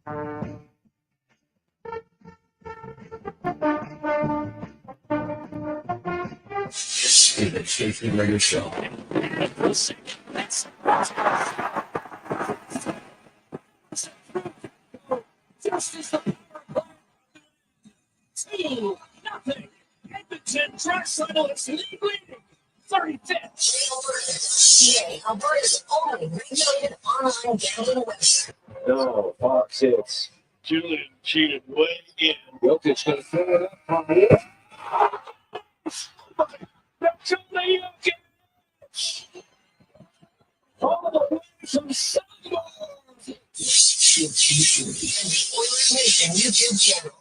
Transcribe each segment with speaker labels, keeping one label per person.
Speaker 1: This is the Jason Gregor Show.
Speaker 2: Nothing. Edmonton, Drai is league leading. 35th. Alberta's only regulated online gambling website.
Speaker 1: No, Fox hits.
Speaker 2: Julian cheated way in.
Speaker 1: Jokic going to throw it up on the edge.
Speaker 2: That's only Jokic. All the way from Sabres.
Speaker 1: And the Oilers Nation YouTube channel.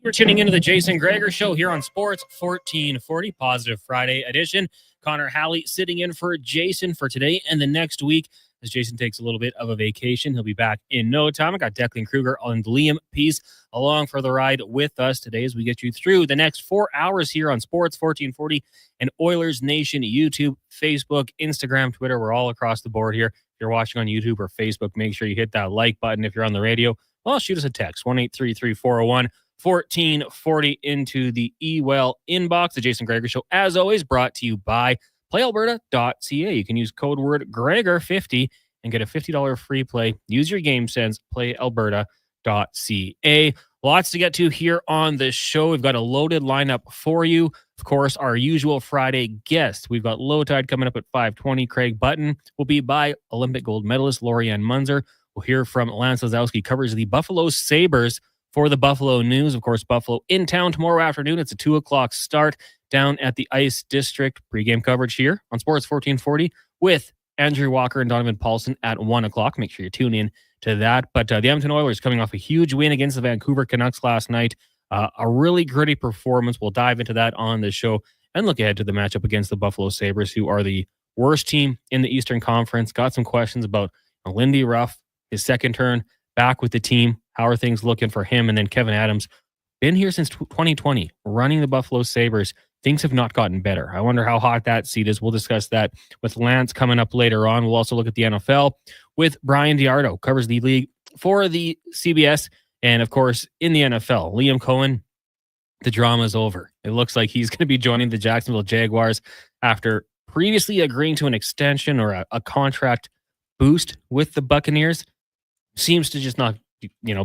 Speaker 3: You're tuning into the Jason Gregor Show here on Sports 1440, Positive Friday edition. Connor Halley sitting in for Jason for today and the next week as Jason takes a little bit of a vacation. He'll be back in no time. I got Declan Kruger and Liam Peace along for the ride with us today as we get you through the next 4 hours here on Sports 1440 and Oilers Nation, YouTube, Facebook, Instagram, Twitter. We're all across the board here. If you're watching on YouTube or Facebook, make sure you hit that like button. If you're on the radio, well, shoot us a text, 1-833-401-1440 into the eWell inbox. The Jason Gregor Show, as always, brought to you by playalberta.ca. You can use code word Gregor50 and get a $50 free play. Use your game sense, playalberta.ca. Lots to get to here on the show. We've got a loaded lineup for you. Of course, our usual Friday guest. We've got Low Tide coming up at 5:20. Craig Button will be by Olympic gold medalist Lori-Ann Muenzer. We'll hear from Lance Lysowski, covers the Buffalo Sabres for the Buffalo News. Of course, Buffalo in town tomorrow afternoon. It's a 2 o'clock start down at the Ice District. Pre-game coverage here on Sports 1440 with Andrew Walker and Donovan Paulson at 1 o'clock. Make sure you tune in to that. But the Edmonton Oilers coming off a huge win against the Vancouver Canucks last night. A really gritty performance. We'll dive into that on the show and look ahead to the matchup against the Buffalo Sabres, who are the worst team in the Eastern Conference. Got some questions about Lindy Ruff, his second turn back with the team. How are things looking for him? And then Kevin Adams, been here since 2020, running the Buffalo Sabres. Things have not gotten better. I wonder how hot that seat is. We'll discuss that with Lance coming up later on. We'll also look at the NFL with Brian Diardo, covers the league for the CBS. And, of course, in the NFL, Liam Cohen, the drama is over. It looks like he's going to be joining the Jacksonville Jaguars after previously agreeing to an extension or a contract boost with the Buccaneers. Seems to just not,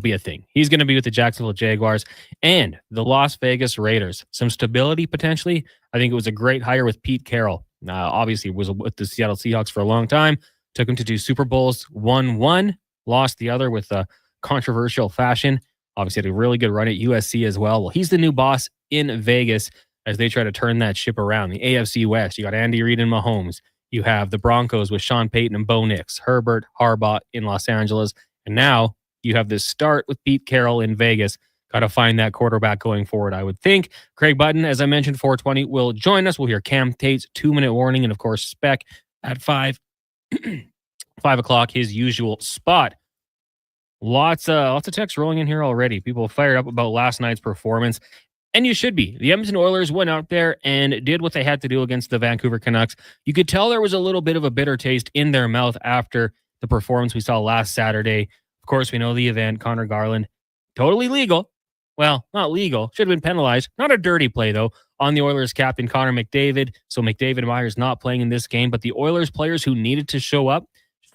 Speaker 3: be a thing. He's going to be with the Jacksonville Jaguars and the Las Vegas Raiders. Some stability potentially. I think it was a great hire with Pete Carroll. Obviously, was with the Seattle Seahawks for a long time. Took him to 2 Super Bowls, won one, lost the other with a controversial fashion. Obviously, had a really good run at USC as well. Well, he's the new boss in Vegas as they try to turn that ship around. The AFC West, you got Andy Reid and Mahomes. You have the Broncos with Sean Payton and Bo Nix, Herbert, Harbaugh in Los Angeles. And now you have this start with Pete Carroll in Vegas. Got to find that quarterback going forward, I would think. Craig Button, as I mentioned, 420 will join us. We'll hear Cam Tate's 2-minute warning. And, of course, Spec at 5 o'clock, his usual spot. Lots of text rolling in here already. People fired up about last night's performance. And you should be. The Edmonton Oilers went out there and did what they had to do against the Vancouver Canucks. You could tell there was a little bit of a bitter taste in their mouth after the performance we saw last Saturday. Of course, we know the event, Connor Garland, totally legal. Well, not legal. Should have been penalized. Not a dirty play, though, on the Oilers captain, Connor McDavid. So McDavid and Myers not playing in this game. But the Oilers players who needed to show up,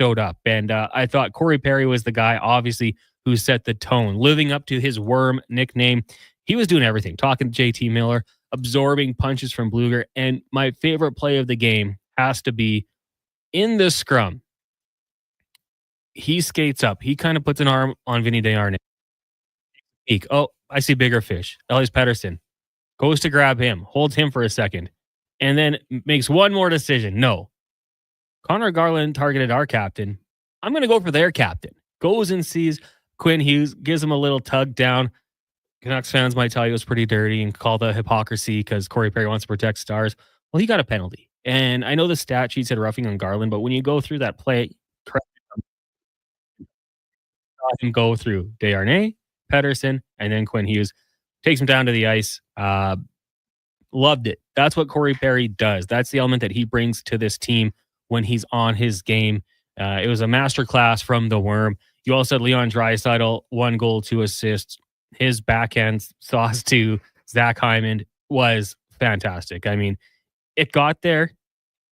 Speaker 3: showed up. And I thought Corey Perry was the guy, obviously, who set the tone, living up to his Worm nickname. He was doing everything, talking to JT Miller, absorbing punches from Bluger. And my favorite play of the game has to be in the scrum. He skates up. He kind of puts an arm on Vinny Desharnais. Oh, I see bigger fish. Elias Pettersson goes to grab him, holds him for a second, and then makes one more decision. No. Connor Garland targeted our captain. I'm going to go for their captain. Goes and sees Quinn Hughes gives him a little tug down. Canucks fans might tell you it was pretty dirty and call the hypocrisy because Corey Perry wants to protect stars. Well, he got a penalty. And I know the stat sheet said roughing on Garland, but when you go through that play, correct, him go through Desharnais, Pedersen, and then Quinn Hughes. Takes him down to the ice. Loved it. That's what Corey Perry does. That's the element that he brings to this team when he's on his game. It was a masterclass from the Worm. You also had Leon Draisaitl, 1 goal, 2 assists. His backhand sauce to Zach Hyman was fantastic. I mean, it got there.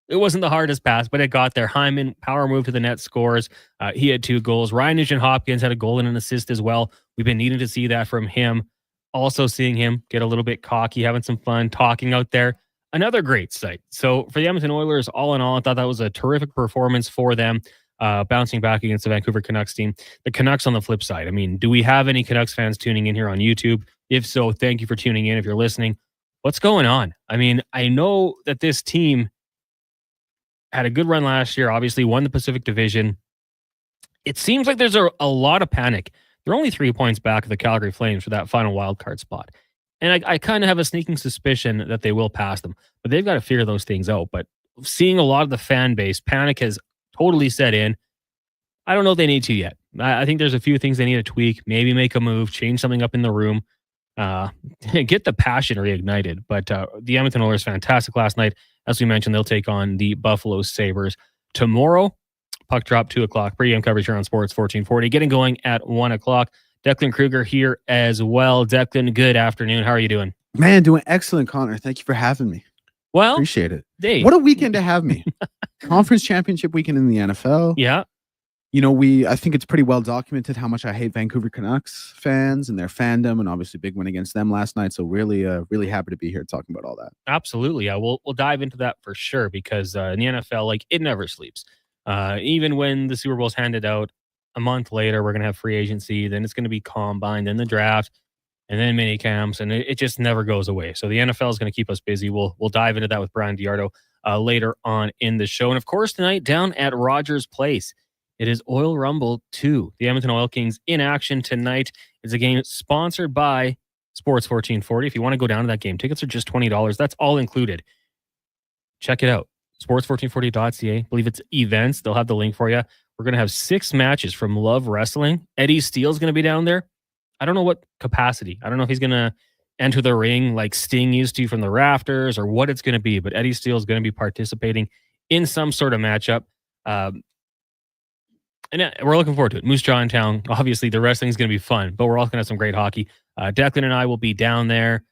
Speaker 3: It wasn't the hardest pass, but it got there. Hyman, power move to the net, scores. He had 2 goals. Ryan Nugent-Hopkins had a goal and an assist as well. We've been needing to see that from him. Also seeing him get a little bit cocky, having some fun, talking out there. Another great sight. So for the Edmonton Oilers, all in all, I thought that was a terrific performance for them, bouncing back against the Vancouver Canucks team. The Canucks on the flip side. I mean, do we have any Canucks fans tuning in here on YouTube? If so, thank you for tuning in. If you're listening, what's going on? I mean, I know that this team had a good run last year, obviously won the Pacific Division. It seems like there's a lot of panic. They're only 3 points back of the Calgary Flames for that final wildcard spot. And I kind of have a sneaking suspicion that they will pass them, but they've got to figure those things out. But seeing a lot of the fan base, panic has totally set in. I don't know if they need to yet. I think there's a few things they need to tweak, maybe make a move, change something up in the room, get the passion reignited. But the Edmonton Oilers, fantastic last night. As we mentioned, they'll take on the Buffalo Sabres tomorrow. Puck drop 2 o'clock. Pre-game coverage here on Sports 1440. Getting going at 1 o'clock. Declan Kruger here as well. Declan, good afternoon. How are you doing?
Speaker 4: Man, doing excellent, Connor. Thank you for having me.
Speaker 3: Well,
Speaker 4: appreciate it.
Speaker 3: Dave.
Speaker 4: What a weekend to have me. Conference championship weekend in the NFL.
Speaker 3: Yeah.
Speaker 4: You know, I think it's pretty well documented how much I hate Vancouver Canucks fans and their fandom, and obviously big win against them last night. So really happy to be here talking about all that.
Speaker 3: Absolutely. Yeah, we'll dive into that for sure because in the NFL, like, it never sleeps. Even when the Super Bowl's handed out a month later, we're going to have free agency, then it's going to be combine, then the draft, and then mini camps, and it just never goes away. So the NFL is going to keep us busy. We'll dive into that with Brian Diardo later on in the show. And of course, tonight down at Rogers Place, it is Oil Rumble 2. The Edmonton Oil Kings in action tonight. It's a game sponsored by Sports 1440. If you want to go down to that game, tickets are just $20. That's all included. Check it out. Sports1440.ca. I believe it's events. They'll have the link for you. We're going to have 6 matches from Love Wrestling. Eddie Steele's going to be down there. I don't know what capacity. I don't know if he's going to enter the ring like Sting used to from the rafters or what it's going to be, but Eddie Steele is going to be participating in some sort of matchup. And we're looking forward to it. Moose Jaw in town. Obviously, the wrestling is going to be fun, but we're also going to have some great hockey. Declan and I will be down there.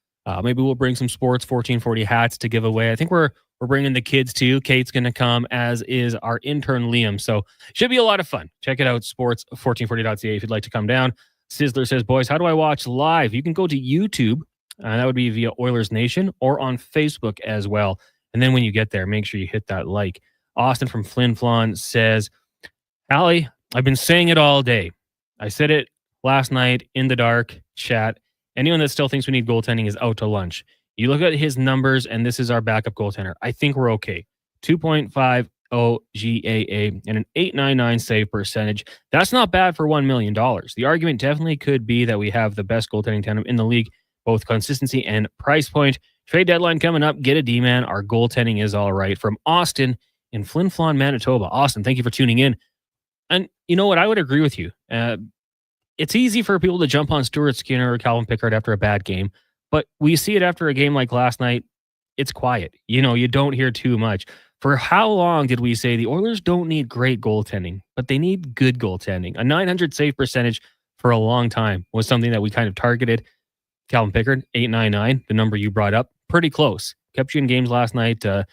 Speaker 3: Maybe we'll bring some Sports 1440 hats to give away. I think we're bringing the kids too. Kate's going to come, as is our intern Liam. So should be a lot of fun. Check it out, sports1440.ca if you'd like to come down. Sizzler says, boys, how do I watch live? You can go to YouTube. That would be via Oilers Nation or on Facebook as well. And then when you get there, make sure you hit that like. Austin from Flin Flon says, Allie, I've been saying it all day. I said it last night in the dark chat. Anyone that still thinks we need goaltending is out to lunch. You look at his numbers, and this is our backup goaltender. I think we're okay. 2.50 GAA and an .899 save percentage. That's not bad for $1 million. The argument definitely could be that we have the best goaltending tandem in the league, both consistency and price point. Trade deadline coming up. Get a D-man. Our goaltending is all right. From Austin in Flin Flon, Manitoba. Austin, thank you for tuning in. And you know what? I would agree with you. It's easy for people to jump on Stuart Skinner or Calvin Pickard after a bad game, but we see it after a game like last night. It's quiet. You know, you don't hear too much. For how long did we say the Oilers don't need great goaltending, but they need good goaltending? A .900 save percentage for a long time was something that we kind of targeted. Calvin Pickard, .899, the number you brought up, pretty close. Kept you in games last night. A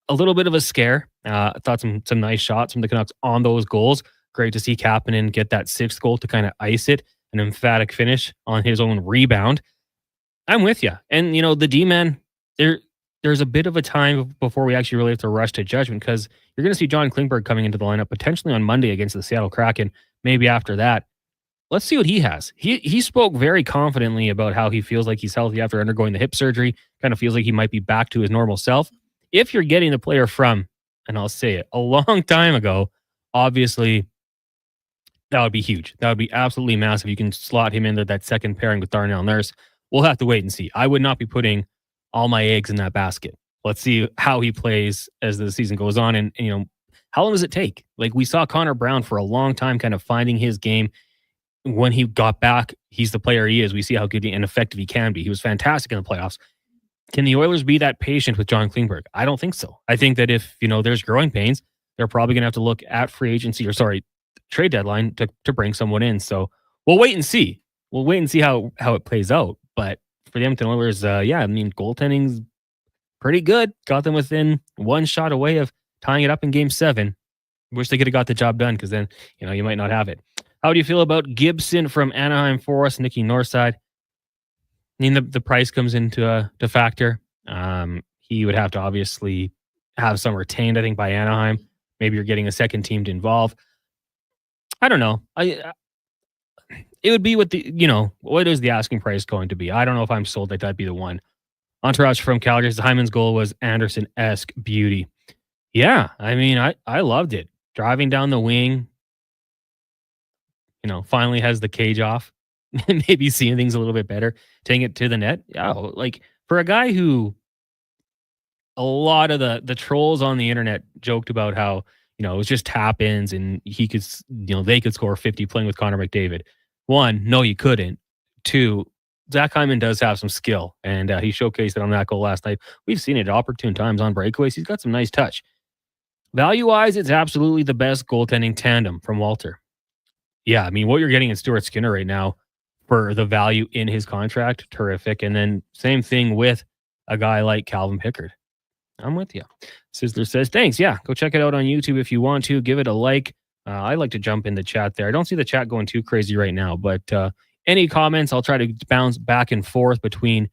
Speaker 3: little bit of a scare. I thought some nice shots from the Canucks on those goals. Great to see Kapanen get that 6th goal to kind of ice it, an emphatic finish on his own rebound. I'm with you. And, you know, the D-man, there's a bit of a time before we actually really have to rush to judgment because you're going to see John Klingberg coming into the lineup potentially on Monday against the Seattle Kraken, maybe after that. Let's see what he has. He spoke very confidently about how he feels like he's healthy after undergoing the hip surgery, kind of feels like he might be back to his normal self. If you're getting the player from, and I'll say it, a long time ago, obviously That would be huge. That would be absolutely massive. You can slot him into that second pairing with Darnell Nurse. We'll have to wait and see. I would not be putting all my eggs in that basket. Let's see how he plays as the season goes on. And how long does it take? Like, we saw Connor Brown for a long time kind of finding his game. When he got back, he's the player he is. We see how good and effective he can be. He was fantastic in the playoffs. Can the Oilers be that patient with John Klingberg? I don't think so. I think that if, there's growing pains, they're probably going to have to look at trade deadline to bring someone in. So we'll wait and see. We'll wait and see how it plays out. But for the Edmonton Oilers, goaltending's pretty good. Got them within one shot away of tying it up in Game 7. Wish they could have got the job done, because then, you might not have it. How do you feel about Gibson from Anaheim for us, Nicky Northside? I mean, the price comes into to factor. He would have to obviously have some retained, I think, by Anaheim. Maybe you're getting a second team to involve. I don't know. It would be what what is the asking price going to be? I don't know if I'm sold that that'd be the one. Entourage from Calgary. Hyman's goal was Anderson-esque beauty. Yeah, I mean, I loved it. Driving down the wing, finally has the cage off and maybe seeing things a little bit better, taking it to the net. Yeah, like, for a guy who a lot of the trolls on the internet joked about how, it was just tap-ins and he could, they could score 50 playing with Connor McDavid. One, no, you couldn't. Two, Zach Hyman does have some skill, and he showcased it on that goal last night. We've seen it at opportune times on breakaways. He's got some nice touch. Value-wise, it's absolutely the best goaltending tandem from Walter. Yeah, I mean, what you're getting in Stuart Skinner right now for the value in his contract, terrific. And then same thing with a guy like Calvin Pickard. I'm with you. Sizzler says, thanks. Yeah, go check it out on YouTube if you want to. Give it a like. I like to jump in the chat there. I don't see the chat going too crazy right now, but any comments, I'll try to bounce back and forth between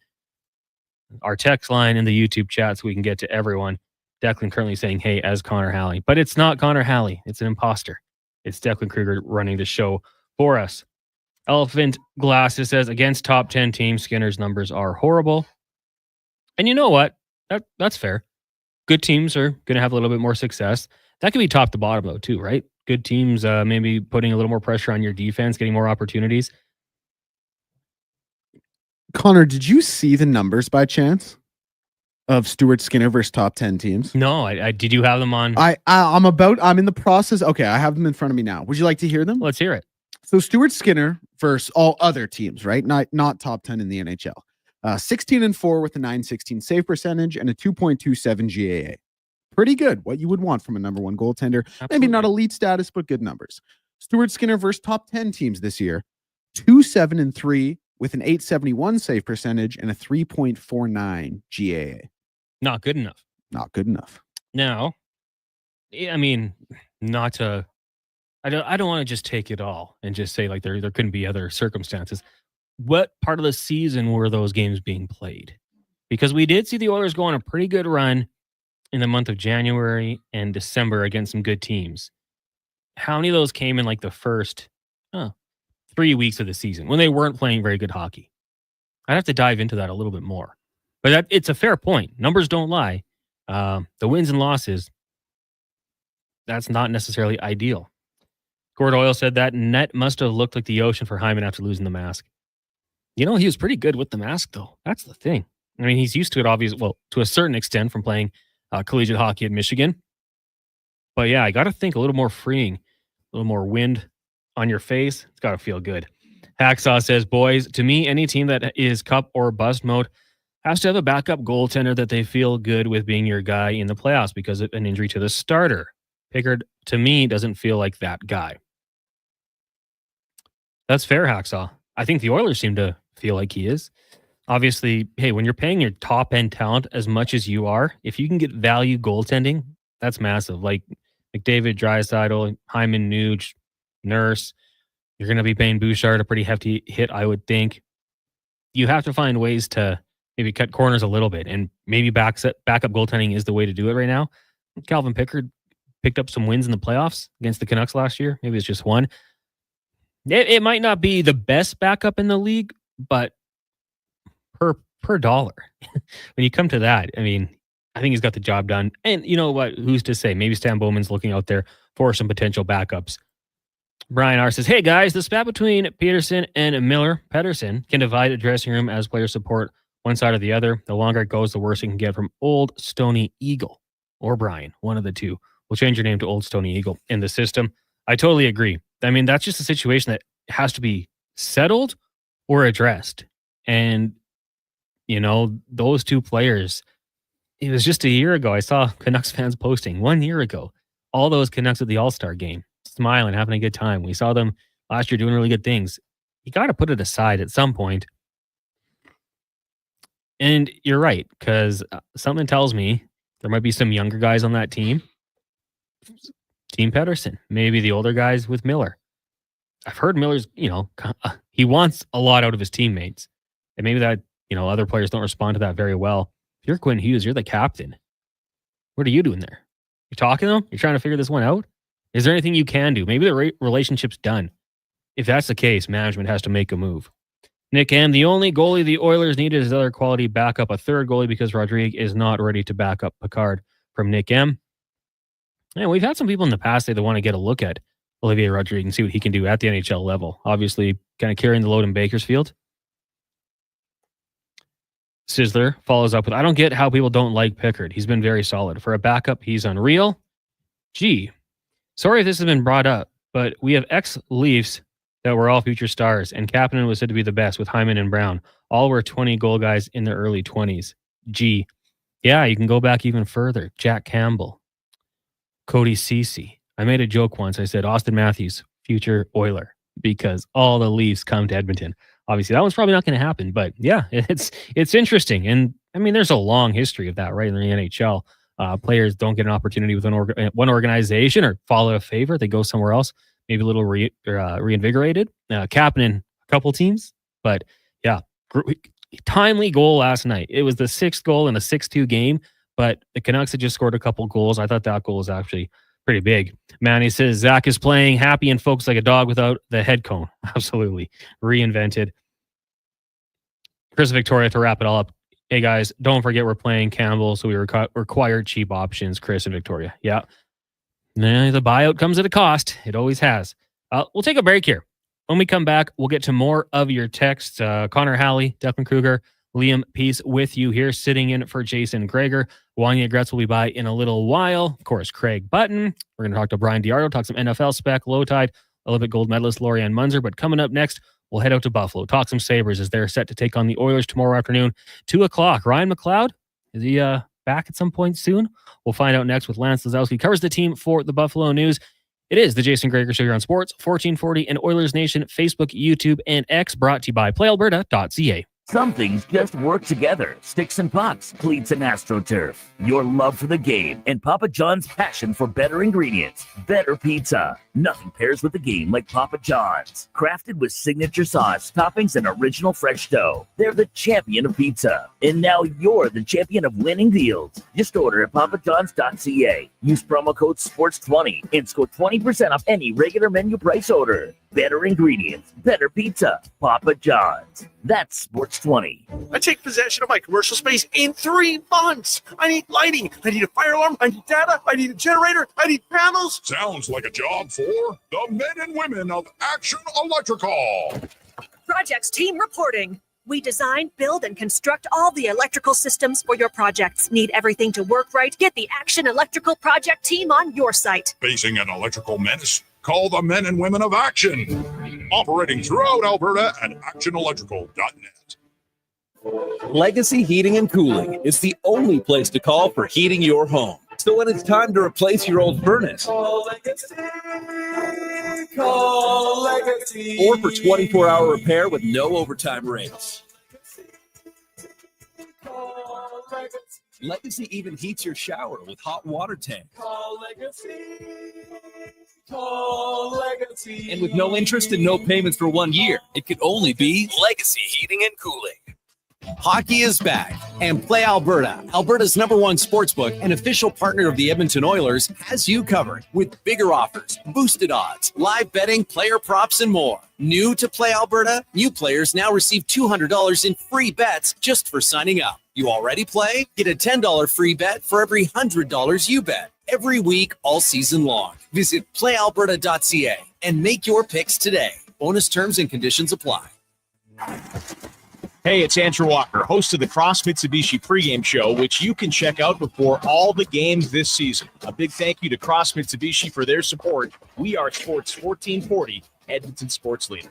Speaker 3: our text line and the YouTube chat so we can get to everyone. Declan currently saying, hey, as Connor Halley. But it's not Connor Halley. It's an imposter. It's Declan Kruger running the show for us. Elephant Glasses says, against top 10 teams, Skinner's numbers are horrible. And you know what? That's fair. Good teams are going to have a little bit more success. That could be top to bottom, though, too, right? Good teams maybe putting a little more pressure on your defense, getting more opportunities.
Speaker 4: Connor, did you see the numbers by chance of Stuart Skinner versus top 10 teams?
Speaker 3: No, I did you have them on?
Speaker 4: I'm in the process. Okay, I have them in front of me now. Would you like to hear them?
Speaker 3: Let's hear it.
Speaker 4: So Stuart Skinner versus all other teams, right? Not top 10 in the NHL. 16-4 with a .916 save percentage and a 2.27 GAA. Pretty good. What you would want from a number one goaltender. Absolutely. Maybe not elite status, but good numbers. Stuart Skinner versus top 10 teams this year. 2-7-3 with an .871 save percentage and a 3.49 GAA.
Speaker 3: Not good enough.
Speaker 4: Not good enough.
Speaker 3: Now, I mean, I don't want to just take it all and just say like there couldn't be other circumstances. What part of the season were those games being played? Because we did see the Oilers go on a pretty good run in the month of January and December against some good teams. How many of those came in like the first 3 weeks of the season when they weren't playing very good hockey? I'd have to dive into that a little bit more. But it's a fair point. Numbers don't lie. The wins and losses, that's not necessarily ideal. Gord Oil said that net must have looked like the ocean for Hyman after losing the mask. He was pretty good with the mask, though. That's the thing. I mean, he's used to it, obviously, well, to a certain extent from playing collegiate hockey at Michigan. But yeah, I got to think a little more freeing, a little more wind on your face. It's got to feel good. Hacksaw says, boys, to me, any team that is cup or bust mode has to have a backup goaltender that they feel good with being your guy in the playoffs because of an injury to the starter. Pickard, to me, doesn't feel like that guy. That's fair, Hacksaw. I think the Oilers seem to feel like he is. Obviously, hey, when you're paying your top-end talent as much as you are, if you can get value goaltending, that's massive. Like McDavid, Draisaitl, Hyman, Nuge, Nurse. You're going to be paying Bouchard a pretty hefty hit, I would think. You have to find ways to maybe cut corners a little bit, and maybe backup goaltending is the way to do it right now. Calvin Pickard picked up some wins in the playoffs against the Canucks last year. Maybe it's just one. It might not be the best backup in the league, but per dollar, when you come to that, I mean, I think he's got the job done. And you know what? Who's to say? Maybe Stan Bowman's looking out there for some potential backups. Brian R. says, hey guys, the spat between Peterson and Pedersen can divide a dressing room as players support one side or the other. The longer it goes, the worse it can get from Old Stony Eagle or Brian, one of the two. We'll change your name to Old Stony Eagle in the system. I totally agree. I mean, that's just a situation that has to be settled or addressed. And, you know, those two players, it was just a year ago. I saw Canucks fans posting 1 year ago, all those Canucks at the All-Star game, smiling, having a good time. We saw them last year doing really good things. You got to put it aside at some point. And you're right, because something tells me there might be some younger guys on that team. Team Pedersen, maybe the older guys with Miller. I've heard Miller's, you know, he wants a lot out of his teammates. And maybe that, you know, other players don't respond to that very well. If you're Quinn Hughes, you're the captain. What are you doing there? You're talking to them? You're trying to figure this one out? Is there anything you can do? Maybe the relationship's done. If that's the case, management has to make a move. Nick M., the only goalie the Oilers needed is other quality backup, a third goalie because Rodrigue is not ready to back up Picard, from Nick M. And we've had some people in the past that want to get a look at Olivier Rodrigue and see what he can do at the NHL level. Obviously, kind of carrying the load in Bakersfield. Sizzler follows up with, I don't get how people don't like Pickard. He's been very solid. For a backup, he's unreal. Gee, sorry if this has been brought up, but we have ex-Leafs that were all future stars, and Kapanen was said to be the best with Hyman and Brown. All were 20-goal guys in their early 20s. Gee, yeah, you can go back even further. Jack Campbell, Cody Ceci. I made a joke once. I said, Austin Matthews, future Oiler, because all the Leafs come to Edmonton. Obviously, that one's probably not going to happen, but yeah, it's interesting. And I mean, there's a long history of that, right, in the NHL. Players don't get an opportunity with one organization or fall out of favor. They go somewhere else, maybe a little reinvigorated. Kapanen, a couple teams, but yeah, timely goal last night. It was the 6th goal in a 6-2 game, but the Canucks had just scored a couple goals. I thought that goal was actually pretty big. Manny says, Zach is playing happy and focused like a dog without the head cone. Absolutely. Reinvented. Chris Victoria, to wrap it all up. Hey, guys, don't forget we're playing Campbell, so we require cheap options, Chris and Victoria. Yeah. The buyout comes at a cost. It always has. We'll take a break here. When we come back, we'll get to more of your texts. Connor Halley, Declan Kruger, Liam Peace with you here, sitting in for Jason Gregor. Wanye Gretz will be by in a little while. Of course, Craig Button. We're going to talk to Brian DiArdo, talk some NFL spec, low tide, Olympic gold medalist Lorianne Muenzer. But coming up next, we'll head out to Buffalo, talk some Sabres as they're set to take on the Oilers tomorrow afternoon, 2:00. Ryan McLeod, is he back at some point soon? We'll find out next with Lance Lysowski. Covers the team for the Buffalo News. It is the Jason Gregor Show here on Sports 1440 and Oilers Nation, Facebook, YouTube, and X, brought to you by PlayAlberta.ca.
Speaker 5: Some things just work together. Sticks and pucks, cleats and AstroTurf. Your love for the game and Papa John's passion for better ingredients. Better pizza. Nothing pairs with the game like Papa John's. Crafted with signature sauce, toppings, and original fresh dough. They're the champion of pizza. And now you're the champion of winning deals. Just order at papajohns.ca. Use promo code SPORTS20 and score 20% off any regular menu price order. Better ingredients, better pizza. Papa John's. That's Sports 20.
Speaker 1: I take possession of my commercial space in 3 months. I need lighting. I need a fire alarm. I need data. I need a generator. I need panels.
Speaker 6: Sounds like a job for the men and women of Action Electrical.
Speaker 7: Projects team reporting. We design, build, and construct all the electrical systems for your projects. Need everything to work right? Get the Action Electrical project team on your site.
Speaker 6: Facing an electrical menace? Call the men and women of Action. Operating throughout Alberta at actionelectrical.net.
Speaker 8: Legacy Heating and Cooling is the only place to call for heating your home. So when it's time to replace your old furnace, call Legacy. Or for 24-hour repair with no overtime rates. Legacy even heats your shower with hot water tank. Call Legacy. And with no interest and no payments for 1 year, it could only be Legacy Heating and Cooling. Hockey is back, and Play Alberta, Alberta's #1 sportsbook and official partner of the Edmonton Oilers, has you covered with bigger offers, boosted odds, live betting, player props, and more. New to Play Alberta, new players now receive $200 in free bets just for signing up. You already play? Get a $10 free bet for every $100 you bet. Every week, all season long. Visit playalberta.ca and make your picks today. Bonus terms and conditions apply.
Speaker 9: Hey, it's Andrew Walker, host of the Cross Mitsubishi pregame show, which you can check out before all the games this season. A big thank you to Cross Mitsubishi for their support. We are Sports 1440, Edmonton sports leader.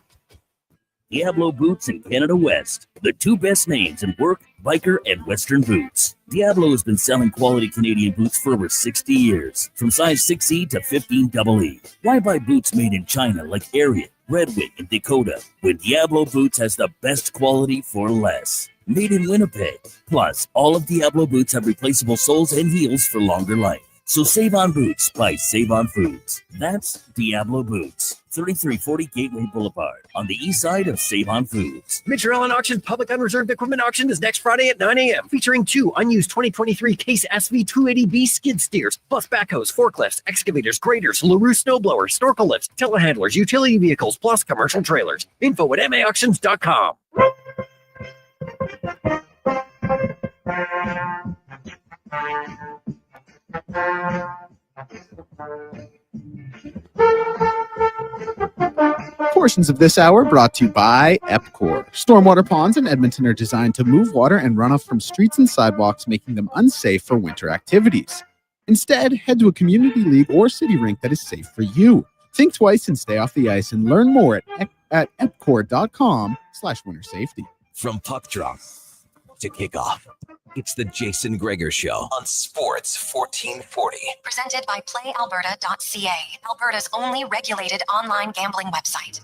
Speaker 5: Diablo Boots and Canada West, the two best names in work, biker, and western boots. Diablo has been selling quality Canadian boots for over 60 years, from size 6E to 15EE. Why buy boots made in China like Ariat, Red Wing, and Dakota, when Diablo Boots has the best quality for less? Made in Winnipeg. Plus, all of Diablo Boots have replaceable soles and heels for longer life. So save on boots by Save on Foods. That's Diablo Boots, 3340 Gateway Boulevard, on the east side of Save on Foods.
Speaker 10: Mitchell Allen Auction Public Unreserved Equipment Auction is next Friday at 9 a.m. featuring 2 unused 2023 Case SV 280B skid steers, plus backhoes, forklifts, excavators, graders, LaRue snowblowers, snorkel lifts, telehandlers, utility vehicles, plus commercial trailers. Info at maauctions.com.
Speaker 4: Portions of this hour brought to you by Epcor. Stormwater ponds in Edmonton are designed to move water and runoff from streets and sidewalks, making them unsafe for winter activities. Instead, head to a community league or city rink that is safe for you. Think twice and stay off the ice, and learn more at epcor.com/winter safety.
Speaker 8: From puck drop to kickoff, it's the Jason Gregor Show on Sports 1440.
Speaker 2: Presented by playalberta.ca, Alberta's only regulated online gambling website.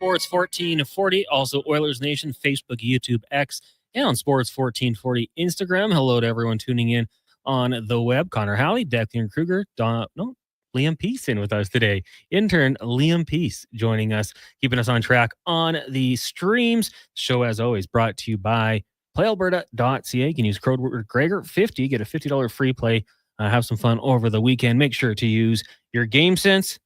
Speaker 3: Sports 1440, also Oilers Nation, Facebook, YouTube, X, and on Sports 1440 Instagram. Hello to everyone tuning in on the web. Connor Halley, Declan Kruger, Liam Peace in with us today. Intern Liam Peace joining us, keeping us on track on the streams. Show, as always, brought to you by playalberta.ca. You can use code word Gregor50, get a $50 free play. Have some fun over the weekend. Make sure to use your game sense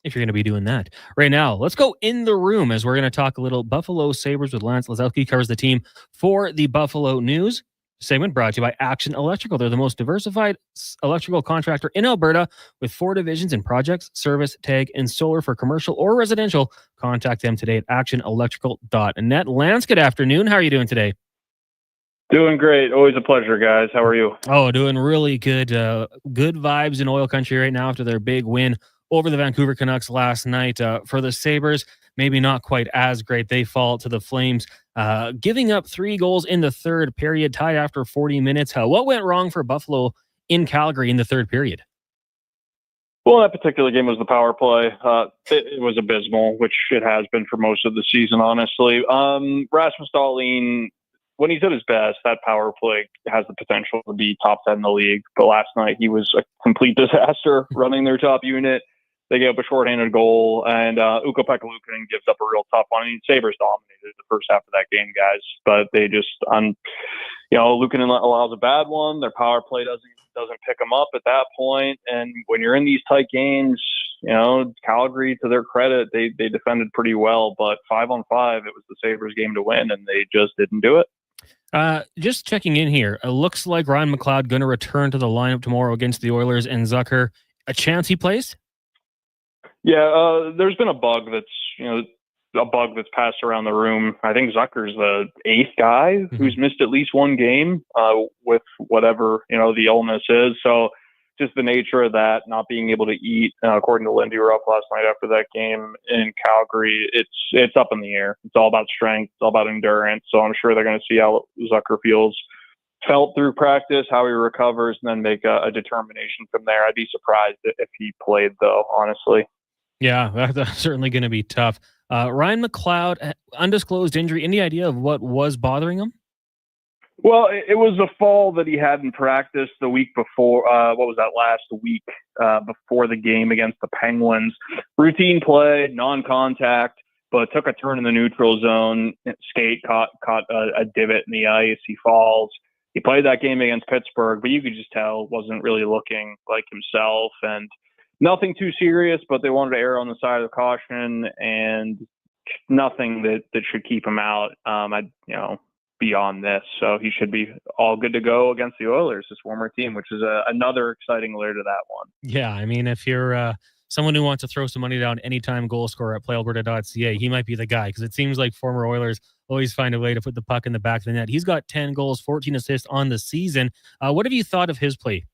Speaker 3: if you're going to be doing that. Right now, let's go in the room as we're going to talk a little Buffalo Sabres with Lance Lysowski, covers the team for the Buffalo News. Segment brought to you by Action Electrical. They're the most diversified electrical contractor in Alberta with 4 divisions in projects, service, tag, and solar for commercial or residential. Contact them today at actionelectrical.net. Lance, good afternoon. How are you doing today?
Speaker 11: Doing great. Always a pleasure, guys. How are you?
Speaker 3: Oh, doing really good. Good vibes in oil country right now after their big win over the Vancouver Canucks last night. For the Sabres, maybe not quite as great. They fall to the Flames, giving up 3 goals in the third period, tied after 40 minutes. What went wrong for Buffalo in Calgary in the third period?
Speaker 11: Well, that particular game was the power play. It was abysmal, which it has been for most of the season, honestly. Rasmus Dahlin, when he's at his best, that power play has the potential to be top 10 in the league. But last night, he was a complete disaster running their top unit. They gave up a shorthanded goal, and Ukko-Pekka Luukkonen gives up a real tough one. I mean, Sabres dominated the first half of that game, guys, but they just, Luukkonen allows a bad one. Their power play doesn't pick them up at that point. And when you're in these tight games, Calgary, to their credit, they defended pretty well. But 5-on-5, it was the Sabres game to win, and they just didn't do it.
Speaker 3: Just checking in here. It looks like Ryan McLeod going to return to the lineup tomorrow against the Oilers, and Zucker, a chance he plays?
Speaker 11: Yeah, there's been a bug that's passed around the room. I think Zucker's the 8th guy who's missed at least one game with whatever, the illness is. So just the nature of that, not being able to eat, according to Lindy Ruff last night after that game in Calgary, it's up in the air. It's all about strength. It's all about endurance. So I'm sure they're going to see how Zucker felt through practice, how he recovers, and then make a determination from there. I'd be surprised if he played, though, honestly.
Speaker 3: Yeah, that's certainly going to be tough. Ryan McLeod, undisclosed injury. Any idea of what was bothering him?
Speaker 11: Well, it was a fall that he had in practice the week before. What was that, last week before the game against the Penguins? Routine play, non-contact. but took a turn in the neutral zone. Skate caught a divot in the ice. He falls. He played that game against Pittsburgh, but you could just tell wasn't really looking like himself. And nothing too serious, but they wanted to err on the side of caution, and nothing that should keep him out. Beyond this, so he should be all good to go against the Oilers, his former team, which is another exciting layer to that one.
Speaker 3: Yeah, I mean, if you're someone who wants to throw some money down anytime goal scorer at playalberta.ca, he might be the guy, because it seems like former Oilers always find a way to put the puck in the back of the net. He's got 10 goals, 14 assists on the season. What have you thought of his play?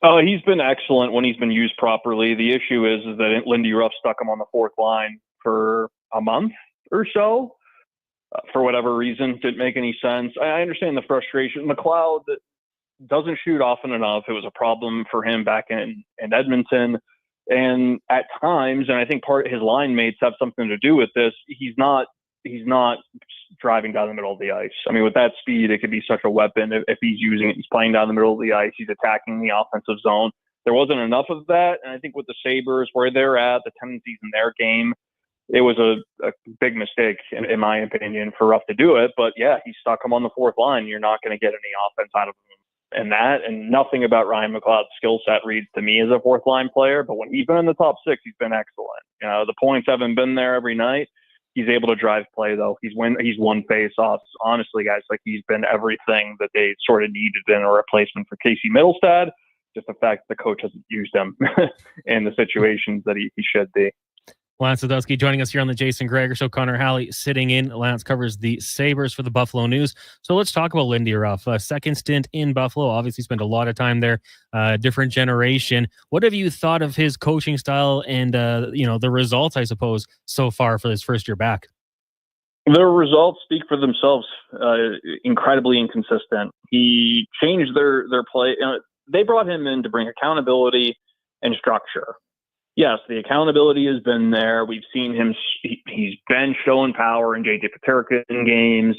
Speaker 11: He's been excellent when he's been used properly. The issue is that Lindy Ruff stuck him on the fourth line for a month or so. For whatever reason, didn't make any sense. I understand the frustration. McLeod doesn't shoot often enough. It was a problem for him back in Edmonton. And at times, and I think part of his line mates have something to do with this, he's not driving down the middle of the ice. I mean, with that speed, it could be such a weapon if he's using it. He's playing down the middle of the ice. He's attacking the offensive zone. There wasn't enough of that. And I think with the Sabres, where they're at, the tendencies in their game, it was a big mistake, in my opinion, for Ruff to do it. But yeah, he stuck him on the fourth line. You're not going to get any offense out of him in that. And nothing about Ryan McLeod's skill set reads to me as a fourth line player. But when he's been in the top six, he's been excellent. The points haven't been there every night. He's able to drive play, though. He's won face-offs. Honestly, guys, like, he's been everything that they sort of needed in a replacement for Casey Middlestad. Just the fact that the coach hasn't used him in the situations that he should be.
Speaker 3: Lance Lysowski joining us here on the Jason Gregor Show. Connor Halley sitting in. Lance covers the Sabres for the Buffalo News. So let's talk about Lindy Ruff. Second stint in Buffalo. Obviously spent a lot of time there. Different generation. What have you thought of his coaching style and, the results, I suppose, so far for his first year back?
Speaker 11: The results speak for themselves. Incredibly inconsistent. He changed their play. They brought him in to bring accountability and structure. Yes, the accountability has been there. We've seen him. He's been showing power in JJ Peterka in games.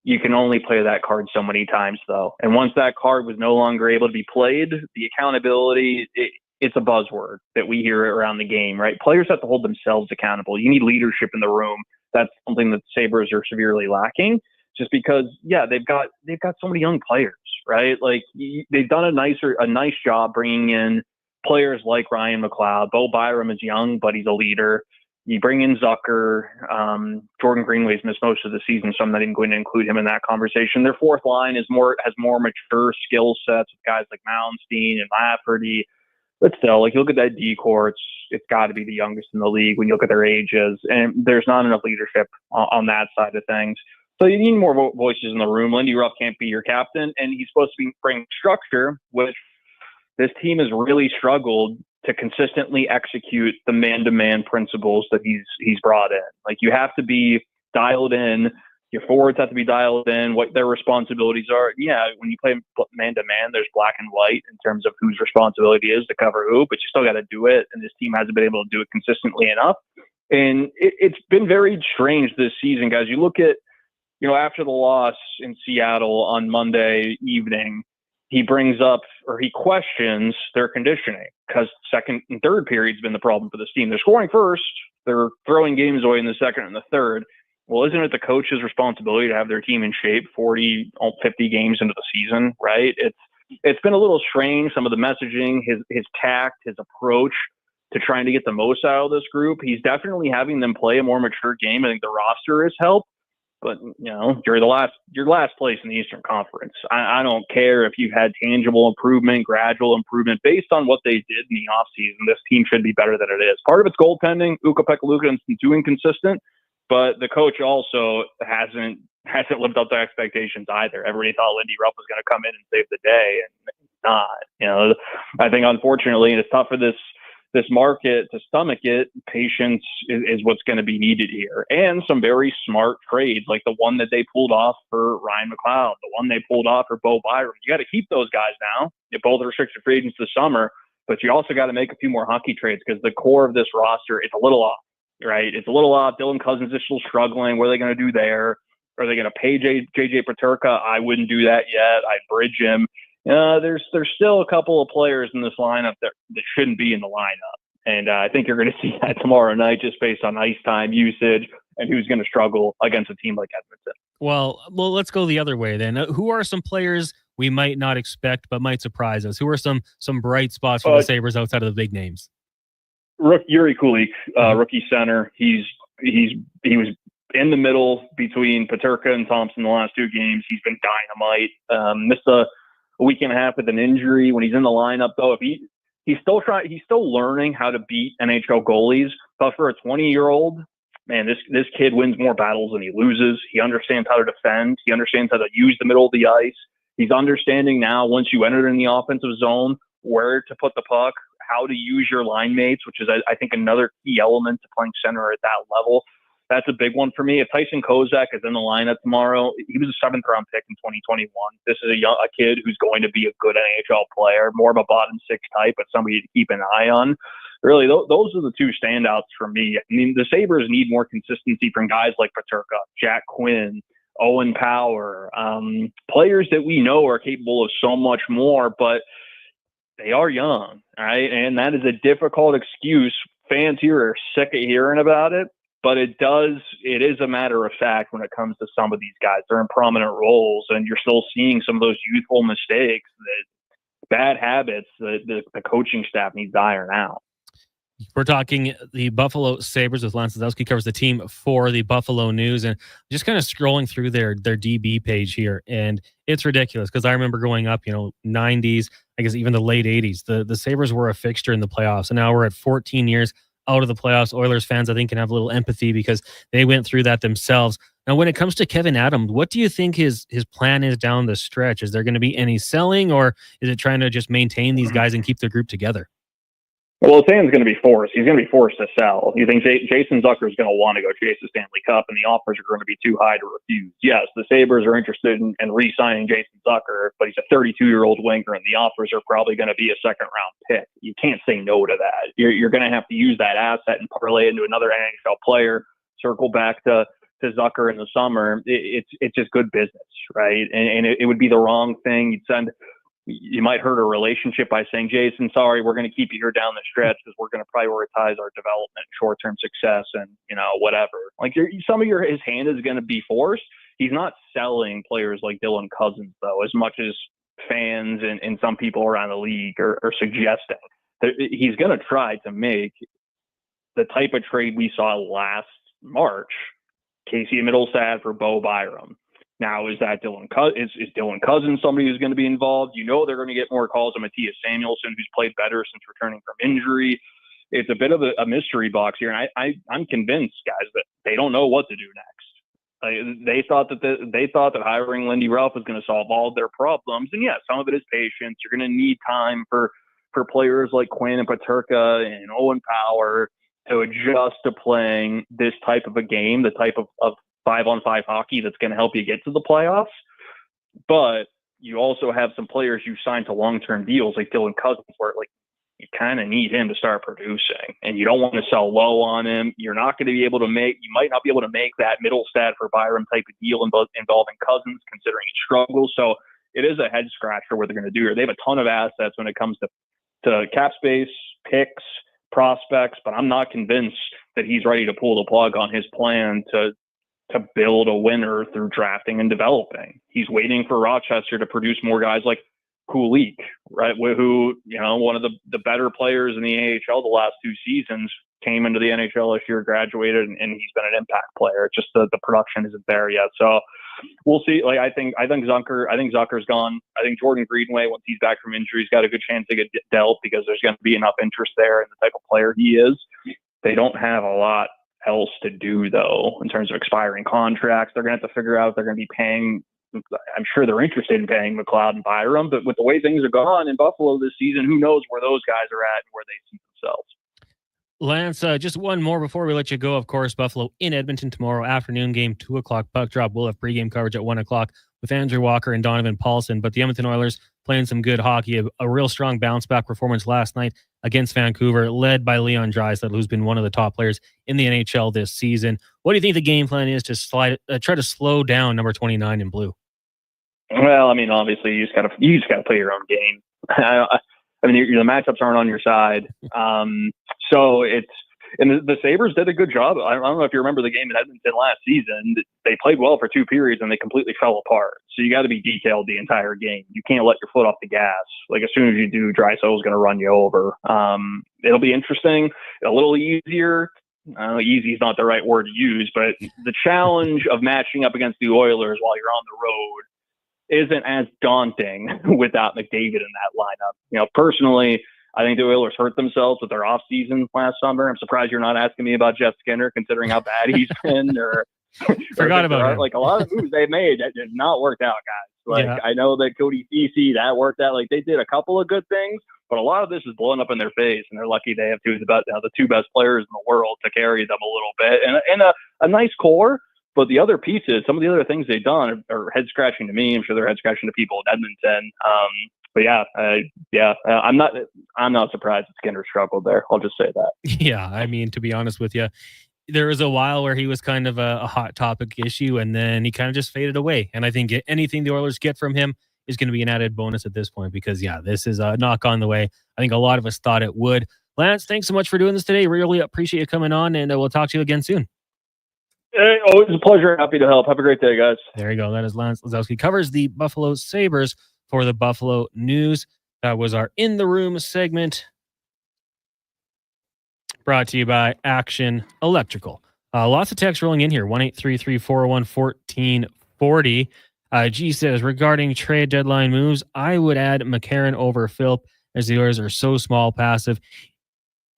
Speaker 11: You can only play that card so many times, though. And once that card was no longer able to be played, the accountability, it's a buzzword that we hear around the game, right? Players have to hold themselves accountable. You need leadership in the room. That's something that the Sabres are severely lacking, just because, yeah, they've got so many young players, right? Like, they've done a nice job bringing in players like Ryan McLeod. Bo Byram is young, but he's a leader. You bring in Zucker. Jordan Greenway's missed most of the season, so I'm not even going to include him in that conversation. Their fourth line has more mature skill sets with guys like Malmsteen and Lafferty. But still, like, you look at that D-core, it's got to be the youngest in the league when you look at their ages, and there's not enough leadership on that side of things. So you need more voices in the room. Lindy Ruff can't be your captain, and he's supposed to bring structure, which this team has really struggled to consistently execute the man-to-man principles that he's brought in. Like, you have to be dialed in. Your forwards have to be dialed in, what their responsibilities are. Yeah, when you play man-to-man, there's black and white in terms of whose responsibility is to cover who, but you still got to do it, and this team hasn't been able to do it consistently enough. And it's been very strange this season, guys. You look at, after the loss in Seattle on Monday evening, he brings up, or he questions, their conditioning, because second and third period's been the problem for this team. They're scoring first, they're throwing games away in the second and the third. Well, isn't it the coach's responsibility to have their team in shape 40, 50 games into the season, right? It's been a little strange, some of the messaging, his tact, his approach to trying to get the most out of this group. He's definitely having them play a more mature game. I think the roster has helped. But, you're last place in the Eastern Conference. I don't care if you've had tangible improvement, gradual improvement. Based on what they did in the offseason, this team should be better than it is. Part of it's goaltending. Ukko-Pekka is too inconsistent, but the coach also hasn't lived up to expectations either. Everybody thought Lindy Ruff was going to come in and save the day, and not. I think, unfortunately, and it's tough for this market to stomach it, patience is what's going to be needed here. And some very smart trades, like the one that they pulled off for Ryan McLeod, the one they pulled off for Bo Byram. You got to keep those guys now. You're both restricted free agents this summer, but you also got to make a few more hockey trades, because the core of this roster, it's a little off, right? It's a little off. Dylan Cousins is still struggling. What are they going to do there? Are they going to pay JJ Peterka? I wouldn't do that yet. I'd bridge him. There's still a couple of players in this lineup that shouldn't be in the lineup. And I think you're going to see that tomorrow night just based on ice time usage and who's going to struggle against a team like Edmonton.
Speaker 3: Well, let's go the other way then. Who are some players we might not expect but might surprise us? Who are some bright spots for the Sabres outside of the big names?
Speaker 11: Yuri Kulich, rookie center. He was in the middle between Peterka and Thompson the last two games. He's been dynamite. Missed a week and a half with an injury. When he's in the lineup, though, he's still learning how to beat NHL goalies. But for a 20-year-old, man, this kid wins more battles than he loses. He understands how to defend. He understands how to use the middle of the ice. He's understanding now, once you enter in the offensive zone, where to put the puck, how to use your line mates, which is, I think, another key element to playing center at that level. That's a big one for me. If Tyson Kozak is in the lineup tomorrow, he was a 7th-round pick in 2021. This is a kid who's going to be a good NHL player, more of a bottom six type, but somebody to keep an eye on. Really, those are the two standouts for me. I mean, the Sabres need more consistency from guys like Peterka, Jack Quinn, Owen Power, players that we know are capable of so much more, but they are young, right? And that is a difficult excuse. Fans here are sick of hearing about it, but it is a matter of fact when it comes to some of these guys. They're in prominent roles, and you're still seeing some of those youthful mistakes, bad habits that the coaching staff needs to iron out.
Speaker 3: We're talking the Buffalo Sabres with Lance Lysowski, covers the team for the Buffalo News, and just kind of scrolling through their DB page here, and it's ridiculous because I remember growing up, 90s, I guess even the late 80s, the Sabres were a fixture in the playoffs, and now we're at 14 years out of the playoffs. Oilers fans, I think, can have a little empathy because they went through that themselves. Now, when it comes to Kevyn Adams, what do you think his plan is down the stretch? Is there going to be any selling, or is it trying to just maintain these guys and keep the group together?
Speaker 11: Well, Sam's going to be forced. He's going to be forced to sell. You think Jason Zucker is going to want to go chase the Stanley Cup, and the offers are going to be too high to refuse? Yes, the Sabres are interested in re-signing Jason Zucker, but he's a 32-year-old winger, and the offers are probably going to be a second-round pick. You can't say no to that. You're going to have to use that asset and parlay into another NHL player, circle back to Zucker in the summer. It's just good business, right? And it would be the wrong thing. You might hurt a relationship by saying, Jason, sorry, we're going to keep you here down the stretch because we're going to prioritize our development, short-term success, and, whatever. Like his hand is going to be forced. He's not selling players like Dylan Cousins, though, as much as fans and some people around the league are suggesting. He's going to try to make the type of trade we saw last March, Casey Middlestad for Bo Byram. Now, is that Dylan Cousins somebody who's going to be involved? They're going to get more calls on Matthias Samuelsson, who's played better since returning from injury. It's a bit of a mystery box here, and I'm convinced, guys, that they don't know what to do next. They thought that hiring Lindy Ralph was going to solve all of their problems, and yeah, some of it is patience. You're going to need time for players like Quinn and Peterka and Owen Power to adjust to playing this type of a game, the type of 5-on-5 hockey that's going to help you get to the playoffs. But you also have some players you signed to long-term deals like Dylan Cousins, where you kind of need him to start producing, and you don't want to sell low on him. You might not be able to make that Middlestad for Byram type of deal involving Cousins, considering he struggles. So it is a head scratcher what they're going to do here. They have a ton of assets when it comes to cap space, picks, prospects, but I'm not convinced that he's ready to pull the plug on his plan to build a winner through drafting and developing. He's waiting for Rochester to produce more guys like Kulich, right? Who, one of the better players in the AHL the last two seasons, came into the NHL this year, graduated, and he's been an impact player. Just the production isn't there yet. So we'll see. I think Zucker's gone. I think Jordan Greenway, once he's back from injury, he's got a good chance to get dealt because there's going to be enough interest there in the type of player he is. They don't have a lot else to do, though, in terms of expiring contracts. They're going to have to figure out if they're going to be paying. I'm sure they're interested in paying McLeod and Byram, but with the way things are gone in Buffalo this season, who knows where those guys are at and where they see themselves.
Speaker 3: Lance, just one more before we let you go. Of course, Buffalo in Edmonton tomorrow afternoon game, 2:00 puck drop. We'll have pregame coverage at 1:00 with Andrew Walker and Donovan Paulson. But the Edmonton Oilers playing some good hockey, a real strong bounce back performance last night against Vancouver, led by Leon Draisaitl, who's been one of the top players in the NHL this season. What do you think the game plan is to try to slow down number 29 in blue?
Speaker 11: Well, I mean, obviously you just got to play your own game. I mean, the matchups aren't on your side. So it's, and the Sabres did a good job. I don't know if you remember the game in Edmonton last season. They played well for 2 periods and they completely fell apart. So you got to be detailed the entire game. You can't let your foot off the gas. Like as soon as you do, Drai is going to run you over. It'll be interesting, a little easier. Easy is not the right word to use, but the challenge of matching up against the Oilers while you're on the road isn't as daunting without McDavid in that lineup. Personally, I think the Oilers hurt themselves with their offseason last summer. I'm surprised you're not asking me about Jeff Skinner, considering how bad he's been.
Speaker 3: Forgot about him.
Speaker 11: Like a lot of moves they made that did not work out, guys. I know that Cody Ceci, that worked out. Like they did a couple of good things, but a lot of this is blowing up in their face, and they're lucky they have the 2 best players in the world to carry them a little bit, and a nice core. But the other pieces, some of the other things they've done are head scratching to me. I'm sure they're head scratching to people in Edmonton. But I'm not surprised that Skinner struggled there. I'll just say that.
Speaker 3: Yeah, I mean, to be honest with you, there was a while where he was kind of a hot topic issue, and then he kind of just faded away. And I think anything the Oilers get from him is going to be an added bonus at this point because, this is a knock on the way. I think a lot of us thought it would. Lance, thanks so much for doing this today. Really appreciate you coming on, and we'll talk to you again soon.
Speaker 11: Hey, always a pleasure. Happy to help. Have a great day, guys.
Speaker 3: There you go. That is Lance Lysowski. Covers the Buffalo Sabres for the Buffalo News. That was our In the Room segment. Brought to you by Action Electrical. Lots of text rolling in here. 1-833-401-1440. G says, regarding trade deadline moves, I would add McCarron over Philp as the Oilers are so small, passive.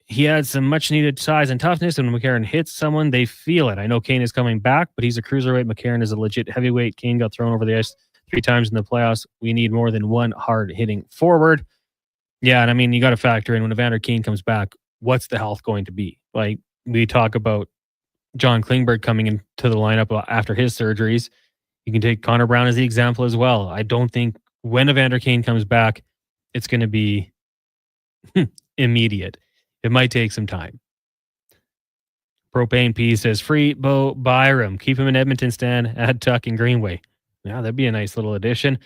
Speaker 3: He adds some much-needed size and toughness, and when McCarron hits someone, they feel it. I know Kane is coming back, but he's a cruiserweight. McCarron is a legit heavyweight. Kane got thrown over the ice 3 times in the playoffs. We need more than one hard-hitting forward. Yeah, and I mean, you got to factor in when Evander Kane comes back, what's the health going to be? Like, we talk about John Klingberg coming into the lineup after his surgeries. You can take Connor Brown as the example as well. I don't think when Evander Kane comes back, it's going to be immediate. It might take some time. Propane P says, free Bo Byram. Keep him in Edmonton, Stan. Add Tuck and Greenway. Yeah, that'd be a nice little addition.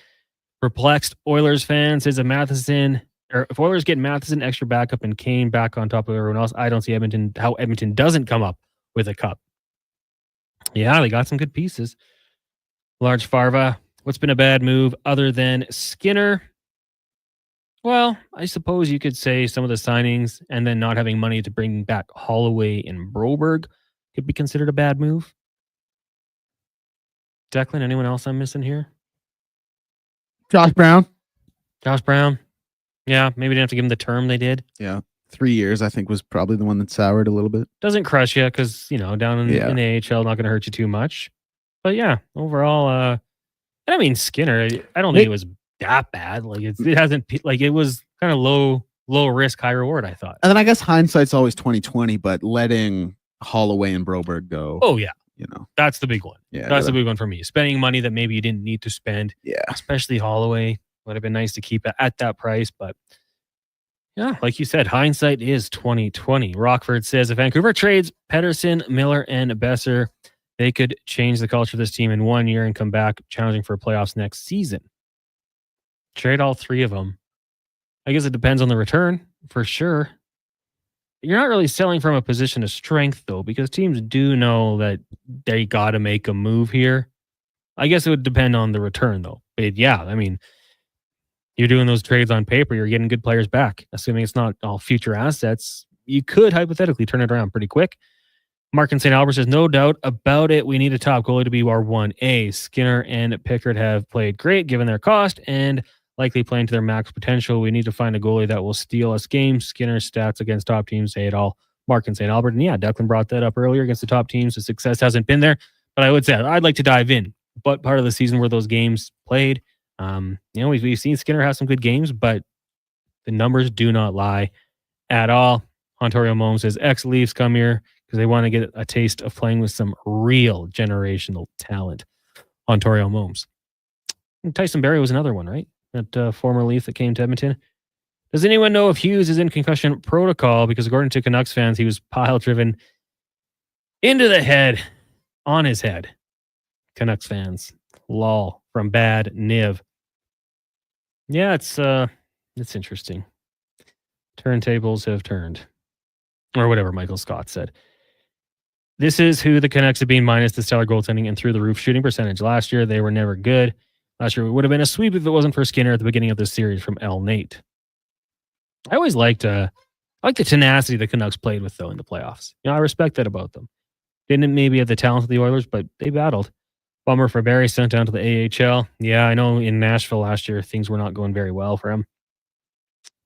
Speaker 3: Perplexed Oilers fan says, if Oilers get Matheson, extra backup, and Kane back on top of everyone else, I don't see how Edmonton doesn't come up with a cup. Yeah, they got some good pieces. Large Farva, what's been a bad move other than Skinner? Well, I suppose you could say some of the signings and then not having money to bring back Holloway and Broberg could be considered a bad move. Declan, anyone else I'm missing here?
Speaker 4: Josh Brown.
Speaker 3: Yeah, maybe didn't have to give him the term they did.
Speaker 4: Yeah. 3 years, I think, was probably the one that soured a little bit.
Speaker 3: Doesn't crush you because, down in the AHL, not going to hurt you too much. But yeah, overall, and I mean, Skinner, I don't think it was that bad. Like it hasn't, like it was kind of low risk, high reward, I thought.
Speaker 4: And then I guess hindsight's always 20/20, but letting Holloway and Broberg go.
Speaker 3: Oh yeah. That's the big one.
Speaker 4: Yeah.
Speaker 3: That's the big one for me. Spending money that maybe you didn't need to spend.
Speaker 4: Yeah.
Speaker 3: Especially Holloway. Would have been nice to keep it at that price, but yeah, like you said, hindsight is 20/20. Rockford says if Vancouver trades Pettersson, Miller, and Besser, they could change the culture of this team in 1 year and come back challenging for playoffs next season. Trade all 3 of them. I guess it depends on the return, for sure. You're not really selling from a position of strength, though, because teams do know that they got to make a move here. I guess it would depend on the return, though. But yeah, I mean, you're doing those trades on paper, you're getting good players back. Assuming it's not all future assets, you could hypothetically turn it around pretty quick. Mark in St. Albert says, no doubt about it. We need a top goalie to be our 1A. Skinner and Pickard have played great given their cost and likely playing to their max potential. We need to find a goalie that will steal us games. Skinner's stats against top teams say it all. Mark in St. Albert. And yeah, Declan brought that up earlier against the top teams. The success hasn't been there. But I would say I'd like to dive in. But part of the season where those games played, we've seen Skinner have some good games, but the numbers do not lie at all. Ontario Mom says, ex-Leafs come here because they want to get a taste of playing with some real generational talent. Ontario Moms. Tyson Barrie was another one, right? That former Leaf that came to Edmonton. Does anyone know if Hughes is in concussion protocol? Because according to Canucks fans, he was pile-driven into the head, on his head. Canucks fans. Lol. From Bad Niv. Yeah, it's interesting. Turntables have turned. Or whatever Michael Scott said. This is who the Canucks have been minus the stellar goaltending and through the roof shooting percentage. Last year, they were never good. Last year, it would have been a sweep if it wasn't for Skinner at the beginning of this series from L. Nate. I always liked the tenacity the Canucks played with, though, in the playoffs. I respect that about them. Didn't maybe have the talent of the Oilers, but they battled. Bummer for Barry, sent down to the AHL. Yeah, I know in Nashville last year, things were not going very well for him.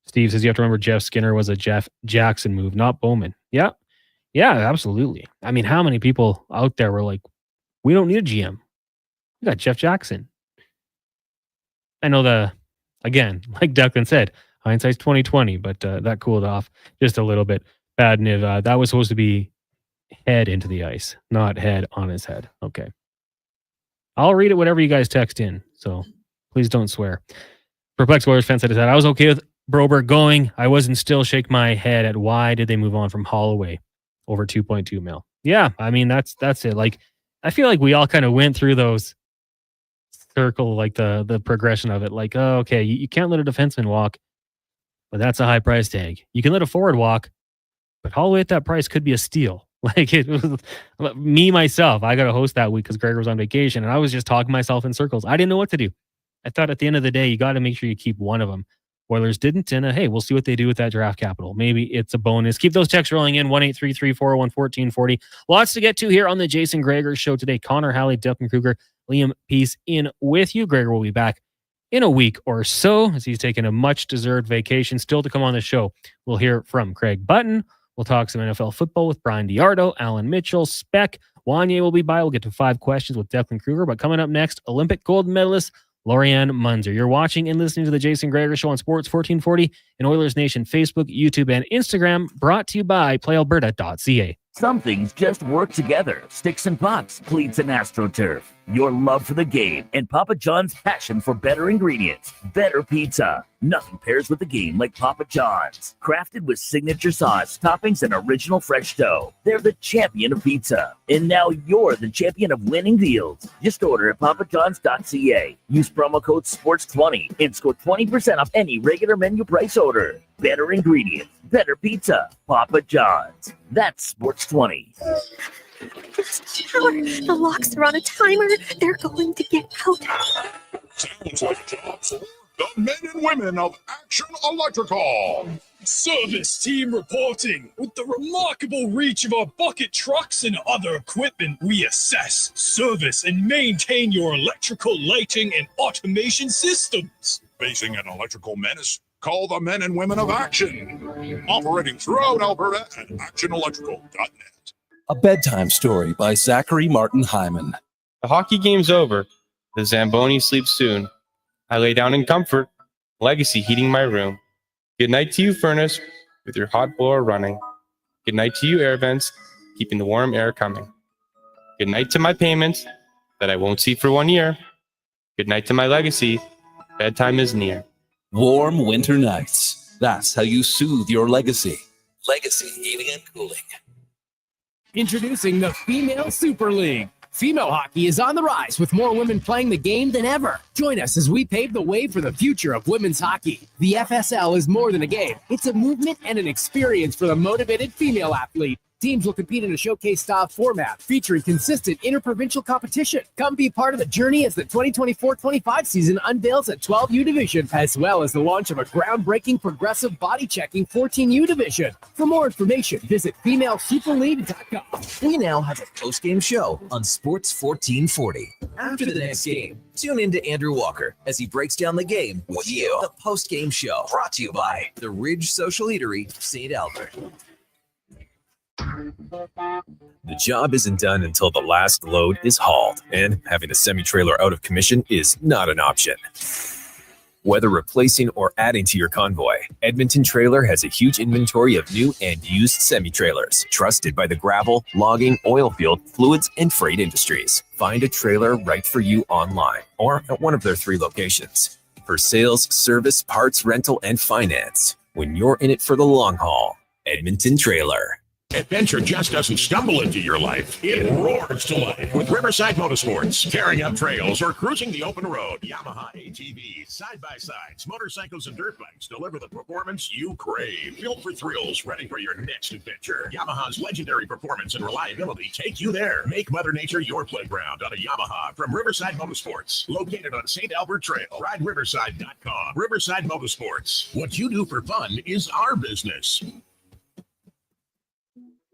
Speaker 3: Steve says you have to remember Jeff Skinner was a Jeff Jackson move, not Bowman. Yeah, absolutely. I mean, how many people out there were like, we don't need a GM. We got Jeff Jackson. I know again, like Declan said, hindsight's 20/20, but that cooled off just a little bit. Bad Niv. That was supposed to be head into the ice, not head on his head. Okay. I'll read it whatever you guys text in, so please don't swear. Perplexed Warriors fan said his head. I was okay with Broberg going. I wasn't still shake my head at why did they move on from Holloway over 2.2 mil. Yeah, I mean, that's it. Like, I feel like we all kind of went through those circle, like the progression of it. Like, oh, okay, you can't let a defenseman walk, but that's a high price tag. You can let a forward walk, but Holloway at that price could be a steal. Like, it was me, myself. I got to host that week because Gregor was on vacation, and I was just talking myself in circles. I didn't know what to do. I thought at the end of the day, you got to make sure you keep one of them. Oilers didn't, and hey, we'll see what they do with that draft capital. Maybe it's a bonus. Keep those texts rolling in, 1-833-401-1440. Lots to get to here on the Jason Gregor Show today. Connor Halley, Declan Kruger, Liam Peace in with you. Gregor will be back in a week or so as he's taking a much-deserved vacation. Still to come on the show, we'll hear from Craig Button. We'll talk some NFL football with Brian Diardo, Allan Mitchell, Spec. Wanye will be by. We'll get to 5 questions with Declan Kruger. But coming up next, Olympic gold medalist Lorianne Muenzer. You're watching and listening to the Jason Gregor Show on Sports 1440 and Oilers Nation Facebook, YouTube, and Instagram. Brought to you by PlayAlberta.ca.
Speaker 5: Some things just work together. Sticks and pucks, cleats and AstroTurf. Your love for the game and Papa John's passion for better ingredients. Better pizza. Nothing pairs with the game like Papa John's. Crafted with signature sauce, toppings, and original fresh dough. They're the champion of pizza. And now you're the champion of winning deals. Just order at papajohns.ca. Use promo code SPORTS20 and score 20% off any regular menu price order. Better ingredients. Better pizza. Papa John's. That's SPORTS20.
Speaker 7: The locks are on a timer. They're going to get out.
Speaker 6: Sounds like a job for the men and women of Action Electrical.
Speaker 12: Service team reporting. With the remarkable reach of our bucket trucks and other equipment, we assess, service, and maintain your electrical lighting and automation systems.
Speaker 6: Facing an electrical menace? Call the men and women of Action. Operating throughout Alberta at actionelectrical.net.
Speaker 8: A bedtime story by Zachary Martin Hyman.
Speaker 13: The hockey game's over. The Zamboni sleeps soon. I lay down in comfort. Legacy heating my room. Good night to you, furnace, with your hot blower running. Good night to you, air vents, keeping the warm air coming. Good night to my payments that I won't see for 1 year. Good night to my legacy. Bedtime is near.
Speaker 8: Warm winter nights. That's how you soothe your legacy. Legacy Heating and Cooling.
Speaker 14: Introducing the Female Super League. Female hockey is on the rise with more women playing the game than ever. Join us as we pave the way for the future of women's hockey. The FSL is more than a game. It's a movement and an experience for the motivated female athlete. Teams will compete in a showcase-style format featuring consistent interprovincial competition. Come be part of the journey as the 2024-25 season unveils a 12U division, as well as the launch of a groundbreaking progressive body-checking 14U division. For more information, visit FemaleSuperLeague.com.
Speaker 10: We now have a post-game show on Sports 1440. After the next game, tune in to Andrew Walker as he breaks down the game with you. The post-game show brought to you by the Ridge Social Eatery, St. Albert.
Speaker 15: The job isn't done until the last load is hauled, and having a semi-trailer out of commission is not an option. Whether replacing or adding to your convoy, Edmonton Trailer has a huge inventory of new and used semi-trailers, trusted by the gravel, logging, oil field, fluids, and freight industries. Find a trailer right for you online or at one of their 3 locations. For sales, service, parts, rental, and finance, when you're in it for the long haul, Edmonton Trailer.
Speaker 16: Adventure just doesn't stumble into your life. It roars to life with Riverside Motorsports. Tearing up trails or cruising the open road. Yamaha ATVs, side-by-sides, motorcycles, and dirt bikes deliver the performance you crave. Built for thrills, ready for your next adventure. Yamaha's legendary performance and reliability take you there. Make Mother Nature your playground on a Yamaha from Riverside Motorsports. Located on St. Albert Trail. RideRiverside.com. Riverside Motorsports. What you do for fun is our business.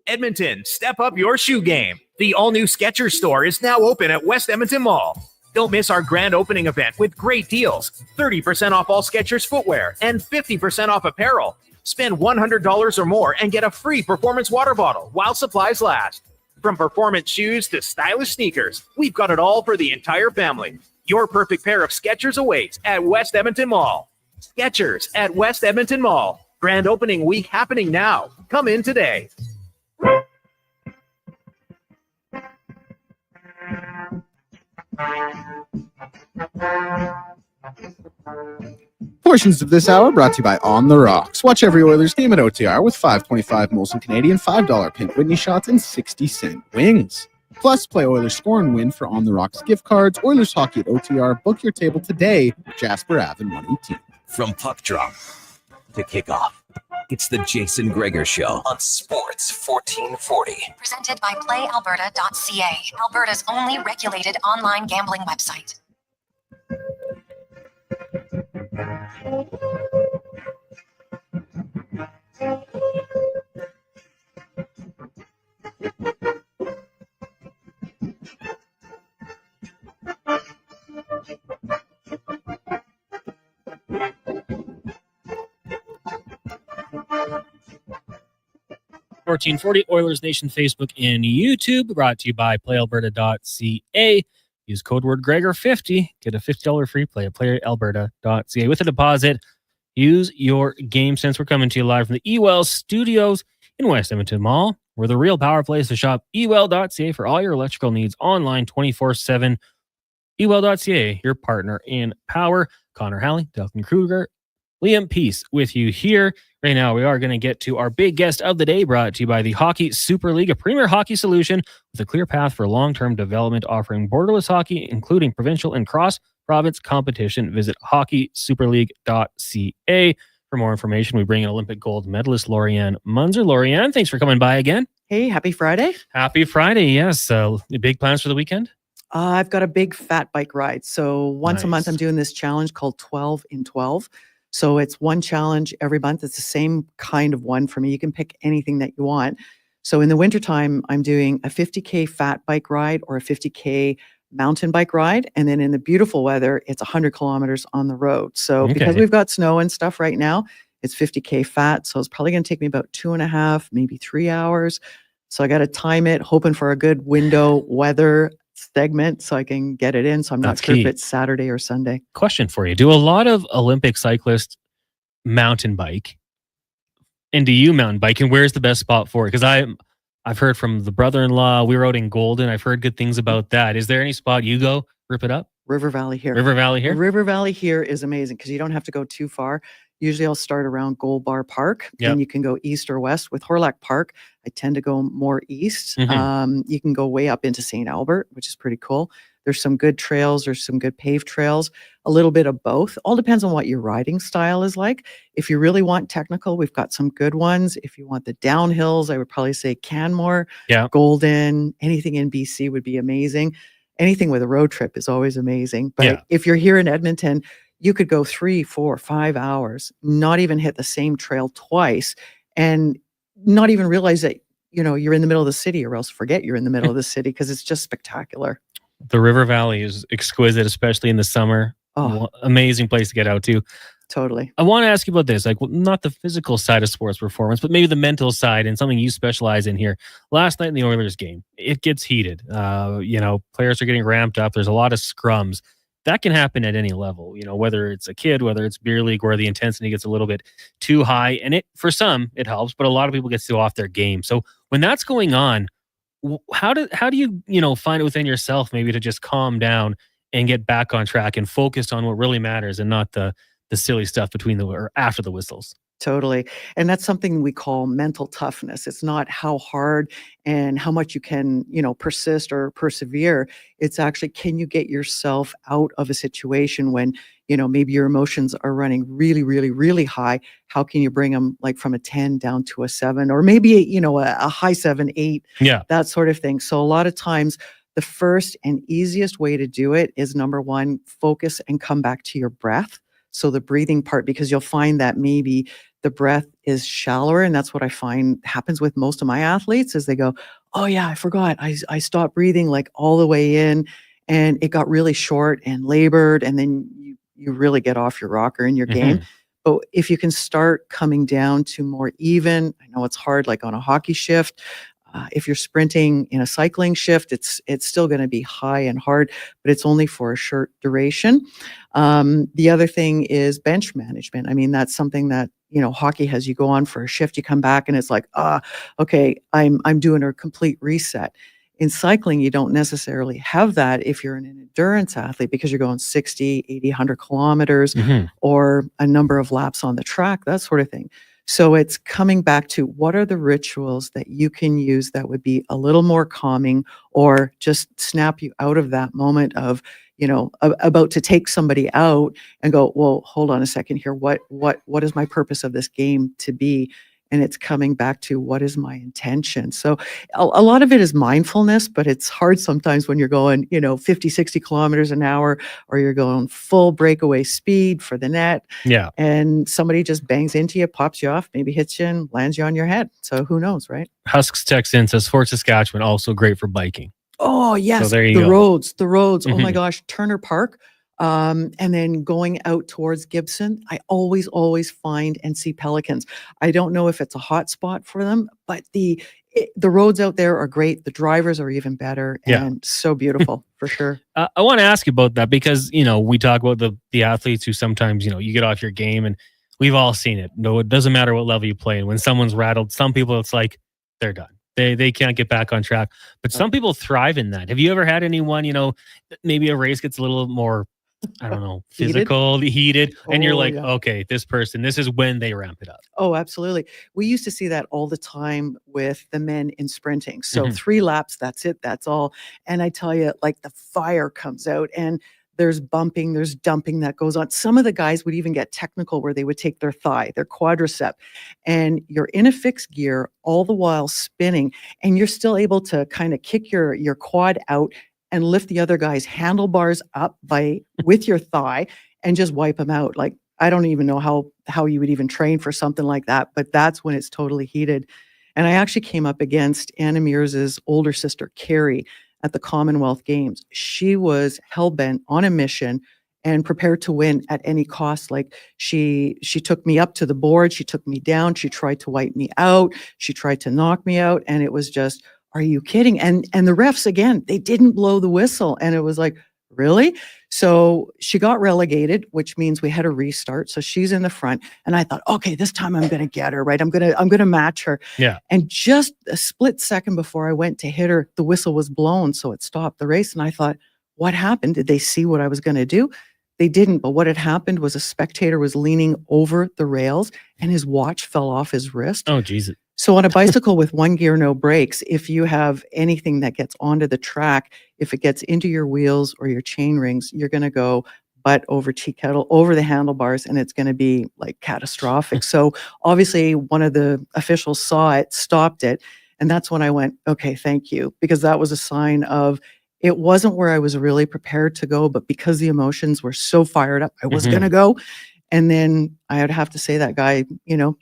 Speaker 8: Edmonton, step up your shoe game. The all-new Skechers store is now open at West Edmonton Mall. Don't miss our grand opening event with great deals. 30% off all Skechers footwear and 50% off apparel. Spend $100 or more and get a free performance water bottle while supplies last. From performance shoes to stylish sneakers, we've got it all for the entire family. Your perfect pair of Skechers awaits at West Edmonton Mall. Skechers at West Edmonton Mall. Grand opening week happening now. Come in today.
Speaker 4: Portions of this hour brought to you by On the Rocks. Watch every Oilers game at OTR with $5.25 Molson Canadian, $5 Pink Whitney shots, and 60-cent wings. Plus, play Oilers Score and win for On the Rocks gift cards. Oilers Hockey at OTR. Book your table today. Jasper Ave and 118.
Speaker 17: From puck drop to kickoff, it's the Jason Gregor Show on Sports 1440.
Speaker 2: Presented by PlayAlberta.ca, Alberta's only regulated online gambling website.
Speaker 3: $14.40 Oilers Nation Facebook and YouTube, brought to you by PlayAlberta.ca. Use code word Gregor50. Get a $50 free play at PlayAlberta.ca. With a deposit, use your game sense. We're coming to you live from the eWell Studios in West Edmonton Mall. We're the real power place to shop. eWell.ca for all your electrical needs online 24/7. eWell.ca, your partner in power. Connor Halley, Delton Kruger, Liam Peace with you here. Right now, we are going to get to our big guest of the day, brought to you by the Hockey Super League, a premier hockey solution with a clear path for long-term development, offering borderless hockey, including provincial and cross-province competition. Visit hockeysuperleague.ca. For more information, we bring in Olympic gold medalist Lorianne Muenzer. Lorianne, thanks for coming by again.
Speaker 18: Hey, happy Friday.
Speaker 3: Happy Friday, yes. Big plans for the weekend?
Speaker 18: I've got a big fat bike ride. So once a month, I'm doing this challenge called 12 in 12. So it's one challenge every month. It's the same kind of one for me. You can pick anything that you want. So in the wintertime, I'm doing a 50K fat bike ride or a 50K mountain bike ride. And then in the beautiful weather, it's 100 kilometers on the road. So because we've got snow and stuff right now, it's 50K fat. So it's probably going to take me about 2.5, maybe 3 hours. So I got to time it, hoping for a good window weather segment so I can get it in. So I'm not sure if it's Saturday or Sunday.
Speaker 3: Question for you. Do a lot of Olympic cyclists mountain bike? And do you mountain bike? And where's the best spot for it? Because I've heard from the brother-in-law, we were out in Golden. I've heard good things about that. Is there any spot you go rip it up?
Speaker 18: River Valley here.
Speaker 3: River Valley here?
Speaker 18: River Valley here is amazing because you don't have to go too far. Usually I'll start around Gold Bar Park and you can go east or west. With Horlack Park, I tend to go more east. You can go way up into St. Albert, which is pretty cool. There's some good trails. There's some good paved trails, a little bit of both. All depends on what your riding style is like. If you really want technical, we've got some good ones. If you want the downhills, I would probably say Canmore, Golden, anything in BC would be amazing. Anything with a road trip is always amazing. But if you're here in Edmonton, you could go 3, 4, 5 hours, not even hit the same trail twice and not even realize that, you know, you're in the middle of the city, or else forget you're in the middle of the city because it's just spectacular.
Speaker 3: The River Valley is exquisite, especially in the summer. Amazing place to get out to.
Speaker 18: Totally.
Speaker 3: I want to ask you about this, like, well, not the physical side of sports performance, but maybe the mental side and something you specialize in here. Last night in the Oilers game, it gets heated. Players are getting ramped up. There's a lot of scrums. That can happen at any level, whether it's a kid, whether it's beer league, where the intensity gets a little bit too high. And for some, it helps, but a lot of people get off their game. So when that's going on, how do you, find it within yourself maybe to just calm down and get back on track and focus on what really matters and not the silly stuff between or after the whistles?
Speaker 18: Totally. And that's something we call mental toughness. It's not how hard and how much you can, persist or persevere. It's actually, can you get yourself out of a situation when, maybe your emotions are running really, really, really high? How can you bring them like from a 10 down to a 7, or maybe, a high 7, 8, that sort of thing. So a lot of times the first and easiest way to do it is, number one, focus and come back to your breath. So the breathing part, because you'll find that maybe the breath is shallower. And that's what I find happens with most of my athletes is they go, oh yeah, I forgot. I stopped breathing like all the way in and it got really short and labored. And then you really get off your rocker in your game. But if you can start coming down to more even, I know it's hard, like on a hockey shift. If you're sprinting in a cycling shift, it's still going to be high and hard, but it's only for a short duration. The other thing is bench management. I mean, that's something that, hockey has. You go on for a shift, you come back and it's like, okay, I'm doing a complete reset. In cycling, you don't necessarily have that if you're an endurance athlete because you're going 60, 80, 100 kilometers or a number of laps on the track, that sort of thing. So it's coming back to what are the rituals that you can use that would be a little more calming or just snap you out of that moment of, about to take somebody out and go, well, hold on a second here. What is my purpose of this game to be? And it's coming back to what is my intention? So a lot of it is mindfulness, but it's hard sometimes when you're going, 50, 60 kilometers an hour, or you're going full breakaway speed for the net.
Speaker 3: Yeah.
Speaker 18: And somebody just bangs into you, pops you off, maybe hits you and lands you on your head. So who knows, right?
Speaker 3: Husks text in, says Fort Saskatchewan, also great for biking.
Speaker 18: Oh, yes.
Speaker 3: So there you
Speaker 18: the
Speaker 3: go.
Speaker 18: roads. Oh my gosh. Turner Park. And then going out towards Gibson, I always find and see pelicans. I don't know if it's a hot spot for them, but the roads out there are great. The drivers are even better and so beautiful for sure.
Speaker 3: I want to ask you about that because, we talk about the athletes who sometimes, you get off your game and we've all seen it. No, it doesn't matter what level you play. And when someone's rattled, some people, it's like they're done. They can't get back on track. But some people thrive in that. Have you ever had anyone, maybe a race gets a little more, I don't know, physical, heated, and you're like, okay, this person, this is when they ramp it up.
Speaker 18: Oh, absolutely. We used to see that all the time with the men in sprinting. So 3 laps, that's it, that's all. And I tell you, like the fire comes out and there's bumping, there's dumping that goes on. Some of the guys would even get technical where they would take their thigh, their quadricep, and you're in a fixed gear all the while spinning, and you're still able to kind of kick your quad out and lift the other guy's handlebars up with your thigh and just wipe them out. Like, I don't even know how you would even train for something like that, but that's when it's totally heated. And I actually came up against Anna Mears's older sister, Carrie, at the Commonwealth Games. She was hell-bent on a mission and prepared to win at any cost. Like she took me up to the board, she took me down, she tried to wipe me out, she tried to knock me out, and it was just, are you kidding? And the refs, again, they didn't blow the whistle. And it was like, really? So she got relegated, which means we had a restart. So she's in the front. And I thought, okay, this time I'm going to get her, right? I'm going to match her.
Speaker 3: Yeah.
Speaker 18: And just a split second before I went to hit her, the whistle was blown. So it stopped the race. And I thought, what happened? Did they see what I was going to do? They didn't. But what had happened was a spectator was leaning over the rails and his watch fell off his wrist.
Speaker 3: Oh, Jesus.
Speaker 18: So on a bicycle with one gear, no brakes, if you have anything that gets onto the track, if it gets into your wheels or your chain rings, you're going to go butt over tea kettle, over the handlebars, and it's going to be like catastrophic. So obviously one of the officials saw it, stopped it. And that's when I went, okay, thank you. Because that was a sign of, it wasn't where I was really prepared to go, but because the emotions were so fired up, I was going to go. And then I would have to say that guy,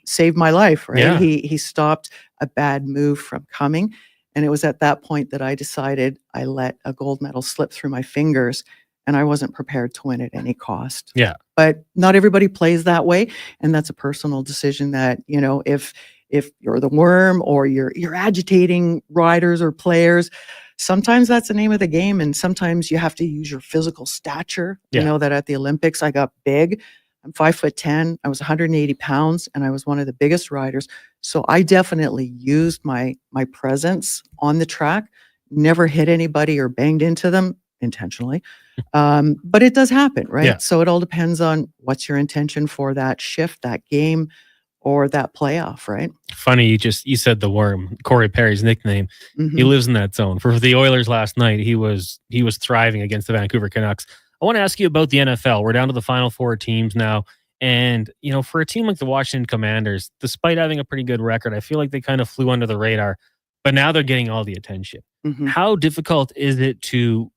Speaker 18: saved my life, right?
Speaker 3: Yeah.
Speaker 18: He stopped a bad move from coming. And it was at that point that I decided I let a gold medal slip through my fingers and I wasn't prepared to win at any cost.
Speaker 3: Yeah.
Speaker 18: But not everybody plays that way. And that's a personal decision that, if you're the worm or you're agitating riders or players, sometimes that's the name of the game. And sometimes you have to use your physical stature.
Speaker 3: Yeah.
Speaker 18: You know that at the Olympics, I got big. I'm 5'10". I was 180 pounds and I was one of the biggest riders. So I definitely used my presence on the track, never hit anybody or banged into them intentionally. But it does happen, right?
Speaker 3: Yeah.
Speaker 18: So it all depends on what's your intention for that shift, that game, or that playoff, right?
Speaker 3: Funny, you said the worm, Corey Perry's nickname.
Speaker 18: Mhm.
Speaker 3: He lives in that zone. For the Oilers last night, he was thriving against the Vancouver Canucks. I want to ask you about the NFL. We're down to the final 4 teams now. And, for a team like the Washington Commanders, despite having a pretty good record, I feel like they kind of flew under the radar, but now they're getting all the attention.
Speaker 18: Mhm.
Speaker 3: How difficult is it to,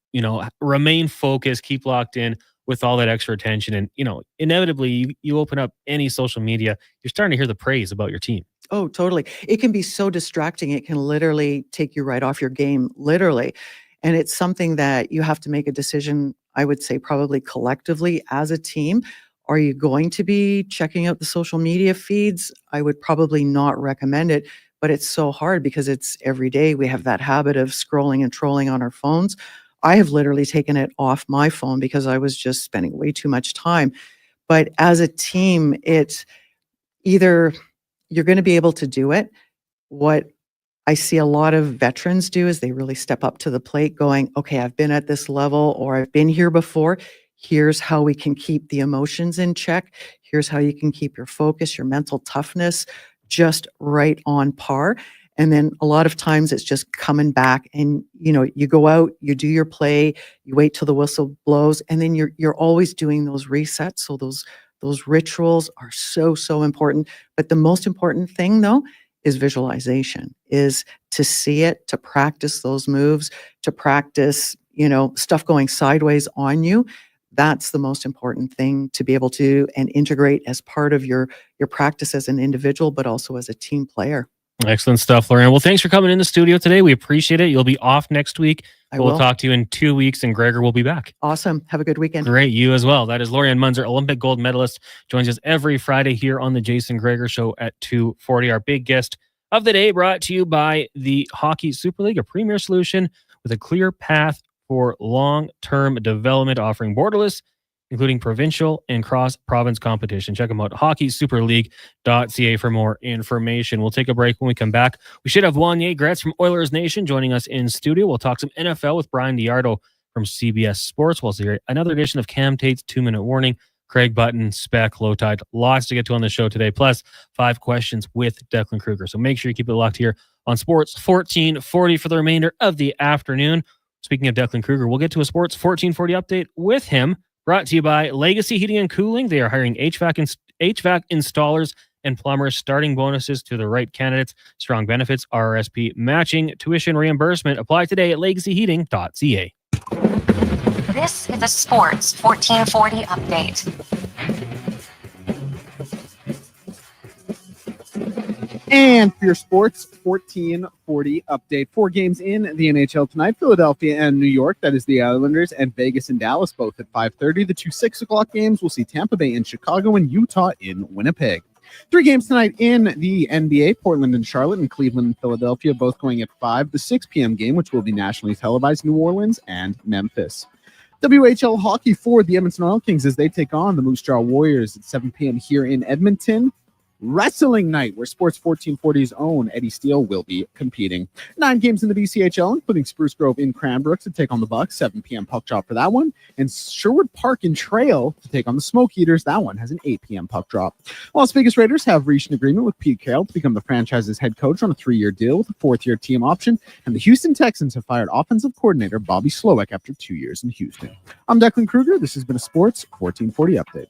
Speaker 3: remain focused, keep locked in with all that extra attention? And, inevitably you open up any social media, you're starting to hear the praise about your team.
Speaker 18: Oh, totally. It can be so distracting. It can literally take you right off your game, literally. And it's something that you have to make a decision, I would say probably collectively as a team. Are you going to be checking out the social media feeds? I would probably not recommend it, but it's so hard because it's every day. We have that habit of scrolling and trolling on our phones. I have literally taken it off my phone because I was just spending way too much time. But as a team, it's either you're going to be able to do it. What I see a lot of veterans do is they really step up to the plate going, okay, I've been at this level or I've been here before. Here's how we can keep the emotions in check. Here's how you can keep your focus, your mental toughness just right on par. And then a lot of times it's just coming back and, you go out, you do your play, you wait till the whistle blows, and then you're always doing those resets. So those rituals are so, so important. But the most important thing though is visualization, is to see it, to practice those moves, to practice, stuff going sideways on you. That's the most important thing to be able to and integrate as part of your practice as an individual, but also as a team player.
Speaker 3: Excellent stuff, Lorianne. Well, thanks for coming in the studio today. We appreciate it. You'll be off next week. We'll talk to you in 2 weeks, and Gregor will be back.
Speaker 18: Awesome. Have a good weekend.
Speaker 3: Great. You as well. That is Lorianne Muenzer, Olympic gold medalist, joins us every Friday here on the Jason Gregor Show at 2:40. Our big guest of the day brought to you by the Hockey Super League, a premier solution with a clear path for long-term development, offering borderless, including provincial and cross-province competition. Check them out, hockeysuperleague.ca for more information. We'll take a break. When we come back, we should have Wanye Gretz from Oilers Nation joining us in studio. We'll talk some NFL with Brian Diardo from CBS Sports. We'll see another edition of Cam Tate's 2-Minute Warning. Craig Button, Spec, Low Tide. Lots to get to on the show today, plus 5 questions with Declan Kruger. So make sure you keep it locked here on Sports 1440 for the remainder of the afternoon. Speaking of Declan Kruger, we'll get to a Sports 1440 update with him. Brought to you by Legacy Heating and Cooling. They are hiring HVAC installers and plumbers. Starting bonuses to the right candidates. Strong benefits, RRSP matching, tuition reimbursement. Apply today at legacyheating.ca.
Speaker 2: This is a Sports 1440 update.
Speaker 4: And for your Sports 1440 update, 4 games in the NHL tonight: Philadelphia and New York, that is the Islanders, and Vegas and Dallas, both at 5:30. The 2 6 o'clock games, we'll see Tampa Bay in Chicago and Utah in Winnipeg. 3 games tonight in the NBA: Portland and Charlotte, and Cleveland and Philadelphia, both going at 5. The 6 p.m. game, which will be nationally televised: New Orleans and Memphis. WHL hockey for the Edmonton Oil Kings as they take on the Moose Jaw Warriors at 7 p.m. here in Edmonton. Wrestling night, where Sports 1440's own Eddie Steele will be competing. 9 games in the BCHL, including Spruce Grove in Cranbrook to take on the Bucks. 7 p.m. puck drop for that one. And Sherwood Park in Trail to take on the Smoke Eaters. That one has an 8 p.m. puck drop. Las Vegas Raiders have reached an agreement with Pete Carroll to become the franchise's head coach on a 3-year deal with a 4th-year team option. And the Houston Texans have fired offensive coordinator Bobby Slowick after 2 years in Houston. I'm Declan Kruger. This has been a Sports 1440 update.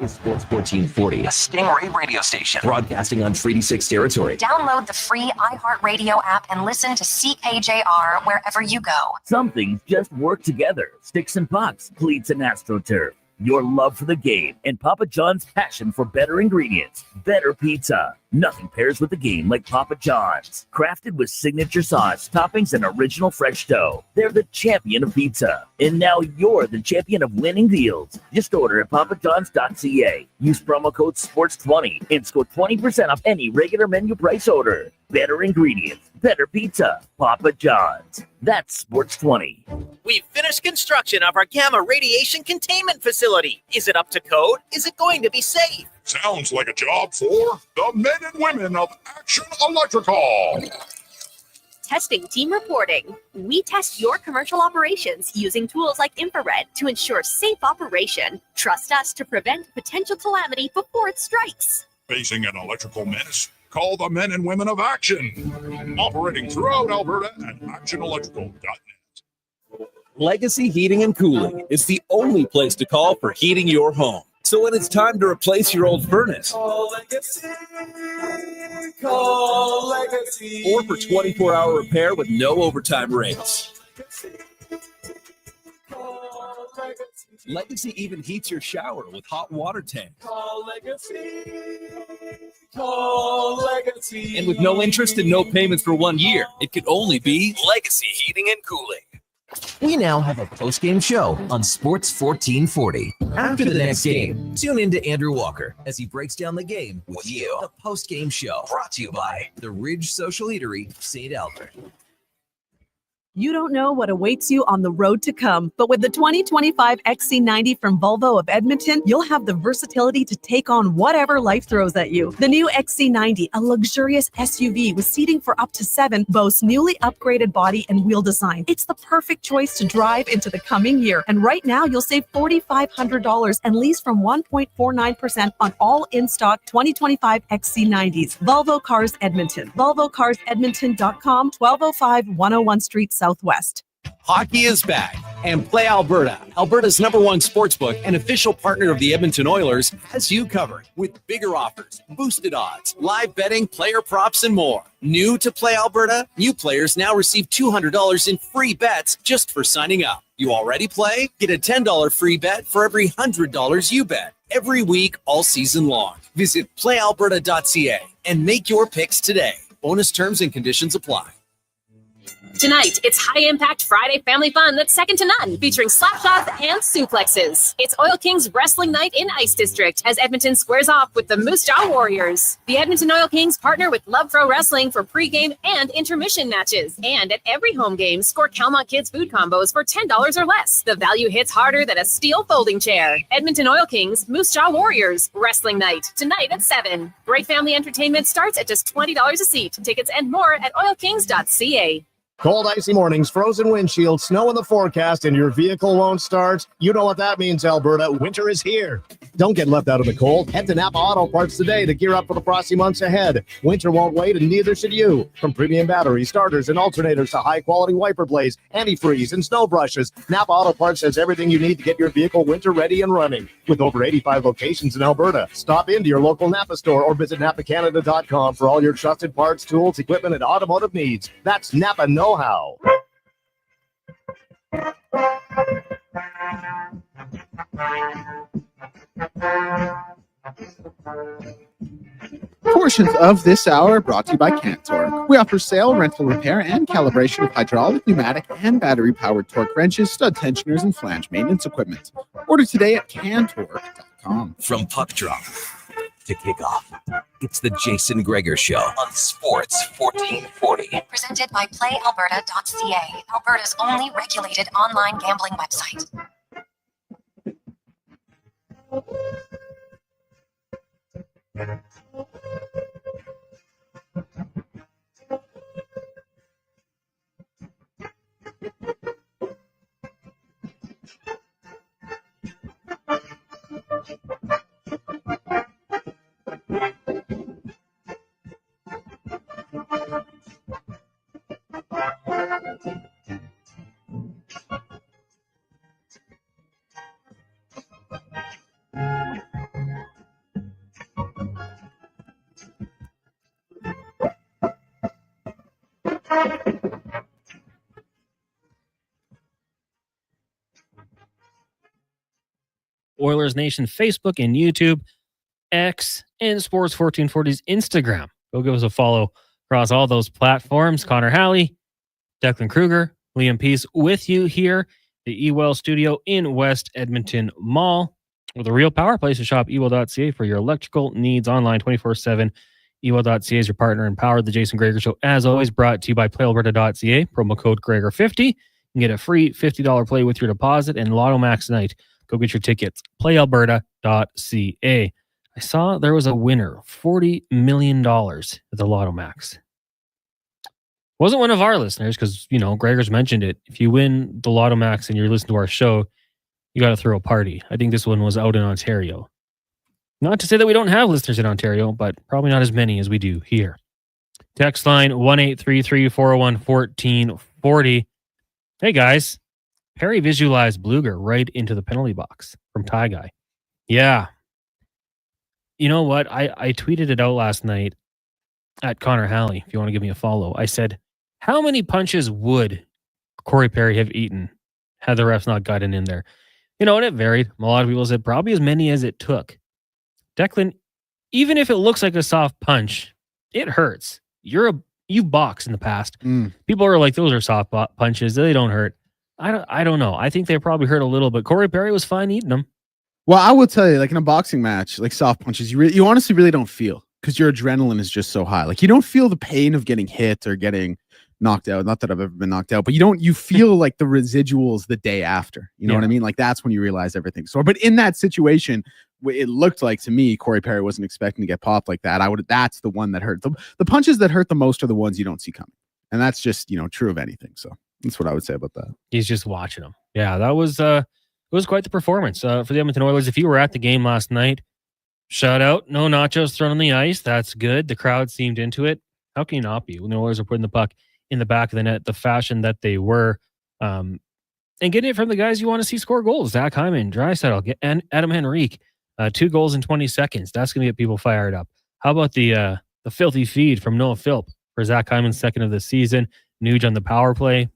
Speaker 17: Is Sports 1440, a Stingray radio station broadcasting on Treaty 6 territory.
Speaker 2: Download the free iHeartRadio app and listen to CKJR wherever you go.
Speaker 5: Some things just work together. Sticks and pucks, cleats and AstroTurf. Your love for the game and Papa John's passion for better ingredients, better pizza. Nothing pairs with the game like Papa John's. Crafted with signature sauce, toppings, and original fresh dough. They're the champion of pizza. And now you're the champion of winning deals. Just order at papajohns.ca. Use promo code SPORTS20 and score 20% off any regular menu price order. Better ingredients, better pizza. Papa John's. That's Sports20.
Speaker 19: We've finished construction of our gamma radiation containment facility. Is it up to code? Is it going to be safe?
Speaker 6: Sounds like a job for the men and women of Action Electrical.
Speaker 20: Testing team reporting. We test your commercial operations using tools like infrared to ensure safe operation. Trust us to prevent potential calamity before it strikes.
Speaker 6: Facing an electrical menace? Call the men and women of Action. Operating throughout Alberta at actionelectrical.net.
Speaker 8: Legacy Heating and Cooling is the only place to call for heating your home. So when it's time to replace your old furnace,
Speaker 21: Call Legacy. Call Legacy.
Speaker 8: or for 24-hour repair with no overtime rates. Legacy even heats your shower with hot water tanks.
Speaker 21: Call Legacy. Call Legacy.
Speaker 8: And with no interest and no payments for 1 year, it could only be Legacy Heating and Cooling.
Speaker 17: We now have a post-game show on Sports 1440. After the next game, tune in to Andrew Walker as he breaks down the game with you. The post-game show brought to you by the Ridge Social Eatery, St. Albert.
Speaker 22: You don't know what awaits you on the road to come, but with the 2025 XC90 from Volvo of Edmonton, you'll have the versatility to take on whatever life throws at you. The new XC90, a luxurious SUV with seating for up to 7, boasts newly upgraded body and wheel design. It's the perfect choice to drive into the coming year. And right now, you'll save $4,500 and lease from 1.49% on all in-stock 2025 XC90s. Volvo Cars Edmonton. VolvoCarsEdmonton.com, 1205 101 Street Southwest.
Speaker 8: Hockey is back, and Play Alberta, Alberta's #1 sportsbook and official partner of the Edmonton Oilers, has you covered with bigger offers, boosted odds, live betting, player props, and more. New to Play Alberta, new players now receive $200 in free bets just for signing up. You already play? Get a $10 free bet for every $100 you bet. Every week, all season long. Visit playalberta.ca and make your picks today. Bonus terms and conditions apply.
Speaker 20: Tonight, it's high-impact Friday family fun that's second to none, featuring slap shots and suplexes. It's Oil Kings Wrestling Night in Ice District as Edmonton squares off with the Moose Jaw Warriors. The Edmonton Oil Kings partner with Love Pro Wrestling for pregame and intermission matches. And at every home game, score Calmont Kids food combos for $10 or less. The value hits harder than a steel folding chair. Edmonton Oil Kings, Moose Jaw Warriors, Wrestling Night, tonight at 7. Great family entertainment starts at just $20 a seat. Tickets and more at oilkings.ca.
Speaker 23: Cold, icy mornings, frozen windshield, snow in the forecast, and your vehicle won't start. You know what that means, Alberta. Winter is here. Don't get left out of the cold. Head to Napa Auto Parts today to gear up for the frosty months ahead. Winter won't wait, and neither should you. From premium batteries, starters, and alternators to high-quality wiper blades, antifreeze, and snow brushes, Napa Auto Parts has everything you need to get your vehicle winter ready and running. With over 85 locations in Alberta, stop into your local Napa store or visit NapaCanada.com for all your trusted parts, tools, equipment, and automotive needs. That's Napa know-how.
Speaker 4: Portions of this hour are brought to you by Cantork. We offer sale, rental, repair, and calibration of hydraulic, pneumatic, and battery-powered torque wrenches, stud tensioners, and flange maintenance equipment. Order today at Cantork.com.
Speaker 17: From puck drop to kickoff, it's the Jason Gregor Show on Sports 1440.
Speaker 2: Presented by PlayAlberta.ca, Alberta's only regulated online gambling website.
Speaker 3: Oilers Nation Facebook and YouTube, X, and Sports 1440's Instagram. Go give us a follow across all those platforms. Connor Halley, Declan Kruger, Liam Peace with you here, the eWell studio in West Edmonton Mall, with a real power place to shop, ewell.ca for your electrical needs online 24/7. ewell.ca is your partner and power. The Jason Gregor Show, as always, brought to you by PlayAlberta.ca. Promo code Gregor50. You can get a free $50 play with your deposit and Lotto Max tonight. Go get your tickets. PlayAlberta.ca. I saw there was a winner, $40 million at the Lotto Max. Wasn't one of our listeners because, you know, Gregor's mentioned it. If you win the Lotto Max and you're listening to our show, you got to throw a party. I think this one was out in Ontario. Not to say that we don't have listeners in Ontario, but probably not as many as we do here. Text line 1-833-401-1440. Hey, guys. Perry visualized Bluger right into the penalty box from Tie Guy. Yeah. You know what? I tweeted it out last night at Connor Halley, if you want to give me a follow. I said, how many punches would Corey Perry have eaten had the refs not gotten in there? And it varied. A lot of people said probably as many as it took. Declan, even if it looks like a soft punch, it hurts. You've boxed in the past. People are like, those are soft punches. They don't hurt. I don't know. I think they probably hurt a little, but Corey Perry was fine eating them.
Speaker 4: Well, I will tell you, like in a boxing match, like soft punches, you honestly really don't feel, because your adrenaline is just so high. Like you don't feel the pain of getting hit or getting knocked out. Not that I've ever been knocked out, but you feel like the residuals the day after. You know what I mean? Like that's when you realize everything. So, but in that situation, it looked like to me, Corey Perry wasn't expecting to get popped like that. That's the one that hurt. The punches that hurt the most are the ones you don't see coming. And that's just, true of anything. So that's what I would say about that.
Speaker 3: He's just watching them. Yeah, that was it was quite the performance for the Edmonton Oilers. If you were at the game last night, shout out, no nachos thrown on the ice. That's good. The crowd seemed into it. How can you not be when the Oilers are putting the puck in the back of the net, the fashion that they were, and getting it from the guys you want to see score goals? Zach Hyman, Draisaitl, and Adam Henrique, 2 goals in 20 seconds. That's going to get people fired up. How about the filthy feed from Noah Philp for Zach Hyman's second of the season? Nuge on the power play.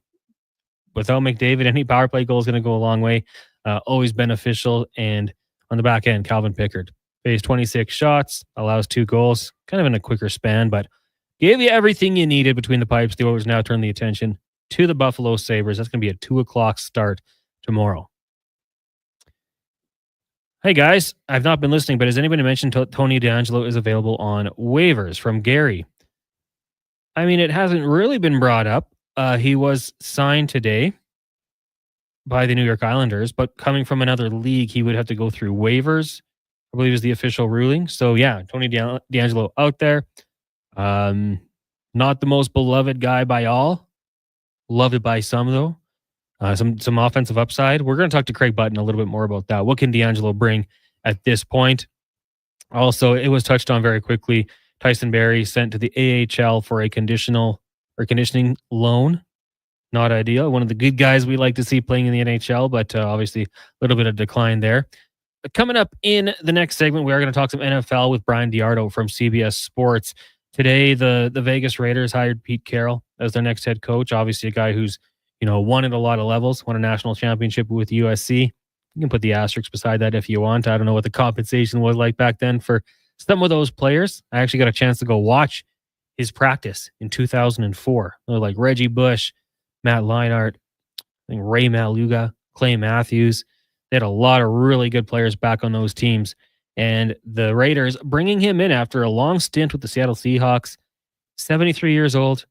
Speaker 3: Without McDavid, any power play goal is going to go a long way. Always beneficial. And on the back end, Calvin Pickard faced 26 shots, allows 2 goals, kind of in a quicker span, but gave you everything you needed between the pipes. The Oilers now turn the attention to the Buffalo Sabres. That's going to be a 2:00 start tomorrow. Hey, guys, I've not been listening, but has anybody mentioned Tony DeAngelo is available on waivers from Gary? I mean, it hasn't really been brought up. He was signed today by the New York Islanders, but coming from another league, he would have to go through waivers, I believe is the official ruling. So, yeah, Tony DeAngelo out there. Not the most beloved guy by all. Loved by some, though. Some offensive upside. We're going to talk to Craig Button a little bit more about that. What can DeAngelo bring at this point? Also, it was touched on very quickly. Tyson Barrie sent to the AHL for a conditioning loan. Not ideal. One of the good guys we like to see playing in the NHL, but obviously a little bit of decline there. Coming up in the next segment, we are going to talk some NFL with Brian Diardo from CBS Sports. Today, the Vegas Raiders hired Pete Carroll as their next head coach. Obviously, a guy who's won at a lot of levels, won a national championship with USC. You can put the asterisk beside that if you want. I don't know what the compensation was like back then for some of those players. I actually got a chance to go watch his practice in 2004. They're like Reggie Bush, Matt Leinart, I think Ray Maluga, Clay Matthews. They had a lot of really good players back on those teams. And the Raiders bringing him in after a long stint with the Seattle Seahawks, 73 years old,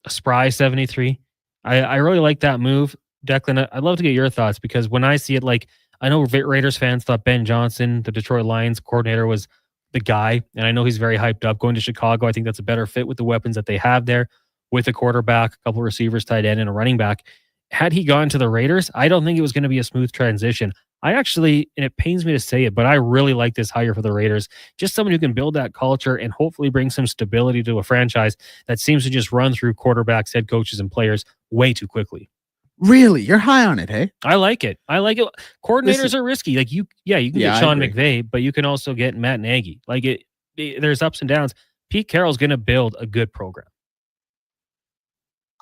Speaker 3: a spry 73. I really like that move. Declan, I'd love to get your thoughts, because when I see it, like, I know Raiders fans thought Ben Johnson, the Detroit Lions coordinator, was the guy. And I know he's very hyped up going to Chicago. I think that's a better fit with the weapons that they have there, with a quarterback, a couple receivers, tight end, and a running back. Had he gone to the Raiders, I don't think it was going to be a smooth transition. I actually, and it pains me to say it, but I really like this hire for the Raiders. Just someone who can build that culture and hopefully bring some stability to a franchise that seems to just run through quarterbacks, head coaches, and players way too quickly.
Speaker 4: Really? You're high on it, hey?
Speaker 3: I like it. Coordinators are risky. Like you can get Sean McVay, but you can also get Matt Nagy. Like there's ups and downs. Pete Carroll's going to build a good program.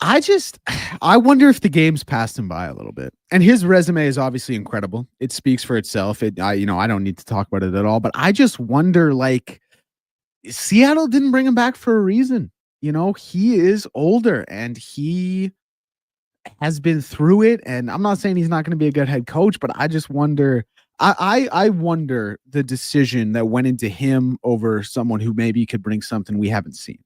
Speaker 4: I wonder if the game's passed him by a little bit. And his resume is obviously incredible. It speaks for itself. I don't need to talk about it at all, but I just wonder, like, Seattle didn't bring him back for a reason. He is older and he has been through it. And I'm not saying he's not going to be a good head coach, but I just wonder, I wonder the decision that went into him over someone who maybe could bring something we haven't seen.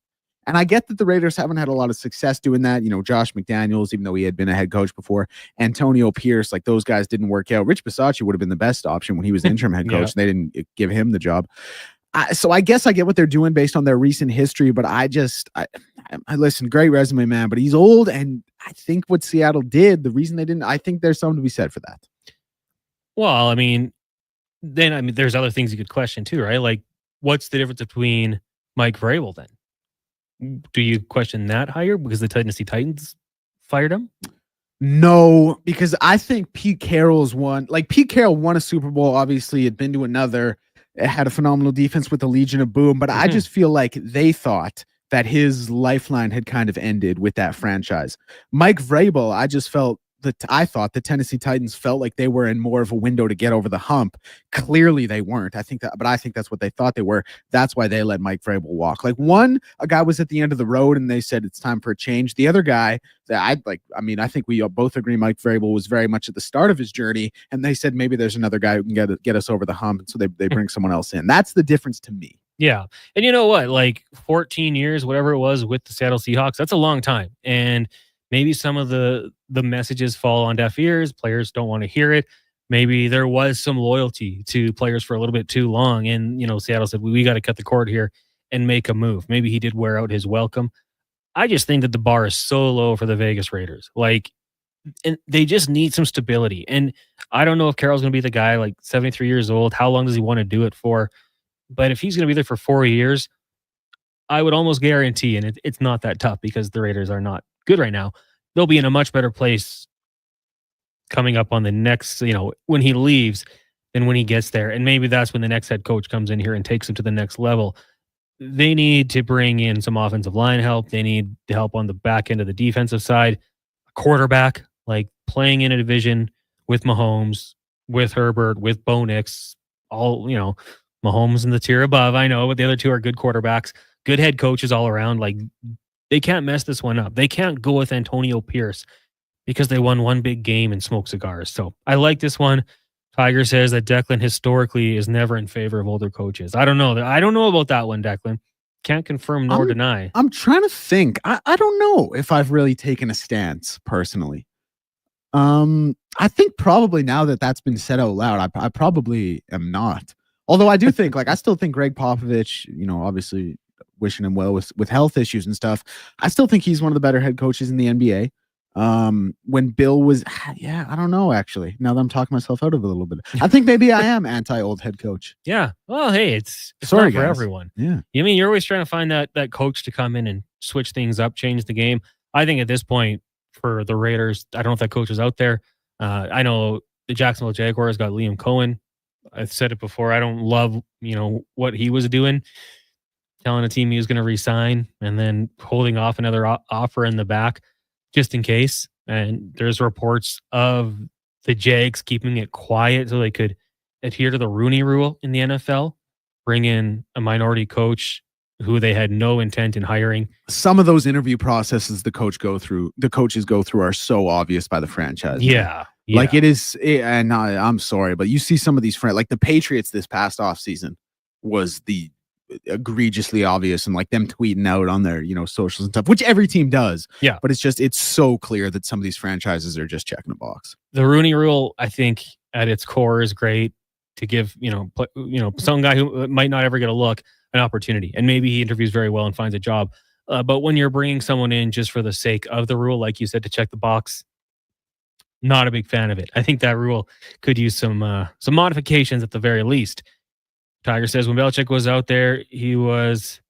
Speaker 4: And I get that the Raiders haven't had a lot of success doing that. Josh McDaniels, even though he had been a head coach before, Antonio Pierce, like those guys didn't work out. Rich Bisaccia would have been the best option when he was interim head coach. They didn't give him the job. So I guess I get what they're doing based on their recent history, but I listen, great resume, man, but he's old. And I think what Seattle did, the reason they didn't, I think there's something to be said for that.
Speaker 3: Well, I mean, then I mean, there's other things you could question too, right? Like, what's the difference between Mike Vrabel then? Do you question that higher because the Tennessee Titans fired him?
Speaker 4: No, because I think Pete Carroll's won. Like, Pete Carroll won a Super Bowl. Obviously, had been to another. It had a phenomenal defense with the Legion of Boom. But I just feel like they thought that his lifeline had kind of ended with that franchise. Mike Vrabel, I just felt I thought the Tennessee Titans felt like they were in more of a window to get over the hump. Clearly they weren't. I think that's what they thought they were. That's why they let Mike Vrabel walk. Like, a guy was at the end of the road and they said it's time for a change. The other guy that I think we both agree Mike Vrabel was very much at the start of his journey, and they said maybe there's another guy who can get us over the hump, and so they bring someone else in. That's the difference to me.
Speaker 3: Yeah. And you know what? Like 14 years, whatever it was with the Seattle Seahawks, that's a long time. And maybe some of the messages fall on deaf ears. Players don't want to hear it. Maybe there was some loyalty to players for a little bit too long. And, Seattle said, we got to cut the cord here and make a move. Maybe he did wear out his welcome. I just think that the bar is so low for the Vegas Raiders. And they just need some stability. And I don't know if Carroll's going to be the guy, like 73 years old. How long does he want to do it for? But if he's going to be there for 4 years, I would almost guarantee, and it's not that tough because the Raiders are not good right now, they'll be in a much better place coming up on the next, when he leaves than when he gets there. And maybe that's when the next head coach comes in here and takes him to the next level. They need to bring in some offensive line help. They need help on the back end of the defensive side. A quarterback, like playing in a division with Mahomes, with Herbert, with Bo Nix, all, Mahomes in the tier above, I know, but the other two are good quarterbacks, good head coaches all around. Like, they can't mess this one up. They can't go with Antonio Pierce because they won one big game and smoked cigars. So I like this one. Tiger says that Declan historically is never in favor of older coaches. I don't know. I don't know about that one, Declan. Can't confirm nor deny.
Speaker 4: I'm trying to think. I don't know if I've really taken a stance personally. I think probably now that that's been said out loud, I probably am not. Although I do think, I still think Greg Popovich, obviously wishing him well with health issues and stuff. I still think he's one of the better head coaches in the NBA. When Bill was, I don't know, actually, now that I'm talking myself out of it a little bit, I think maybe I am anti-old head coach.
Speaker 3: Yeah. Well, hey, it's
Speaker 4: Sorry,
Speaker 3: not for
Speaker 4: guys.
Speaker 3: everyone.
Speaker 4: Yeah.
Speaker 3: I mean, you're always trying to find that coach to come in and switch things up, change the game. I think at this point for the Raiders, I don't know if that coach is out there. I know the Jacksonville Jaguars got Liam Cohen. I've said it before. I don't love, what he was doing, telling a team he was going to resign and then holding off another offer in the back just in case. And there's reports of the Jags keeping it quiet so they could adhere to the Rooney Rule in the NFL, bring in a minority coach who they had no intent in hiring.
Speaker 4: Some of those interview processes the coaches go through are so obvious by the franchise.
Speaker 3: Yeah.
Speaker 4: Like it is, and I'm sorry, but you see some of these like the Patriots this past offseason was the egregiously obvious, and like them tweeting out on their socials and stuff, which every team does.
Speaker 3: Yeah,
Speaker 4: but it's so clear that some of these franchises are just checking a box.
Speaker 3: The Rooney Rule, I think, at its core, is great to give some guy who might not ever get a look an opportunity, and maybe he interviews very well and finds a job. But when you're bringing someone in just for the sake of the rule, like you said, to check the box, not a big fan of it. I think that rule could use some modifications at the very least. Tiger says when Belichick was out there, he was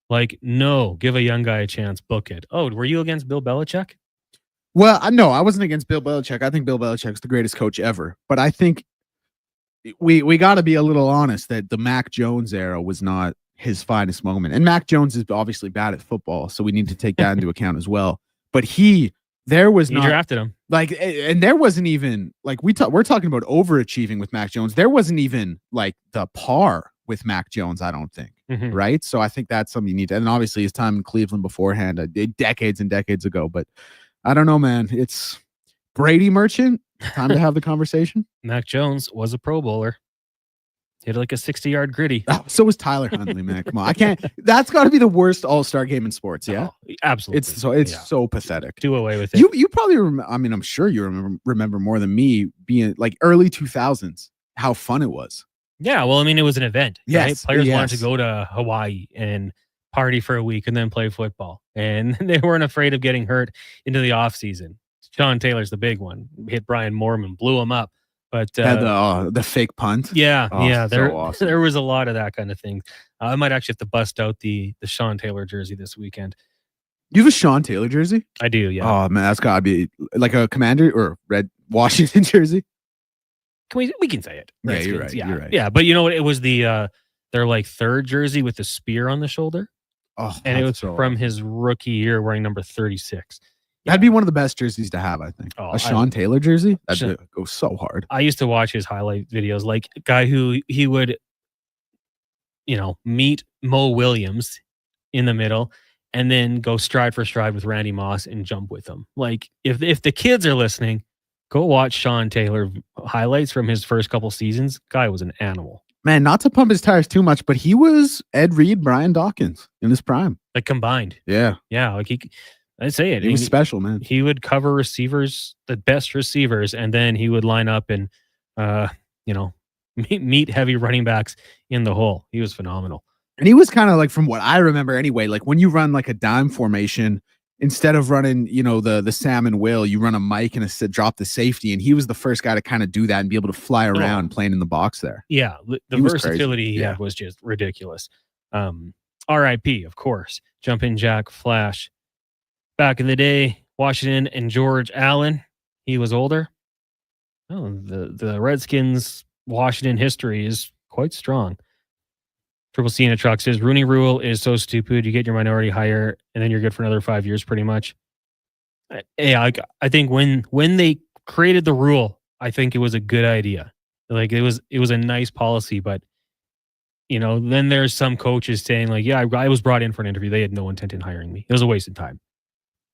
Speaker 3: like, no, give a young guy a chance, book it. Oh, were you against Bill Belichick?
Speaker 4: Well, no, I wasn't against Bill Belichick. I think Bill Belichick's the greatest coach ever. But I think we got to be a little honest that the Mac Jones era was not his finest moment. And Mac Jones is obviously bad at football, so we need to take that into account as well. But he
Speaker 3: drafted him.
Speaker 4: And there wasn't even we're talking about overachieving with Mac Jones. There wasn't even the par with Mac Jones, I don't think.
Speaker 3: Mm-hmm.
Speaker 4: Right. So I think that's something you need to, and obviously his time in Cleveland beforehand, decades and decades ago. But I don't know, man. It's Brady Merchant. Time to have the conversation.
Speaker 3: Mac Jones was a Pro Bowler. Hit like a 60-yard gritty.
Speaker 4: Oh, so was Tyler Huntley, man. Come on. I can't. That's got to be the worst all-star game in sports. Yeah.
Speaker 3: Oh, absolutely.
Speaker 4: It's so pathetic.
Speaker 3: Do away with it.
Speaker 4: You probably remember, I mean, I'm sure you remember more than me being early 2000s, how fun it was.
Speaker 3: Yeah. Well, I mean, it was an event.
Speaker 4: Yes.
Speaker 3: Right? Players wanted to go to Hawaii and party for a week and then play football. And they weren't afraid of getting hurt into the offseason. Sean Taylor's the big one. Hit Brian Moorman, blew him up. But
Speaker 4: the fake punt.
Speaker 3: Yeah,
Speaker 4: Oh,
Speaker 3: there
Speaker 4: so awesome.
Speaker 3: there was a lot of that kind of thing. I might actually have to bust out the Sean Taylor jersey this weekend.
Speaker 4: You have a Sean Taylor jersey?
Speaker 3: I do, yeah.
Speaker 4: Oh man, that's gotta be like a Commander or Red Washington jersey.
Speaker 3: We can say it.
Speaker 4: Yeah, you're
Speaker 3: Redskins,
Speaker 4: right.
Speaker 3: Yeah,
Speaker 4: You're right.
Speaker 3: yeah. But you know what? It was their like third jersey with the spear on the shoulder,
Speaker 4: Oh,
Speaker 3: and it was
Speaker 4: that's so
Speaker 3: from
Speaker 4: awesome.
Speaker 3: his rookie year, wearing number 36.
Speaker 4: That'd be one of the best jerseys to have, I think.
Speaker 3: Oh,
Speaker 4: A Sean Taylor jersey? That'd
Speaker 3: Sean-
Speaker 4: go so hard.
Speaker 3: I used to watch his highlight videos, like a guy who he would, meet Mo Williams in the middle and then go stride for stride with Randy Moss and jump with him. Like if the kids are listening, go watch Sean Taylor highlights from his first couple seasons. Guy was an animal.
Speaker 4: Man, not to pump his tires too much, but he was Ed Reed, Brian Dawkins in his prime.
Speaker 3: Like combined.
Speaker 4: Yeah.
Speaker 3: Yeah, like I'd say it.
Speaker 4: He was special, man.
Speaker 3: He would cover receivers, the best receivers, and then he would line up and meet heavy running backs in the hole. He was phenomenal.
Speaker 4: And he was kind of like, from what I remember anyway, like when you run like a dime formation, instead of running, the Sam and Will, you run a Mike and drop the safety. And he was the first guy to kind of do that and be able to fly around playing in the box there.
Speaker 3: Yeah, the
Speaker 4: He was
Speaker 3: versatility
Speaker 4: crazy.
Speaker 3: he had was just ridiculous. R.I.P., of course. Jumpin' Jack Flash. Back in the day, Washington and George Allen. He was older. Oh, the Redskins Washington history is quite strong. Triple C in a truck says Rooney Rule is so stupid. You get your minority hire and then you're good for another 5 years, pretty much. Yeah, I think when they created the rule, I think it was a good idea. Like it was a nice policy, but then there's some coaches saying like, yeah, I was brought in for an interview. They had no intent in hiring me. It was a waste of time.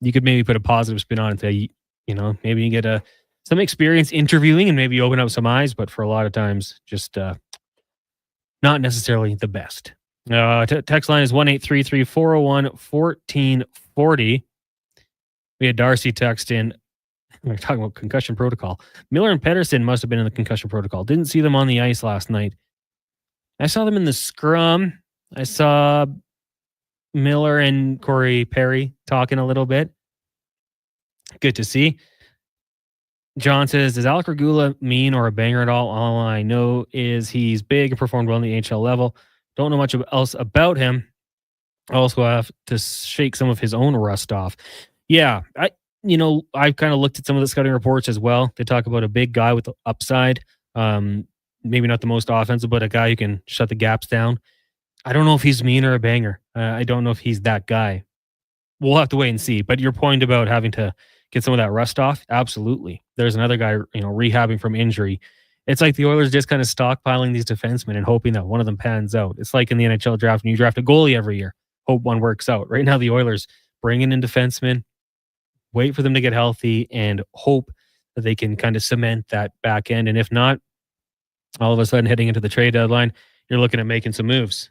Speaker 3: You could maybe put a positive spin on it and say, maybe you get some experience interviewing and maybe open up some eyes, but for a lot of times, just not necessarily the best. Text line is 1-833-401-1440. We had Darcy text in. We're talking about concussion protocol. Miller and Pedersen must have been in the concussion protocol. Didn't see them on the ice last night. I saw them in the scrum. I saw Miller and Corey Perry talking a little bit. Good to see. John says, does Alec Regula mean or a banger at all? All I know is he's big and performed well in the HL level. Don't know much else about him. I also have to shake some of his own rust off. Yeah, I've kind of looked at some of the scouting reports as well. They talk about a big guy with the upside. Maybe not the most offensive, but a guy who can shut the gaps down. I don't know if he's mean or a banger. I don't know if he's that guy. We'll have to wait and see. But your point about having to get some of that rust off, absolutely. There's another guy, rehabbing from injury. It's like the Oilers just kind of stockpiling these defensemen and hoping that one of them pans out. It's like in the NHL draft, when you draft a goalie every year, hope one works out. Right now, the Oilers bringing in defensemen, wait for them to get healthy, and hope that they can kind of cement that back end. And if not, all of a sudden, heading into the trade deadline, you're looking at making some moves.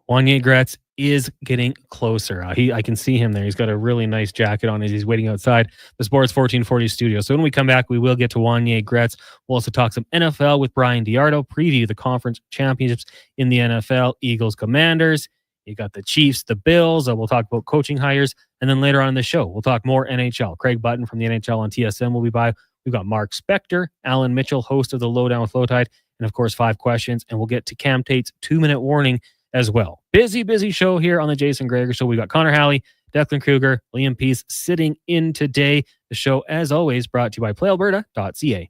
Speaker 3: Wanye Gretz is getting closer. I can see him there. He's got a really nice jacket on as he's waiting outside the Sports 1440 studio. So when we come back, we will get to Wanye Gretz. We'll also talk some NFL with Brian Diardo, preview the conference championships in the NFL, Eagles, Commanders. You got the Chiefs, the Bills. We'll talk about coaching hires. And then later on in the show, we'll talk more NHL. Craig Button from the NHL on TSN will be by. We've got Mark Spector, Allan Mitchell, host of the Lowdown with Lowtide, and of course, 5 questions. And we'll get to Cam Tate's 2-minute warning as well. Busy show here on the Jason Gregor Show. We got Connor Halley, Declan Kruger, Liam Peace sitting in today. The show, as always, brought to you by PlayAlberta.ca.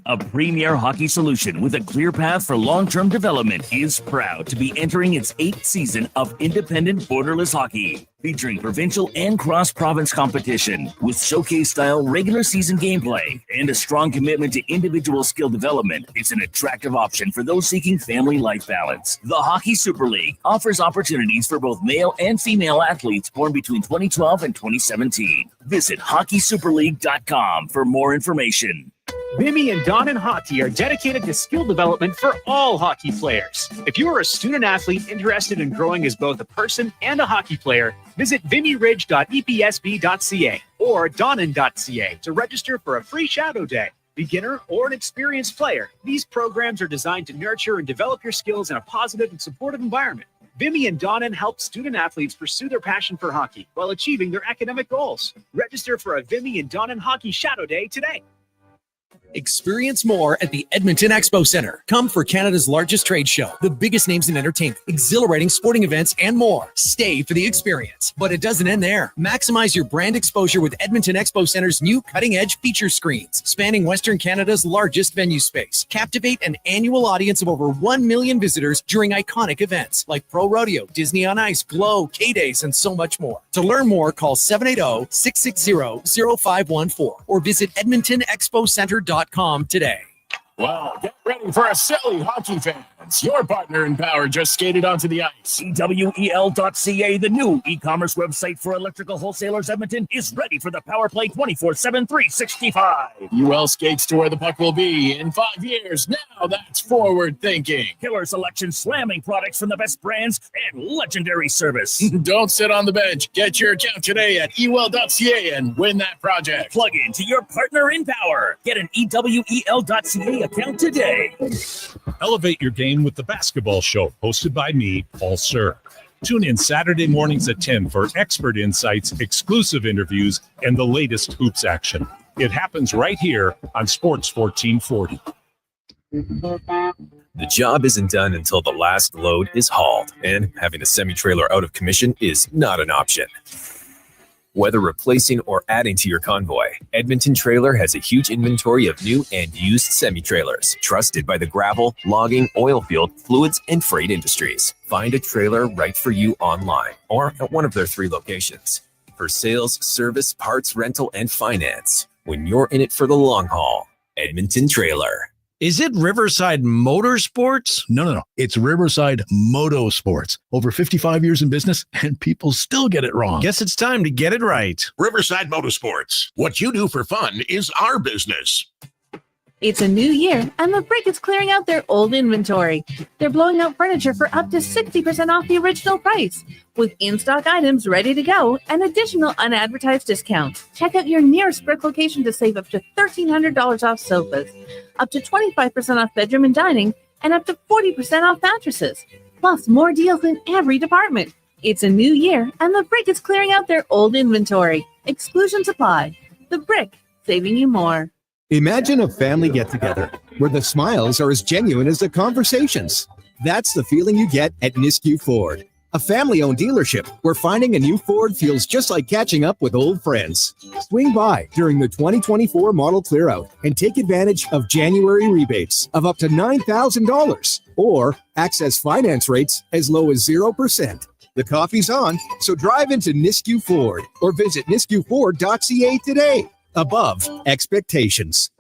Speaker 5: A premier hockey solution with a clear path for long-term development is proud to be entering its 8th season of independent borderless hockey, featuring provincial and cross-province competition with showcase-style regular season gameplay and a strong commitment to individual skill development. It's an attractive option for those seeking family life balance. The Hockey Super League offers opportunities for both male and female athletes born between 2012 and 2017. Visit hockeysuperleague.com for more information.
Speaker 1: Vimy and Don in Hockey are dedicated to skill development for all hockey players. If you are a student athlete interested in growing as both a person and a hockey player, visit vimyridge.epsb.ca or donnan.ca to register for a free shadow day. Beginner or an experienced player, these programs are designed to nurture and develop your skills in a positive and supportive environment. Vimy and Donnan help student athletes pursue their passion for hockey while achieving their academic goals. Register for a Vimy and Donnan Hockey Shadow Day today.
Speaker 8: Experience more at the Edmonton Expo Center. Come for Canada's largest trade show, the biggest names in entertainment, exhilarating sporting events, and more. Stay for the experience. But it doesn't end there. Maximize your brand exposure with Edmonton Expo Center's new cutting-edge feature screens, spanning Western Canada's largest venue space. Captivate an annual audience of over 1 million visitors during iconic events like Pro Rodeo, Disney on Ice, Glow, K-Days, and so much more. To learn more, call 780-660-0514 or visit EdmontonExpoCenter.com today.
Speaker 16: Well, get ready for a silly hockey fans. Your partner in power just skated onto the ice.
Speaker 5: EWEL.ca, the new e-commerce website for electrical wholesalers Edmonton, is ready for the power play 24/7, 365.
Speaker 16: UL skates to where the puck will be in 5 years. Now that's forward thinking.
Speaker 5: Killer selection, slamming products from the best brands, and legendary service.
Speaker 16: Don't sit on the bench. Get your account today at EWEL.ca and win that project.
Speaker 5: Plug into your partner in power. Get an EWEL.ca account today.
Speaker 7: Elevate your game with the Basketball Show, hosted by me, Paul Sir. Tune in Saturday mornings at 10 for expert insights, exclusive interviews, and the latest hoops action. It happens right here on Sports 1440.
Speaker 15: The job isn't done until the last load is hauled, and having a semi-trailer out of commission is not an option. Whether replacing or adding to your convoy, Edmonton Trailer has a huge inventory of new and used semi-trailers, trusted by the gravel, logging, oil field, fluids, and freight industries. Find a trailer right for you online or at one of their 3 locations. For sales, service, parts, rental, and finance, when you're in it for the long haul, Edmonton Trailer.
Speaker 9: Is it Riverside Motorsports? No. It's Riverside Motorsports. Over 55 years in business, and people still get it wrong. Guess it's time to get it right.
Speaker 16: Riverside Motorsports. What you do for fun is our business.
Speaker 11: It's a new year, and the Brick is clearing out their old inventory. They're blowing out furniture for up to 60% off the original price, with in-stock items ready to go and additional unadvertised discounts. Check out your nearest Brick location to save up to $1,300 off sofas, up to 25% off bedroom and dining, and up to 40% off mattresses. Plus, more deals in every department. It's a new year, and the Brick is clearing out their old inventory. Exclusions apply. The Brick, saving you more.
Speaker 24: Imagine a family get-together where the smiles are as genuine as the conversations. That's the feeling you get at Nisku Ford, a family-owned dealership where finding a new Ford feels just like catching up with old friends. Swing by during the 2024 model clear-out and take advantage of January rebates of up to $9,000 or access finance rates as low as 0%. The coffee's on, so drive into Nisku Ford or visit niskuford.ca today. Above expectations.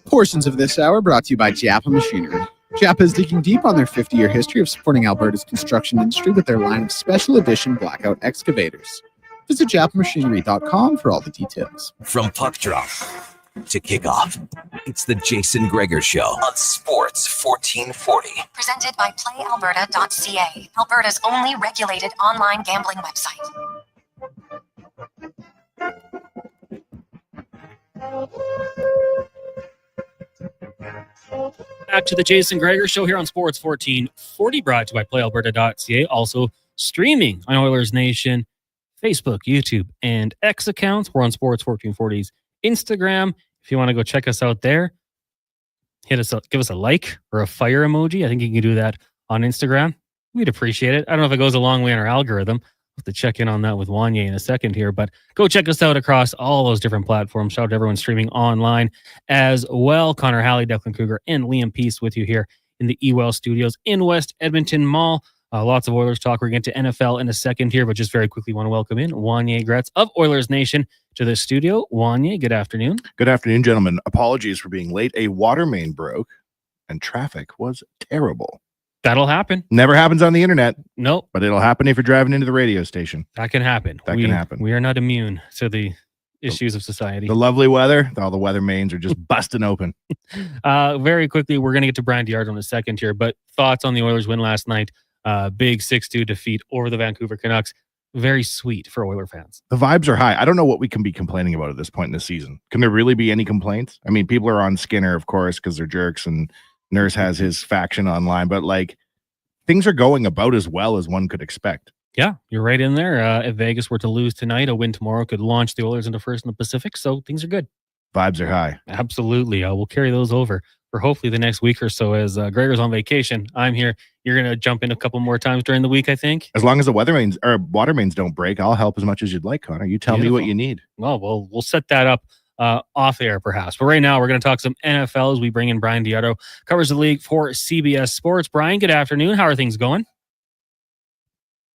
Speaker 4: Portions of this hour brought to you by Japa Machinery. Japa is digging deep on their 50-year history of supporting Alberta's construction industry with their line of special edition blackout excavators. Visit japamachinery.com for all the details.
Speaker 17: From puck drop to kickoff, it's the Jason Gregor Show on Sports 1440.
Speaker 2: Presented by PlayAlberta.ca, Alberta's only regulated online gambling website.
Speaker 3: Back to the Jason Gregor Show here on Sports 1440, brought to you by PlayAlberta.ca. Also streaming on Oilers Nation, Facebook, YouTube, and X accounts. We're on Sports 1440's Instagram. If you want to go check us out there, hit us up, give us a like or a fire emoji. I think you can do that on Instagram. We'd appreciate it. I don't know if it goes a long way in our algorithm. We'll have to check in on that with Wanye in a second here, but go check us out across all those different platforms. Shout out to everyone streaming online as well. Connor Halley, Declan Kruger, and Liam Peace with you here in the eWell Studios in West Edmonton Mall. Lots of Oilers talk. We're going to get to NFL in a second here, but just very quickly want to welcome in Wanye Gretz of Oilers Nation to the studio. Wanye, good afternoon.
Speaker 25: Good afternoon, gentlemen. Apologies for being late. A water main broke and traffic was terrible.
Speaker 3: That'll happen.
Speaker 25: Never happens on the internet.
Speaker 3: Nope.
Speaker 25: But it'll happen if you're driving into the radio station.
Speaker 3: That can happen.
Speaker 25: That can happen.
Speaker 3: We are not immune to the issues of society.
Speaker 25: The lovely weather, all the weather mains are just busting open.
Speaker 3: Very quickly, we're going to get to Brian Diard in a second here, but thoughts on the Oilers win last night. Big 6-2 defeat over the Vancouver Canucks. Very sweet for Oiler fans.
Speaker 25: The vibes are high. I don't know what we can be complaining about at this point in the season. Can there really be any complaints? I mean, people are on Skinner, of course, because they're jerks, and Nurse has his faction online, but like things are going about as well as one could expect.
Speaker 3: Yeah, you're right in there. If Vegas were to lose tonight, a win tomorrow could launch the Oilers into first in the Pacific, so things are good.
Speaker 25: Vibes are high.
Speaker 3: Absolutely. We'll carry those over for hopefully the next week or so as Gregor's on vacation. I'm here. You're going to jump in a couple more times during the week, I think.
Speaker 25: As long as the water mains don't break, I'll help as much as you'd like, Connor. You tell me what you need.
Speaker 3: Well, we'll set that up off air perhaps. But right now, we're going to talk some NFL as we bring in Brian Diotto, covers the league for CBS Sports. Brian, good afternoon. How are things going?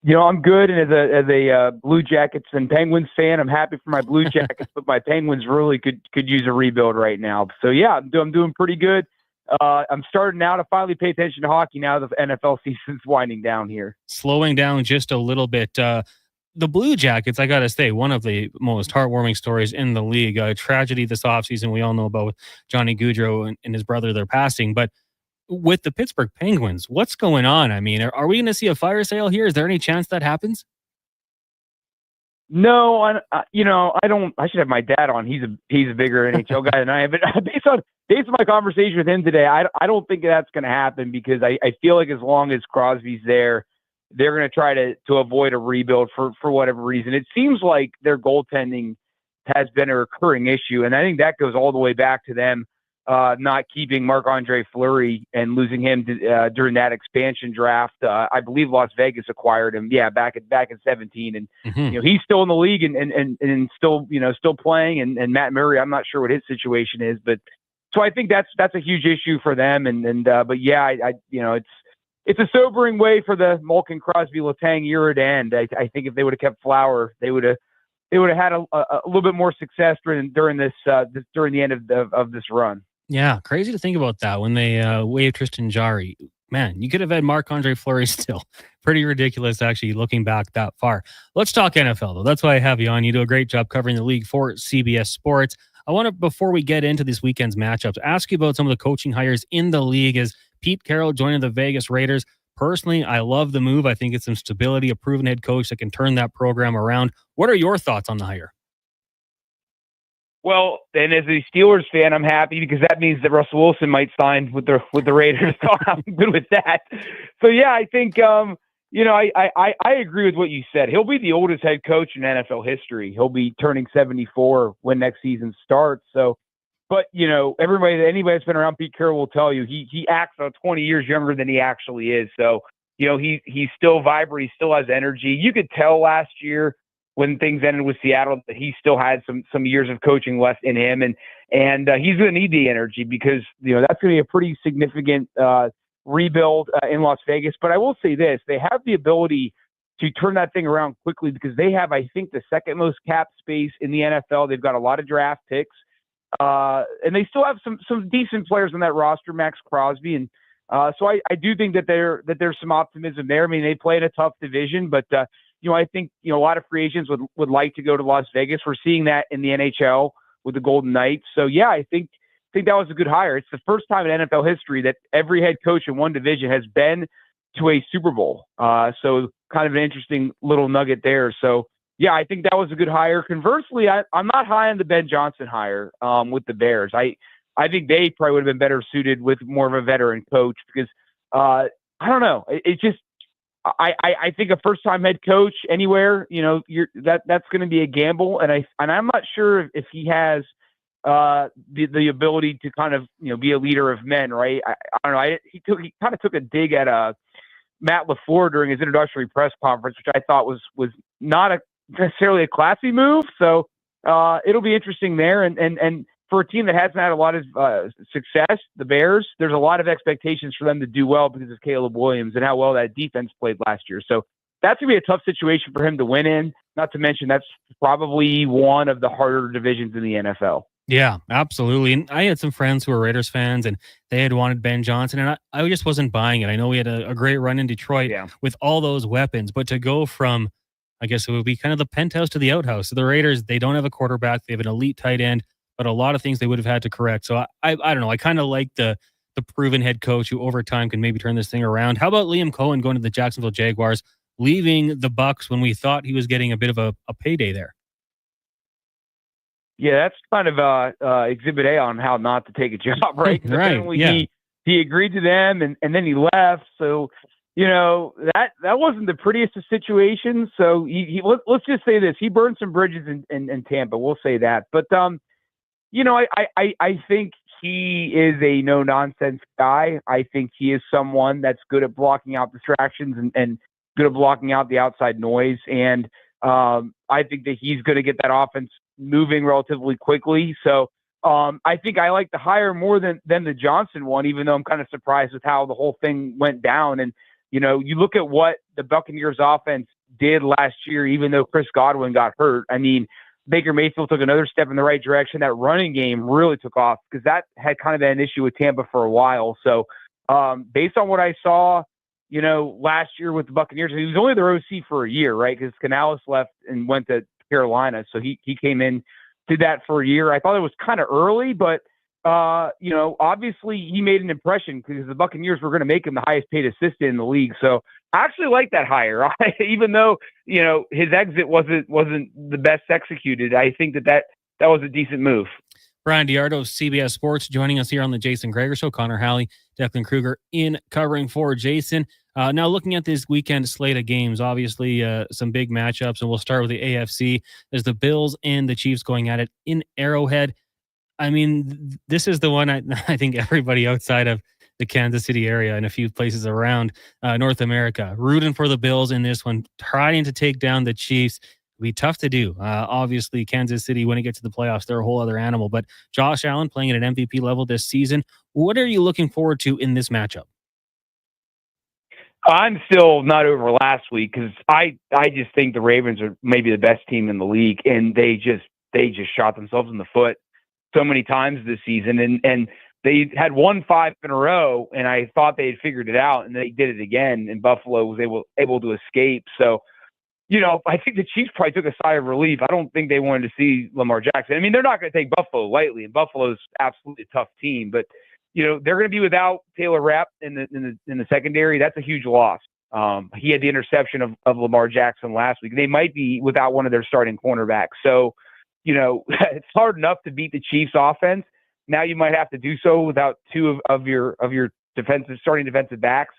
Speaker 10: I'm good, and as a Blue Jackets and Penguins fan, I'm happy for my Blue Jackets, but my Penguins really could use a rebuild right now. So yeah, I'm doing pretty good. I'm starting now to finally pay attention to hockey now that the NFL season's winding down here.
Speaker 3: Slowing down just a little bit. The Blue Jackets, I got to say, one of the most heartwarming stories in the league. Tragedy this offseason we all know about with Johnny Gaudreau and his brother, their passing, but with the Pittsburgh Penguins, what's going on? I mean, are we going to see a fire sale here? Is there any chance that happens?
Speaker 10: No, I don't. I should have my dad on. He's a bigger NHL guy than I am. But based on my conversation with him today, I don't think that's going to happen because I feel like as long as Crosby's there, they're going to try to avoid a rebuild for whatever reason. It seems like their goaltending has been a recurring issue, and I think that goes all the way back to them not keeping Marc-Andre Fleury and losing him during that expansion draft. I believe Las Vegas acquired him. Yeah, back in 17, and he's still in the league and still playing. And Matt Murray, I'm not sure what his situation is, but so I think that's a huge issue for them. But yeah, it's a sobering way for the Malkin, Crosby, Letang era to end. I think if they would have kept Flower, they would have had a little bit more success during the end of this run.
Speaker 3: Yeah, crazy to think about that when they waived Tristan Jarry. Man, you could have had Marc-Andre Fleury still. Pretty ridiculous, actually, looking back that far. Let's talk NFL, though. That's why I have you on. You do a great job covering the league for CBS Sports. I want to, before we get into this weekend's matchups, ask you about some of the coaching hires in the league as Pete Carroll joining the Vegas Raiders. Personally, I love the move. I think it's some stability, a proven head coach that can turn that program around. What are your thoughts on the hire?
Speaker 10: Well, and as a Steelers fan, I'm happy because that means that Russell Wilson might sign with the Raiders. So I'm good with that. So yeah, I think I agree with what you said. He'll be the oldest head coach in NFL history. He'll be turning 74 when next season starts. So, but anybody that's been around Pete Carroll will tell you he acts 20 years younger than he actually is. So he's still vibrant. He still has energy. You could tell last year when things ended with Seattle, that he still had some years of coaching left in him, and he's going to need the energy because that's going to be a pretty significant rebuild in Las Vegas. But I will say this: they have the ability to turn that thing around quickly because they have, I think, the second most cap space in the NFL. They've got a lot of draft picks, and they still have some decent players on that roster, Max Crosby, and so I do think that there's some optimism there. I mean, they play in a tough division, but I think, a lot of free agents would like to go to Las Vegas. We're seeing that in the NHL with the Golden Knights. So yeah, I think that was a good hire. It's the first time in NFL history that every head coach in one division has been to a Super Bowl. So kind of an interesting little nugget there. So yeah, I think that was a good hire. Conversely, I'm not high on the Ben Johnson hire with the Bears. I think they probably would have been better suited with more of a veteran coach because I don't know. It just, I think a first-time head coach anywhere, that's going to be a gamble, and I'm not sure if he has the ability to kind of be a leader of men, right? I don't know. He kind of took a dig at Matt LaFleur during his introductory press conference, which I thought was not necessarily a classy move. So it'll be interesting there, and for a team that hasn't had a lot of success, the Bears, there's a lot of expectations for them to do well because of Caleb Williams and how well that defense played last year. So that's going to be a tough situation for him to win in, not to mention that's probably one of the harder divisions in the NFL.
Speaker 3: Yeah, absolutely. And I had some friends who were Raiders fans, and they had wanted Ben Johnson, and I just wasn't buying it. I know we had a great run in Detroit with all those weapons, but to go from, I guess it would be kind of the penthouse to the outhouse. So the Raiders, they don't have a quarterback. They have an elite tight end, but a lot of things they would have had to correct. So I don't know. I kind of like the proven head coach who over time can maybe turn this thing around. How about Liam Cohen going to the Jacksonville Jaguars, leaving the Bucs when we thought he was getting a bit of a payday there?
Speaker 10: Yeah, that's kind of exhibit A on how not to take a job, right?
Speaker 3: Right.
Speaker 10: Apparently he agreed to them and then he left. So, that wasn't the prettiest of situations. So let's just say this: he burned some bridges in Tampa. We'll say that. But I think he is a no nonsense guy. I think he is someone that's good at blocking out distractions and good at blocking out the outside noise. And I think that he's going to get that offense moving relatively quickly. So I think I like the hire more than the Johnson one, even though I'm kind of surprised with how the whole thing went down. And you look at what the Buccaneers offense did last year, even though Chris Godwin got hurt. I mean, Baker Mayfield took another step in the right direction. That running game really took off because that had kind of been an issue with Tampa for a while. So based on what I saw, last year with the Buccaneers, he was only their OC for a year, right? Because Canales left and went to Carolina. So he came in, did that for a year. I thought it was kind of early, but obviously he made an impression because the Buccaneers were going to make him the highest paid assistant in the league. So I actually like that hire, even though, his exit wasn't the best executed. I think that was a decent move.
Speaker 3: Brian Diardo of CBS Sports joining us here on the Jason Gregor Show. Connor Halley, Declan Kruger in covering for Jason. Now looking at this weekend slate of games, obviously some big matchups, and we'll start with the AFC. There's the Bills and the Chiefs going at it in Arrowhead. I mean, this is the one I think everybody outside of the Kansas City area and a few places around North America rooting for the Bills in this one, trying to take down the Chiefs. It'll be tough to do. Obviously, Kansas City, when it gets to the playoffs, they're a whole other animal. But Josh Allen playing at an MVP level this season. What are you looking forward to in this matchup?
Speaker 10: I'm still not over last week because I just think the Ravens are maybe the best team in the league, and they just shot themselves in the foot so many times this season, and they had won 5 in a row, and I thought they had figured it out, and they did it again, and Buffalo was able to escape. So, I think the Chiefs probably took a sigh of relief. I don't think they wanted to see Lamar Jackson. I mean, they're not going to take Buffalo lightly, and Buffalo's absolutely a tough team, but they're going to be without Taylor Rapp in the secondary. That's a huge loss. He had the interception of Lamar Jackson last week. They might be without one of their starting cornerbacks. So, it's hard enough to beat the Chiefs offense. Now you might have to do so without two of your starting defensive backs.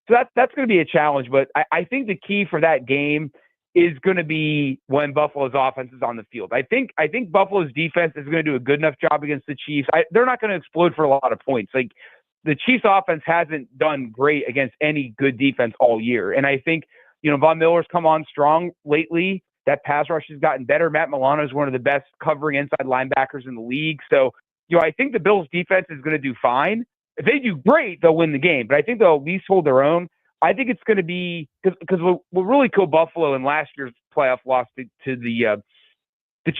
Speaker 10: So that's going to be a challenge. But I think the key for that game is going to be when Buffalo's offense is on the field. I think Buffalo's defense is going to do a good enough job against the Chiefs. They're not going to explode for a lot of points. Like the Chiefs offense hasn't done great against any good defense all year. And I think, Von Miller's come on strong lately. That pass rush has gotten better. Matt Milano is one of the best covering inside linebackers in the league. So, I think the Bills defense is going to do fine. If they do great, they'll win the game. But I think they'll at least hold their own. I think it's going to be because what really killed Buffalo in last year's playoff loss to the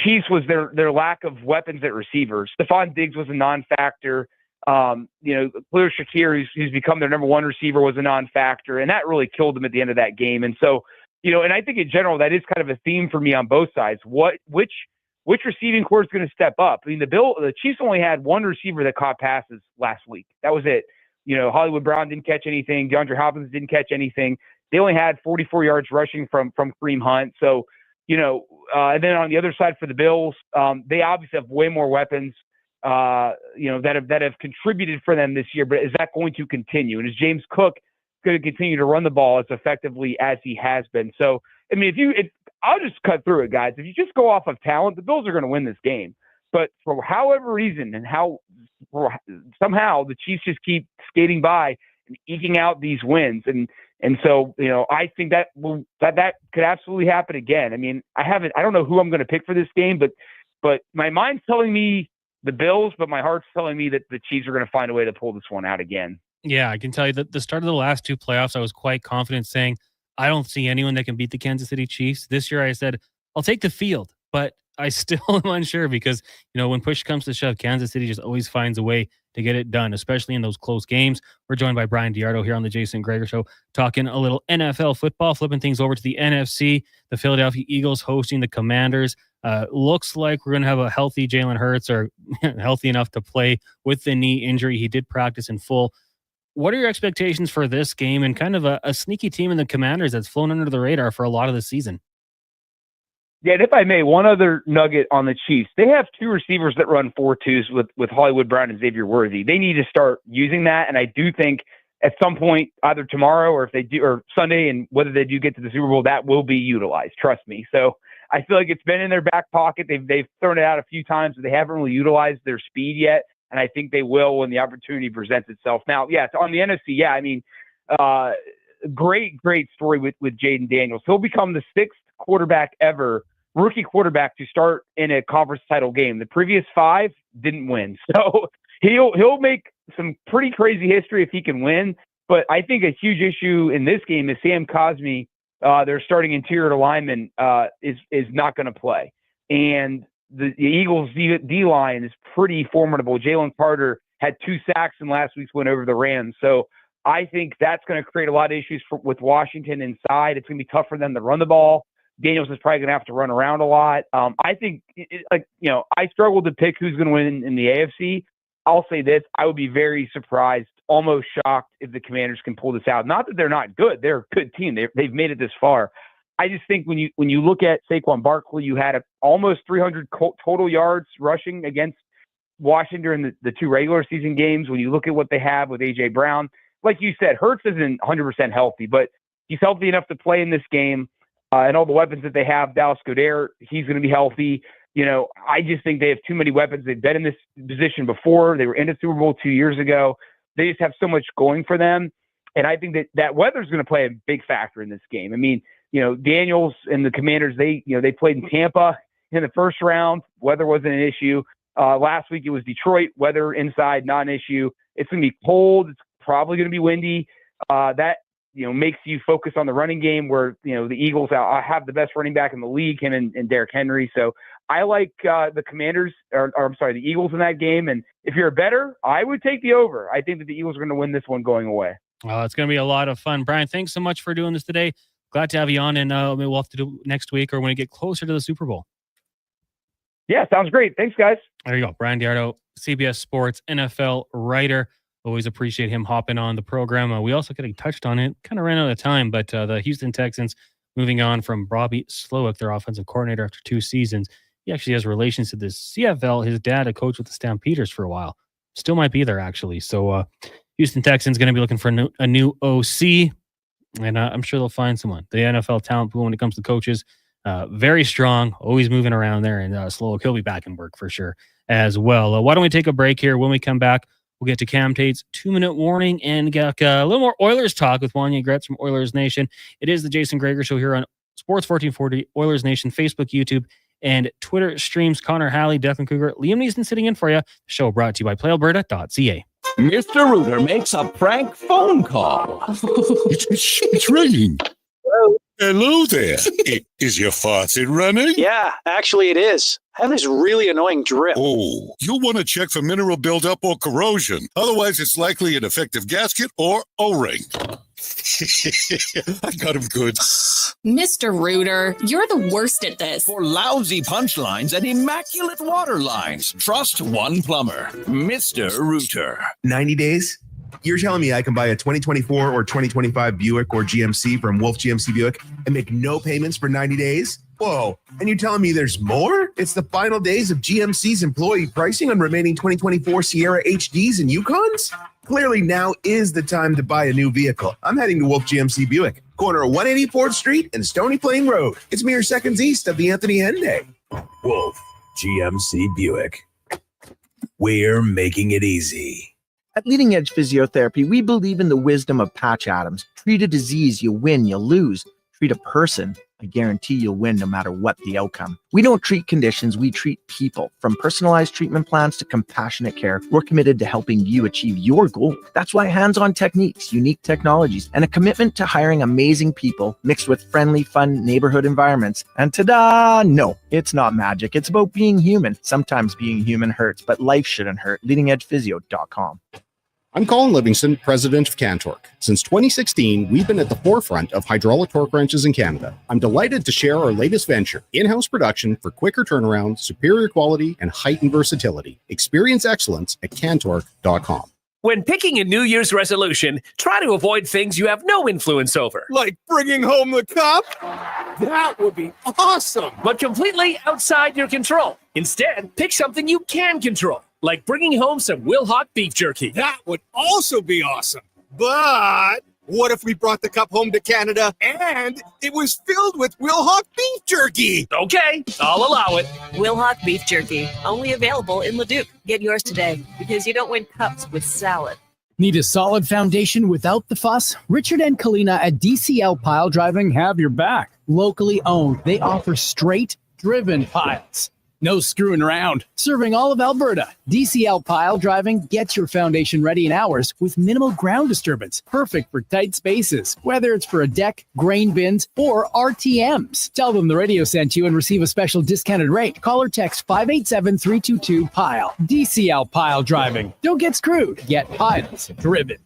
Speaker 10: Chiefs was their lack of weapons at receivers. Stephon Diggs was a non-factor. Khalil Shakir, who's become their number one receiver, was a non-factor, and that really killed them at the end of that game. And so, and I think in general that is kind of a theme for me on both sides. Which receiving core is going to step up? I mean, the Chiefs only had one receiver that caught passes last week. That was it. Hollywood Brown didn't catch anything. DeAndre Hopkins didn't catch anything. They only had 44 yards rushing from Kareem Hunt. So, and then on the other side for the Bills, they obviously have way more weapons, that have contributed for them this year. But is that going to continue? And is James Cook going to continue to run the ball as effectively as he has been? So, I mean, I'll just cut through it, guys. If you just go off of talent, the Bills are going to win this game. But for however reason and somehow the Chiefs just keep skating by and eking out these wins. And so, I think that could absolutely happen again. I mean, I don't know who I'm going to pick for this game, but my mind's telling me the Bills, but my heart's telling me that the Chiefs are going to find a way to pull this one out again.
Speaker 3: Yeah, I can tell you that the start of the last two playoffs, I was quite confident saying, I don't see anyone that can beat the Kansas City Chiefs. This year I said, I'll take the field, but I still am unsure because, when push comes to shove, Kansas City just always finds a way to get it done, especially in those close games. We're joined by Brian Diardo here on the Jason Gregor Show, talking a little NFL football, flipping things over to the NFC. The Philadelphia Eagles hosting the Commanders. Looks like we're going to have a healthy Jalen Hurts, or healthy enough to play with the knee injury. He did practice in full. What are your expectations for this game and kind of a sneaky team in the Commanders that's flown under the radar for a lot of the season?
Speaker 10: Yeah, and if I may, one other nugget on the Chiefs. They have two receivers that run 4.2s with Hollywood Brown and Xavier Worthy. They need to start using that, and I do think at some point, either tomorrow or if they do, or Sunday, and whether they do get to the Super Bowl, that will be utilized. Trust me. So I feel like it's been in their back pocket. They've thrown it out a few times, but they haven't really utilized their speed yet. And I think they will when the opportunity presents itself. Now, yeah, on the NFC, yeah, I mean, great story with Jaden Daniels. He'll become the 6th quarterback ever, rookie quarterback, to start in a conference title game. The previous 5 didn't win. So he'll make some pretty crazy history if he can win. But I think a huge issue in this game is Sam Cosmi, their starting interior lineman, is not going to play. And the Eagles D-line is pretty formidable. Jalen Carter had 2 sacks in last week's win over the Rams. So I think that's going to create a lot of issues with Washington inside. It's going to be tough for them to run the ball. Daniels is probably going to have to run around a lot. I think, I struggled to pick who's going to win in the AFC. I'll say this: I would be very surprised, almost shocked, if the Commanders can pull this out. Not that they're not good; they're a good team. They've made it this far. I just think when you look at Saquon Barkley, you had almost 300 total yards rushing against Washington during the 2 regular season games. When you look at what they have with A.J. Brown, like you said, Hurts isn't 100% healthy, but he's healthy enough to play in this game. And all the weapons that they have, Dallas Goedert, he's going to be healthy. I just think they have too many weapons. They've been in this position before. They were in a Super Bowl 2 years ago. They just have so much going for them. And I think that weather is going to play a big factor in this game. I mean, Daniels and the Commanders, they played in Tampa in the first round. Weather wasn't an issue. Last week it was Detroit. Weather inside, not an issue. It's going to be cold. It's probably going to be windy. That makes you focus on the running game, where the Eagles have the best running back in the league, him and Derrick Henry. So I like the Commanders, the Eagles in that game. And if you're a bettor, I would take the over. I think that the Eagles are going to win this one going away.
Speaker 3: Well, it's going to be a lot of fun. Brian, thanks so much for doing this today. Glad to have you on, and maybe we'll have to do next week or when we get closer to the Super Bowl.
Speaker 10: Yeah, sounds great. Thanks, guys.
Speaker 3: There you go. Brian Diardo, CBS Sports NFL writer. Always appreciate him hopping on the program. We also getting touched on it. Kind of ran out of time, but the Houston Texans moving on from Bobby Slowick, their offensive coordinator, after 2 seasons. He actually has relations to the CFL. His dad, a coach with the Stampeders for a while. Still might be there, actually. So Houston Texans going to be looking for a new OC, and I'm sure they'll find someone. The NFL talent pool when it comes to coaches, very strong, always moving around there, and Slowick, he'll be back in work for sure as well. Why don't we take a break here? When we come back, we'll get to Cam Tate's 2-minute warning and get a little more Oilers talk with Wanye Gretz from Oilers Nation. It is the Jason Gregor Show here on Sports 1440, Oilers Nation, Facebook, YouTube, and Twitter streams. Connor Halley, Declan Cougar, Liam Neeson sitting in for you. The show brought to you by PlayAlberta.ca.
Speaker 12: Mr. Rooter makes a prank phone call.
Speaker 16: It's ringing. Hello there. Is your faucet running?
Speaker 13: Yeah, actually it is. I have this really annoying drip.
Speaker 16: Oh, you'll want to check for mineral buildup or corrosion. Otherwise, it's likely an defective gasket or O-ring. I got him good.
Speaker 14: Mr. Rooter, you're the worst at this.
Speaker 12: For lousy punchlines and immaculate water lines, trust one plumber, Mr. Rooter.
Speaker 18: 90 days? You're telling me I can buy a 2024 or 2025 Buick or GMC from Wolf GMC Buick and make no payments for 90 days? Whoa. And you're telling me there's more? It's the final days of GMC's employee pricing on remaining 2024 Sierra HDs and Yukons? Clearly now is the time to buy a new vehicle. I'm heading to Wolf GMC Buick, corner of 184th Street and Stony Plain Road. It's mere seconds east of the Anthony Henday.
Speaker 19: Wolf GMC Buick. We're making it easy.
Speaker 26: At Leading Edge Physiotherapy, we believe in the wisdom of Patch Adams. Treat a disease, you win, you lose. Treat a person, I guarantee you'll win no matter what the outcome. We don't treat conditions, we treat people. From personalized treatment plans to compassionate care, we're committed to helping you achieve your goal. That's why hands-on techniques, unique technologies, and a commitment to hiring amazing people mixed with friendly, fun neighborhood environments. And ta-da! No, it's not magic. It's about being human. Sometimes being human hurts, but life shouldn't hurt. LeadingEdgePhysio.com.
Speaker 27: I'm Colin Livingston, president of Cantork. Since 2016, we've been at the forefront of hydraulic torque wrenches in Canada. I'm delighted to share our latest venture, in-house production for quicker turnaround, superior quality, and heightened versatility. Experience excellence at Cantork.com.
Speaker 28: When picking a New Year's resolution, try to avoid things you have no influence over.
Speaker 23: Like bringing home the cup? That would be awesome.
Speaker 28: But completely outside your control. Instead, pick something you can control. Like bringing home some Wilhauk beef jerky.
Speaker 23: That would also be awesome.
Speaker 24: But what if we brought the cup home to Canada and it was filled with Wilhock beef jerky?
Speaker 28: Okay, I'll allow it.
Speaker 1: Wilhock beef jerky, only available in Leduc. Get yours today because you don't win cups with salad.
Speaker 5: Need a solid foundation without the fuss? Richard and Kalina at DCL Pile Driving have your back. Locally owned, they offer straight, driven piles. No screwing around. Serving all of Alberta. DCL Pile Driving gets your foundation ready in hours with minimal ground disturbance. Perfect for tight spaces, whether it's for a deck, grain bins, or RTMs. Tell them the radio sent you and receive a special discounted rate. Call or text 587-322-PILE. DCL Pile Driving. Don't get screwed. Get piles driven.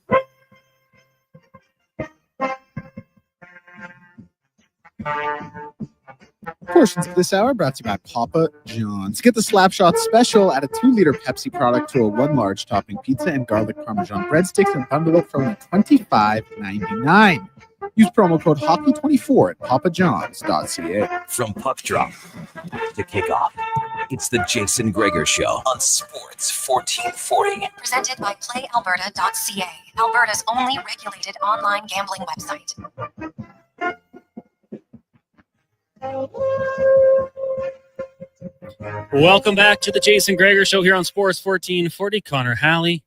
Speaker 4: Portions of this hour brought to you by Papa John's. Get the Slapshot Special. Add a 2-liter Pepsi product to a 1 large topping pizza and garlic Parmesan breadsticks and bundle it for only $25.99. Use promo code HOCKEY24 at papajohns.ca.
Speaker 17: From puck drop to kickoff, it's the Jason Gregor Show on Sports 1440.
Speaker 2: Presented by PlayAlberta.ca, Alberta's only regulated online gambling website.
Speaker 3: Welcome back to the Jason Gregor Show here on Sports 1440. Connor Halley,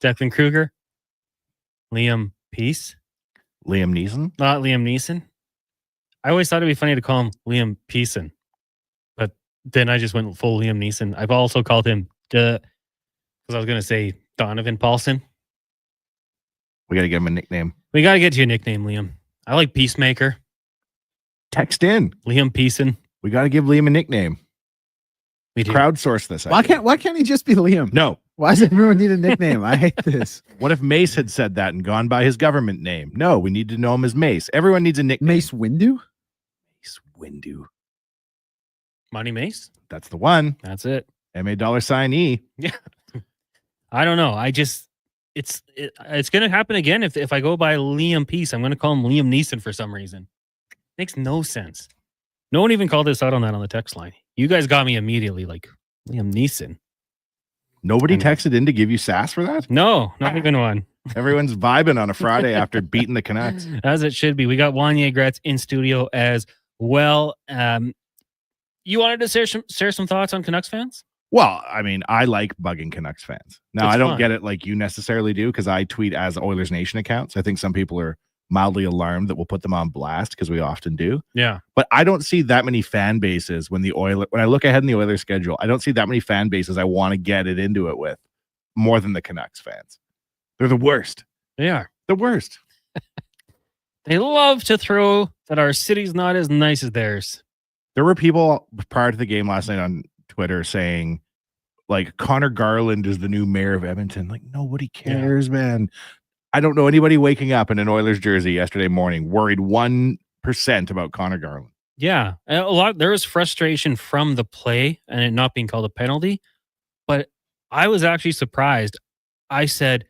Speaker 3: Declan Kruger, Liam Peace.
Speaker 25: Liam Neeson?
Speaker 3: Not Liam Neeson. I always thought it'd be funny to call him Liam Peason, but then I just went full Liam Neeson. I've also called him, because I was going to say Donovan Paulson.
Speaker 25: We got to give him a nickname.
Speaker 3: We got to get you a nickname, Liam. I like Peacemaker.
Speaker 25: Text in.
Speaker 3: Liam Peason.
Speaker 25: We got to give Liam a nickname.
Speaker 3: We do.
Speaker 25: Crowdsource this.
Speaker 4: Why can't he just be Liam?
Speaker 25: No.
Speaker 4: Why does everyone need a nickname? I hate this.
Speaker 25: What if Mace had said that and gone by his government name? No, we need to know him as Mace. Everyone needs a nickname.
Speaker 4: Mace Windu?
Speaker 25: Mace Windu.
Speaker 3: Money Mace?
Speaker 25: That's the one.
Speaker 3: That's it.
Speaker 25: $E.
Speaker 3: Yeah. I don't know. It's going to happen again. If I go by Liam Peace, I'm going to call him Liam Neeson for some reason. Makes no sense. No one even called us out on that on the text line. You guys got me immediately like Liam Neeson.
Speaker 25: Nobody texted in to give you sass for that?
Speaker 3: No, not even one.
Speaker 25: Everyone's vibing on a Friday after beating the Canucks.
Speaker 3: As it should be. We got Wanye Gretz in studio as well. You wanted to share some thoughts on Canucks fans?
Speaker 25: Well, I mean, I like bugging Canucks fans. Now,
Speaker 3: It's
Speaker 25: I don't
Speaker 3: fun.
Speaker 25: get it like you necessarily do because I tweet as Oilers Nation accounts. I think some people are mildly alarmed that we'll put them on blast because we often do.
Speaker 3: Yeah.
Speaker 25: But I don't see that many fan bases when I look ahead in the Oilers schedule, I don't see that many fan bases I want to get it into it with more than the Canucks fans. They're the worst.
Speaker 3: They are.
Speaker 25: The worst.
Speaker 3: They love to throw that our city's not as nice as theirs.
Speaker 25: There were people prior to the game last night on Twitter saying, like, Connor Garland is the new mayor of Edmonton. Like, nobody cares, man. I don't know anybody waking up in an Oilers jersey yesterday morning worried 1% about Connor Garland.
Speaker 3: Yeah. There was frustration from the play and it not being called a penalty, but I was actually surprised. I said,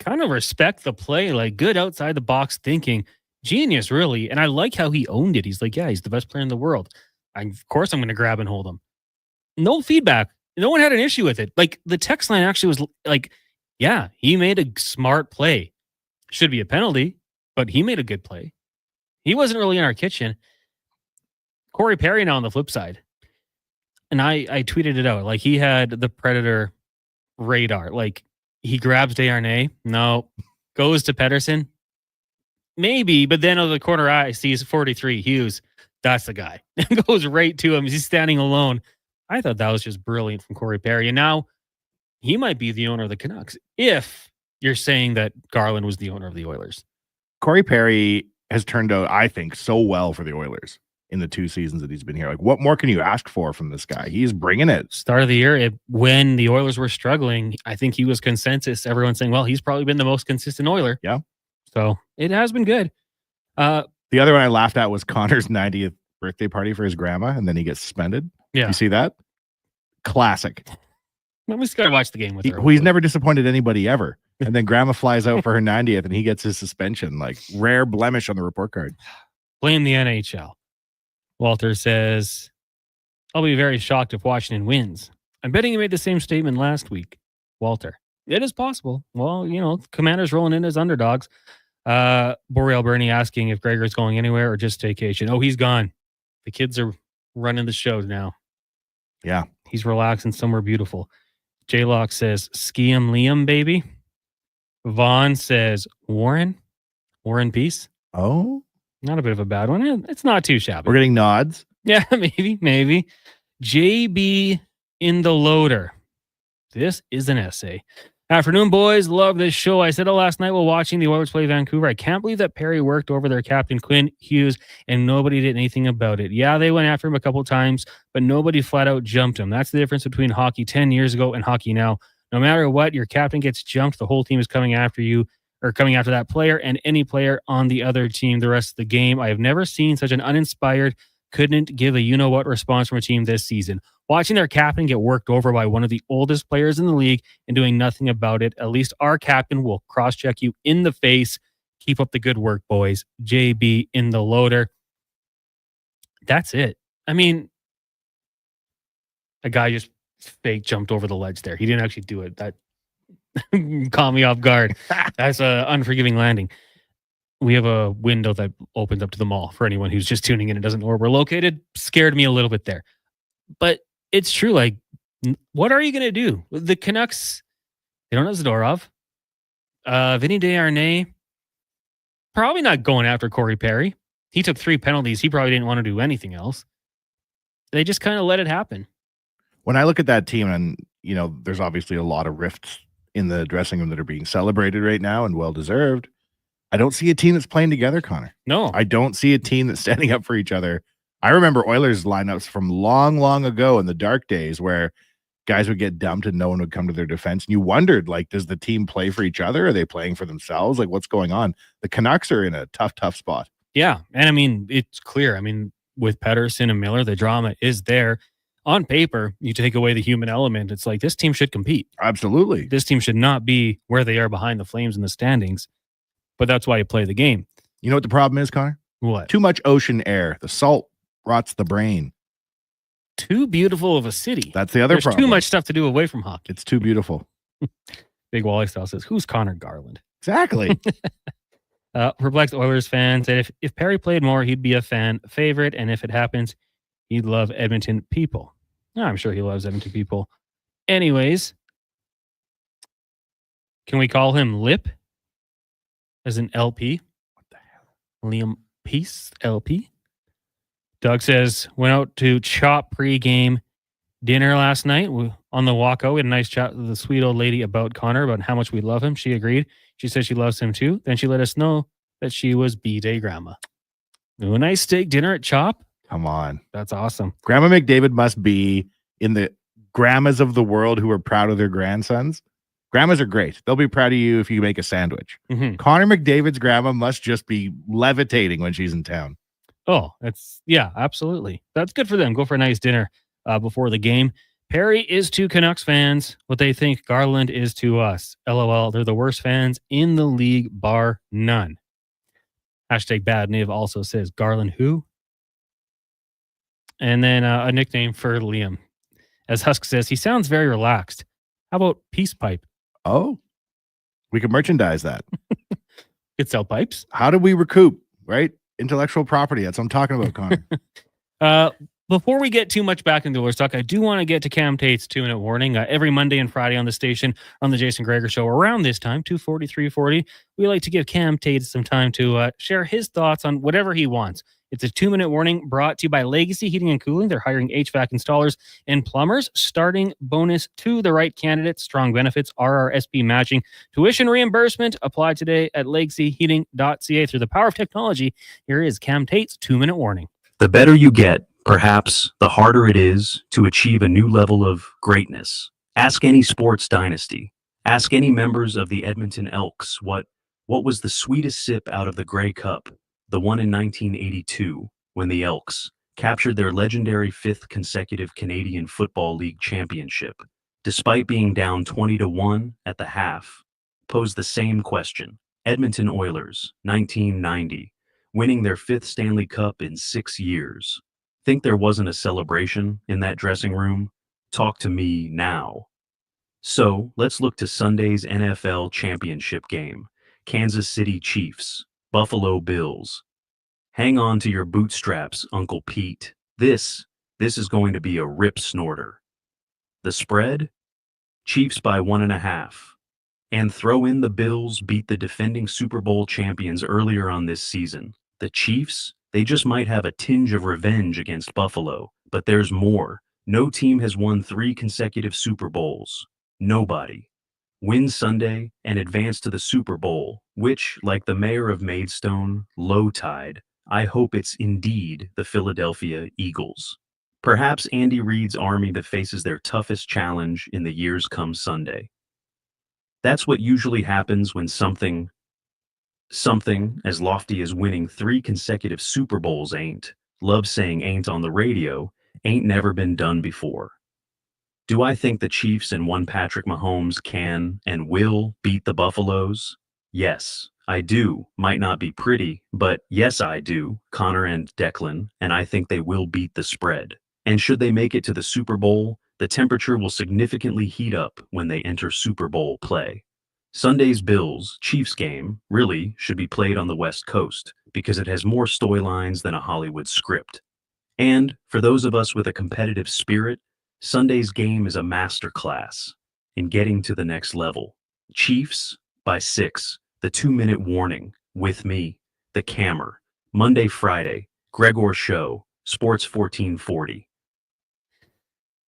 Speaker 3: kind of respect the play, like good outside the box thinking. Genius, really. And I like how he owned it. He's like, yeah, he's the best player in the world. Of course, I'm going to grab and hold him. No feedback. No one had an issue with it. Like, the text line actually was like, yeah, he made a smart play. Should be a penalty, but he made a good play. He wasn't really in our kitchen. Corey Perry now on the flip side. And I tweeted it out. Like, he had the Predator radar. Like, he grabs Desharnais. No. Goes to Pettersson. Maybe, but then of the corner eye sees 43 Hughes. That's the guy. And goes right to him. He's standing alone. I thought that was just brilliant from Corey Perry. And now he might be the owner of the Canucks if you're saying that Garland was the owner of the Oilers.
Speaker 25: Corey Perry has turned out, I think, so well for the Oilers in the 2 seasons that he's been here. Like, what more can you ask for from this guy? He's bringing it.
Speaker 3: Start of the year, when the Oilers were struggling, I think he was consensus. Everyone saying, well, he's probably been the most consistent Oiler.
Speaker 25: Yeah.
Speaker 3: So it has been good.
Speaker 25: The other one I laughed at was Connor's 90th birthday party for his grandma, and then he gets suspended.
Speaker 3: Yeah.
Speaker 25: You see that? Classic.
Speaker 3: We just got to watch the game with her.
Speaker 25: He's never disappointed anybody ever. And then grandma flies out for her 90th, and he gets his suspension. Like, rare blemish on the report card.
Speaker 3: Blame the NHL. Walter says, I'll be very shocked if Washington wins. I'm betting he made the same statement last week. Walter. It is possible. Well, Commanders rolling in as underdogs. Boreal Bernie asking if Gregor's going anywhere or just staycation. Oh, he's gone. The kids are running the show now.
Speaker 25: Yeah.
Speaker 3: He's relaxing somewhere beautiful. J-Lock says, Skium Liam, baby. Vaughn says, Warren Peace.
Speaker 25: Oh.
Speaker 3: Not a bit of a bad one. It's not too shabby.
Speaker 25: We're getting nods.
Speaker 3: Yeah, maybe. JB in the loader. This is an essay. Afternoon, boys. Love this show. I said it last night while watching the Oilers play Vancouver. I can't believe that Perry worked over their captain, Quinn Hughes, and nobody did anything about it. Yeah, they went after him a couple of times, but nobody flat out jumped him. That's the difference between hockey 10 years ago and hockey now. No matter what, your captain gets jumped, the whole team is coming after you, or coming after that player and any player on the other team the rest of the game. I have never seen such an uninspired, couldn't give a you-know-what response from a team this season. Watching their captain get worked over by one of the oldest players in the league and doing nothing about it. At least our captain will cross-check you in the face. Keep up the good work, boys. JB in the loader. That's it. I mean, a guy just fake jumped over the ledge there. He didn't actually do it. That caught me off guard. That's an unforgiving landing. We have a window that opens up to the mall for anyone who's just tuning in and doesn't know where we're located. Scared me a little bit there. But it's true. Like, what are you going to do? The Canucks, they don't have Zadorov. Vinny Desharnais, probably not going after Corey Perry. He took 3 penalties. He probably didn't want to do anything else. They just kind of let it happen.
Speaker 25: When I look at that team, and, there's obviously a lot of rifts in the dressing room that are being celebrated right now and well-deserved. I don't see a team that's playing together, Connor.
Speaker 3: No.
Speaker 25: I don't see a team that's standing up for each other. I remember Oilers lineups from long, long ago in the dark days where guys would get dumped and no one would come to their defense. And you wondered, does the team play for each other? Are they playing for themselves? What's going on? The Canucks are in a tough spot.
Speaker 3: Yeah. And I mean, it's clear. I mean, with Pettersson and Miller, the drama is there. On paper, you take away the human element. It's like this team should compete.
Speaker 25: Absolutely.
Speaker 3: This team should not be where they are behind the Flames in the standings. But that's why you play the game.
Speaker 25: You know what the problem is, Connor?
Speaker 3: What?
Speaker 25: Too much ocean air. The salt rots the brain.
Speaker 3: Too beautiful of a city.
Speaker 25: That's the other problem.
Speaker 3: There's too much stuff to do away from hockey.
Speaker 25: It's too beautiful.
Speaker 3: Big Wally style says, who's Connor Garland?
Speaker 25: Exactly.
Speaker 3: Perplexed Oilers fan said if Perry played more, he'd be a fan favorite. And if it happens, he'd love Edmonton people. I'm sure he loves Edmonton people. Anyways, can we call him Lip as an LP? What the hell? Liam Peace, LP. Doug says, went out to Chop pre-game dinner last night. On the walkout, we had a nice chat with the sweet old lady about Connor, about how much we love him. She agreed. She said she loves him too. Then she let us know that she was B-Day grandma. Ooh, a nice steak dinner at Chop.
Speaker 25: Come on.
Speaker 3: That's awesome.
Speaker 25: Grandma McDavid must be in the grandmas of the world who are proud of their grandsons. Grandmas are great. They'll be proud of you if you make a sandwich.
Speaker 3: Mm-hmm.
Speaker 25: Connor McDavid's grandma must just be levitating when she's in town.
Speaker 3: Oh, yeah, absolutely. That's good for them. Go for a nice dinner before the game. Perry is to Canucks fans what they think Garland is to us. LOL, they're the worst fans in the league, bar none. Hashtag Bad Niv also says, Garland who? And then a nickname for Liam. As Husk says, he sounds very relaxed. How about Peace Pipe?
Speaker 25: Oh, we could merchandise that.
Speaker 3: Could sell pipes.
Speaker 25: How do we recoup, right? Intellectual property. That's what I'm talking about, Connor.
Speaker 3: Before we get too much back into Oilers talk, I do want to get to Cam Tate's 2-minute warning. Every Monday and Friday on the station, on the Jason Gregor Show, around this time, 2:40, 3:40, we like to give Cam Tate some time to share his thoughts on whatever he wants. It's a 2-minute warning brought to you by Legacy Heating and Cooling. They're hiring HVAC installers and plumbers. Starting bonus to the right candidates. Strong benefits, RRSP matching. Tuition reimbursement. Apply today at legacyheating.ca. Through the power of technology, here is Cam Tate's 2-minute warning.
Speaker 6: The better you get, perhaps the harder it is to achieve a new level of greatness. Ask any sports dynasty. Ask any members of the Edmonton Elks what was the sweetest sip out of the Grey Cup, the one in 1982, when the Elks captured their legendary 5th consecutive Canadian Football League championship. Despite being down 20-1 at the half, posed the same question. Edmonton Oilers, 1990, winning their 5th Stanley Cup in 6 years. Think there wasn't a celebration in that dressing room? Talk to me now. So let's look to Sunday's NFL championship game. Kansas City Chiefs, Buffalo Bills. Hang on to your bootstraps, Uncle Pete. This is going to be a rip snorter. The spread? Chiefs by 1.5. And throw in the Bills beat the defending Super Bowl champions earlier on this season. The Chiefs, they just might have a tinge of revenge against Buffalo, but there's more. No team has won 3 consecutive Super Bowls. Nobody. Win Sunday and advance to the Super Bowl, which, like the mayor of Maidstone, low tide, I hope it's indeed the Philadelphia Eagles. Perhaps Andy Reid's army that faces their toughest challenge in the years come Sunday. That's what usually happens when something as lofty as winning 3 consecutive Super Bowls love saying ain't on the radio, ain't never been done before. Do I think the Chiefs and one Patrick Mahomes can and will beat the Buffaloes? Yes, I do. Might not be pretty, but yes, I do, Connor and Declan, and I think they will beat the spread. And should they make it to the Super Bowl, the temperature will significantly heat up when they enter Super Bowl play. Sunday's Bills-Chiefs game really should be played on the West Coast because it has more storylines than a Hollywood script. And for those of us with a competitive spirit, Sunday's game is a masterclass in getting to the next level. Chiefs by 6, the 2-minute warning, with me, the Cammer, Monday, Friday, Gregor Show, Sports 1440.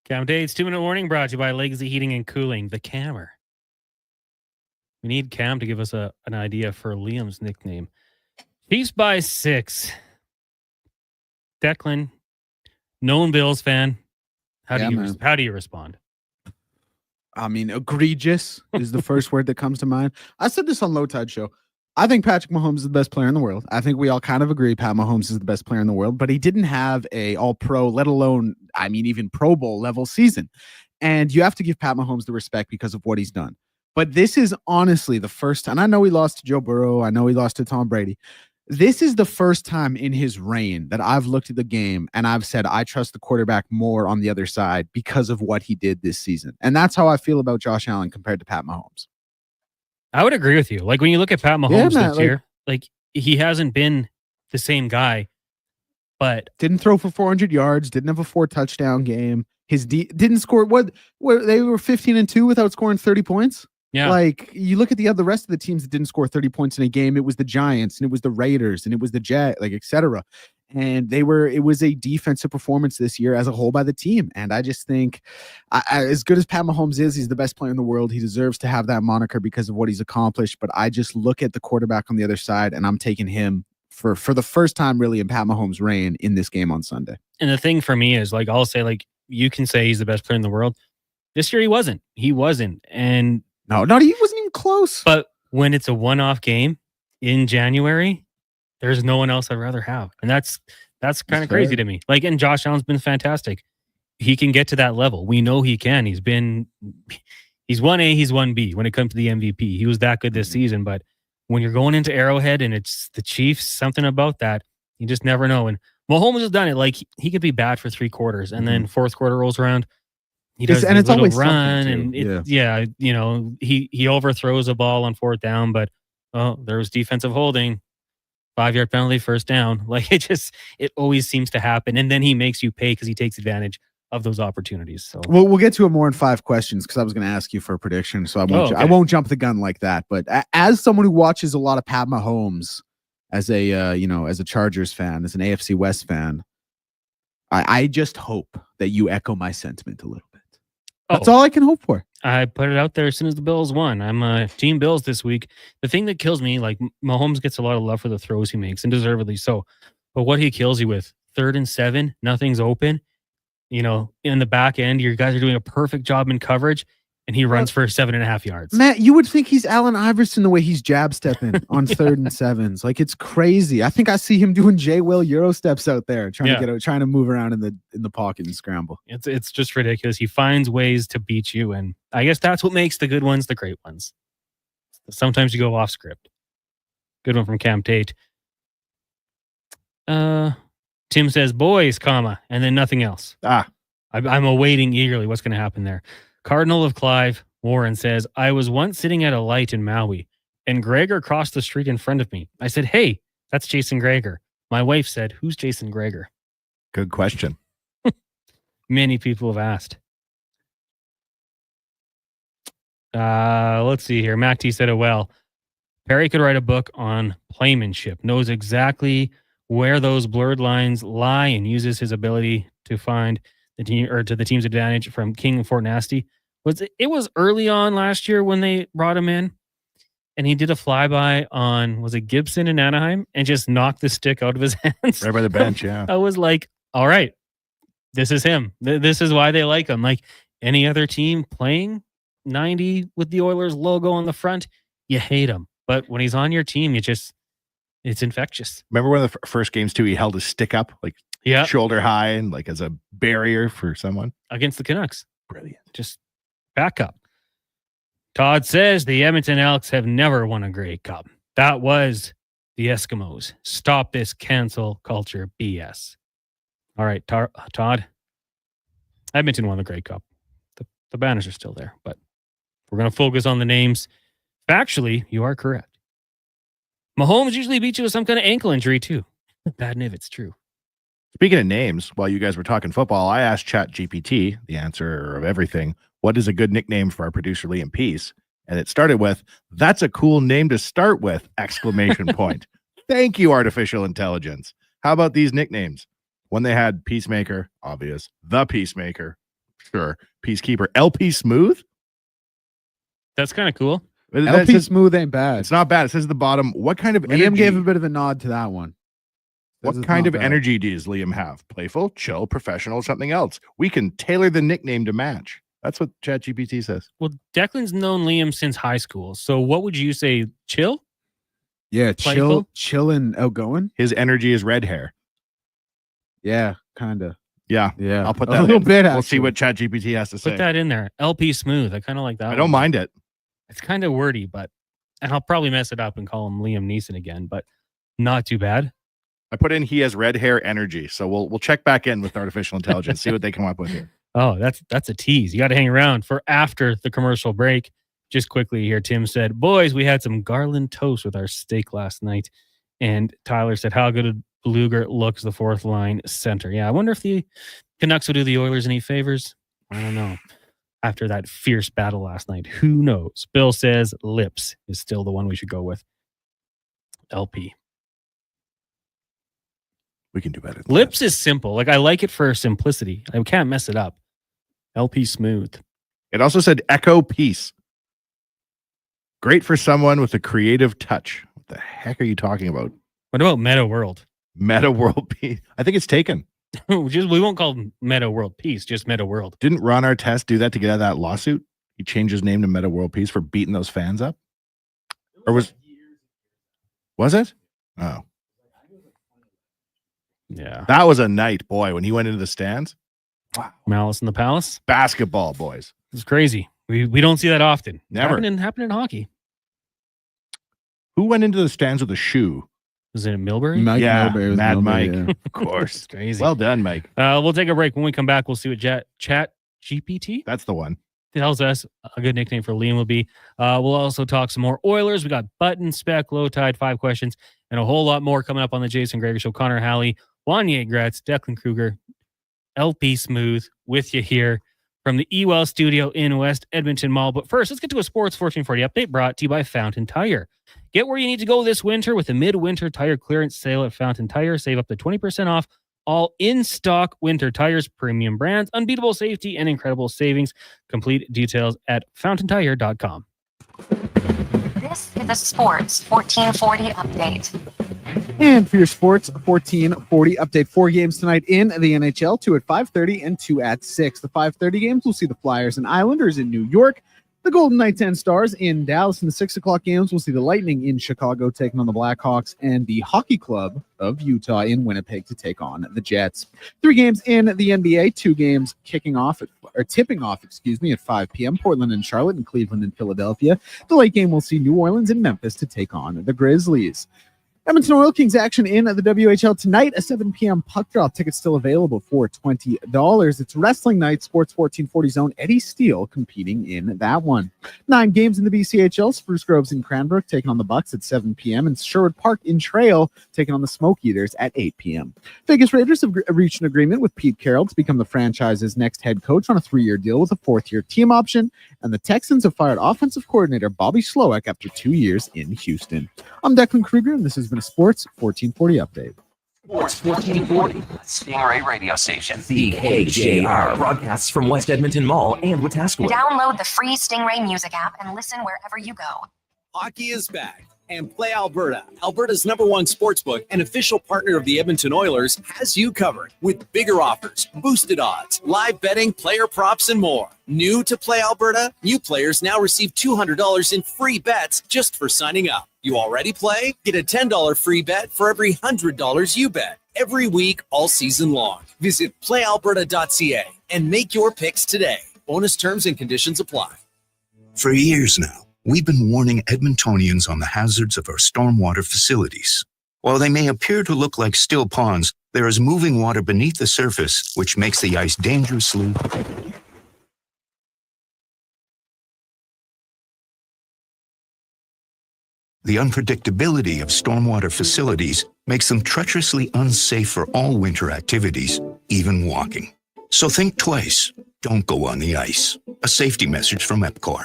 Speaker 3: Cam Tate's 2-minute warning brought to you by Legacy Heating and Cooling, the Cammer. We need Cam to give us an idea for Liam's nickname. Chiefs by 6. Declan, known Bills fan. How do you respond?
Speaker 4: I mean, egregious is the first word that comes to mind. I said this on Low Tide Show. I think Patrick Mahomes is the best player in the world. I think we all kind of agree Pat Mahomes is the best player in the world, but he didn't have a all-pro, let alone, even Pro Bowl level season. And you have to give Pat Mahomes the respect because of what he's done. But this is honestly the first time. I know he lost to Joe Burrow. I know he lost to Tom Brady. This is the first time in his reign that I've looked at the game and I've said, I trust the quarterback more on the other side because of what he did this season. And that's how I feel about Josh Allen compared to Pat Mahomes.
Speaker 3: I would agree with you. Like when you look at Pat Mahomes this year, like he hasn't been the same guy, but
Speaker 4: didn't throw for 400 yards, didn't have a 4-touchdown game. His didn't score what they were 15-2 without scoring 30 points.
Speaker 3: Yeah.
Speaker 4: Like you look at the rest of the teams that didn't score 30 points in a game. It was the Giants and it was the Raiders and it was the Jets, etc. And it was a defensive performance this year as a whole by the team. And I just think as good as Pat Mahomes is, he's the best player in the world. He deserves to have that moniker because of what he's accomplished. But I just look at the quarterback on the other side and I'm taking him for the first time really in Pat Mahomes' reign in this game on Sunday.
Speaker 3: And the thing for me is like, I'll say like, you can say he's the best player in the world. This year he wasn't. And
Speaker 4: No, he wasn't even close.
Speaker 3: But when it's a one-off game in January, there's no one else I'd rather have. And that's kind of crazy to me. Like, and Josh Allen's been fantastic. He can get to that level. We know he can. He's 1A, he's 1B when it comes to the MVP. He was that good this season. But when you're going into Arrowhead and it's the Chiefs, something about that, you just never know. And Mahomes has done it. Like, he could be bad for 3 quarters, and then fourth quarter rolls around. He does a little run, and he overthrows a ball on 4th down, but there was defensive holding, 5-yard penalty, 1st down. Like it always seems to happen, and then he makes you pay because he takes advantage of those opportunities. So
Speaker 4: we'll get to it more in 5 questions because I was going to ask you for a prediction, so I won't jump the gun like that. But as someone who watches a lot of Pat Mahomes, as a as a Chargers fan, as an AFC West fan, I just hope that you echo my sentiment a little bit. That's all I can hope for.
Speaker 3: I put it out there as soon as the Bills won. I'm Team Bills this week. The thing that kills me, like Mahomes gets a lot of love for the throws he makes, and deservedly so. But what he kills you with, 3rd and 7, nothing's open. In the back end, your guys are doing a perfect job in coverage, and he runs for 7.5 yards.
Speaker 4: Matt, you would think he's Allen Iverson the way he's jab stepping on 3rd and 7s. Like, it's crazy. I think I see him doing J. Will Euro steps out there, trying to move around in the pocket and scramble.
Speaker 3: It's just ridiculous. He finds ways to beat you, and I guess that's what makes the good ones the great ones. Sometimes you go off script. Good one from Cam Tate. Tim says, boys, and then nothing else. I'm awaiting eagerly what's going to happen there. Cardinal of Clive, Warren says, I was once sitting at a light in Maui and Gregor crossed the street in front of me. I said, hey, that's Jason Gregor. My wife said, who's Jason Gregor?
Speaker 25: Good question.
Speaker 3: Many people have asked. Let's see here. Mac T said it well. Perry could write a book on playmanship, knows exactly where those blurred lines lie and uses his ability to find the team or to the team's advantage from King and Fort Nasty. It was early on last year when they brought him in and he did a flyby on, was it Gibson in Anaheim, and just knocked the stick out of his hands.
Speaker 25: Right by the bench, yeah.
Speaker 3: I was like, all right, this is him. This is why they like him. Like any other team playing 90 with the Oilers logo on the front, you hate him. But when he's on your team, it's infectious.
Speaker 25: Remember one of the first games too, he held his stick up like shoulder high and like as a barrier for someone.
Speaker 3: Against the Canucks.
Speaker 25: Brilliant.
Speaker 3: Just back up. Todd says the Edmonton Elks have never won a Grey Cup. That was the Eskimos. Stop this cancel culture BS. All right, Todd. Edmonton won the Grey Cup. The banners are still there, but we're going to focus on the names. Factually, you are correct. Mahomes usually beats you with some kind of ankle injury too. Bad if it's true.
Speaker 25: Speaking of names, while you guys were talking football, I asked ChatGPT, the answer of everything, what is a good nickname for our producer Liam Peace? And it started with, that's a cool name to start with, exclamation point. Thank you, artificial intelligence. How about these nicknames? When they had Peacemaker, obvious. The Peacemaker, sure. Peacekeeper, LP Smooth?
Speaker 3: That's kind of cool.
Speaker 4: LP Smooth ain't bad.
Speaker 25: It's not bad. It says at the bottom, what kind of
Speaker 4: Liam
Speaker 25: energy?
Speaker 4: gave a bit of a nod to that one.
Speaker 25: What kind of energy does Liam have? Playful, chill, professional, something else? We can tailor the nickname to match. That's what ChatGPT says.
Speaker 3: Well, Declan's known Liam since high school. So what would you say? Chill?
Speaker 4: Yeah,
Speaker 3: Playful?
Speaker 4: chill and outgoing.
Speaker 25: His energy is red hair.
Speaker 4: Yeah, kind of.
Speaker 25: Yeah.
Speaker 4: Yeah.
Speaker 25: I'll put
Speaker 4: A
Speaker 25: that
Speaker 4: little
Speaker 25: in.
Speaker 4: bit,
Speaker 25: We'll see
Speaker 4: actually.
Speaker 25: what ChatGPT has to say.
Speaker 3: Put that in there. LP Smooth. I kind of like that.
Speaker 25: I don't mind it.
Speaker 3: It's kind of wordy, and I'll probably mess it up and call him Liam Neeson again, but not too bad.
Speaker 25: I put in he has red hair energy. So we'll check back in with artificial intelligence, see what they come up with here.
Speaker 3: Oh, that's a tease. You got to hang around for after the commercial break. Just quickly here, Tim said, boys, we had some garland toast with our steak last night. And Tyler said, how good did Bluger looks the fourth line center? Yeah, I wonder if the Canucks will do the Oilers any favors. I don't know. After that fierce battle last night, who knows? Bill says Lips is still the one we should go with. LP.
Speaker 25: We can do better than
Speaker 3: Lips is simple. Like, I like it for simplicity. I can't mess it up. LP Smooth.
Speaker 25: It also said Echo Peace. Great for someone with a creative touch. What the heck are you talking about?
Speaker 3: What about Meta World?
Speaker 25: Meta World Peace. I think it's taken.
Speaker 3: We won't call him Meta World Peace, just Meta World.
Speaker 25: Didn't Ron Artest do that to get out of that lawsuit? He changed his name to Meta World Peace for beating those fans up? Or was it? Oh.
Speaker 3: Yeah.
Speaker 25: That was a night, boy, when he went into the stands.
Speaker 3: Wow. Malice in the Palace.
Speaker 25: Basketball, boys.
Speaker 3: It's crazy. We don't see that often.
Speaker 25: Never.
Speaker 3: Happened in hockey.
Speaker 25: Who went into the stands with a shoe?
Speaker 3: Was it Milbury?
Speaker 4: Mike
Speaker 25: Yeah,
Speaker 4: Milbury was
Speaker 25: Mad
Speaker 4: Milbury,
Speaker 25: Mike.
Speaker 4: yeah.
Speaker 25: Of course.
Speaker 3: It's crazy.
Speaker 25: Well done, Mike.
Speaker 3: We'll take a break. When we come back, we'll see what Chat GPT
Speaker 25: That's the one.
Speaker 3: tells us a good nickname for Liam will be. We'll also talk some more Oilers. We got Button, Spec, Low Tide, 5 questions, and a whole lot more coming up on the Jason Gregor Show. Connor Halley, Wanye Gretz, Declan Kruger, LP Smooth with you here from the Ewell studio in West Edmonton Mall. But first, let's get to a Sports 1440 update brought to you by Fountain Tire. Get where you need to go this winter with the midwinter tire clearance sale at Fountain Tire. Save up to 20% off all in-stock winter tires, premium brands, unbeatable safety, and incredible savings. Complete details at fountaintire.com.
Speaker 2: This is the Sports 1440 update.
Speaker 4: And for your Sports 1440 update, 4 games tonight in the NHL, 2 at 5:30 and 2 at 6. The 5:30 games, we'll see the Flyers and Islanders in New York, the Golden Knights and Stars in Dallas. In the 6 o'clock games, we'll see the Lightning in Chicago taking on the Blackhawks and the Hockey Club of Utah in Winnipeg to take on the Jets. 3 games in the NBA, 2 games tipping off at 5 p.m. Portland and Charlotte and Cleveland and Philadelphia. The late game, we'll see New Orleans and Memphis to take on the Grizzlies. Edmonton Oil Kings action in the WHL tonight, a 7 p.m. puck drop. Tickets still available for $20. It's wrestling night, Sports 1440 zone. Eddie Steele competing in that one. 9 games in the BCHL. Spruce Groves in Cranbrook taking on the Bucks at 7 p.m. and Sherwood Park in Trail taking on the Smoke Eaters at 8 p.m. Vegas Raiders have reached an agreement with Pete Carroll to become the franchise's next head coach on a 3-year deal with a 4th-year team option. And the Texans have fired offensive coordinator Bobby Slowak after 2 years in Houston. I'm Declan Kruger, and this has been a Sports 1440 update.
Speaker 17: Sports 1440, Stingray radio station. CKJR broadcasts from West Edmonton Mall and Wetaskiwin.
Speaker 2: Download the free Stingray music app and listen wherever you go.
Speaker 7: Hockey is back, and Play Alberta, Alberta's #1 sportsbook and official partner of the Edmonton Oilers, has you covered with bigger offers, boosted odds, live betting, player props, and more. New to Play Alberta, new players now receive $200 in free bets just for signing up. You already play? Get a $10 free bet for every $100 you bet every week all season long. Visit playalberta.ca and make your picks today. Bonus terms and conditions apply.
Speaker 8: For years now, we've been warning Edmontonians on the hazards of our stormwater facilities. While they may appear to look like still ponds, there is moving water beneath the surface, which makes the ice dangerously. The unpredictability of stormwater facilities makes them treacherously unsafe for all winter activities, even walking. So think twice. Don't go on the ice. A safety message from EPCOR.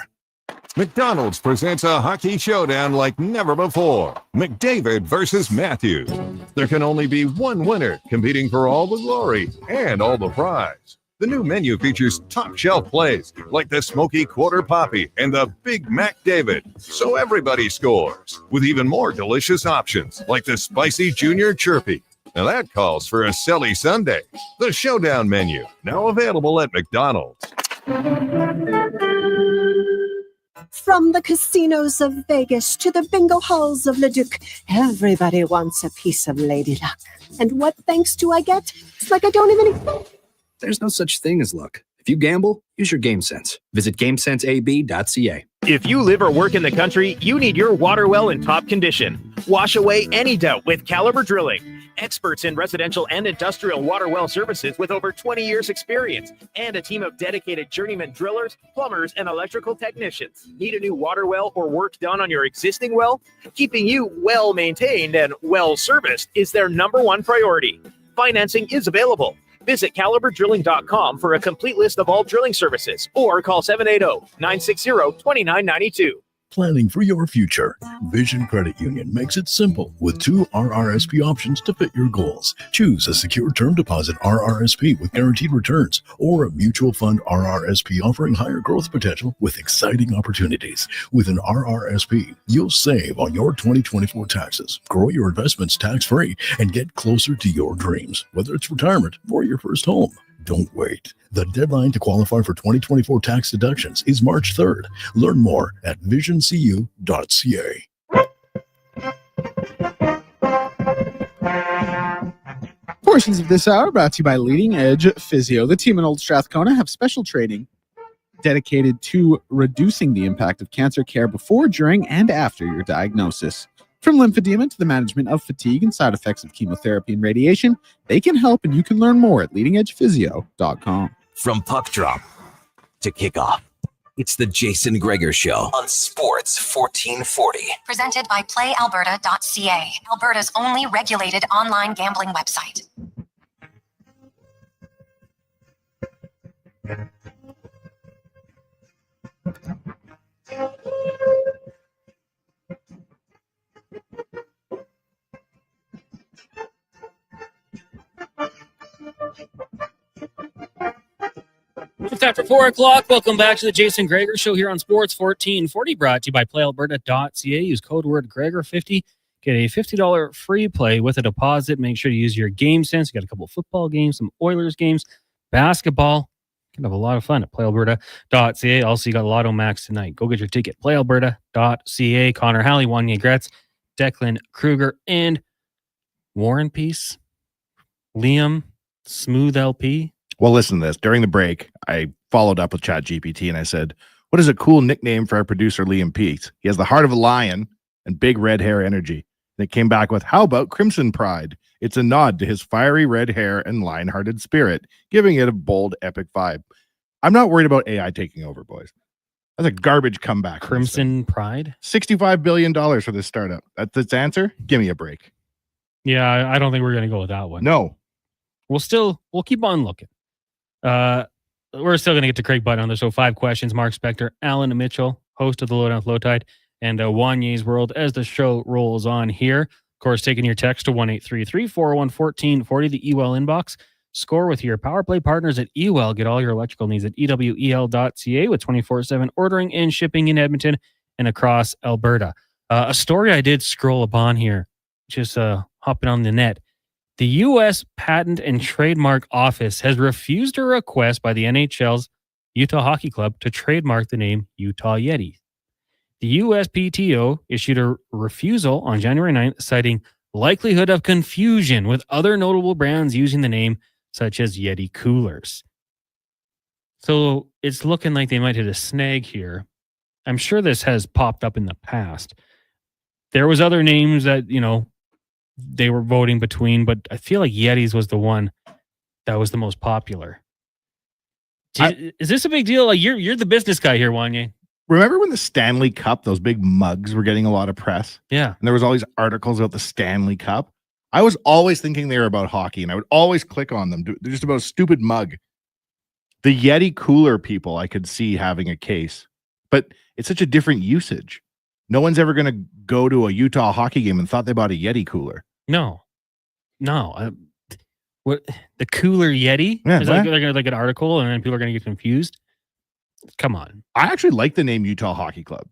Speaker 9: McDonald's presents a hockey showdown like never before. McDavid versus Matthews. There can only be one winner, competing for all the glory and all the prize. The new menu features top shelf plays like the Smoky Quarter Poppy and the Big Mac David, so everybody scores, with even more delicious options like the Spicy Junior Chirpy. Now that calls for a silly Sunday. The Showdown menu, now available at McDonald's.
Speaker 11: From the casinos of Vegas to the bingo halls of Leduc, everybody wants a piece of Lady Luck. And what thanks do I get? It's like I don't even exist.
Speaker 15: There's no such thing as luck. If you gamble, use your game sense. Visit GameSenseAB.ca.
Speaker 20: If you live or work in the country, you need your water well in top condition. Wash away any doubt with Caliber Drilling. Experts in residential and industrial water well services with over 20 years experience and a team of dedicated journeyman drillers, plumbers, and electrical technicians. Need a new water well or work done on your existing well? Keeping you well maintained and well serviced is their #1 priority. Financing is available. Visit caliberdrilling.com for a complete list of all drilling services or call 780-960-2992.
Speaker 21: Planning for your future. Vision Credit Union makes it simple with 2 RRSP options to fit your goals. Choose a secure term deposit RRSP with guaranteed returns or a mutual fund RRSP offering higher growth potential with exciting opportunities. With an RRSP, you'll save on your 2024 taxes, grow your investments tax-free, and get closer to your dreams, whether it's retirement or your first home. Don't wait. The deadline to qualify for 2024 tax deductions is March 3rd. Learn more at visioncu.ca.
Speaker 4: Portions of this hour brought to you by Leading Edge Physio. The team in Old Strathcona have special training dedicated to reducing the impact of cancer care before, during, and after your diagnosis. From lymphedema to the management of fatigue and side effects of chemotherapy and radiation, they can help, and you can learn more at leadingedgephysio.com.
Speaker 17: From puck drop to kickoff, it's the Jason Gregor Show on Sports 1440.
Speaker 2: Presented by playalberta.ca, Alberta's only regulated online gambling website.
Speaker 3: It's after 4 o'clock. Welcome back to the Jason Gregor Show here on Sports 1440, brought to you by playalberta.ca. Use code word Gregor50. Get a $50 free play with a deposit. Make sure to use your game sense. You got a couple of football games, some Oilers games, basketball. You can have a lot of fun at playalberta.ca. Also, you got Lotto Max tonight. Go get your ticket. Playalberta.ca. Connor Halley, Wanye Gretz, Declan Kruger, and War and Peace, Liam, Smooth LP.
Speaker 25: Well, listen to this. During the break, I followed up with ChatGPT and I said, what is a cool nickname for our producer, Liam Peace? He has the heart of a lion and big red hair energy. And it came back with, how about Crimson Pride? It's a nod to his fiery red hair and lion-hearted spirit, giving it a bold, epic vibe. I'm not worried about AI taking over, boys. That's a garbage comeback.
Speaker 3: Crimson Pride?
Speaker 25: $65 billion for this startup. That's its answer? Give me a break.
Speaker 3: Yeah, I don't think we're going to go with that one.
Speaker 25: No.
Speaker 3: We'll keep on looking. We're still going to get to Craig Button on the show. 5 questions. Mark Spector, Allan Mitchell, host of the Lowdown with Low Tide, and Wanye's World as the show rolls on here. Of course, taking your text to 1-833-401-1440, the EWEL inbox. Score with your Power Play partners at EWEL. Get all your electrical needs at ewel.ca with 24/7 ordering and shipping in Edmonton and across Alberta. A story I did scroll upon here, just hopping on the net. The U.S. Patent and Trademark Office has refused a request by the NHL's Utah Hockey Club to trademark the name Utah Yeti. The USPTO issued a refusal on January 9th, citing likelihood of confusion with other notable brands using the name, such as Yeti coolers. So it's looking like they might hit a snag here. I'm sure this has popped up in the past. There was other names that, they were voting between, but I feel like Yeti's was the one that was the most popular. Is this a big deal? Like you're the business guy here, Wanye.
Speaker 25: Remember when the Stanley Cup, those big mugs were getting a lot of press?
Speaker 3: Yeah.
Speaker 25: And there was all these articles about the Stanley Cup. I was always thinking they were about hockey, and I would always click on them. They're just about a stupid mug. The Yeti cooler people, I could see having a case, but it's such a different usage. No one's ever going to go to a Utah hockey game and thought they bought a Yeti cooler.
Speaker 3: No. What the cooler Yeti?
Speaker 25: Yeah,
Speaker 3: is like an article, and then people are going to get confused. Come on.
Speaker 25: I actually like the name Utah Hockey Club.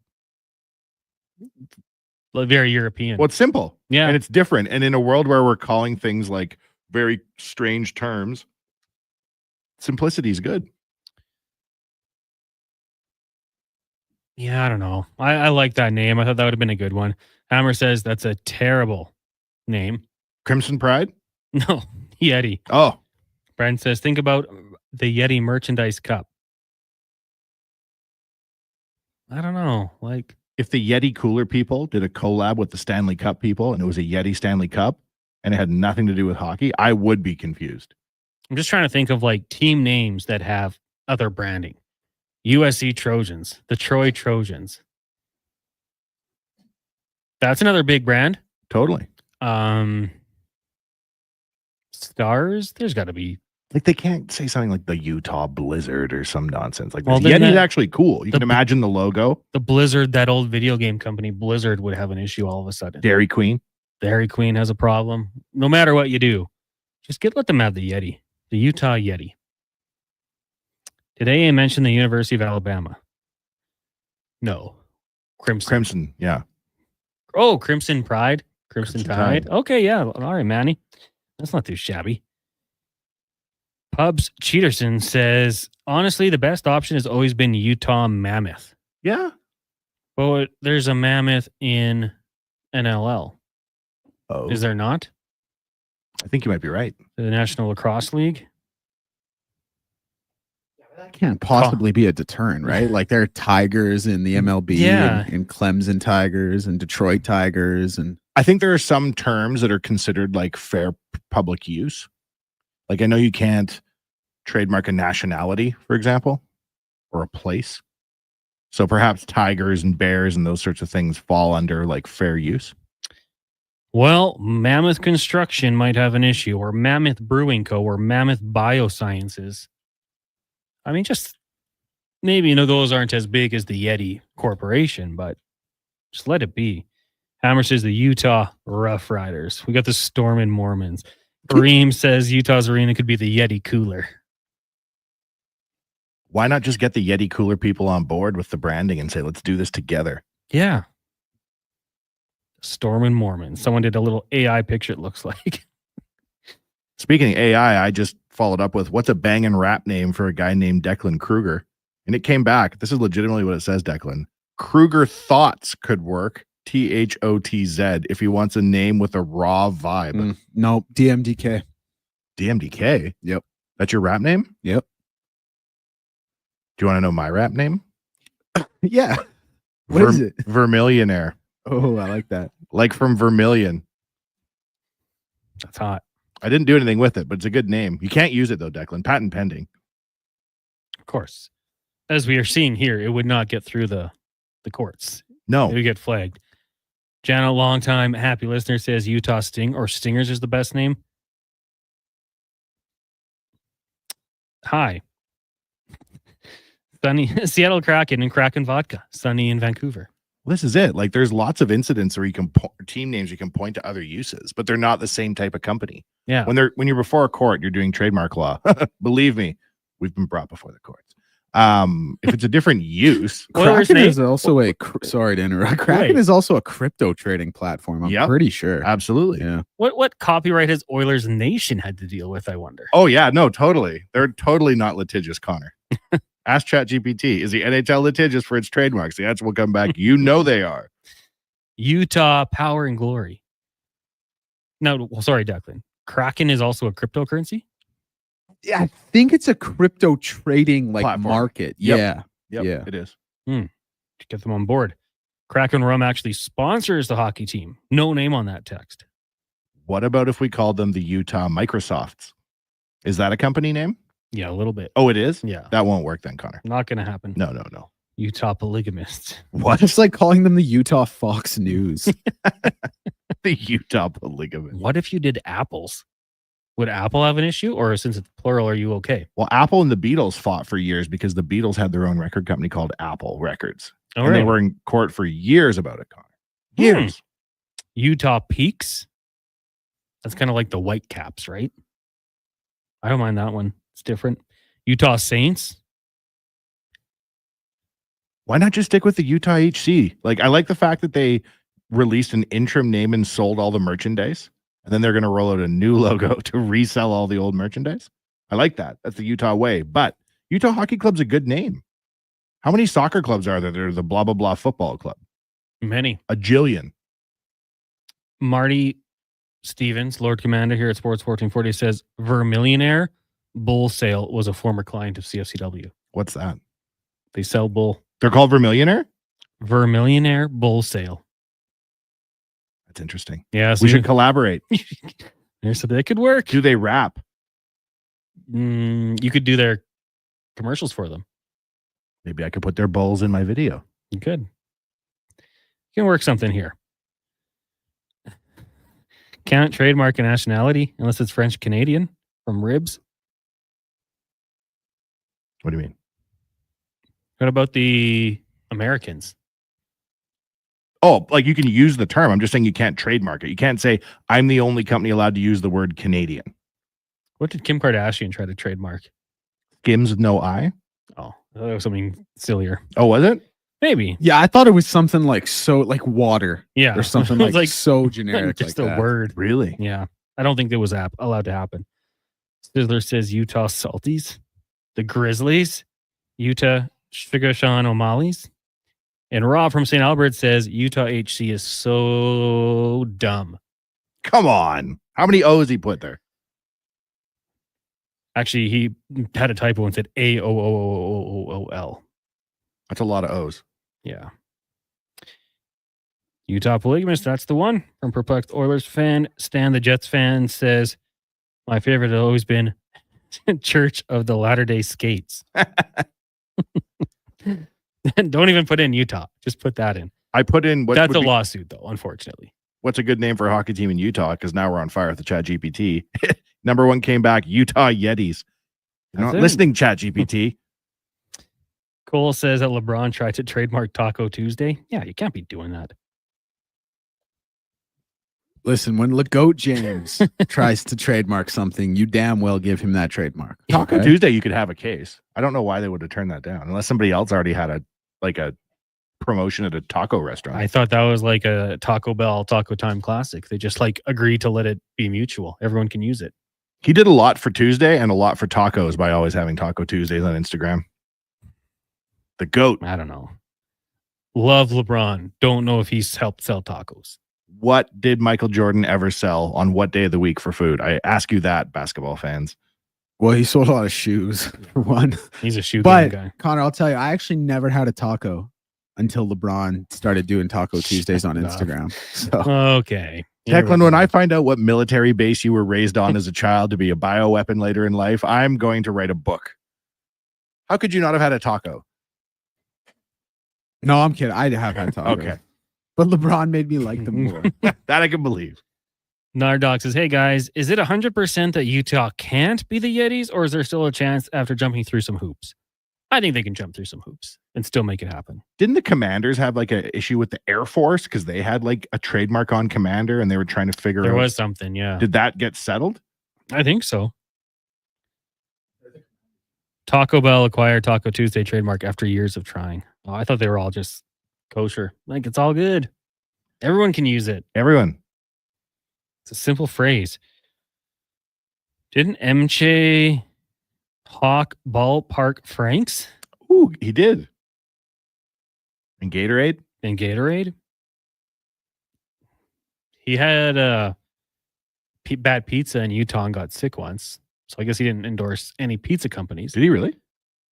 Speaker 3: Very European.
Speaker 25: Well, it's simple.
Speaker 3: Yeah.
Speaker 25: And it's different. And in a world where we're calling things like very strange terms, simplicity is good.
Speaker 3: Yeah, I don't know. I like that name. I thought that would have been a good one. Hammer says that's a terrible name.
Speaker 25: Crimson Pride?
Speaker 3: No, Yeti.
Speaker 25: Oh.
Speaker 3: Brent says, think about the Yeti merchandise cup. I don't know. Like,
Speaker 25: if the Yeti cooler people did a collab with the Stanley Cup people and it was a Yeti Stanley Cup and it had nothing to do with hockey, I would be confused.
Speaker 3: I'm just trying to think of like team names that have other branding. USC Trojans, the Troy Trojans. That's another big brand.
Speaker 25: Totally.
Speaker 3: Stars, there's got to be.
Speaker 25: Like, they can't say something like the Utah Blizzard or some nonsense. Like,
Speaker 3: well,
Speaker 25: Yeti's actually cool. You can imagine the logo.
Speaker 3: The Blizzard, that old video game company, Blizzard, would have an issue all of a sudden.
Speaker 25: Dairy Queen.
Speaker 3: Dairy Queen has a problem. No matter what you do, just let them have the Yeti, the Utah Yeti. Today I mentioned the University of Alabama. No.
Speaker 25: Crimson, yeah.
Speaker 3: Oh, Crimson Pride. Crimson Tide. Okay, yeah. All right, Manny. That's not too shabby. Pubs Cheaterson says, honestly, the best option has always been Utah Mammoth.
Speaker 25: Yeah.
Speaker 3: Well, there's a Mammoth in NLL.
Speaker 25: Oh.
Speaker 3: Is there not?
Speaker 25: I think you might be right.
Speaker 3: The National Lacrosse League?
Speaker 4: That can't possibly be a deterrent, right? Like there are Tigers in the MLB and Clemson Tigers and Detroit Tigers. And
Speaker 25: I think there are some terms that are considered like fair public use. Like I know you can't trademark a nationality, for example, or a place. So perhaps tigers and bears and those sorts of things fall under like fair use.
Speaker 3: Well, Mammoth Construction might have an issue, or Mammoth Brewing Co., or Mammoth Biosciences. I mean, just maybe, those aren't as big as the Yeti Corporation, but just let it be. Hammer says the Utah Rough Riders. We got the Stormin' Mormons. Reem says Utah's arena could be the Yeti Cooler.
Speaker 25: Why not just get the Yeti Cooler people on board with the branding and say, let's do this together?
Speaker 3: Yeah. Stormin' Mormons. Someone did a little AI picture, it looks like.
Speaker 25: Speaking of AI, I just followed up with what's a banging rap name for a guy named Declan Kruger? And it came back. This is legitimately what it says, Declan. Kruger Thoughts could work. THOTZ if he wants a name with a raw vibe.
Speaker 4: No, DMDK.
Speaker 25: DMDK?
Speaker 4: Yep.
Speaker 25: That's your rap name?
Speaker 4: Yep.
Speaker 25: Do you want to know my rap name?
Speaker 4: Yeah. What is it?
Speaker 25: Vermillionaire.
Speaker 4: Oh, I like that.
Speaker 25: Like from Vermilion.
Speaker 3: That's hot.
Speaker 25: I didn't do anything with it, but it's a good name. You can't use it though, Declan. Patent pending.
Speaker 3: Of course. As we are seeing here, it would not get through the courts.
Speaker 25: No.
Speaker 3: It would get flagged. Jana, long-time happy listener, says Utah Sting or Stingers is the best name. Hi. Sunny Seattle Kraken and Kraken Vodka. Sunny in Vancouver.
Speaker 25: This is it. Like there's lots of incidents where you can team names you can point to other uses, but they're not the same type of company.
Speaker 3: Yeah.
Speaker 25: When you're before a court, you're doing trademark law. Believe me, we've been brought before the courts. If it's a different use,
Speaker 4: Kraken is also sorry to interrupt. Kraken is also a crypto trading platform. I'm pretty sure.
Speaker 25: Absolutely.
Speaker 4: Yeah.
Speaker 3: What copyright has Oilers Nation had to deal with, I wonder?
Speaker 25: Oh yeah, no, totally. They're totally not litigious, Connor. Ask ChatGPT. Is the NHL litigious for its trademarks? The answer will come back. You know they are.
Speaker 3: Utah Power and Glory. No, well, sorry, Declan. Kraken is also a cryptocurrency?
Speaker 4: Yeah, I think it's a crypto trading platform. Market.
Speaker 25: Yep.
Speaker 4: Yeah,
Speaker 25: it is.
Speaker 3: Get them on board. Kraken Rum actually sponsors the hockey team. No name on that text.
Speaker 25: What about if we called them the Utah Microsofts? Is that a company name?
Speaker 3: Yeah, a little bit.
Speaker 25: Oh, it is?
Speaker 3: Yeah.
Speaker 25: That won't work then, Connor.
Speaker 3: Not going to happen.
Speaker 25: No.
Speaker 3: Utah Polygamists.
Speaker 4: What? It's like calling them the Utah Fox News.
Speaker 25: The Utah Polygamists.
Speaker 3: What if you did apples? Would Apple have an issue? Or since it's plural, are you okay?
Speaker 25: Well, Apple and the Beatles fought for years because the Beatles had their own record company called Apple Records.
Speaker 3: All
Speaker 25: and
Speaker 3: right.
Speaker 25: they were in court for years about it, Connor. Years.
Speaker 3: Utah Peaks. That's kind of like the Whitecaps, right? I don't mind that one. It's different. Utah Saints.
Speaker 25: Why not just stick with the Utah HC? Like, I like the fact that they released an interim name and sold all the merchandise. And then they're going to roll out a new logo to resell all the old merchandise. I like that. That's the Utah way. But Utah Hockey Club's a good name. How many soccer clubs are there? There's a blah, blah, blah football club.
Speaker 3: Many.
Speaker 25: A jillion.
Speaker 3: Marty Stevens, Lord Commander here at Sports 1440, says Vermillionaire Bull Sale was a former client of CFCW.
Speaker 25: What's that?
Speaker 3: They sell bull.
Speaker 25: They're called Vermillionaire?
Speaker 3: Vermillionaire Bull Sale.
Speaker 25: That's interesting.
Speaker 3: Yeah.
Speaker 25: We should collaborate.
Speaker 3: So that could work.
Speaker 25: Do they rap?
Speaker 3: You could do their commercials for them.
Speaker 25: Maybe I could put their bulls in my video.
Speaker 3: You could. You can work something here. Can't trademark a nationality unless it's French Canadian from Ribs.
Speaker 25: What do you mean?
Speaker 3: What about the Americans?
Speaker 25: Oh, like you can use the term. I'm just saying you can't trademark it. You can't say, I'm the only company allowed to use the word Canadian.
Speaker 3: What did Kim Kardashian try to trademark?
Speaker 25: Skims with no I?
Speaker 3: Oh, that was something sillier.
Speaker 25: Oh, was it?
Speaker 3: Maybe.
Speaker 4: Yeah, I thought it was something like water.
Speaker 3: Yeah.
Speaker 4: Or something like so generic.
Speaker 3: Just
Speaker 4: like
Speaker 3: a
Speaker 4: that.
Speaker 3: word.
Speaker 25: Really?
Speaker 3: Yeah. I don't think that was allowed to happen. Sizzler says Utah Salties, the Grizzlies, Utah Shigashan O'Malley's. And Rob from St. Albert says Utah HC is so dumb.
Speaker 25: Come on. How many O's he put there?
Speaker 3: Actually, he had a typo and said AOOOOOL.
Speaker 25: That's a lot of O's.
Speaker 3: Yeah. Utah Polygamist, that's the one. From Perplexed Oilers fan. Stan the Jets fan says, my favorite has always been Church of the Latter-day Skates. Don't even put in Utah. Just put that in.
Speaker 25: I put in...
Speaker 3: That's a lawsuit, though, unfortunately.
Speaker 25: What's a good name for a hockey team in Utah? Because now we're on fire with the ChatGPT. Number one came back, Utah Yetis. You're not listening, ChatGPT.
Speaker 3: Cole says that LeBron tried to trademark Taco Tuesday. Yeah, you can't be doing that.
Speaker 4: Listen, when LeGoat James tries to trademark something, you damn well give him that trademark.
Speaker 25: Taco Tuesday, you could have a case. I don't know why they would have turned that down, unless somebody else already had a promotion at a taco restaurant.
Speaker 3: I thought that was like a Taco Bell Taco Time classic. They just agreed to let it be mutual. Everyone can use it.
Speaker 25: He did a lot for Tuesday and a lot for tacos by always having Taco Tuesdays on Instagram. The GOAT.
Speaker 3: I don't know. Love LeBron. Don't know if he's helped sell tacos.
Speaker 25: What did Michael Jordan ever sell on what day of the week for food? I ask you that, basketball fans.
Speaker 4: Well, he sold a lot of shoes, for one.
Speaker 3: He's a shoe guy.
Speaker 4: Connor, I'll tell you, I actually never had a taco until LeBron started doing Taco Tuesdays on Instagram. So
Speaker 3: Okay.
Speaker 25: Declan, when I find out what military base you were raised on as a child to be a bioweapon later in life, I'm going to write a book. How could you not have had a taco?
Speaker 4: No, I'm kidding. I have had tacos.
Speaker 25: Okay.
Speaker 4: But LeBron made me like them more.
Speaker 25: That I can believe.
Speaker 3: Nardog says, hey guys, is it 100% that Utah can't be the Yetis, or is there still a chance after jumping through some hoops? I think they can jump through some hoops and still make it happen.
Speaker 25: Didn't the Commanders have like an issue with the Air Force because they had like a trademark on Commander and they were trying to figure out?
Speaker 3: There was something, yeah.
Speaker 25: Did that get settled?
Speaker 3: I think so. Taco Bell acquired Taco Tuesday trademark after years of trying. Oh, I thought they were all just kosher. Like, it's all good. Everyone can use it.
Speaker 25: Everyone.
Speaker 3: It's a simple phrase. Didn't MJ hawk ballpark Franks?
Speaker 25: Ooh, he did. And Gatorade?
Speaker 3: He had bad pizza in Utah and got sick once. So I guess he didn't endorse any pizza companies.
Speaker 25: Did he really?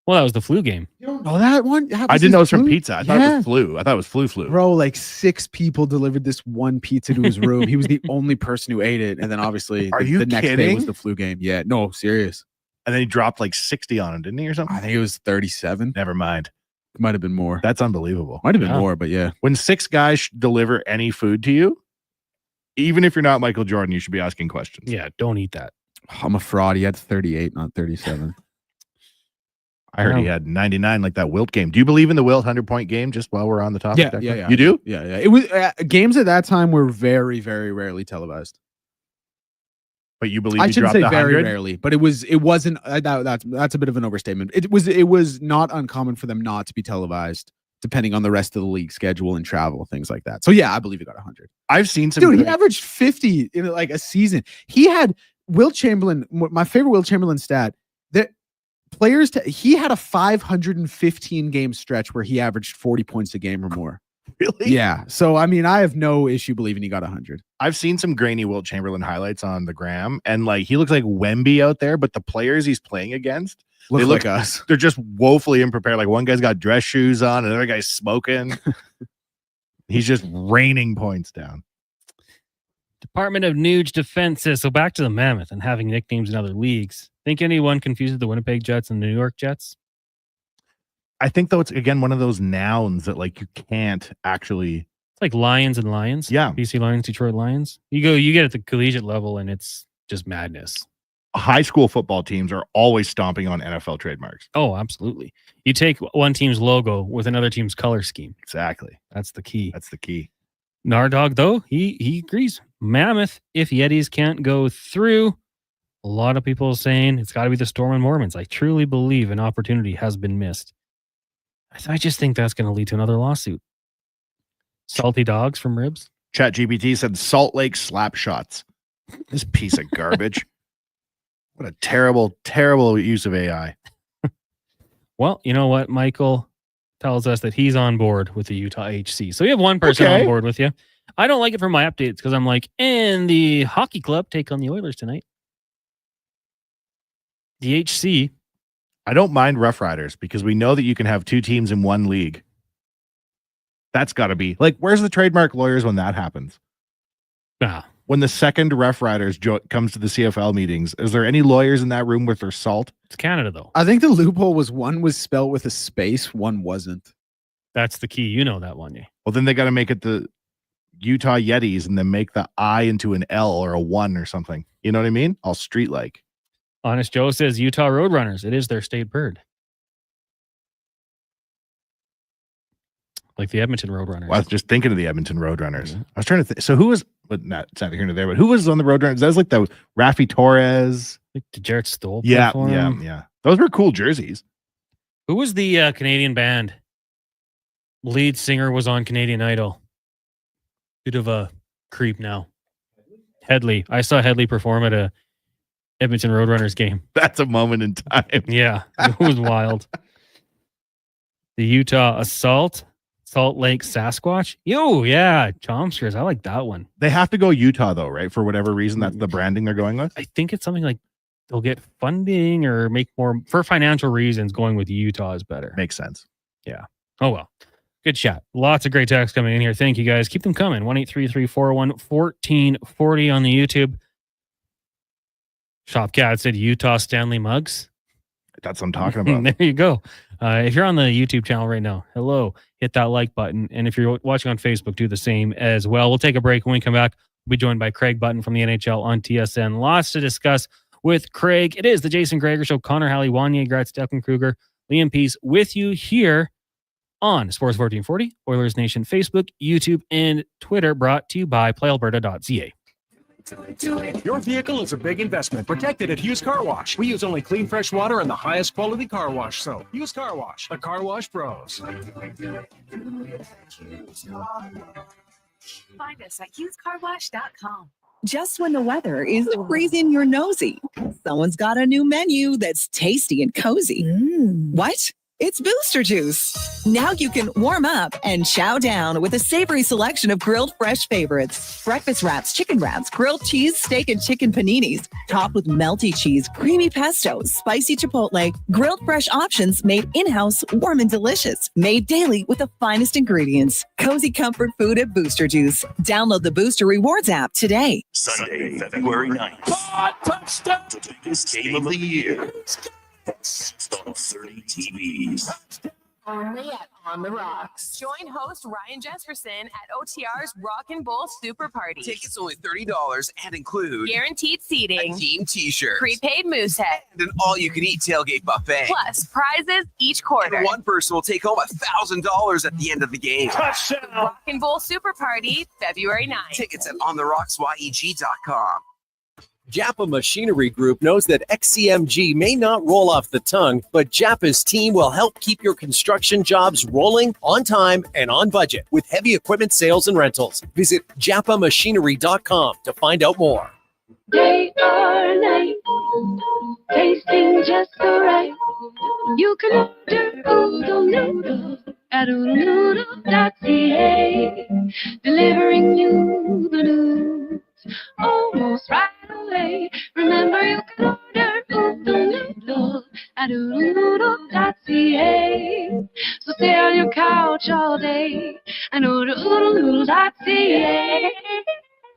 Speaker 3: Well, that was the flu game.
Speaker 4: You don't know that one?
Speaker 25: I didn't know it was from pizza. I thought it was flu. I thought it was flu.
Speaker 4: Bro, like 6 people delivered this one pizza to his room. He was the only person who ate it. And then obviously the next day was the flu game. Yeah, no, serious.
Speaker 25: And then he dropped like 60 on him, didn't he, or something?
Speaker 4: I think it was 37.
Speaker 25: Never mind.
Speaker 4: Might have been more.
Speaker 25: That's unbelievable.
Speaker 4: Might have been more, but yeah.
Speaker 25: When 6 guys deliver any food to you, even if you're not Michael Jordan, you should be asking questions.
Speaker 3: Yeah, don't eat that.
Speaker 4: I'm a fraud. He had 38, not 37.
Speaker 25: I heard he had 99 like that Wilt game. Do you believe in the Wilt 100-point game just while we're on the topic?
Speaker 4: Yeah.
Speaker 25: You do?
Speaker 4: Yeah. It was games at that time were very, very rarely televised.
Speaker 25: But you believe
Speaker 4: I
Speaker 25: he
Speaker 4: shouldn't
Speaker 25: dropped
Speaker 4: say very
Speaker 25: 100?
Speaker 4: rarely, but it wasn't that's a bit of an overstatement. It was not uncommon for them not to be televised, depending on the rest of the league schedule and travel, things like that. So yeah, I believe he got 100.
Speaker 25: I've seen some.
Speaker 4: Dude, he averaged 50 in like a season. He had Wilt Chamberlain. My favorite Wilt Chamberlain stat that he had a 515 game stretch where he averaged 40 points a game or more.
Speaker 25: Really?
Speaker 4: Yeah. So I mean, I have no issue believing he got 100.
Speaker 25: I've seen some grainy Wilt Chamberlain highlights on the gram, and like he looks like Wemby out there, but the players he's playing against
Speaker 4: Look
Speaker 25: they
Speaker 4: like us.
Speaker 25: They're just woefully unprepared. Like one guy's got dress shoes on, another guy's smoking. He's just raining points down.
Speaker 3: Department of Nuge Defenses. So back to the Mammoth and having nicknames in other leagues. Think anyone confuses the Winnipeg Jets and the New York Jets?
Speaker 25: I think though it's again one of those nouns that like you can't actually.
Speaker 3: It's like Lions and Lions.
Speaker 25: Yeah.
Speaker 3: BC Lions, Detroit Lions. You get at the collegiate level and it's just madness.
Speaker 25: High school football teams are always stomping on NFL trademarks.
Speaker 3: Oh, absolutely. You take one team's logo with another team's color scheme.
Speaker 25: Exactly.
Speaker 3: That's the key.
Speaker 25: Nardog,
Speaker 3: though, he agrees. Mammoth, if Yetis can't go through, a lot of people are saying it's got to be the Storm and Mormons. I truly believe an opportunity has been missed. I just think that's going to lead to another lawsuit. Salty dogs from Ribs.
Speaker 25: ChatGPT said Salt Lake slap shots. This piece of garbage. What a terrible, terrible use of AI.
Speaker 3: Well, you know what? Michael tells us that he's on board with the Utah HC. So we have one person on board with you. I don't like it for my updates because I'm like, and the hockey club take on the Oilers tonight. The HC.
Speaker 25: I don't mind Rough Riders because we know that you can have 2 teams in one league. That's got to be like, where's the trademark lawyers when that happens? When the second Rough Riders comes to the CFL meetings, is there any lawyers in that room with their salt?
Speaker 3: It's Canada, though.
Speaker 4: I think the loophole was one was spelled with a space, one wasn't.
Speaker 3: That's the key. You know that one, yeah.
Speaker 25: Well, then they got to make it the Utah Yetis and then make the I into an L or a 1 or something. You know what I mean? All street-like.
Speaker 3: Honest Joe says Utah Roadrunners. It is their state bird. Like the Edmonton Roadrunners.
Speaker 25: Well, I was just thinking of the Edmonton Roadrunners. I was trying to think. So who was, but not here nor there, but who was on the Roadrunners? That was like the Rafi Torres.
Speaker 3: Like the Jarrett Stoll.
Speaker 25: Yeah.
Speaker 3: platform.
Speaker 25: Those were cool jerseys.
Speaker 3: Who was the Canadian band? Lead singer was on Canadian Idol. Bit of a creep now. Headley. I saw Headley perform at a Edmonton Roadrunners game.
Speaker 25: That's a moment in time.
Speaker 3: Yeah, it was wild. The Utah Assault, Salt Lake Sasquatch. Yo, yeah, Chomskers. I like that one.
Speaker 25: They have to go Utah though, right? For whatever reason, that's the branding they're going with.
Speaker 3: I think it's something like they'll get funding or make more for financial reasons. Going with Utah is better.
Speaker 25: Makes sense.
Speaker 3: Yeah. Oh well. Good chat. Lots of great texts coming in here. Thank you, guys. Keep them coming. 1-833-401-1440 on the YouTube. Shopcat said Utah Stanley mugs.
Speaker 25: That's what I'm talking about.
Speaker 3: There you go. If you're on the YouTube channel right now, hello, hit that like button. And if you're watching on Facebook, do the same as well. We'll take a break. When we come back, we'll be joined by Craig Button from the NHL on TSN. Lots to discuss with Craig. It is the Jason Gregor Show. Connor Halley, Wanye Gretz, Declan Kruger, Liam Peace with you here on Sports 1440, Oilers Nation, Facebook, YouTube, and Twitter, brought to you by PlayAlberta.ca.
Speaker 28: Your vehicle is a big investment. Protect it at Hughes Car Wash. We use only clean, fresh water and the highest quality car wash soap. Hughes Car Wash, the car wash pros.
Speaker 10: Find us at HughesCarWash.com.
Speaker 12: Just when the weather is freezing your nosy, someone's got a new menu that's tasty and cozy. What? It's Booster Juice. Now you can warm up and chow down with a savory selection of grilled fresh favorites. Breakfast wraps, chicken wraps, grilled cheese, steak, and chicken paninis. Topped with melty cheese, creamy pesto, spicy chipotle. Grilled fresh options made in-house, warm and delicious. Made daily with the finest ingredients. Cozy comfort food at Booster Juice. Download the Booster Rewards app today.
Speaker 13: Sunday, February 9th. Touchdown! The biggest game of the year. It's on 30 TVs.
Speaker 14: Only at On the Rocks. Join host Ryan Jesperson at OTR's Rock and Bowl Super Party.
Speaker 16: Tickets only $30 and include
Speaker 14: guaranteed seating,
Speaker 16: a team t-shirt,
Speaker 14: prepaid moosehead,
Speaker 16: and an all-you-can-eat tailgate buffet.
Speaker 14: Plus prizes each quarter.
Speaker 16: And one person will take home $1,000 at the end of the game.
Speaker 14: Touchdown! Rock and Bowl Super Party, February 9th.
Speaker 16: Tickets at OnTheRocksYEG.com.
Speaker 28: Japa Machinery Group knows that XCMG may not roll off the tongue, but Japa's team will help keep your construction jobs rolling on time and on budget with heavy equipment sales and rentals. Visit japamachinery.com to find out more.
Speaker 18: Day or night, tasting just so right. You can order oodle noodle at oodlenoodle.ca, delivering you the news almost right away. Remember, you can order oodle noodle at oodlenoodle.ca. So stay on your couch all day and order oodlenoodle.ca.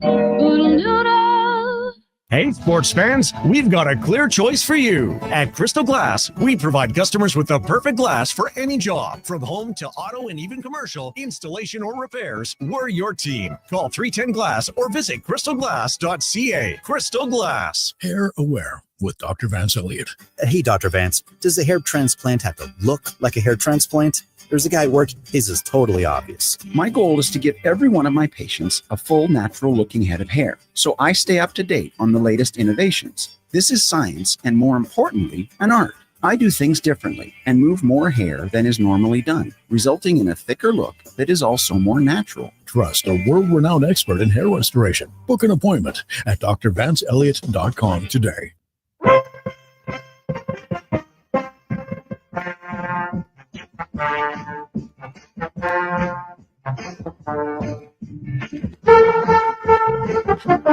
Speaker 18: Oodle noodle.
Speaker 19: Hey, sports fans, we've got a clear choice for you. At Crystal Glass, we provide customers with the perfect glass for any job. From home to auto and even commercial, installation or repairs, we're your team. Call 310 Glass or visit crystalglass.ca. Crystal Glass.
Speaker 21: Hair Aware with Dr. Vance Elliott.
Speaker 22: Hey, Dr. Vance, does a hair transplant have to look like a hair transplant? There's a guy at work, his is totally obvious.
Speaker 29: My goal is to give every one of my patients a full, natural-looking head of hair, so I stay up to date on the latest innovations. This is science, and more importantly, an art. I do things differently and move more hair than is normally done, resulting in a thicker look that is also more natural.
Speaker 21: Trust a world-renowned expert in hair restoration. Book an appointment at drvanceelliott.com today.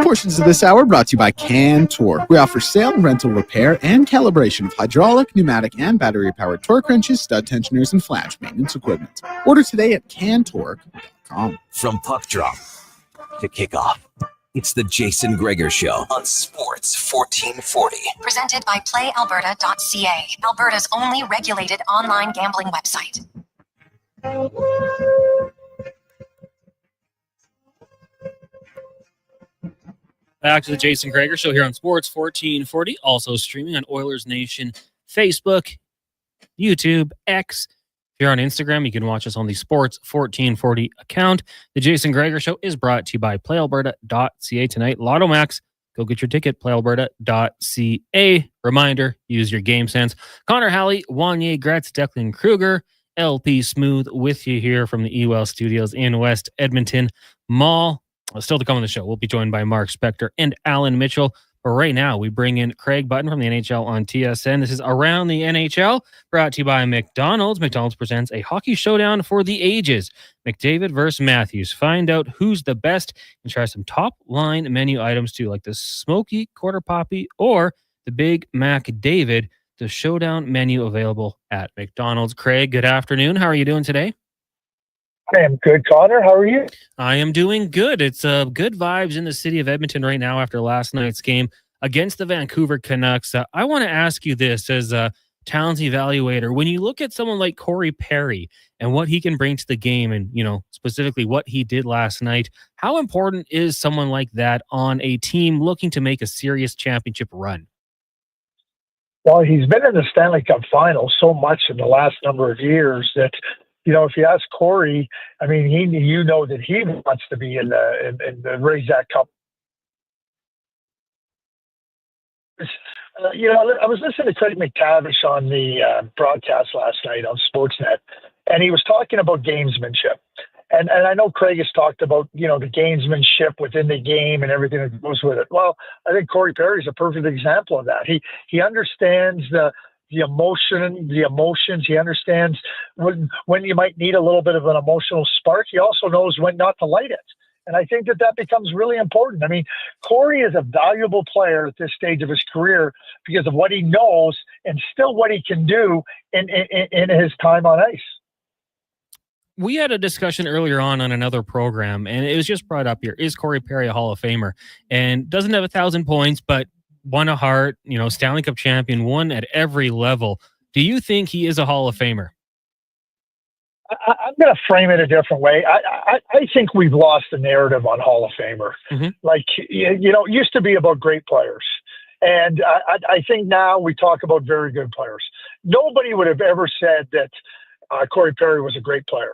Speaker 4: Portions of this hour brought to you by Cantor. We offer sale, rental, repair, and calibration of hydraulic, pneumatic, and battery-powered torque wrenches, stud tensioners, and flange maintenance equipment. Order today at cantor.com.
Speaker 17: From puck drop to kickoff, it's the Jason Gregor Show on Sports 1440.
Speaker 2: Presented by PlayAlberta.ca, Alberta's only regulated online gambling website.
Speaker 3: Back to the Jason Gregor Show here on Sports 1440, also streaming on Oilers Nation, Facebook, YouTube, X. If you're on Instagram, you can watch us on the Sports 1440 account. The Jason Gregor Show is brought to you by PlayAlberta.ca tonight. Lotto Max, go get your ticket, PlayAlberta.ca. Reminder, use your game sense. Connor Halley, Wanye Gretz, Declan Kruger, LP Smooth with you here from the EWell Studios in West Edmonton Mall. Still to come on the show, we'll be joined by Mark Spector and Allan Mitchell. But right now, we bring in Craig Button from the NHL on TSN. This is Around the NHL, brought to you by McDonald's. McDonald's presents a hockey showdown for the ages. McDavid versus Matthews. Find out who's the best and try some top-line menu items too, like the Smoky Quarter Poppy or the Big Mac David. The showdown menu available at McDonald's. Craig, good afternoon. How are you doing today?
Speaker 1: I am good, Connor. How are you?
Speaker 3: I am doing good. It's good vibes in the city of Edmonton right now after last night's game against the Vancouver Canucks. I want to ask you this as a talent evaluator. When you look at someone like Corey Perry and what he can bring to the game and, specifically what he did last night, how important is someone like that on a team looking to make a serious championship run?
Speaker 1: Well, he's been in the Stanley Cup Finals so much in the last number of years that, if you ask Corey, I mean, that he wants to be in the raise that cup. I was listening to Craig McTavish on the broadcast last night on Sportsnet, and he was talking about gamesmanship. And I know Craig has talked about, the gamesmanship within the game and everything that goes with it. Well, I think Corey Perry is a perfect example of that. He understands the emotions. He understands when you might need a little bit of an emotional spark. He also knows when not to light it. And I think that becomes really important. I mean, Corey is a valuable player at this stage of his career because of what he knows and still what he can do in his time on ice.
Speaker 3: We had a discussion earlier on another program, and it was just brought up here. Is Corey Perry a Hall of Famer? And doesn't have 1,000 points, but won a Hart, Stanley Cup champion, won at every level. Do you think he is a Hall of Famer?
Speaker 1: I'm going to frame it a different way. I think we've lost the narrative on Hall of Famer. Mm-hmm. Like, it used to be about great players. And I think now we talk about very good players. Nobody would have ever said that Corey Perry was a great player.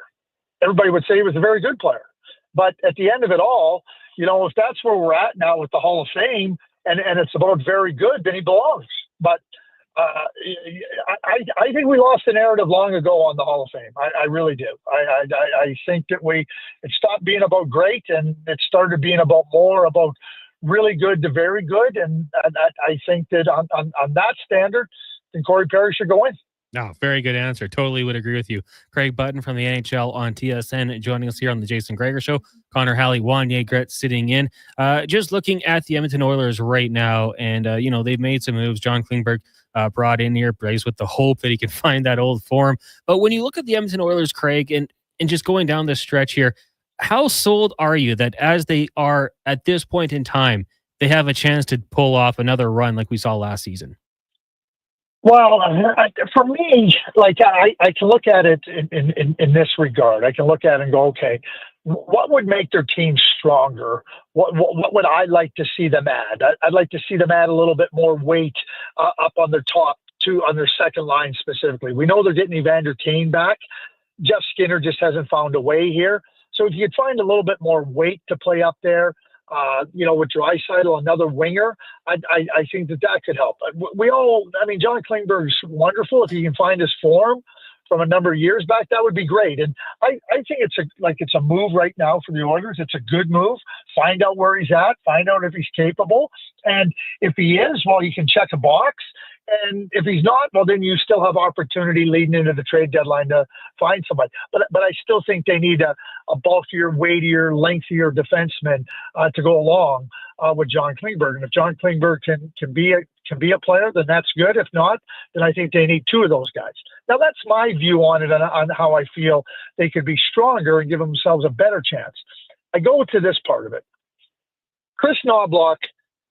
Speaker 1: Everybody would say he was a very good player. But at the end of it all, if that's where we're at now with the Hall of Fame and it's about very good, then he belongs. But I think we lost the narrative long ago on the Hall of Fame. I really do. I think that it stopped being about great and it started being more about really good to very good. And I think that on that standard, then Corey Perry should go in.
Speaker 3: No, very good answer. Totally would agree with you. Craig Button from the NHL on TSN joining us here on the Jason Gregor Show. Connor Halley, Wanye Gretz sitting in. Just looking at the Edmonton Oilers right now, and, they've made some moves. John Klingberg brought in here, plays with the hope that he can find that old form. But when you look at the Edmonton Oilers, Craig, and just going down this stretch here, how sold are you that as they are at this point in time, they have a chance to pull off another run like we saw last season?
Speaker 1: Well, for me, like I can look at it in this regard. I can look at it and go, okay, what would make their team stronger? What would I like to see them add? I'd like to see them add a little bit more weight up on their top two, on their second line specifically. We know they're getting Evander Kane back. Jeff Skinner just hasn't found a way here. So if you could find a little bit more weight to play up there, with Draisaitl, another winger, I think that could help. John Klingberg's wonderful. If he can find his form from a number of years back, that would be great. And I think it's a move right now for the Oilers. It's a good move. Find out where he's at. Find out if he's capable. And if he is, well, you can check a box. And if he's not, well, then you still have opportunity leading into the trade deadline to find somebody. But I still think they need a bulkier, weightier, lengthier defenseman to go along with John Klingberg. And if John Klingberg can be a player, then that's good. If not, then I think they need two of those guys. Now, that's my view on it, on how I feel they could be stronger and give themselves a better chance. I go to this part of it. Chris Knobloch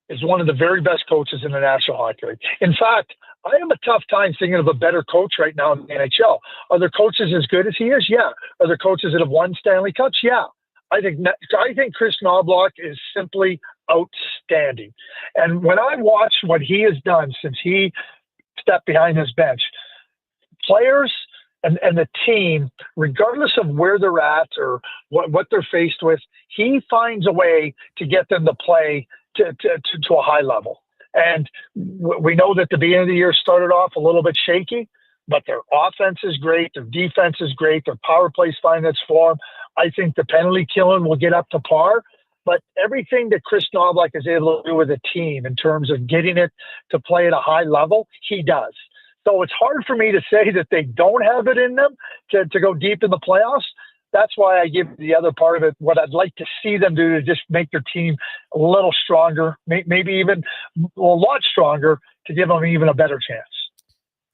Speaker 1: is one of the very best coaches in the National Hockey League. In fact, I have a tough time thinking of a better coach right now in the NHL. Are there coaches as good as he is? Yeah. Are there coaches that have won Stanley Cups? Yeah. I think Chris Knobloch is simply outstanding. And when I watch what he has done since he stepped behind his bench, players and the team, regardless of where they're at or what they're faced with, he finds a way to get them to play to a high level. And we know that the beginning of the year started off a little bit shaky, but their offense is great. Their defense is great. Their power play's finding its form. I think the penalty killing will get up to par. But everything that Chris Knobloch is able to do with a team in terms of getting it to play at a high level, he does. So it's hard for me to say that they don't have it in them to go deep in the playoffs. That's why I give the other part of it what I'd like to see them do to just make their team a little stronger, maybe even a lot stronger, to give them even a better chance.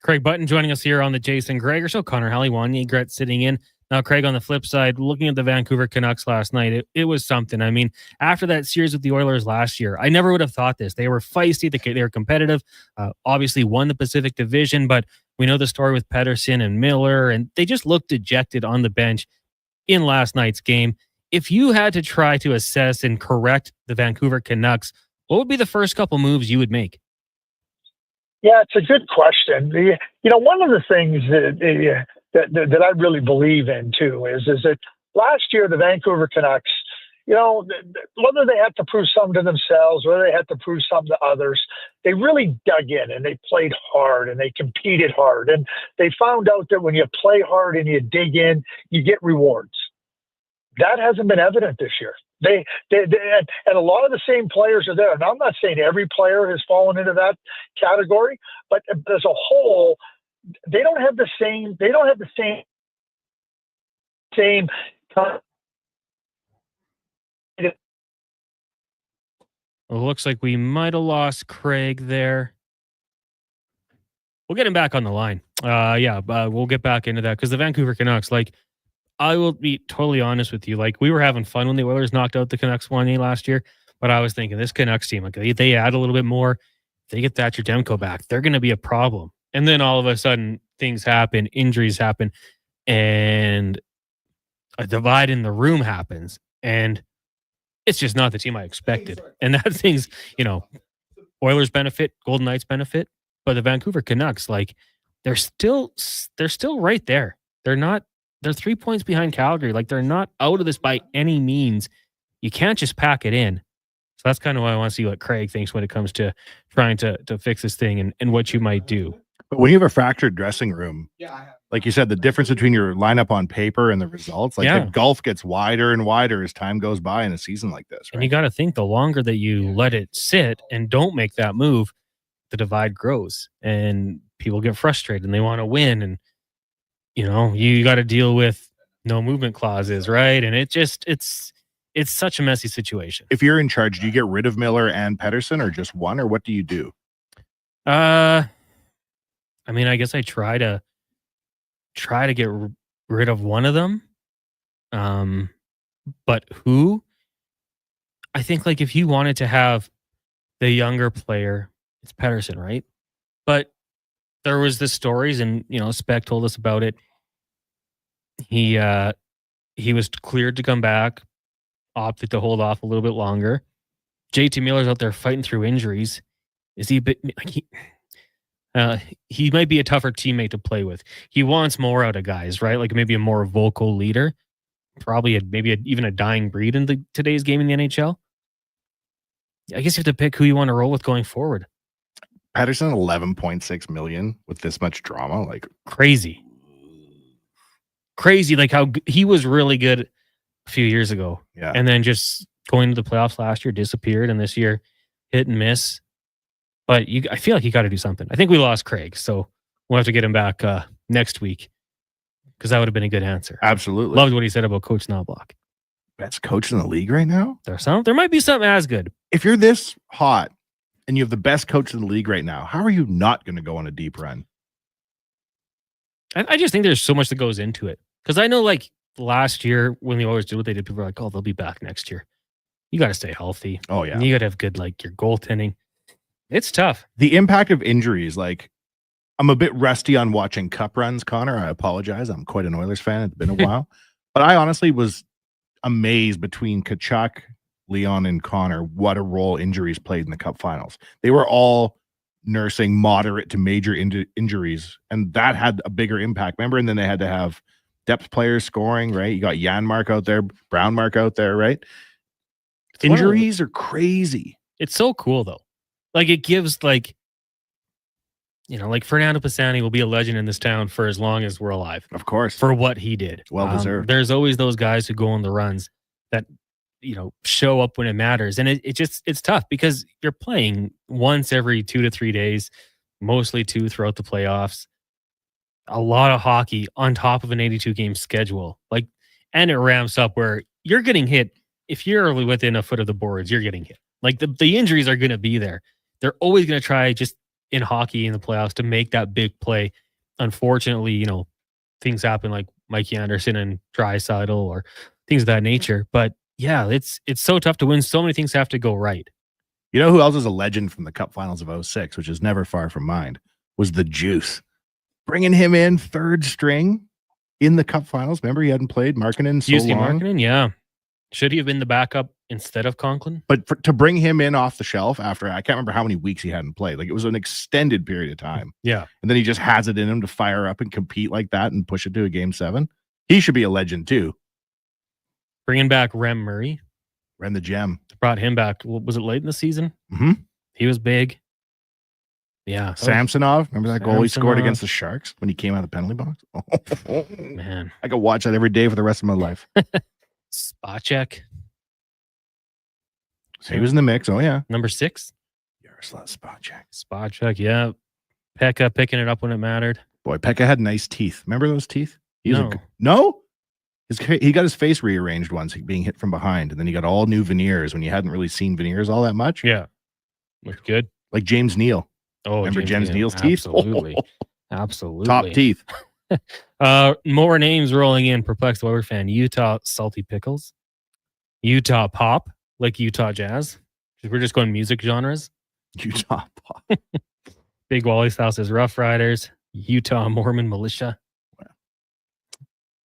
Speaker 3: Craig Button joining us here on the Jason Gregor Show. Connor Halley, Wanye Gretz sitting in. Now, Craig, on the flip side, looking at the Vancouver Canucks last night, it was something. I mean, after that series with the Oilers last year, I never would have thought this. They were feisty. They were competitive. Obviously won the Pacific Division, but we know the story with Pettersson and Miller, and they just looked dejected on the bench in last night's game. If you had to try to assess and correct the Vancouver Canucks, what would be the first couple moves you would make?
Speaker 1: Yeah, it's a good question. One of the things that I really believe in too is that last year the Vancouver Canucks, whether they had to prove something to themselves, whether they had to prove something to others, they really dug in and they played hard and they competed hard. And they found out that when you play hard and you dig in, you get rewards. That hasn't been evident this year. They and a lot of the same players are there. And I'm not saying every player has fallen into that category, but as a whole, they don't have the same.
Speaker 3: It looks like we might have lost Craig there. We'll get him back on the line. We'll get back into that because the Vancouver Canucks, I will be totally honest with you. We were having fun when the Oilers knocked out the Canucks 1-8 last year, but I was thinking this Canucks team, they add a little bit more. They get Thatcher Demko back. They're going to be a problem. And then all of a sudden things happen, injuries happen, and a divide in the room happens. And it's just not the team I expected. And that thing's, Oilers benefit, Golden Knights benefit, but the Vancouver Canucks, they're still right there. They're 3 points behind Calgary. They're not out of this by any means. You can't just pack it in. So that's kind of why I want to see what Craig thinks when it comes to trying to fix this thing and what you might do.
Speaker 25: But when you have a fractured dressing room, like you said, the difference between your lineup on paper and the results, the gulf gets wider and wider as time goes by in a season like this. Right?
Speaker 3: And you got to think the longer that you let it sit and don't make that move, the divide grows and people get frustrated and they want to win. And, you got to deal with no movement clauses, right? And it's such a messy situation.
Speaker 25: If you're in charge, do you get rid of Miller and Pettersson or just one, or what do you do?
Speaker 3: I guess I try to get rid of one of them. But who? I think if you wanted to have the younger player, it's Pettersson, right? But there was the stories, and Spec told us about it. He was cleared to come back, opted to hold off a little bit longer. JT Miller's out there fighting through injuries. Is he a bit he might be a tougher teammate to play with. He wants more out of guys, right? Maybe a more vocal leader, probably even a dying breed in today's game in the NHL. I guess you have to pick who you want to roll with going forward.
Speaker 25: Pettersson, $11.6 million with this much drama,
Speaker 3: crazy. How he was really good a few years ago, and then just going to the playoffs last year disappeared, and this year hit and miss. But I feel like you got to do something. I think we lost Craig, so we'll have to get him back next week because that would have been a good answer.
Speaker 25: Absolutely.
Speaker 3: Loved what he said about Coach Knobloch.
Speaker 25: Best coach in the league right now?
Speaker 3: There might be something as good.
Speaker 25: If you're this hot and you have the best coach in the league right now, how are you not going to go on a deep run?
Speaker 3: I just think there's so much that goes into it. Because I know last year when the Oilers did what they did, people were like, oh, they'll be back next year. You got to stay healthy.
Speaker 25: Oh, yeah.
Speaker 3: And you got to have good, your goaltending. It's tough.
Speaker 25: The impact of injuries, I'm a bit rusty on watching cup runs, Connor. I apologize. I'm quite an Oilers fan. It's been a while. But I honestly was amazed between Tkachuk, Leon, and Connor what a role injuries played in the cup finals. They were all nursing moderate to major injuries, and that had a bigger impact. Remember? And then they had to have depth players scoring, right? You got Janmark out there, Brownmark out there, right? Injuries are crazy.
Speaker 3: It's so cool, though. It gives, Fernando Pisani will be a legend in this town for as long as we're alive.
Speaker 25: Of course.
Speaker 3: For what he did.
Speaker 25: Well deserved.
Speaker 3: There's always those guys who go on the runs that, show up when it matters. And it's tough because you're playing once every 2 to 3 days, mostly 2 throughout the playoffs. A lot of hockey on top of an 82-game schedule. And it ramps up where you're getting hit. If you're within a foot of the boards, you're getting hit. The injuries are going to be there. They're always going to try just in hockey in the playoffs to make that big play. Unfortunately, things happen like Mikey Anderson and Draisaitl or things of that nature. But yeah, it's so tough to win. So many things have to go right.
Speaker 25: You know who else is a legend from the Cup Finals of 06, which is never far from mine, was the Juice. Bringing him in third string in the Cup Finals. Remember, he hadn't played Markkanen so long.
Speaker 3: Markkanen, yeah. Should he have been the backup instead of Conklin?
Speaker 25: But to bring him in off the shelf after, I can't remember how many weeks he hadn't played. Like, it was an extended period of time.
Speaker 3: Yeah.
Speaker 25: And then he just has it in him to fire up and compete like that and push it to a Game 7. He should be a legend too.
Speaker 3: Bringing back Rem Murray.
Speaker 25: Rem the Gem.
Speaker 3: Brought him back. Was it late in the season?
Speaker 25: Mm-hmm.
Speaker 3: He was big. Yeah.
Speaker 25: Samsonov. Remember that goal he scored against the Sharks when he came out of the penalty box? Oh,
Speaker 3: man.
Speaker 25: I could watch that every day for the rest of my life.
Speaker 3: Spacek.
Speaker 25: So he was in the mix. Oh, yeah.
Speaker 3: Number 6.
Speaker 25: Yaroslav Spacek.
Speaker 3: Spacek, yeah. Pekka picking it up when it mattered.
Speaker 25: Boy, Pekka had nice teeth. Remember those teeth?
Speaker 3: No.
Speaker 25: No? He got his face rearranged once, being hit from behind, and then he got all new veneers when you hadn't really seen veneers all that much.
Speaker 3: Yeah. Looked good.
Speaker 25: Like James Neal.
Speaker 3: Oh,
Speaker 25: remember James Neal's teeth?
Speaker 3: Absolutely. Absolutely.
Speaker 25: Top teeth.
Speaker 3: More names rolling in. Perplexed Weber fan. Utah Salty Pickles. Utah Pop, like Utah Jazz. We're just going music genres.
Speaker 25: Utah Pop.
Speaker 3: Big Wally's House is Rough Riders. Utah Mormon Militia.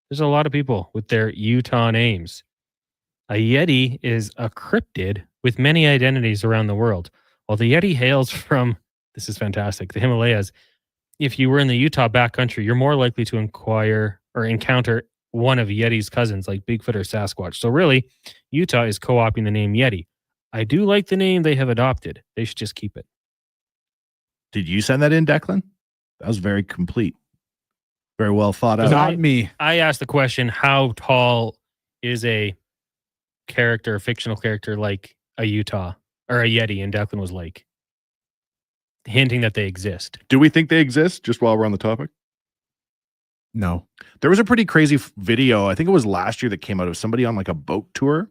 Speaker 3: There's a lot of people with their Utah names. A Yeti is a cryptid with many identities around the world. While the Yeti hails from, this is fantastic, the Himalayas, if you were in the Utah backcountry, you're more likely to encounter one of Yeti's cousins like Bigfoot or Sasquatch. So really, Utah is co-opting the name Yeti. I do like the name they have adopted. They should just keep it.
Speaker 25: Did you send that in, Declan? That was very complete. Very well thought out.
Speaker 4: Not me.
Speaker 3: I asked the question, how tall is a fictional character like a Utah or a Yeti? And Declan was like, hinting that they exist.
Speaker 25: Do we think they exist, just while we're on the topic?
Speaker 4: No.
Speaker 25: There was a pretty crazy video, I think it was last year, that came out of somebody on like a boat tour,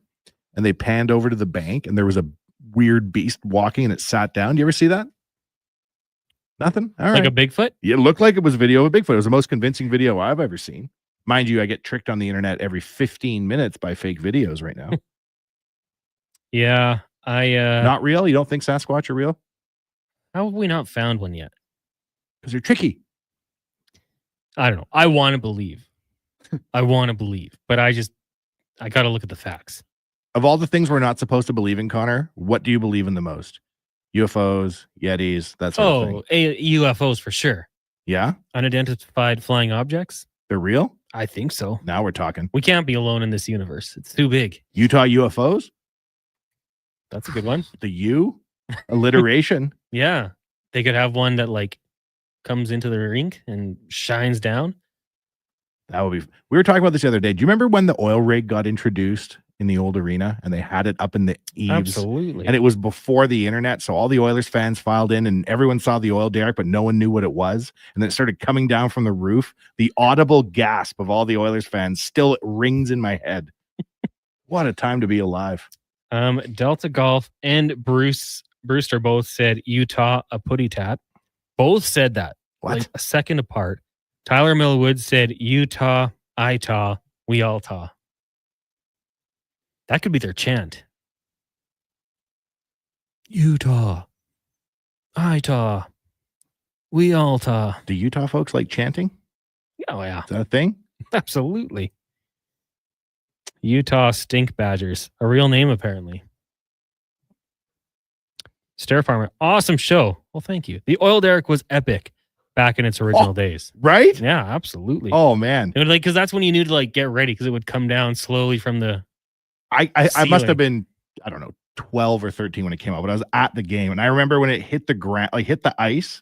Speaker 25: and they panned over to the bank, and there was a weird beast walking, and it sat down. Do you ever see that? Nothing? All right.
Speaker 3: Like a Bigfoot?
Speaker 25: Yeah, it looked like it was a video of a Bigfoot. It was the most convincing video I've ever seen. Mind you, I get tricked on the internet every 15 minutes by fake videos right now.
Speaker 3: Yeah.
Speaker 25: Not real? You don't think Sasquatch are real?
Speaker 3: How have we not found one yet?
Speaker 25: Because they're tricky.
Speaker 3: I don't know. I want to believe. But I got to look at the facts.
Speaker 25: Of all the things we're not supposed to believe in, Connor, what do you believe in the most? UFOs, Yetis, that sort of thing.
Speaker 3: UFOs for sure.
Speaker 25: Yeah?
Speaker 3: Unidentified flying objects?
Speaker 25: They're real?
Speaker 3: I think so.
Speaker 25: Now we're talking.
Speaker 3: We can't be alone in this universe. It's too big.
Speaker 25: Utah UFOs?
Speaker 3: That's a good one.
Speaker 25: The U? Alliteration.
Speaker 3: Yeah. They could have one that like comes into the rink and shines down.
Speaker 25: That would be. We were talking about this the other day. Do you remember when the oil rig got introduced in the old arena and they had it up in the eaves?
Speaker 3: Absolutely.
Speaker 25: And it was before the internet. So all the Oilers fans filed in and everyone saw the oil derrick, but no one knew what it was. And then it started coming down from the roof. The audible gasp of all the Oilers fans still rings in my head. What a time to be alive.
Speaker 3: Delta Golf and Brewster both said Utah a putty tat. Both said that.
Speaker 25: What?
Speaker 3: Like a second apart. Tyler Millwood said Utah, I-taw, we all taw. That could be their chant. Utah, I-taw, we all taw.
Speaker 25: Do Utah folks like chanting?
Speaker 3: Oh, yeah.
Speaker 25: Is that a thing?
Speaker 3: Absolutely. Utah Stink Badgers. A real name, apparently. Stair Farmer. Awesome show. Well, thank you. The oil derrick was epic back in its original days.
Speaker 25: Right?
Speaker 3: Yeah, absolutely.
Speaker 25: Oh, man.
Speaker 3: It would, like, because that's when you knew to like get ready, because it would come down slowly from the
Speaker 25: I must have been, I don't know, 12 or 13 when it came out, but I was at the game. And I remember when it hit the ground, like hit the ice,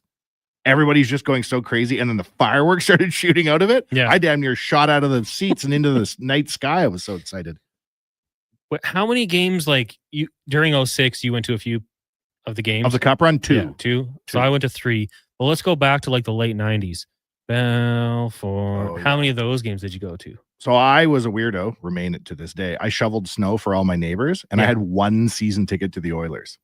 Speaker 25: everybody's just going so crazy. And then the fireworks started shooting out of it.
Speaker 3: Yeah.
Speaker 25: I damn near shot out of the seats and into the night sky. I was so excited.
Speaker 3: But how many games, like, you during 06, you went to a few of the games?
Speaker 25: Of the Cup run? 2.
Speaker 3: Yeah, 2. So I went to 3. Well, let's go back to like the late 90s. Balfour. How many of those games did you go to?
Speaker 25: So I was a weirdo, remain it to this day. I shoveled snow for all my neighbors, and I had one season ticket to the Oilers.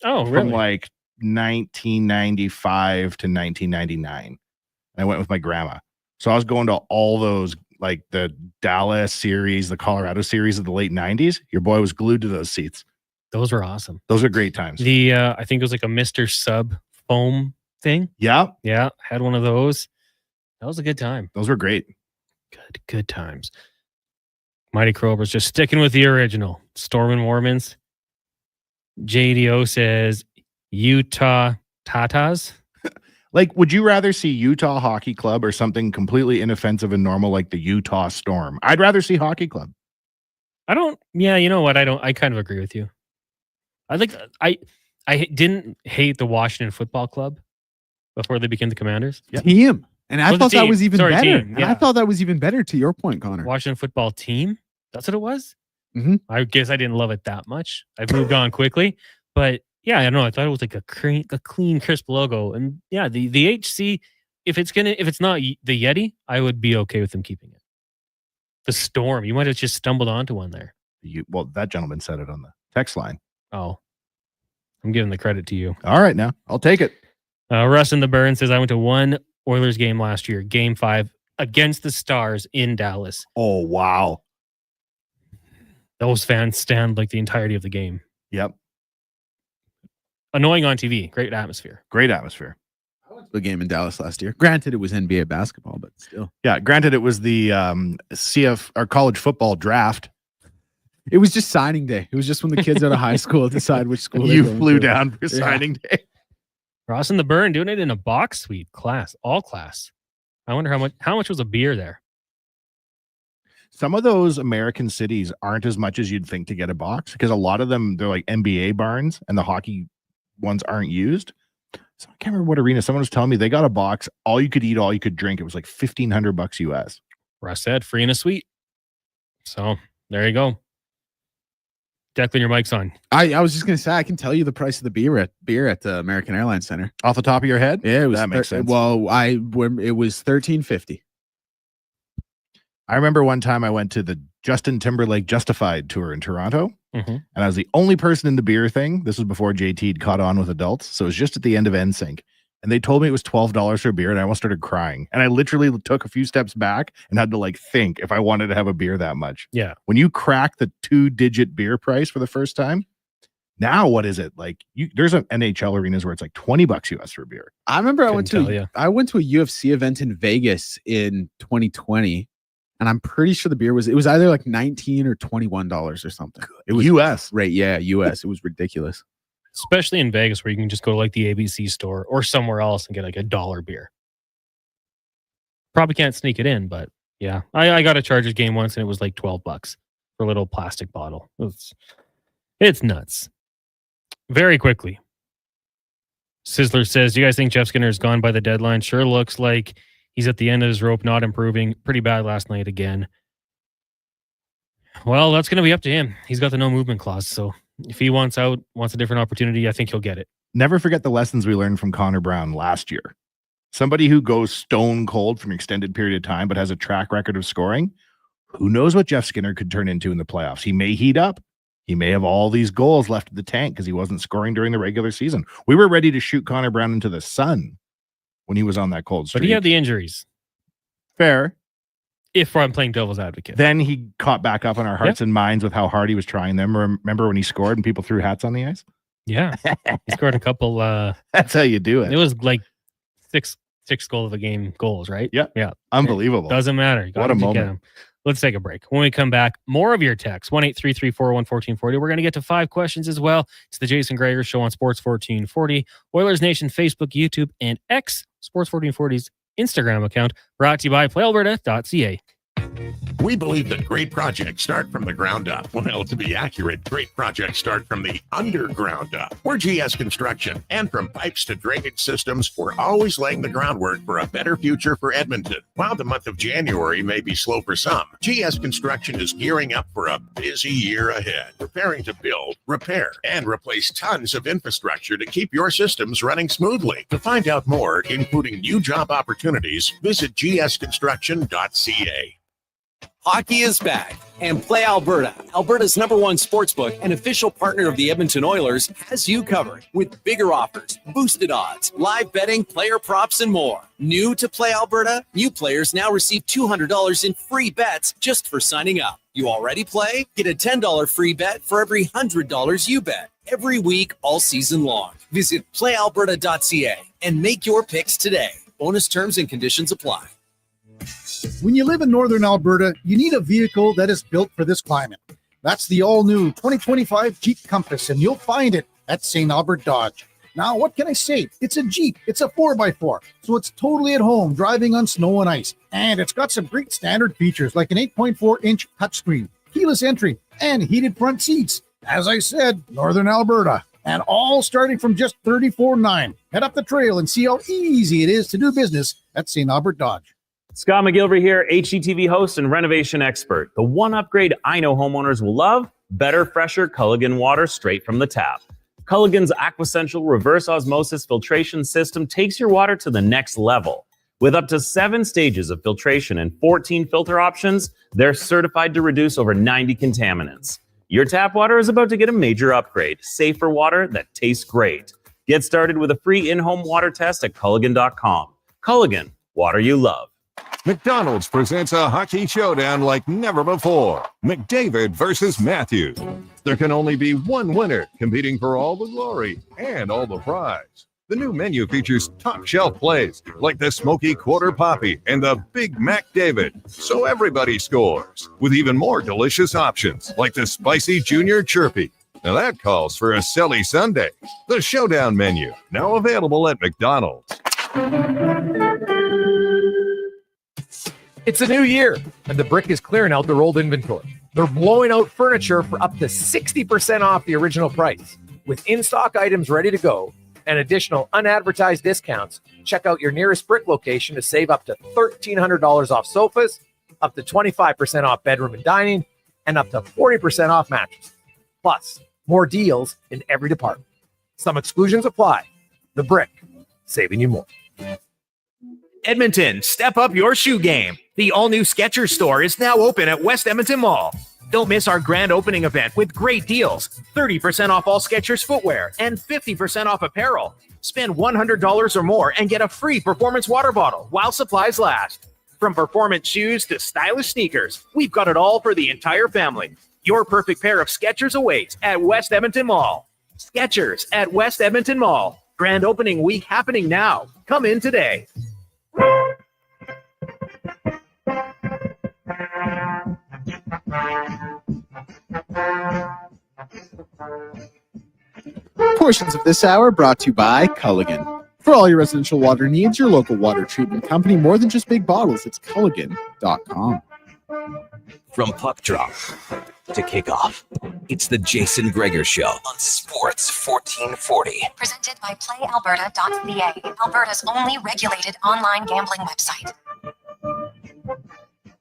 Speaker 3: Oh,
Speaker 25: From
Speaker 3: really?
Speaker 25: like 1995 to 1999. I went with my grandma. So I was going to all those like the Dallas series, the Colorado series of the late 90s, your boy was glued to those seats.
Speaker 3: Those were awesome.
Speaker 25: Those are great times.
Speaker 3: The I think it was like a Mr. Sub foam thing.
Speaker 25: Yeah.
Speaker 3: Yeah. Had one of those. That was a good time.
Speaker 25: Those were great.
Speaker 3: Good times. Mighty Crowbars just sticking with the original. Stormin' Mormons. JDO says Utah Tatas.
Speaker 25: Like, would you rather see Utah Hockey Club or something completely inoffensive and normal like the Utah Storm? I'd rather see Hockey Club.
Speaker 3: Yeah, you know what? I kind of agree with you. I didn't hate the Washington Football Club before they became the Commanders.
Speaker 4: Yeah. Team. And I thought that was even better.
Speaker 3: Team,
Speaker 4: And I thought that was even better to your point, Connor.
Speaker 3: Washington Football Team. That's what it was.
Speaker 4: Mm-hmm.
Speaker 3: I guess I didn't love it that much. I've moved on quickly, but yeah, I don't know. I thought it was like a clean, crisp logo, and yeah, the HC. If it's not the Yeti, I would be okay with them keeping it. The Storm. You might have just stumbled onto one there.
Speaker 25: Well, that gentleman said it on the text line.
Speaker 3: Oh, I'm giving the credit to you.
Speaker 25: All right, now I'll take it.
Speaker 3: Russ in the Burn says I went to one Oilers game last year, Game 5 against the Stars in Dallas.
Speaker 25: Oh wow.
Speaker 3: Those fans stand like the entirety of the game.
Speaker 25: Yep.
Speaker 3: Annoying on TV. Great atmosphere.
Speaker 25: Great atmosphere.
Speaker 4: I went to a game in Dallas last year. Granted, it was NBA basketball, but still.
Speaker 25: Yeah, granted, it was the CF or college football draft.
Speaker 4: It was just signing day. It was just when the kids out of high school decide which school
Speaker 25: you flew down for signing day.
Speaker 3: Ross in the Burn doing it in a box suite class, all class. I wonder how much was a beer there.
Speaker 25: Some of those American cities aren't as much as you'd think to get a box because a lot of them, they're like NBA barns and the hockey ones aren't used. So I can't remember what arena. Someone was telling me they got a box, all you could eat, all you could drink. It was like $1,500 US.
Speaker 3: Russ said free in a suite. So there you go. Declan, your mic's on.
Speaker 4: I was just going to say, I can tell you the price of the beer at the American Airlines Center.
Speaker 25: Off the top of your head?
Speaker 4: Yeah, it was
Speaker 25: that makes sense.
Speaker 4: Well, it was $13.50.
Speaker 25: I remember one time I went to the Justin Timberlake Justified tour in Toronto, and I was the only person in the beer thing. This was before JT had caught on with adults, so it was just at the end of NSYNC. And they told me it was $12 for a beer, and I almost started crying. And I literally took a few steps back and had to think if I wanted to have a beer that much.
Speaker 3: Yeah.
Speaker 25: When you crack the 2-digit beer price for the first time, now what is it? There's an NHL arenas where it's like $20 US for a beer.
Speaker 4: I remember I went to a UFC event in Vegas in 2020. And I'm pretty sure the beer was either like $19 or $21 or something. It was
Speaker 25: US.
Speaker 4: Right. Yeah. US. It was ridiculous.
Speaker 3: Especially in Vegas where you can just go to like the ABC store or somewhere else and get like $1 beer. Probably can't sneak it in, but yeah. I got a Chargers game once and it was like $12 for a little plastic bottle. It's nuts. Very quickly. Sizzler says, do you guys think Jeff Skinner is gone by the deadline? Sure looks like he's at the end of his rope, not improving. Pretty bad last night again. Well, that's going to be up to him. He's got the no movement clause. So if he wants a different opportunity, I think he'll get it.
Speaker 25: Never forget the lessons we learned from Connor Brown last year. Somebody who goes stone cold for an extended period of time, but has a track record of scoring. Who knows what Jeff Skinner could turn into in the playoffs? He may heat up. He may have all these goals left in the tank because he wasn't scoring during the regular season. We were ready to shoot Connor Brown into the sun when he was on that cold streak.
Speaker 3: But he had the injuries.
Speaker 25: Fair.
Speaker 3: If I'm playing devil's advocate.
Speaker 25: Then he caught back up on our hearts and minds with how hard he was trying them. Remember when he scored and people threw hats on the ice?
Speaker 3: Yeah. He scored a couple.
Speaker 25: That's how you do it.
Speaker 3: It was like six goal of a game goals, right?
Speaker 25: Yeah.
Speaker 3: Yeah.
Speaker 25: Unbelievable.
Speaker 3: Doesn't matter.
Speaker 25: What a moment.
Speaker 3: Let's take a break. When we come back, more of your texts, 1-833-401-1440. We're going to get to 5 questions as well. It's the Jason Gregor Show on Sports 1440, Oilers Nation, Facebook, YouTube, and X, Sports 1440's Instagram account, brought to you by PlayAlberta.ca.
Speaker 5: We believe that great projects start from the ground up. Well, to be accurate, great projects start from the underground up. We're GS Construction, and from pipes to drainage systems, we're always laying the groundwork for a better future for Edmonton. While the month of January may be slow for some, GS Construction is gearing up for a busy year ahead, preparing to build, repair, and replace tons of infrastructure to keep your systems running smoothly. To find out more, including new job opportunities, visit gsconstruction.ca.
Speaker 28: Hockey is back, And Play Alberta, Alberta's #1 sportsbook and official partner of the Edmonton Oilers, has you covered with bigger offers, boosted odds, live betting, player props, and more. New to Play Alberta? New players now receive $200 in free bets just for signing up. You already play? Get a $10 free bet for every $100 you bet. Every week, all season long. Visit playalberta.ca and make your picks today. Bonus terms and conditions apply.
Speaker 6: When you live in northern Alberta, you need a vehicle that is built for this climate. That's the all-new 2025 Jeep Compass, and you'll find it at St. Albert Dodge. Now, what can I say? It's a Jeep. It's a 4x4, so it's totally at home driving on snow and ice. And it's got some great standard features like an 8.4-inch touchscreen, keyless entry, and heated front seats. As I said, northern Alberta. And all starting from just $34,900. Head up the trail and see how easy it is to do business at St. Albert Dodge.
Speaker 7: Scott McGilvery here, HGTV host and renovation expert. The one upgrade I know homeowners will love: better, fresher Culligan water straight from the tap. Culligan's Aquasential reverse osmosis filtration system takes your water to the next level. With up to 7 stages of filtration and 14 filter options, they're certified to reduce over 90 contaminants. Your tap water is about to get a major upgrade. Safer water that tastes great. Get started with a free in-home water test at Culligan.com. Culligan, water you love.
Speaker 8: McDonald's presents a hockey showdown like never before. McDavid versus Matthews. There can only be one winner, competing for all the glory and all the prize. The new menu features top shelf plays like the Smoky Quarter Poppy and the Big Mac David, so everybody scores, with even more delicious options like the Spicy Junior Chirpy. Now that calls for a silly Sunday. The Showdown menu, now available at McDonald's.
Speaker 9: It's a new year, and the Brick is clearing out their old inventory. They're blowing out furniture for up to 60% off the original price. With in-stock items ready to go and additional unadvertised discounts, check out your nearest Brick location to save up to $1,300 off sofas, up to 25% off bedroom and dining, and up to 40% off mattresses. Plus, more deals in every department. Some exclusions apply. The Brick, saving you more.
Speaker 20: Edmonton, step up your shoe game. The all-new Skechers store is now open at West Edmonton Mall. Don't miss our grand opening event with great deals. 30% off all Skechers footwear and 50% off apparel. Spend $100 or more and get a free performance water bottle while supplies last. From performance shoes to stylish sneakers, we've got it all for the entire family. Your perfect pair of Skechers awaits at West Edmonton Mall. Skechers at West Edmonton Mall. Grand opening week happening now. Come in today.
Speaker 4: Portions of this hour brought to you by Culligan. For all your residential water needs, your local water treatment company, more than just big bottles, it's Culligan.com.
Speaker 17: From puck drop to kickoff, it's the Jason Gregor Show on Sports 1440.
Speaker 2: Presented by PlayAlberta.ca, Alberta's only regulated online gambling website.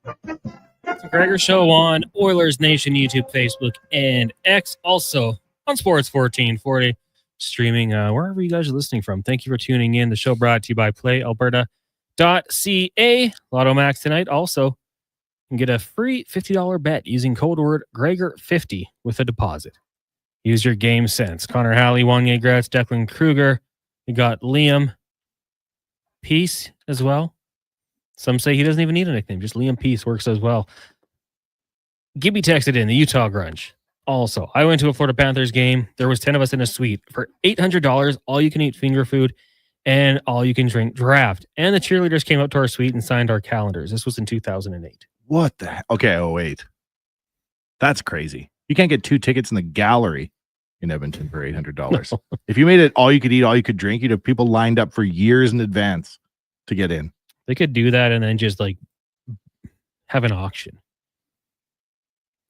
Speaker 3: The Gregor Show on Oilers Nation, YouTube, Facebook, and X. Also on Sports 1440, streaming wherever you guys are listening from. Thank you for tuning in. The show brought to you by PlayAlberta.ca. Lotto Max tonight. Also, you can get a free $50 bet using code word Gregor50 with a deposit. Use your game sense. Connor Halley, Wanye Gretz, Declan Kruger. You got Liam Peace as well. Some say he doesn't even need a nickname. Just Liam Peace works as well. Gibby texted in the Utah Grunge. Also, I went to a Florida Panthers game. There was 10 of us in a suite for $800, all you can eat finger food and all you can drink draft. And the cheerleaders came up to our suite and signed our calendars. This was in 2008.
Speaker 25: What the heck? Okay, oh wait. That's crazy. You can't get 2 tickets in the gallery in Edmonton for $800. If you made it all you could eat, all you could drink, you'd have people lined up for years in advance to get in.
Speaker 3: They could do that and then just like have an auction.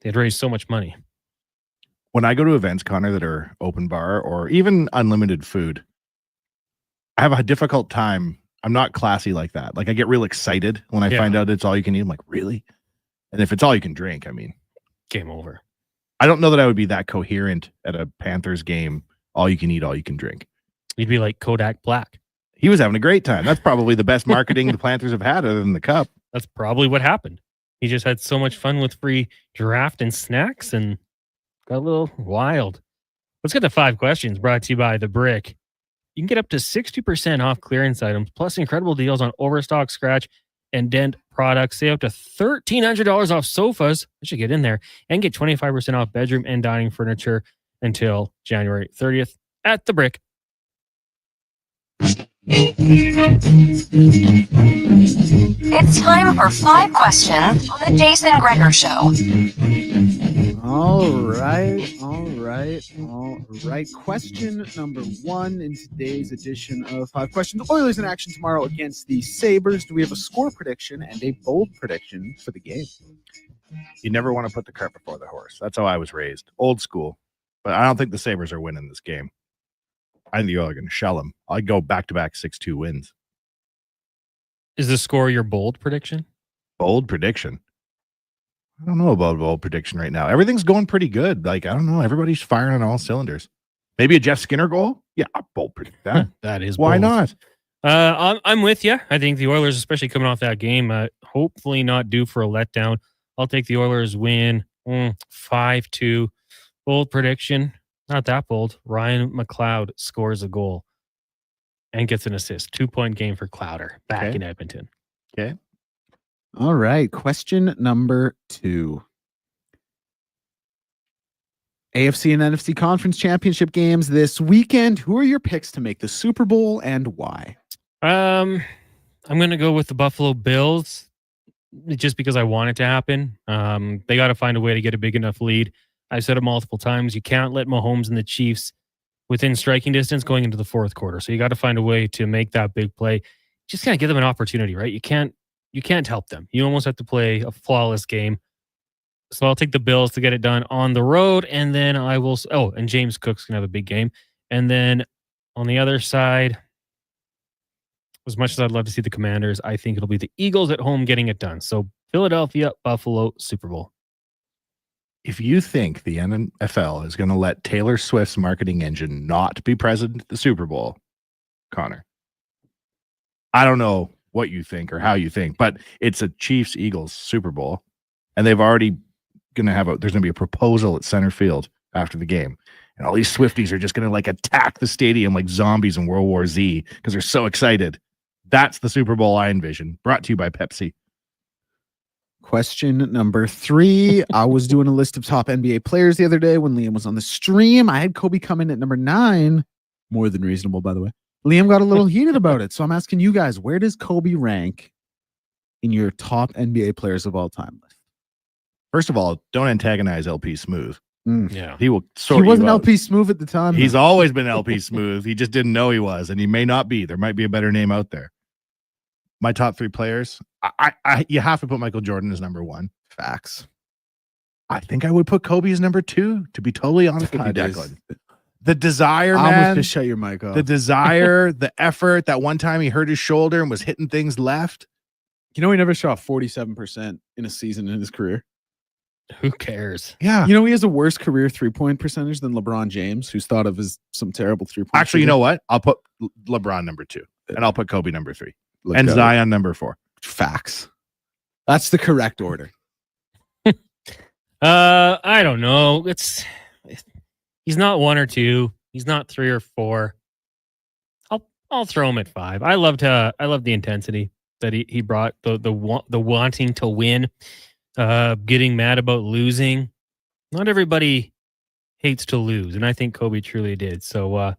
Speaker 3: They'd raise so much money.
Speaker 25: When I go to events, Connor, that are open bar or even unlimited food, I have a difficult time. I'm not classy like that. Like I get real excited when I find out it's all you can eat. I'm like, really? And if it's all you can drink, I mean,
Speaker 3: game over.
Speaker 25: I don't know that I would be that coherent at a Panthers game. All you can eat, all you can drink.
Speaker 3: You'd be like Kodak Black.
Speaker 25: He was having a great time. That's probably the best marketing the Panthers have had other than the cup.
Speaker 3: That's probably what happened. He just had so much fun with free draft and snacks and got a little wild. Let's get to 5 questions brought to you by The Brick. You can get up to 60% off clearance items, plus incredible deals on overstock, scratch, and dent products. Save up to $1,300 off sofas. I should get in there. And get 25% off bedroom and dining furniture until January 30th at The Brick.
Speaker 2: It's time for 5 questions on the Jason Gregor Show.
Speaker 4: All right. Question number 1 in today's edition of 5 Questions. Oilers in action tomorrow against the Sabres. Do we have a score prediction and a bold prediction for the game?
Speaker 25: You never want to put the cart before the horse. That's how I was raised. Old school. But I don't think the Sabres are winning this game. I think the Oilers are going to shell them. I'd go back-to-back 6-2 wins.
Speaker 3: Is the score your bold prediction?
Speaker 25: Bold prediction? I don't know about bold prediction right now. Everything's going pretty good. Like, I don't know. Everybody's firing on all cylinders. Maybe a Jeff Skinner goal? Yeah, I'll bold predict that.
Speaker 3: That is
Speaker 25: Why
Speaker 3: bold.
Speaker 25: not?
Speaker 3: I'm with you. I think the Oilers, especially coming off that game, hopefully not due for a letdown. I'll take the Oilers win 5-2. Bold prediction. Not that bold. Ryan McLeod scores a goal and gets an assist. 2-point game for Clowder back in Edmonton.
Speaker 25: Okay.
Speaker 4: All right. Question number 2. AFC and NFC conference championship games this weekend. Who are your picks to make the Super Bowl and why?
Speaker 3: I'm going to go with the Buffalo Bills just because I want it to happen. They got to find a way to get a big enough lead. I've said it multiple times. You can't let Mahomes and the Chiefs within striking distance going into the 4th quarter. So you got to find a way to make that big play. Just kind of give them an opportunity, right? You can't help them. You almost have to play a flawless game. So I'll take the Bills to get it done on the road. And then I will... Oh, and James Cook's going to have a big game. And then on the other side, as much as I'd love to see the Commanders, I think it'll be the Eagles at home getting it done. So Philadelphia, Buffalo, Super Bowl.
Speaker 25: If you think the NFL is going to let Taylor Swift's marketing engine not be present at the Super Bowl, Connor, I don't know what you think or how you think, but it's a Chiefs-Eagles Super Bowl, and they've already going to have there's going to be a proposal at center field after the game, and all these Swifties are just going to like attack the stadium like zombies in World War Z because they're so excited. That's the Super Bowl I envision. Brought to you by Pepsi.
Speaker 4: Question number 3. I was doing a list of top NBA players the other day when Liam was on the stream. I had Kobe come in at number 9. More than reasonable, by the way. Liam got a little heated about it. So I'm asking you guys, where does Kobe rank in your top NBA players of all time list?
Speaker 25: First of all, don't antagonize LP Smooth.
Speaker 3: Yeah.
Speaker 25: He will sort
Speaker 4: He wasn't
Speaker 25: you out.
Speaker 4: LP Smooth at the time.
Speaker 25: He's always been LP Smooth. He just didn't know he was, and he may not be. There might be a better name out there. My top 3 players, you have to put Michael Jordan as number 1.
Speaker 4: Facts.
Speaker 25: I think I would put Kobe as number 2, to be totally honest with you,
Speaker 4: God,
Speaker 25: Declan. The desire,
Speaker 4: I
Speaker 25: man.
Speaker 4: almost just shut your mic off.
Speaker 25: The desire, the effort. That one time he hurt his shoulder and was hitting things left.
Speaker 4: You know, he never shot 47% in a season in his career.
Speaker 3: Who cares?
Speaker 25: Yeah.
Speaker 4: You know, he has a worse career 3-point percentage than LeBron James, who's thought of as some terrible 3-point.
Speaker 25: Actually, you know what? I'll put LeBron number 2, and I'll put Kobe number 3,
Speaker 4: Look
Speaker 25: and
Speaker 4: at
Speaker 25: Zion number 4.
Speaker 4: Facts. That's the correct order.
Speaker 3: I don't know. He's not 1 or 2. He's not 3 or 4. I'll throw him at 5. I love the intensity that he brought, the wanting to win, getting mad about losing. Not everybody hates to lose, and I think Kobe truly did. So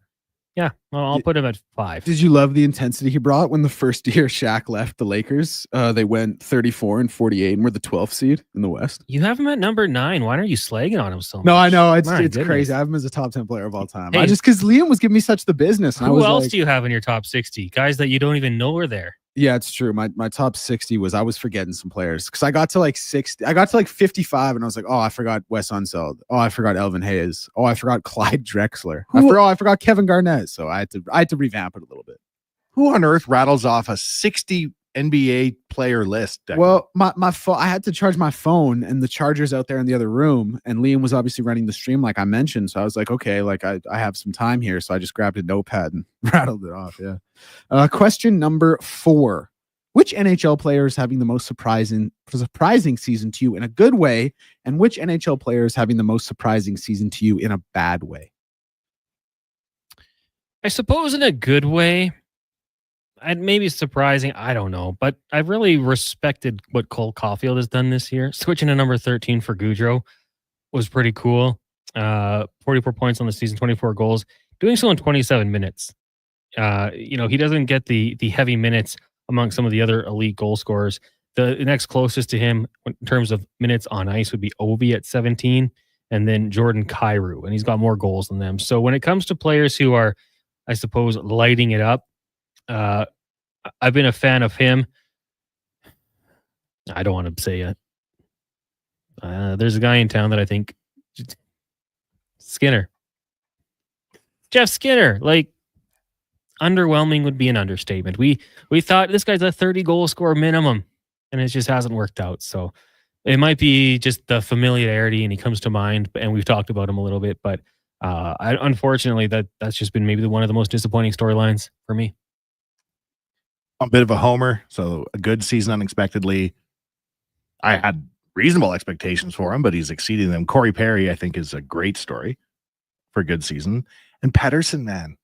Speaker 3: yeah, I'll put him at 5.
Speaker 4: Did you love the intensity he brought when the first year Shaq left the Lakers? They went 34-48 and were the 12th seed in the West.
Speaker 3: You have him at number 9. Why are you slagging on him so much?
Speaker 4: No, I know. It's
Speaker 3: goodness.
Speaker 4: crazy. I have him as a top 10 player of all time.
Speaker 3: Hey,
Speaker 4: I just because Liam was giving me such the business. And I
Speaker 3: Who
Speaker 4: was
Speaker 3: else
Speaker 4: like,
Speaker 3: do you have in your top 60? Guys that you don't even know are there.
Speaker 4: Yeah, it's true. My top 60 was I was forgetting some players because I got to like 60. I got to like 55 and I was like, oh, I forgot Wes Unseld. Oh, I forgot Elvin Hayes. Oh, I forgot Clyde Drexler. I forgot Kevin Garnett. So I had to revamp it a little bit.
Speaker 25: Who on earth rattles off a 60 NBA player list? Declan?
Speaker 4: Well, my phone, I had to charge my phone and the charger's out there in the other room. And Liam was obviously running the stream like I mentioned. So I was like, okay, like I have some time here. So I just grabbed a notepad and rattled it off. Yeah. Question number 4. Which NHL player is having the most surprising season to you in a good way, and which NHL player is having the most surprising season to you in a bad way?
Speaker 3: I suppose in a good way. Maybe surprising, I don't know, but I've really respected what Cole Caulfield has done this year. Switching to number 13 for Gaudreau was pretty cool. 44 points on the season, 24 goals, doing so in 27 minutes. He doesn't get the heavy minutes among some of the other elite goal scorers. The next closest to him in terms of minutes on ice would be Ovi at 17, and then Jordan Kyrou, and he's got more goals than them. So when it comes to players who are, I suppose, lighting it up, I've been a fan of him. I don't want to say it. There's a guy in town that I think Skinner. Jeff Skinner, underwhelming would be an understatement. We thought this guy's a 30 goal scorer minimum, and it just hasn't worked out. So it might be just the familiarity, and he comes to mind, and we've talked about him a little bit, but unfortunately that's just been maybe one of the most disappointing storylines for me.
Speaker 25: A bit of a homer, so a good season unexpectedly. I had reasonable expectations for him, but he's exceeding them. Corey Perry, I think, is a great story for a good season. And Pettersson, man,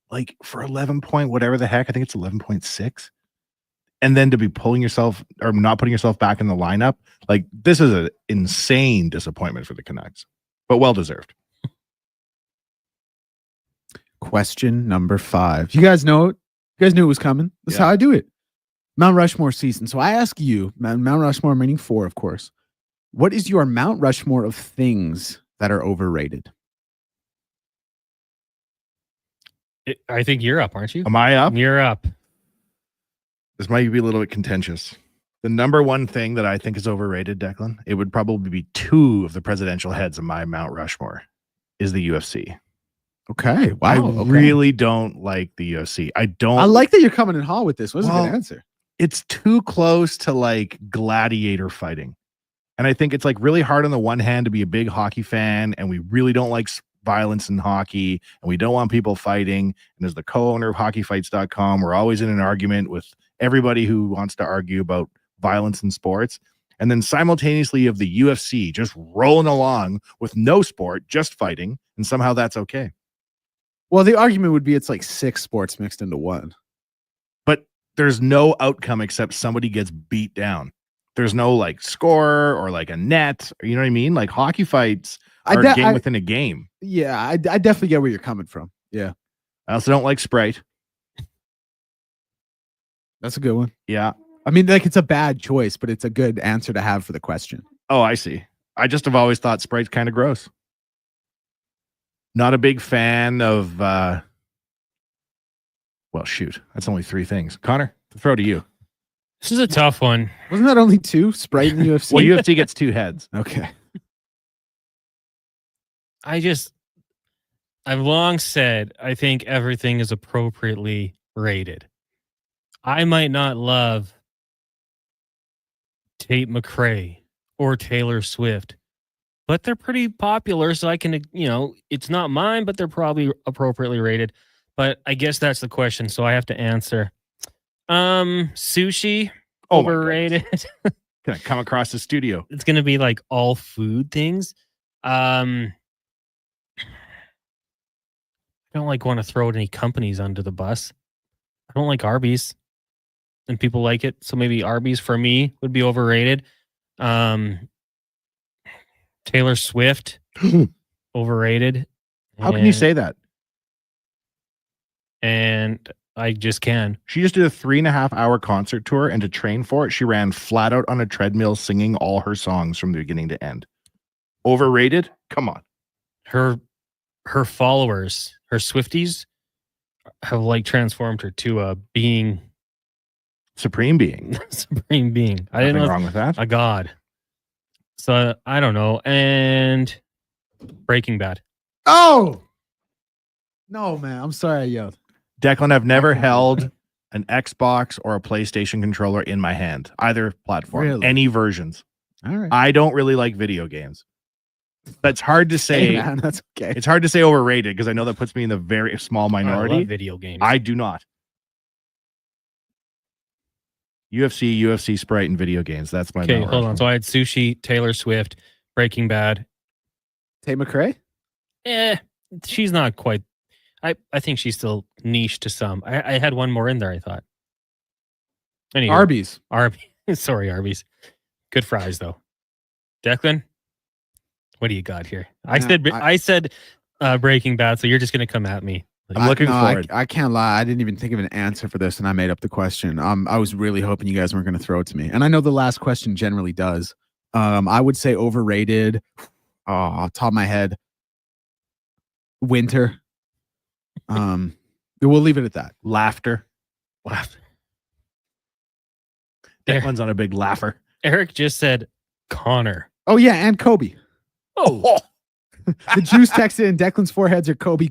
Speaker 25: for 11 point, whatever the heck, I think it's 11.6. And then to be pulling yourself or not putting yourself back in the lineup, this is an insane disappointment for the Canucks, but well-deserved.
Speaker 4: Question number 5. You guys know it. You guys knew it was coming. That's how I do it. Mount Rushmore season. So I ask you, Mount Rushmore meaning 4, of course. What is your Mount Rushmore of things that are overrated?
Speaker 3: I think you're up, aren't you?
Speaker 25: Am I up?
Speaker 3: You're up.
Speaker 25: This might be a little bit contentious. The number one thing that I think is overrated, Declan, it would probably be 2 of the presidential heads of my Mount Rushmore, is the UFC.
Speaker 4: Okay. Wow.
Speaker 25: I really don't like the UFC. I
Speaker 4: like that you're coming in hot with this. What's a good answer?
Speaker 25: It's too close to gladiator fighting. And I think it's really hard on the one hand to be a big hockey fan, and we really don't like violence in hockey, and we don't want people fighting. And as the co-owner of hockeyfights.com, we're always in an argument with everybody who wants to argue about violence in sports. And then simultaneously of the UFC just rolling along with no sport, just fighting, and somehow that's okay.
Speaker 4: Well, the argument would be it's 6 sports mixed into one.
Speaker 25: But there's no outcome except somebody gets beat down. There's no score or a net. Or, you know what I mean? Hockey fights are a game within a game.
Speaker 4: Yeah, I definitely get where you're coming from. Yeah.
Speaker 25: I also don't like Sprite.
Speaker 4: That's a good one.
Speaker 25: Yeah.
Speaker 4: I mean, it's a bad choice, but it's a good answer to have for the question.
Speaker 25: Oh, I see. I just have always thought Sprite's kind of gross. Not a big fan of, well, shoot. That's only 3 things. Connor, throw to you.
Speaker 3: This is a tough one.
Speaker 4: Wasn't that only 2? Sprite and UFC?
Speaker 25: Well, UFC gets 2 heads.
Speaker 4: Okay.
Speaker 3: I've long said I think everything is appropriately rated. I might not love Tate McRae or Taylor Swift, but they're pretty popular, so I can, it's not mine, but they're probably appropriately rated. But I guess that's the question, so I have to answer. Sushi, overrated.
Speaker 25: Gonna come across the studio.
Speaker 3: It's gonna be all food things. I don't want to throw any companies under the bus. I don't like Arby's, and people like it, so maybe Arby's for me would be overrated. Taylor Swift, overrated.
Speaker 25: How can you say that?
Speaker 3: And I just can.
Speaker 25: She just did a 3.5-hour concert tour, and to train for it, she ran flat out on a treadmill singing all her songs from the beginning to end. Overrated? Come on.
Speaker 3: Her followers, her Swifties, have transformed her to a being.
Speaker 25: Supreme being.
Speaker 3: Supreme being. I didn't know
Speaker 25: wrong with that.
Speaker 3: A god. So I don't know. And Breaking Bad.
Speaker 4: Oh no, man! I'm sorry I yelled.
Speaker 25: Declan, I've never held an Xbox or a PlayStation controller in my hand, either platform,
Speaker 4: Really?
Speaker 25: any versions.
Speaker 4: All right.
Speaker 25: I don't really like video games. That's hard to say.
Speaker 4: Hey, man, that's okay.
Speaker 25: It's hard to say overrated because I know that puts me in the very small minority.
Speaker 3: I love video games.
Speaker 25: I do not. UFC, Sprite, and video games. That's my
Speaker 3: Okay,
Speaker 25: Mount
Speaker 3: hold on.
Speaker 25: Rushmore.
Speaker 3: So I had Sushi, Taylor Swift, Breaking Bad.
Speaker 4: Tate McRae?
Speaker 3: She's not quite. I think she's still niche to some. I had one more in there, I thought. Anyway,
Speaker 4: Arby's.
Speaker 3: Sorry, Arby's. Good fries, though. Declan, what do you got here? I said Breaking Bad, so you're just going to come at me.
Speaker 25: I'm looking forward.
Speaker 4: I can't lie. I didn't even think of an answer for this, and I made up the question. I was really hoping you guys weren't going to throw it to me. And I know the last question generally does. I would say overrated. Top of my head. Winter. We'll leave it at that.
Speaker 25: Laughter. Declan's on a big laugher.
Speaker 3: Eric just said Connor.
Speaker 4: Oh, yeah, and Kobe.
Speaker 3: Oh.
Speaker 4: The Juice texted in Declan's foreheads are Kobe.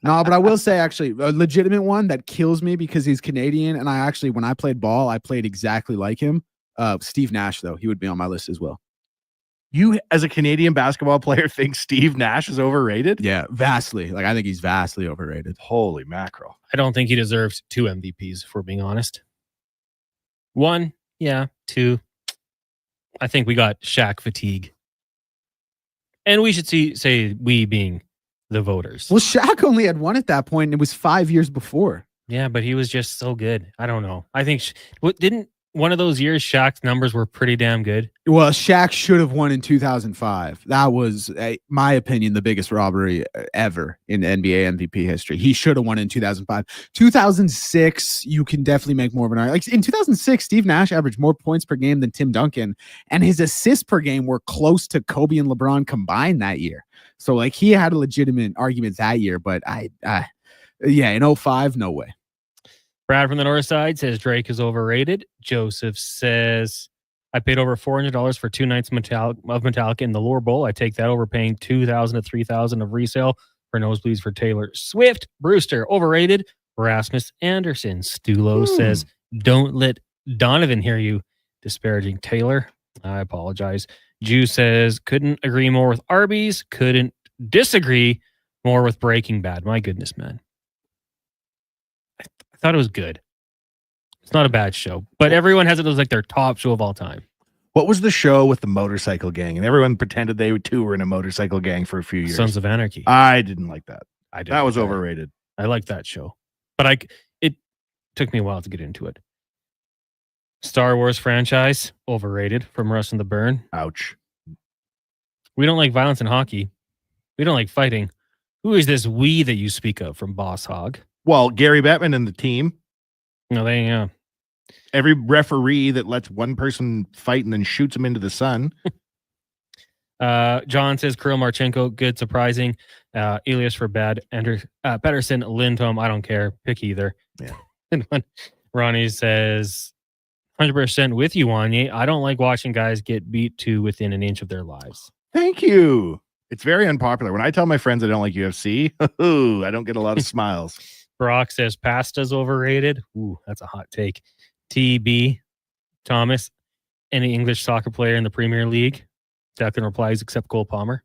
Speaker 4: No, but I will say actually a legitimate one that kills me because he's Canadian. And when I played ball, I played exactly like him. Steve Nash, though, he would be on my list as well.
Speaker 25: You, as a Canadian basketball player, think Steve Nash is overrated?
Speaker 4: Yeah, vastly. I think he's vastly overrated.
Speaker 25: Holy mackerel.
Speaker 3: I don't think he deserves 2 MVPs, if we're being honest. 1, yeah. 2, I think we got Shaq fatigue. And we should say we being the voters.
Speaker 4: Well, Shaq only had 1 at that point, and it was 5 years before.
Speaker 3: Yeah, but he was just so good. I don't know. I think didn't one of those years Shaq's numbers were pretty damn good?
Speaker 4: Well, Shaq should have won in 2005. That was, my opinion, the biggest robbery ever in NBA MVP history. He should have won in 2005. 2006, you can definitely make more of an argument. Like in 2006, Steve Nash averaged more points per game than Tim Duncan, and his assists per game were close to Kobe and LeBron combined that year. So he had a legitimate argument that year, but in 05, no way.
Speaker 3: Brad from the north side says Drake is overrated. Joseph says, I paid over $400 for 2 nights of Metallica in the Lore Bowl. I take that over paying $2,000 to $3,000 of resale for nosebleeds for Taylor Swift. Brewster, overrated. Rasmus Anderson. Stulo says, don't let Donovan hear you disparaging Taylor. I apologize. Jew says, couldn't agree more with Arby's. Couldn't disagree more with Breaking Bad. My goodness, man. I thought it was good. It's not a bad show, but everyone has it as their top show of all time.
Speaker 25: What was the show with the motorcycle gang? And everyone pretended they too were in a motorcycle gang for a few years.
Speaker 3: Sons of Anarchy.
Speaker 25: I didn't like that.
Speaker 3: That
Speaker 25: was overrated.
Speaker 3: I liked that show, but it took me a while to get into it. Star Wars franchise, overrated from Russ and the Burn.
Speaker 25: Ouch.
Speaker 3: We don't like violence in hockey. We don't like fighting. Who is this we that you speak of from Boss Hog?
Speaker 25: Well, Gary Bettman and the team.
Speaker 3: No,
Speaker 25: every referee that lets one person fight and then shoots him into the sun.
Speaker 3: John says Kirill Marchenko, good, surprising. Elias for bad. Pedersen, Lindholm, I don't care. Pick either.
Speaker 25: Yeah.
Speaker 3: Ronnie says 100% with you, Wanye. I don't like watching guys get beat to within an inch of their lives.
Speaker 25: Thank you. It's very unpopular. When I tell my friends I don't like UFC, I don't get a lot of smiles.
Speaker 3: Brock says pasta's overrated. Ooh, that's a hot take. TB Thomas, any English soccer player in the Premier League? Declan replies, except Cole Palmer.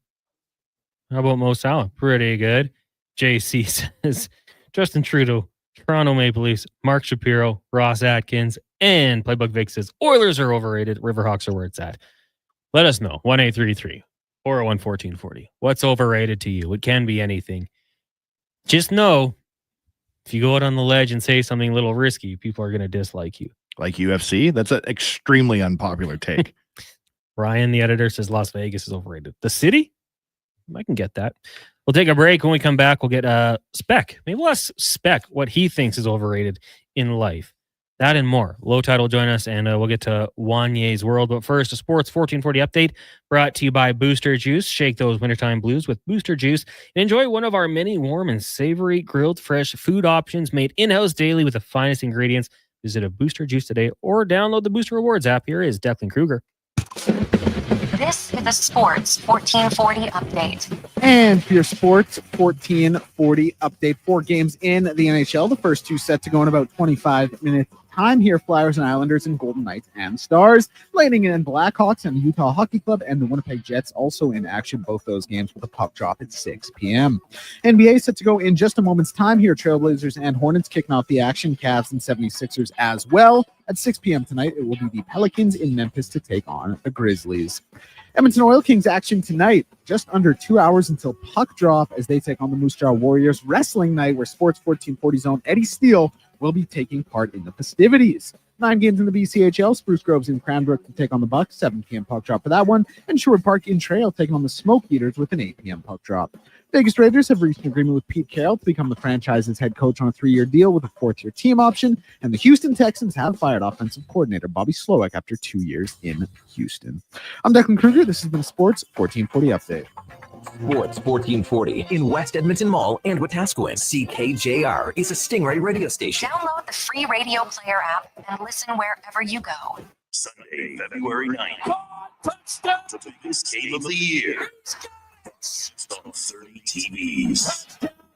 Speaker 3: How about Mo Salah? Pretty good. JC says Justin Trudeau, Toronto Maple Leafs, Mark Shapiro, Ross Atkins, and Playbook Vic says Oilers are overrated. Riverhawks are where it's at. Let us know. 1833 401 1440. What's overrated to you? It can be anything. Just know, if you go out on the ledge and say something a little risky, people are going to dislike you.
Speaker 25: Like UFC? That's an extremely unpopular take.
Speaker 3: Ryan, the editor, says Las Vegas is overrated. The city? I can get that. We'll take a break. When we come back, we'll get Spec. Maybe we'll ask Spec what he thinks is overrated in life. That and more. Low Tide will join us, and we'll get to Wanye's World. But first, a Sports 1440 update brought to you by Booster Juice. Shake those wintertime blues with Booster Juice. And enjoy one of our many warm and savory grilled fresh food options made in-house daily with the finest ingredients. Visit a Booster Juice today or download the Booster Rewards app. Here is Declan Kruger.
Speaker 2: This is the Sports 1440 update.
Speaker 4: And for your Sports 1440 update, 4 games in the NHL. The first 2 set to go in about 25 minutes time here. Flyers and Islanders and Golden Knights and Stars. Lightning and Blackhawks and Utah Hockey Club and the Winnipeg Jets also in action. Both those games with a puck drop at 6 p.m. NBA set to go in just a moment's time here. Trailblazers and Hornets kicking off the action. Cavs and 76ers as well. At 6 p.m. tonight, it will be the Pelicans in Memphis to take on the Grizzlies. Edmonton Oil Kings action tonight, just under 2 hours until puck drop as they take on the Moose Jaw Warriors. Wrestling night where Sports 1440's own Eddie Steele will be taking part in the festivities. 9 games in the BCHL, Spruce Groves in Cranbrook to take on the Bucks, 7 p.m. puck drop for that one, and Sherwood Park in Trail taking on the Smoke Eaters with an 8 p.m. puck drop. Vegas Raiders have reached an agreement with Pete Carroll to become the franchise's head coach on a 3-year deal with a 4th-year team option, and the Houston Texans have fired offensive coordinator Bobby Slowik after 2 years in Houston. I'm Declan Kruger. This has been Sports 1440 Update.
Speaker 17: Sports 1440 in West Edmonton Mall and Wetaskiwin. CKJR is a Stingray radio station.
Speaker 2: Download the free radio player app and listen wherever you go.
Speaker 19: Sunday, February 9th. Touchdown! The biggest game of the year. It's on 30 TVs.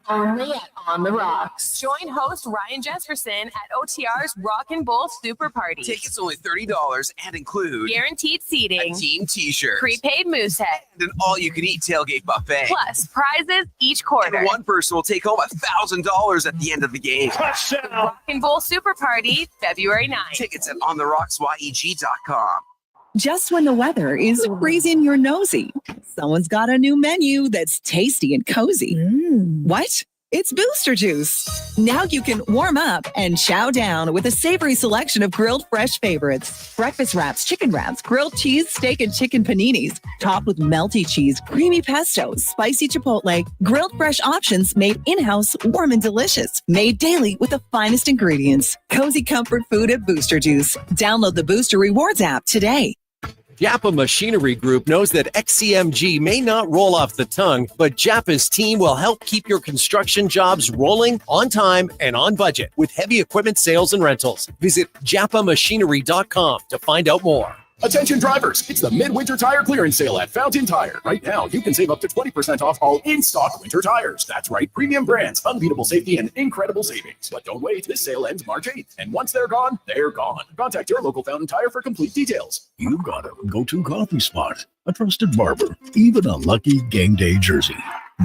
Speaker 14: Only at On the Rocks. Join host Ryan Jesperson at OTR's Rock and Bowl Super Party.
Speaker 16: Tickets only $30 and include
Speaker 14: Guaranteed seating,
Speaker 16: a team t-shirt,
Speaker 14: prepaid moosehead,
Speaker 16: and an all-you-can-eat tailgate buffet.
Speaker 14: plus prizes each quarter.
Speaker 16: And one person will take home $1,000 at the end of the game.
Speaker 14: Rock and Bowl Super Party, February 9th.
Speaker 16: Tickets at ontherocksYEG.com.
Speaker 10: Just when the weather is freezing your nosy, someone's got a new menu that's tasty and cozy. What? It's Booster Juice. Now you can warm up and chow down with a savory selection of grilled fresh favorites. Breakfast wraps, chicken wraps, grilled cheese, steak, and chicken paninis. Topped with melty cheese, creamy pesto, spicy chipotle. Grilled fresh options made in-house, warm and delicious. Made daily with the finest ingredients. Cozy comfort food at Booster Juice. Download the Booster Rewards app today.
Speaker 28: Japa Machinery Group knows that XCMG may not roll off the tongue, but Japa's team will help keep your construction jobs rolling on time and on budget with heavy equipment sales and rentals. Visit japamachinery.com to find out more.
Speaker 11: Attention drivers, it's the midwinter tire clearance sale at Fountain Tire. Right now, you can save up to 20% off all in-stock winter tires. That's right, premium brands, unbeatable safety, and incredible savings. But don't wait, this sale ends March 8th. And once they're gone, they're gone. Contact your local Fountain Tire for complete details.
Speaker 21: You've got a go-to coffee spot, a trusted barber, even a lucky game day jersey.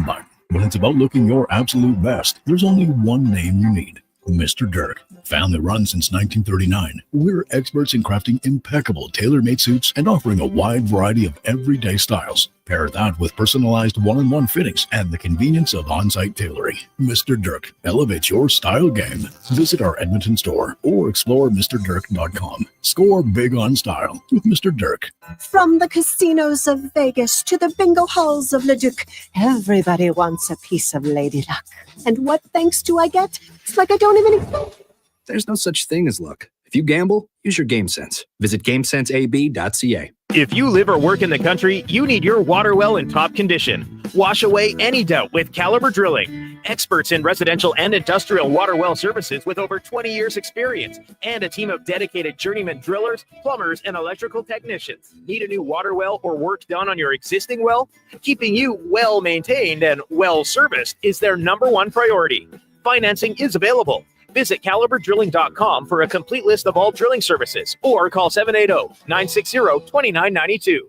Speaker 21: But when it's about looking your absolute best, there's only one name you need. Mr. Dirk. Family run since 1939. We're experts in crafting impeccable tailor-made suits and offering a wide variety of everyday styles. Pair that with personalized one-on-one fittings and the convenience of on-site tailoring. Mr. Dirk elevates your style game. Visit our Edmonton store or explore MrDirk.com. Score big on style with Mr. Dirk.
Speaker 12: From the casinos of Vegas to the bingo halls of Leduc, everybody wants a piece of Lady Luck. And what thanks do I get? It's like I don't even exist.
Speaker 13: There's no such thing as luck. If you gamble, use your game sense. Visit GameSenseAB.ca.
Speaker 20: If you live or work in the country, you need your water well in top condition. Wash away any doubt with Caliber Drilling. Experts in residential and industrial water well services with over 20 years experience and a team of dedicated journeyman drillers, plumbers, and electrical technicians. Need a new water well or work done on your existing well? Keeping you well maintained and well serviced is their #1 priority. Financing is available. Visit caliberdrilling.com for a complete list of all drilling services or call 780-960-2992.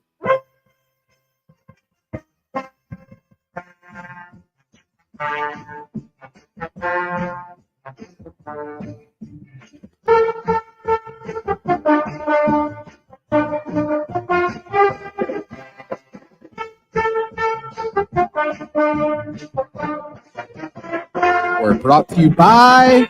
Speaker 4: We're brought to you by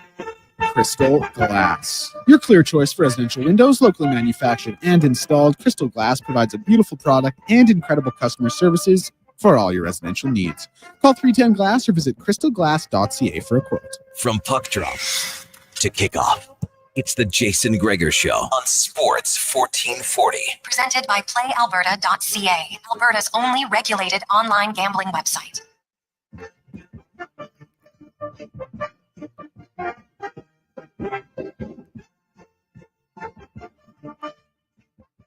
Speaker 4: Crystal Glass. Your clear choice for residential windows, locally manufactured and installed. Crystal Glass provides a beautiful product and incredible customer services for all your residential needs. Call 310 Glass or visit crystalglass.ca for a quote.
Speaker 17: From puck drop to kickoff, it's the Jason Gregor Show on Sports 1440.
Speaker 2: Presented by PlayAlberta.ca, Alberta's only regulated online gambling website.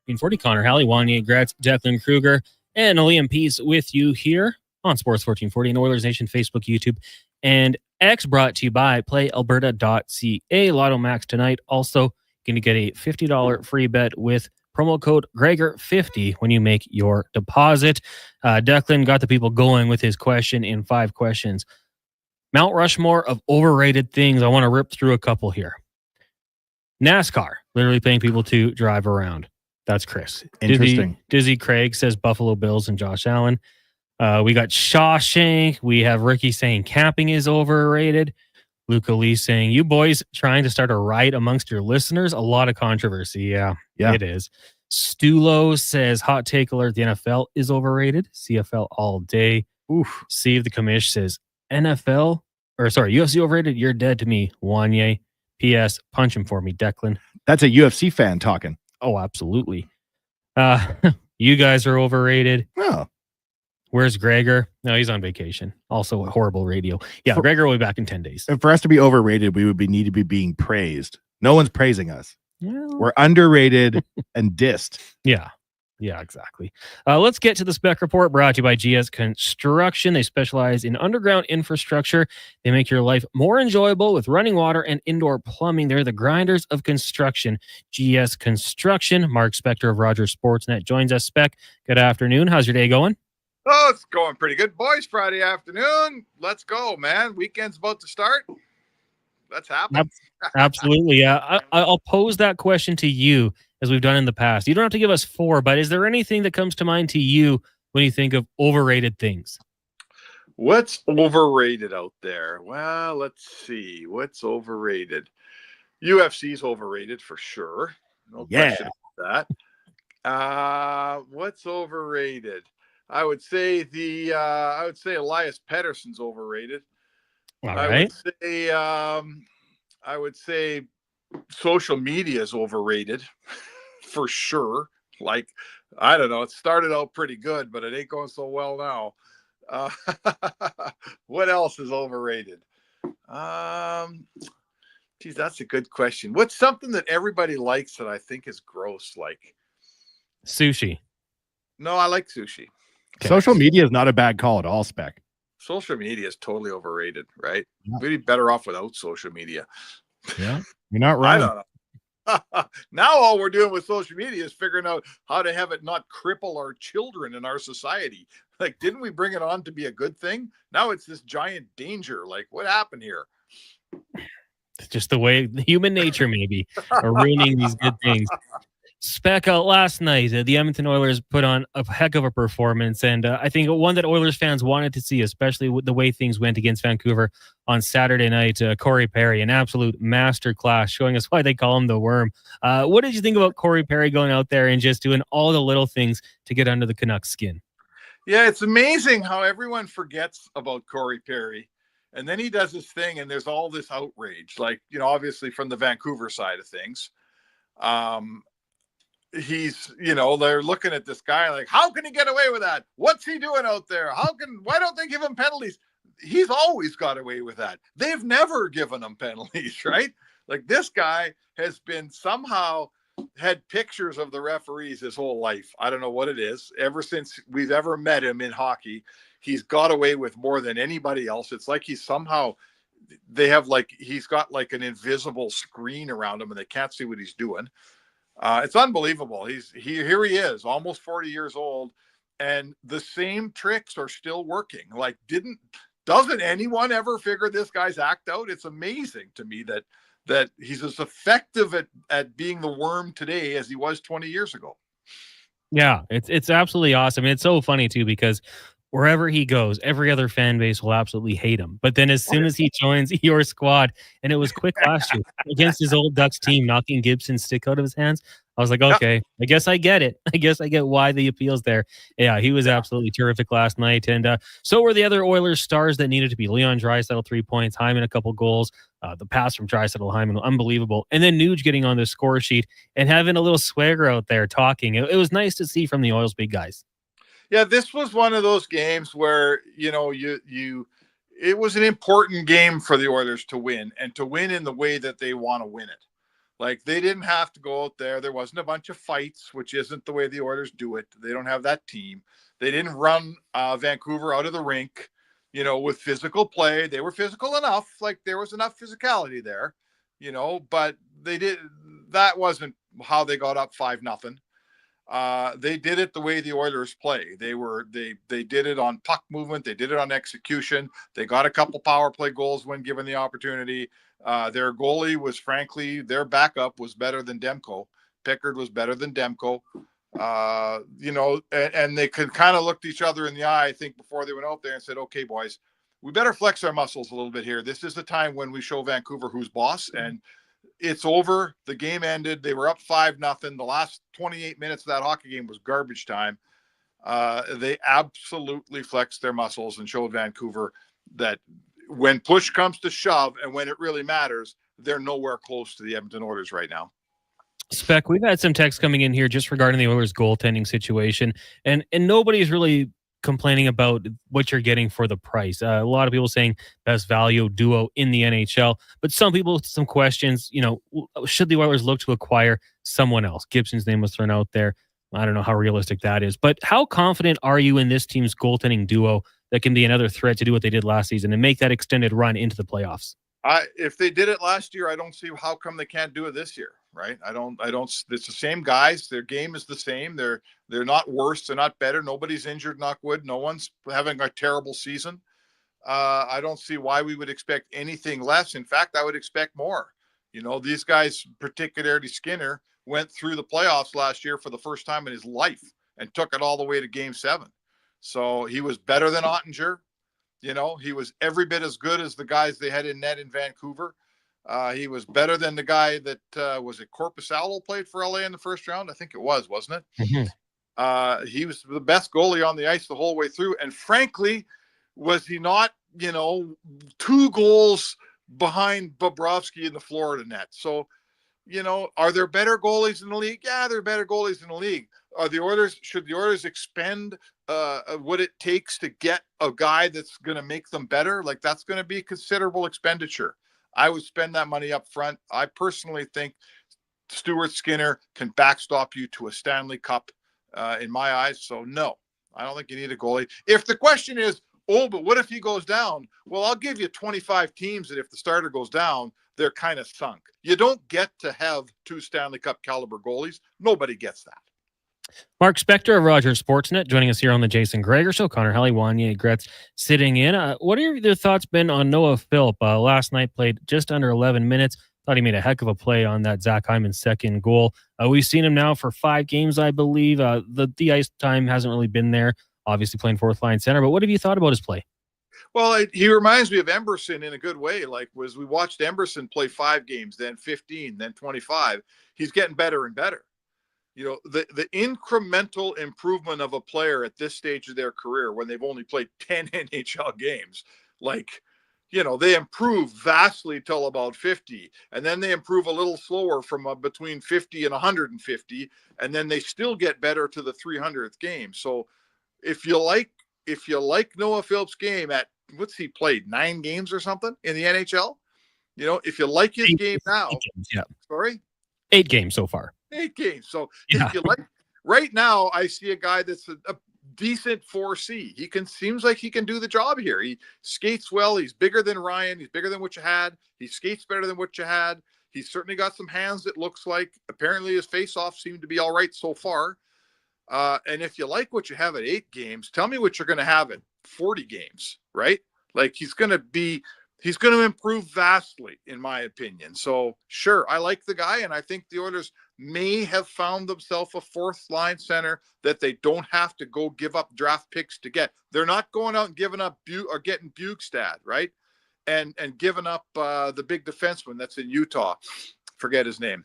Speaker 3: In 40, Connor Halley, Wanye Gretz, Declan Kruger, and Liam Pease with you here on Sports 1440 and Oilers Nation Facebook, YouTube, and X brought to you by playalberta.ca. Lotto Max tonight. Also, going to get a $50 free bet with promo code Gregor50 when you make your deposit. Declan got the people going with his question in 5 questions. Mount Rushmore of overrated things. I want to rip through a couple here. NASCAR, literally paying people to drive around. That's Chris.
Speaker 25: Interesting.
Speaker 3: Dizzy Craig says Buffalo Bills and Josh Allen. We got Shawshank. We have Ricky saying camping is overrated. Luca Lee saying, you boys trying to start a riot amongst your listeners? A lot of controversy. Yeah, it is. Stulo says hot take alert, the NFL is overrated. CFL all day.
Speaker 25: Oof.
Speaker 3: Steve the commish says UFC overrated. You're dead to me, Wanye. P.S. Punch him for me, Declan.
Speaker 25: That's a UFC fan talking.
Speaker 3: Oh, absolutely. You guys are overrated.
Speaker 25: Oh.
Speaker 3: Where's Gregor? No, he's on vacation. Also a horrible radio. Yeah, Gregor will be back in 10 days.
Speaker 25: And for us to be overrated, we would need to be being praised. No one's praising us.
Speaker 3: Yeah.
Speaker 25: We're underrated and dissed.
Speaker 3: Yeah, exactly. Let's get to the spec report brought to you by GS Construction. They specialize in underground infrastructure. They make your life more enjoyable with running water and indoor plumbing. They're the grinders of construction. GS Construction. Mark Spector of Rogers Sportsnet joins us. Spec, good afternoon. How's your day going?
Speaker 1: Oh, it's going pretty good, boys. Friday afternoon. Let's go, man. Weekend's about to start. Let's happen.
Speaker 3: Absolutely. Yeah. I'll pose that question to you as we've done in the past. You don't have to give us 4, but is there anything that comes to mind to you when you think of overrated things?
Speaker 1: What's overrated out there? Well, let's see. What's overrated? UFC's overrated for sure. No question about that. What's overrated? I would say Elias Pettersson's overrated.
Speaker 3: All right.
Speaker 1: I would say social media is overrated for sure. Like, I don't know. It started out pretty good, but it ain't going so well now. What else is overrated? Geez, that's a good question. What's something that everybody likes that I think is gross? Like
Speaker 3: sushi.
Speaker 1: No, I like sushi.
Speaker 25: Social media is not a bad call at all, Spec.
Speaker 1: Social media is totally overrated, right? Yeah. We'd be better off without social media.
Speaker 25: Yeah, you're not right.
Speaker 1: I don't know. Now all we're doing with social media is figuring out how to have it not cripple our children in our society. Like, didn't we bring it on to be a good thing? Now it's this giant danger. Like, what happened here?
Speaker 3: It's just the way human nature maybe are ruining these good things. Spec out last night, the Edmonton Oilers put on a heck of a performance, and I think one that Oilers fans wanted to see, especially with the way things went against Vancouver on Saturday night. Corey Perry, an absolute masterclass, showing us why they call him the Worm. What did you think about Corey Perry going out there and just doing all the little things to get under the Canucks' skin?
Speaker 1: Yeah, it's amazing how everyone forgets about Corey Perry, and then he does his thing, and there's all this outrage, like, obviously from the Vancouver side of things. He's, they're looking at this guy like, how can he get away with that? What's he doing out there? Why don't they give him penalties? He's always got away with that. They've never given him penalties, right? Like, this guy has been somehow had pictures of the referees his whole life. I don't know what it is. Ever since we've ever met him in hockey, he's got away with more than anybody else. It's like he's got like an invisible screen around him and they can't see what he's doing. It's unbelievable. Here he is, almost 40 years old, and the same tricks are still working. Like, doesn't anyone ever figure this guy's act out? It's amazing to me that he's as effective at being the Worm today as he was 20 years ago.
Speaker 3: Yeah, it's absolutely awesome. And it's so funny too, because wherever he goes, every other fan base will absolutely hate him. But then as soon as he joins your squad, and it was quick last year against his old Ducks team, knocking Gibson's stick out of his hands, I was like, okay, I guess I get it. I guess I get why the appeal's there. Yeah, he was absolutely terrific last night. And so were the other Oilers stars that needed to be. Leon Draisaitl, 3 points, Hyman, a couple goals. The pass from Draisaitl, Hyman, unbelievable. And then Nuge getting on the score sheet and having a little swagger out there talking. It was nice to see from the Oilers big guys.
Speaker 1: Yeah, this was one of those games where, it was an important game for the Oilers to win, and to win in the way that they want to win it. Like, they didn't have to go out there. There wasn't a bunch of fights, which isn't the way the Oilers do it. They don't have that team. They didn't run Vancouver out of the rink. with physical play. They were physical enough, like there was enough physicality there, but that wasn't how they got up 5-0. They did it the way the Oilers play. They did it on puck movement. They did it on execution. They got a couple power play goals when given the opportunity. Their goalie was, frankly, their backup was better than Demko. Pickard was better than Demko. And they could kind of looked each other in the eye, I think, before they went out there and said, okay, boys, we better flex our muscles a little bit here. This is the time when we show Vancouver who's boss. And it's over. The game ended. They were up 5-0. The last 28 minutes of that hockey game was garbage time. They absolutely flexed their muscles and showed Vancouver that when push comes to shove and when it really matters, they're nowhere close to the Edmonton Oilers right now.
Speaker 3: Spec, we've had some texts coming in here just regarding the Oilers goaltending situation, and nobody's really complaining about what you're getting for the price. A lot of people saying best value duo in the NHL, but some people, some questions, should the Oilers look to acquire someone else? Gibson's name was thrown out there. I don't know how realistic that is, but how confident are you in this team's goaltending duo that can be another threat to do what they did last season and make that extended run into the playoffs?
Speaker 1: If they did it last year, I don't see how come they can't do it this year, right? I don't, it's the same guys. Their game is the same. They're not worse. They're not better. Nobody's injured, knock wood. No one's having a terrible season. I don't see why we would expect anything less. In fact, I would expect more. These guys, particularly Skinner, went through the playoffs last year for the first time in his life and took it all the way to Game 7. So he was better than Ottinger. He was every bit as good as the guys they had in net in Vancouver. He was better than the guy that was it Corpusalo played for LA in the first round. I think it was, wasn't it? Mm-hmm. He was the best goalie on the ice the whole way through. And frankly, was he not, 2 goals behind Bobrovsky in the Florida net? So, are there better goalies in the league? Yeah, there are better goalies in the league. Should the Oilers expend what it takes to get a guy that's going to make them better? Like, that's going to be considerable expenditure. I would spend that money up front. I personally think Stuart Skinner can backstop you to a Stanley Cup in my eyes. So no, I don't think you need a goalie. If the question is, but what if he goes down? Well, I'll give you 25 teams that if the starter goes down, they're kind of sunk. You don't get to have 2 Stanley Cup caliber goalies. Nobody gets that.
Speaker 3: Mark Spector of Rogers Sportsnet joining us here on the Jason Gregor Show. Connor Halley, Wanye Gretz sitting in. What are your thoughts been on Noah Philp? Last night played just under 11 minutes. Thought he made a heck of a play on that Zach Hyman second goal. We've seen him now for 5 games, I believe. The ice time hasn't really been there, obviously playing fourth line center. But what have you thought about his play?
Speaker 1: Well, he reminds me of Emberson in a good way. Like, we watched Emberson play 5 games, then 15, then 25. He's getting better and better. The incremental improvement of a player at this stage of their career when they've only played 10 NHL games, they improve vastly till about 50, and then they improve a little slower from between 50 and 150, and then they still get better to the 300th game. So if you like Noah Philp's game at what's he played 9 games or something in the NHL, if you like his game now,
Speaker 3: 8 games, yeah.
Speaker 1: Sorry,
Speaker 3: 8 games so far.
Speaker 1: 8 games. So if you like, right now, I see a guy that's a decent 4C. Seems like he can do the job here. He skates well. He's bigger than Ryan. He's bigger than what you had. He skates better than what you had. He's certainly got some hands. It looks like apparently his face-offs seem to be all right so far. And if you like what you have at 8 games, tell me what you're going to have at 40 games, right? Like, he's going to improve vastly, in my opinion. So, sure, I like the guy, and I think the Oilers may have found themselves a fourth-line center that they don't have to go give up draft picks to get. They're not going out and giving up or getting Bukestad, right? And giving up the big defenseman that's in Utah. Forget his name.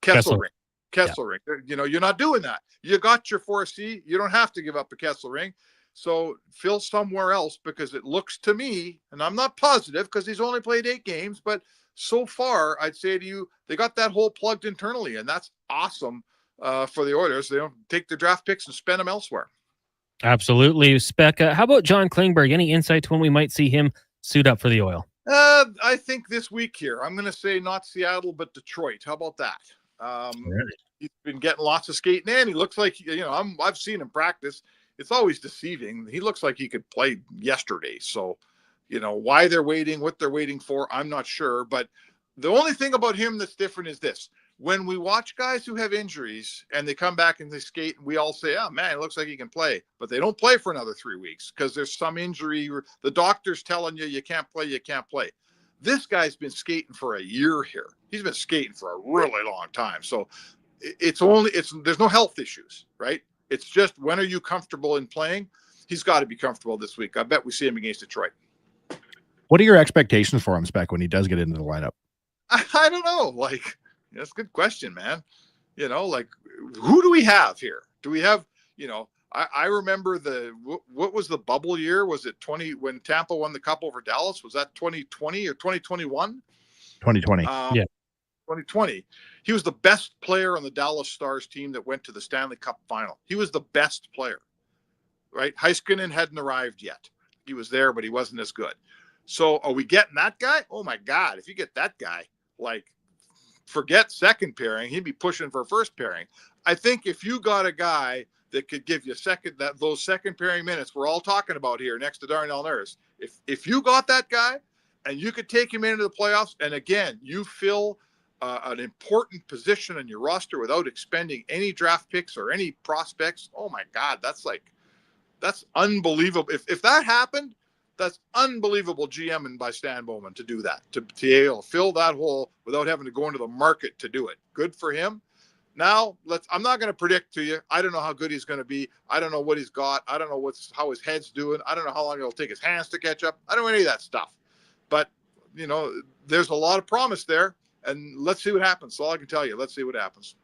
Speaker 1: Kesselring. Kesselring. Yeah. You're not doing that. You got your 4C. You don't have to give up a Kesselring. So fill somewhere else, because it looks to me, and I'm not positive because he's only played 8 games, but so far I'd say to you, they got that hole plugged internally, and that's awesome for the Oilers. They don't take their draft picks and spend them elsewhere.
Speaker 3: Absolutely. Spec, how about John Klingberg? Any insight to when we might see him suit up for the Oil?
Speaker 1: I think this week here. I'm going to say not Seattle, but Detroit. How about that? Really? He's been getting lots of skating in. He looks like, I've seen him practice. it's always deceiving. He looks like he could play yesterday. So, why they're waiting, what they're waiting for, I'm not sure. But the only thing about him that's different is this. When we watch guys who have injuries and they come back and they skate, we all say, oh, man, it looks like he can play. But they don't play for another 3 weeks because there's some injury. The doctor's telling you can't play, you can't play. This guy's been skating for a year here. He's been skating for a really long time. So there's no health issues, right? It's just, when are you comfortable in playing? He's got to be comfortable this week. I bet we see him against Detroit.
Speaker 25: What are your expectations for him, Spec, when he does get into the lineup?
Speaker 1: I don't know. That's a good question, man. Who do we have here? Do we have, I remember what was the bubble year? Was it 20 when Tampa won the Cup over Dallas? Was that 2020 or 2021?
Speaker 25: 2020.
Speaker 3: Yeah.
Speaker 1: 2020. He was the best player on the Dallas Stars team that went to the Stanley Cup final. He was the best player, right? Heiskanen hadn't arrived yet. He was there, but he wasn't as good. So are we getting that guy? Oh my God. If you get that guy, forget second pairing, he'd be pushing for first pairing. I think if you got a guy that could give you those second pairing minutes we're all talking about here next to Darnell Nurse, if you got that guy and you could take him into the playoffs, and again, you fill an important position in your roster without expending any draft picks or any prospects, oh my God, that's unbelievable. If that happened, that's unbelievable GMing by Stan Bowman to do that, to be able to fill that hole without having to go into the market to do it. Good for him. Now, I'm not going to predict to you. I don't know how good he's going to be. I don't know what he's got. I don't know how his head's doing. I don't know how long it'll take his hands to catch up. I don't know any of that stuff. But, there's a lot of promise there, and let's see what happens. That's all I can tell you. Let's see what happens.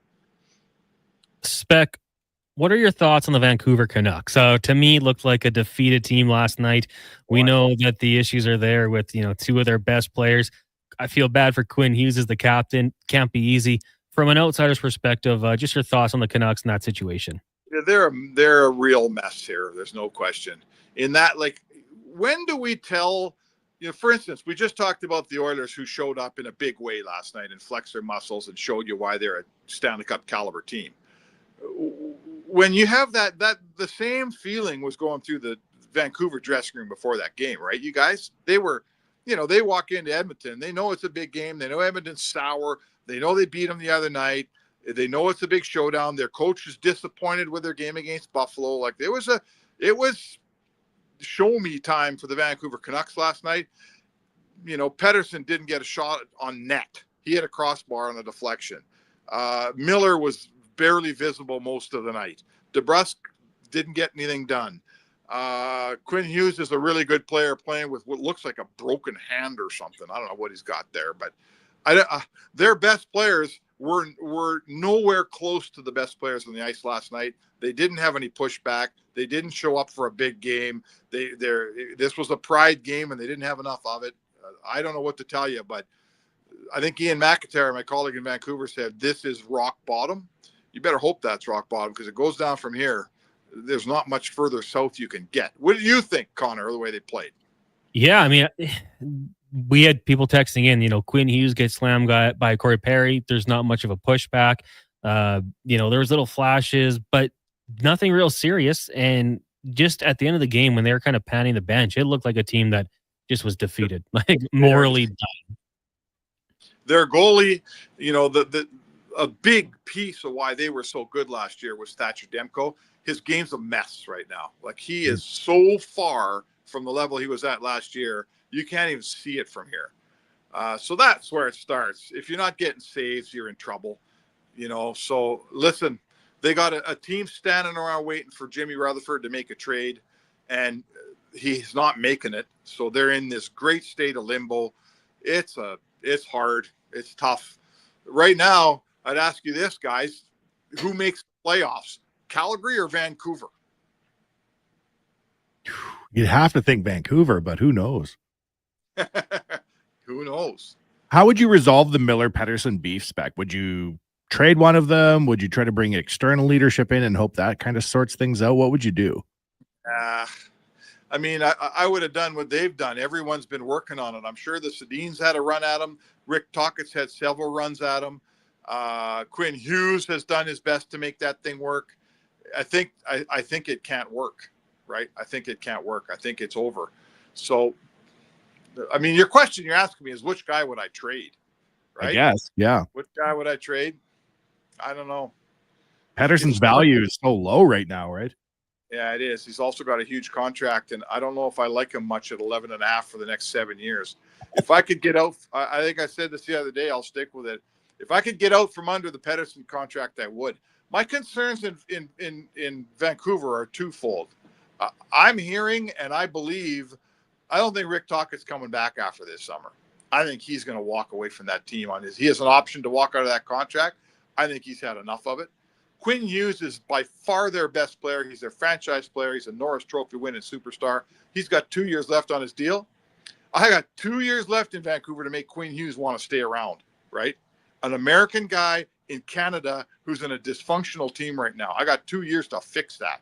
Speaker 3: Spec, what are your thoughts on the Vancouver Canucks? So to me, it looked like a defeated team last night. We know that the issues are there with, two of their best players. I feel bad for Quinn Hughes as the captain. Can't be easy. From an outsider's perspective, just your thoughts on the Canucks in that situation.
Speaker 1: Yeah, they're a real mess here. There's no question. In that, when do we tell, for instance, we just talked about the Oilers who showed up in a big way last night and flexed their muscles and showed you why they're a Stanley Cup caliber team. When you have that the same feeling was going through the Vancouver dressing room before that game, right? You guys, they were, they walk into Edmonton. They know it's a big game. They know Edmonton's sour. They know they beat them the other night. They know it's a big showdown. Their coach is disappointed with their game against Buffalo. It was show me time for the Vancouver Canucks last night. Pettersson didn't get a shot on net. He had a crossbar on a deflection. Miller was barely visible most of the night. DeBrusk didn't get anything done. Quinn Hughes is a really good player playing with what looks like a broken hand or something. I don't know what he's got there, but their best players were nowhere close to the best players on the ice last night. They didn't have any pushback. They didn't show up for a big game. This was a pride game, and they didn't have enough of it. I don't know what to tell you, but I think Ian McIntyre, my colleague in Vancouver, said this is rock bottom. You better hope that's rock bottom, because it goes down from here. There's not much further south you can get. What do you think, Connor, the way they played?
Speaker 3: Yeah, I mean, we had people texting in, Quinn Hughes gets slammed by Corey Perry. There's not much of a pushback. There was little flashes, but nothing real serious. And just at the end of the game, when they were kind of panning the bench, it looked like a team that just was defeated, morally done.
Speaker 1: Their goalie, a big piece of why they were so good last year was Thatcher Demko. His game's a mess right now. He is so far from the level he was at last year. You can't even see it from here. So that's where it starts. If you're not getting saves, you're in trouble. So listen, they got a team standing around waiting for Jimmy Rutherford to make a trade, and he's not making it. So they're in this great state of limbo. It's hard. It's tough. Right now, I'd ask you this, guys. Who makes the playoffs? Calgary or Vancouver?
Speaker 25: You'd have to think Vancouver, but who knows?
Speaker 1: Who knows?
Speaker 25: How would you resolve the Miller-Pettersson beef, Spec? Would you trade one of them? Would you try to bring external leadership in and hope that kind of sorts things out? What would you do?
Speaker 1: I mean, I would have done what they've done. Everyone's been working on it. I'm sure the Sedins had a run at him. Rick Tocchet's had several runs at him. Quinn Hughes has done his best to make that thing work. I think it can't work, right? I think it can't work. I think it's over. So, I mean, your question you're asking me is which guy would I trade, right?
Speaker 25: I guess, yeah.
Speaker 1: Which guy would I trade? I don't know.
Speaker 25: Pettersson's value is so low right now, right?
Speaker 1: Yeah, it is. He's also got a huge contract, and I don't know if I like him much at 11.5 for the next 7 years. If I could get out, I think I said this the other day, I'll stick with it. If I could get out from under the Pettersson contract, I would. My concerns in Vancouver are twofold. I'm hearing, and I believe, I don't think Rick Tocchet's coming back after this summer. I think he's going to walk away from that team on his. He has an option to walk out of that contract. I think he's had enough of it. Quinn Hughes is by far their best player. He's their franchise player. He's a Norris Trophy winning superstar. He's got 2 years left on his deal. I got 2 years left in Vancouver to make Quinn Hughes want to stay around, right? An American guy in Canada who's in a dysfunctional team right now. I got 2 years to fix that.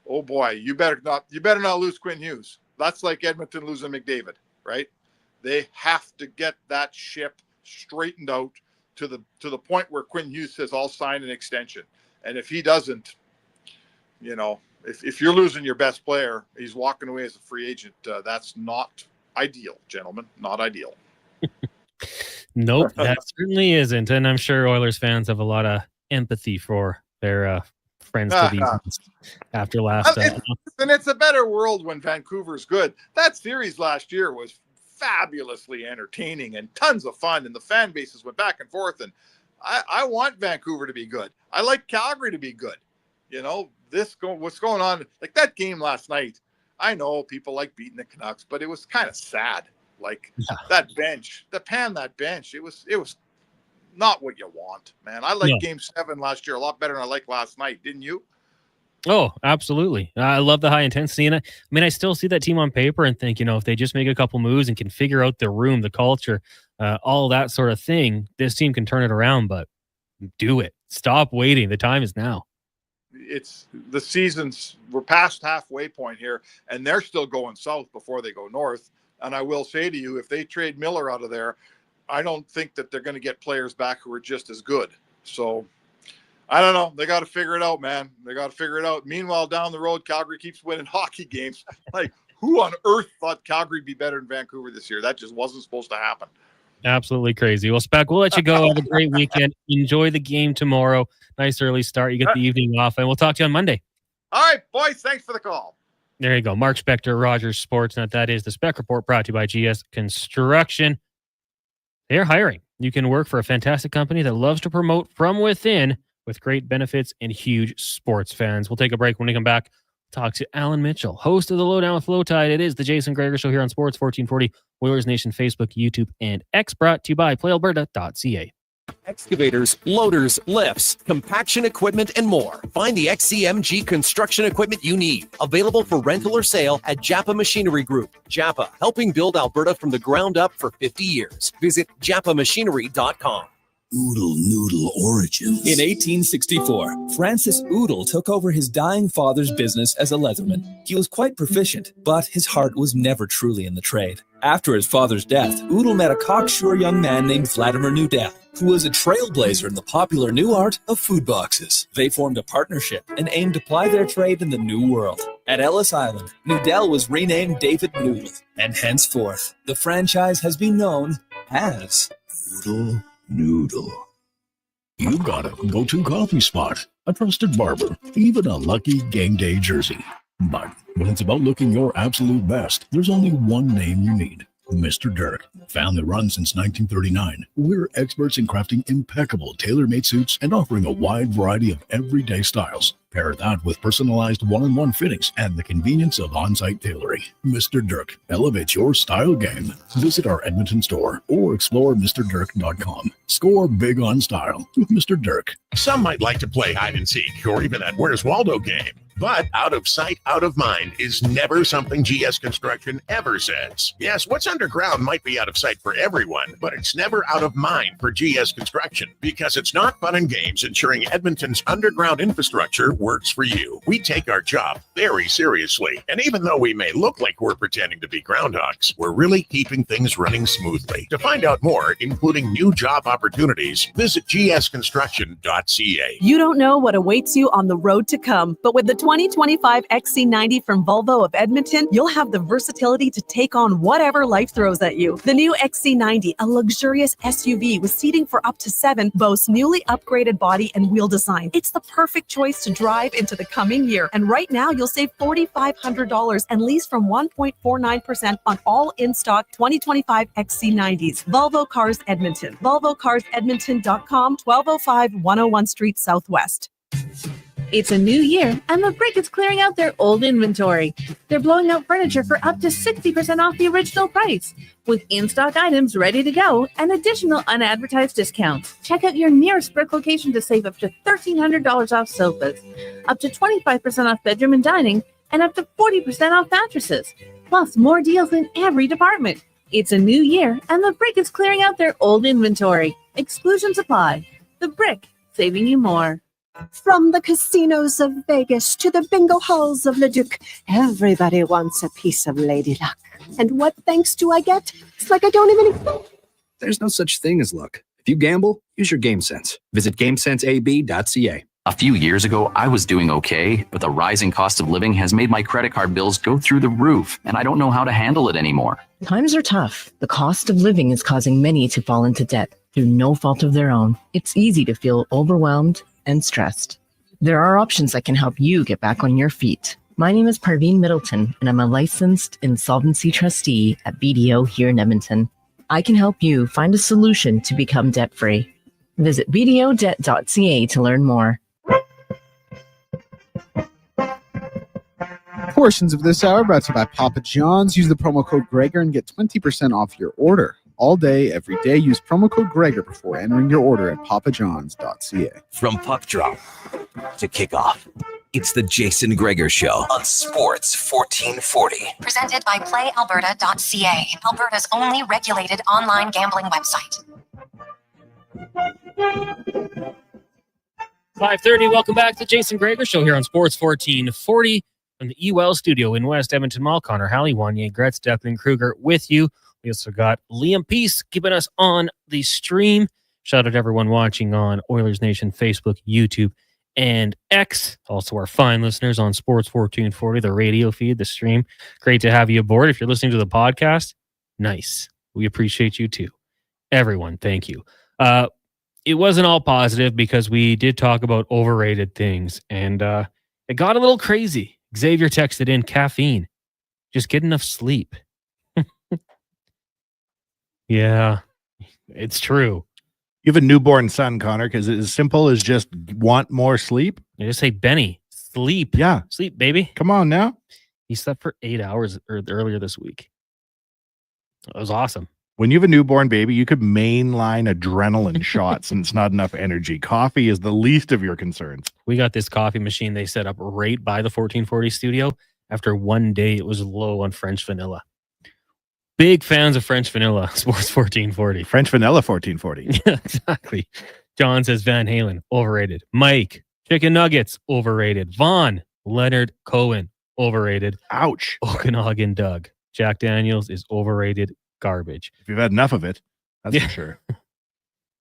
Speaker 1: Oh boy, you better not lose Quinn Hughes. That's like Edmonton losing McDavid, right? They have to get that ship straightened out to the point where Quinn Hughes says, I'll sign an extension. And if he doesn't, if you're losing your best player, he's walking away as a free agent. That's not ideal, gentlemen. Not ideal.
Speaker 3: Nope, that certainly isn't. And I'm sure Oilers fans have a lot of empathy for their friends to these after last.
Speaker 1: And it's a better world when Vancouver's good. That series last year was fabulously entertaining and tons of fun, and the fan bases went back and forth. And I want Vancouver to be good. I like Calgary to be good. What's going on? Like that game last night. I know people like beating the Canucks, but it was kind of sad. Like that bench, that bench. It was not what you want, man. I liked Game 7 last year a lot better than I liked last night. Didn't you?
Speaker 3: Oh, absolutely. I love the high intensity. And I still see that team on paper and think, if they just make a couple moves and can figure out the room, the culture, all that sort of thing, this team can turn it around, but do it. Stop waiting. The time is now.
Speaker 1: It's the seasons. We're past halfway point here, and they're still going south before they go north. And I will say to you, if they trade Miller out of there, I don't think that they're going to get players back who are just as good. So I don't know. They got to figure it out, man. They got to figure it out. Meanwhile, down the road, Calgary keeps winning hockey games. Like, who on earth thought Calgary would be better than Vancouver this year? That just wasn't supposed to happen.
Speaker 3: Absolutely crazy. Well, Spec, we'll let you go. Have a great weekend. Enjoy the game tomorrow. Nice early start. You get the evening off, and we'll talk to you on Monday.
Speaker 1: All right, boys. Thanks for the call.
Speaker 3: There you go. Mark Spector, Rogers Sportsnet. That is the Spec Report, brought to you by GS Construction. They're hiring. You can work for a fantastic company that loves to promote from within with great benefits and huge sports fans. We'll take a break. When we come back, talk to Allan Mitchell, host of the Lowdown with Low Tide. It is the Jason Gregor Show here on Sports 1440, Oilers Nation, Facebook, YouTube, and X, brought to you by PlayAlberta.ca.
Speaker 28: Excavators, loaders, lifts, compaction equipment, and more. Find the XCMG construction equipment you need. Available for rental or sale at Japa Machinery Group. Japa, helping build Alberta from the ground up for 50 years. Visit japamachinery.com.
Speaker 21: Oodle Noodle origins.
Speaker 5: In 1864, Francis Oodle took over his dying father's business as a leatherman. He was quite proficient, but his heart was never truly in the trade. After his father's death, Oodle met a cocksure young man named Vladimir Nudell, who was a trailblazer in the popular new art of food boxes. They formed a partnership and aimed to ply their trade in the new world. At Ellis Island, Nudell was renamed David Noodle, and henceforth, the franchise has been known as
Speaker 21: Oodle Noodle. You got a go-to coffee spot, a trusted barber, even a lucky game day jersey. But when it's about looking your absolute best, there's only one name you need. Mr. Dirk. Family run since 1939. We're experts in crafting impeccable tailor-made suits and offering a wide variety of everyday styles. Pair that with personalized one-on-one fittings and the convenience of on-site tailoring. Mr. Dirk elevates your style game. Visit our Edmonton store or explore MrDirk.com. Score big on style with Mr. Dirk.
Speaker 19: Some might like to play hide and seek or even that Where's Waldo game.
Speaker 6: But out of sight, out of mind is never something GS Construction ever says. Yes, what's underground might be out of sight for everyone, but it's never out of mind for GS Construction because it's not fun and games ensuring Edmonton's underground infrastructure works for you. We take our job very seriously, and even though we may look like we're pretending to be groundhogs, we're really keeping things running smoothly. To find out more, including new job opportunities, visit gsconstruction.ca.
Speaker 15: You don't know what awaits you on the road to come, but with the 2025 XC90 from Volvo of Edmonton, you'll have the versatility to take on whatever life throws at you. The new XC90, a luxurious SUV with seating for up to 7, boasts newly upgraded body and wheel design. It's the perfect choice to drive into the coming year. And right now, you'll save $4,500 and lease from 1.49% on all in-stock 2025 XC90s. Volvo Cars Edmonton. VolvoCarsEdmonton.com, 1205 101 Street Southwest.
Speaker 18: It's a new year, and the Brick is clearing out their old inventory. They're blowing out furniture for up to 60% off the original price, with in-stock items ready to go and additional unadvertised discounts. Check out your nearest Brick location to save up to $1,300 off sofas, up to 25% off bedroom and dining, and up to 40% off mattresses, plus more deals in every department. It's a new year, and the Brick is clearing out their old inventory. Exclusions apply. The Brick, saving you more.
Speaker 12: From the casinos of Vegas to the bingo halls of Leduc, everybody wants a piece of Lady Luck. And what thanks do I get? It's like I don't even exist.
Speaker 13: There's no such thing as luck. If you gamble, use your game sense. Visit GameSenseAB.ca.
Speaker 22: A few years ago, I was doing okay, but the rising cost of living has made my credit card bills go through the roof, and I don't know how to handle it anymore.
Speaker 23: Times are tough. The cost of living is causing many to fall into debt through no fault of their own. It's easy to feel overwhelmed and stressed. There are options that can help you get back on your feet. My name is Parveen Middleton, and I'm a licensed insolvency trustee at BDO here in Edmonton. I can help you find a solution to become debt-free. Visit bdodebt.ca to learn more.
Speaker 4: Portions of this hour brought to you by Papa John's. Use the promo code Gregor and get 20% off your order. All day, every day, use promo code Gregor before entering your order at papajohns.ca.
Speaker 17: From puck drop to kickoff, it's the Jason Gregor Show on Sports 1440.
Speaker 2: Presented by PlayAlberta.ca, Alberta's only regulated online gambling website.
Speaker 3: 5:30. Welcome back to the Jason Gregor Show here on Sports 1440 from the EWEL studio in West Edmonton Mall. Connor Halley, Wanye Gretz, Declan Kruger with you. We also got Liam Peace keeping us on the stream. Shout out to everyone watching on Oilers Nation, Facebook, YouTube, and X. Also our fine listeners on Sports 1440, the radio feed, the stream. Great to have you aboard. If you're listening to the podcast, nice. We appreciate you too. Everyone, thank you. It wasn't all positive because we did talk about overrated things, and it got a little crazy. Xavier texted in, caffeine. Just get enough sleep. Yeah, it's true.
Speaker 25: You have a newborn son, Connor, because it's as simple as just want more sleep.
Speaker 3: You just say, Benny, sleep.
Speaker 25: Yeah.
Speaker 3: Sleep, baby.
Speaker 25: Come on now.
Speaker 3: He slept for 8 hours earlier this week. That was awesome.
Speaker 25: When you have a newborn baby, you could mainline adrenaline shots and it's not enough energy. Coffee is the least of your concerns.
Speaker 3: We got this coffee machine they set up right by the 1440 studio. After one day, it was low on French vanilla. Big fans of French vanilla, Sports 1440.
Speaker 25: French vanilla 1440.
Speaker 3: Yeah, exactly. John says Van Halen, overrated. Mike, chicken nuggets, overrated. Vaughn, Leonard Cohen, overrated.
Speaker 25: Ouch.
Speaker 3: Okanagan Doug, Jack Daniels is overrated garbage.
Speaker 25: If you've had enough of it, that's for sure.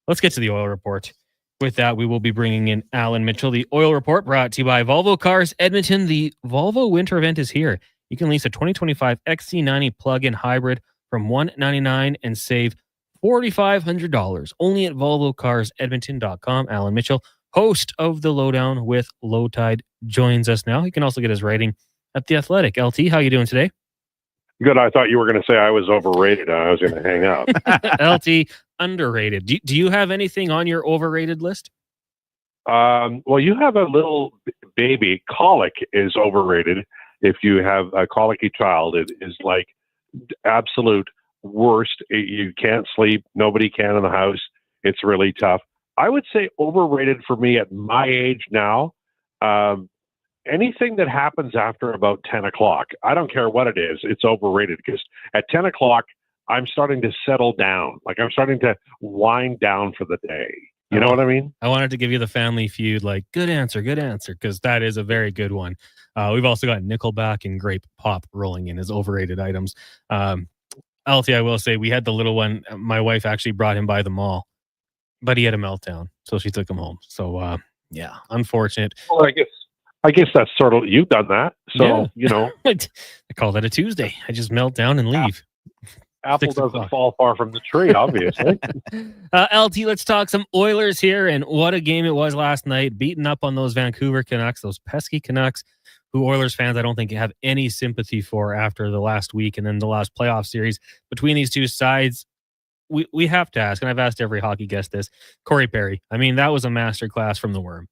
Speaker 3: Let's get to the oil report. With that, we will be bringing in Allan Mitchell. The oil report brought to you by Volvo Cars Edmonton. The Volvo winter event is here. You can lease a 2025 XC90 plug-in hybrid from $199 and save $4,500 only at VolvoCarsEdmonton.com. Allan Mitchell, host of The Lowdown with Low Tide, joins us now. You can also get his writing at The Athletic. LT, how you doing today?
Speaker 24: Good. I thought you were going to say I was overrated and I was going to hang up.
Speaker 3: LT, underrated. Do you have anything on your overrated list?
Speaker 24: Well, you have a little baby. Colic is overrated. If you have a colicky child, it is like absolute worst. You can't sleep. Nobody can in the house. It's really tough. I would say overrated for me at my age now. anything that happens after about 10 o'clock, I don't care what it is, it's overrated, because at 10 o'clock, I'm starting to settle down. Like, I'm starting to wind down for the day. You know what I mean?
Speaker 3: I wanted to give you the Family Feud, like, good answer, because that is a very good one. We've also got Nickelback and Grape Pop rolling in as overrated items. LT, I will say, we had the little one. My wife actually brought him by the mall, but he had a meltdown, so she took him home. So, yeah, unfortunate.
Speaker 24: Well, I guess that's sort of, you've done that. So,
Speaker 3: I call that a Tuesday. I just melt down and leave.
Speaker 24: Apple doesn't fall far from the tree, obviously.
Speaker 3: LT, let's talk some Oilers here, and what a game it was last night, beating up on those Vancouver Canucks, those pesky Canucks, who Oilers fans I don't think have any sympathy for after the last week and then the last playoff series between these two sides. We have to ask, and I've asked every hockey guest this, Corey Perry. I mean, that was a masterclass from the worm.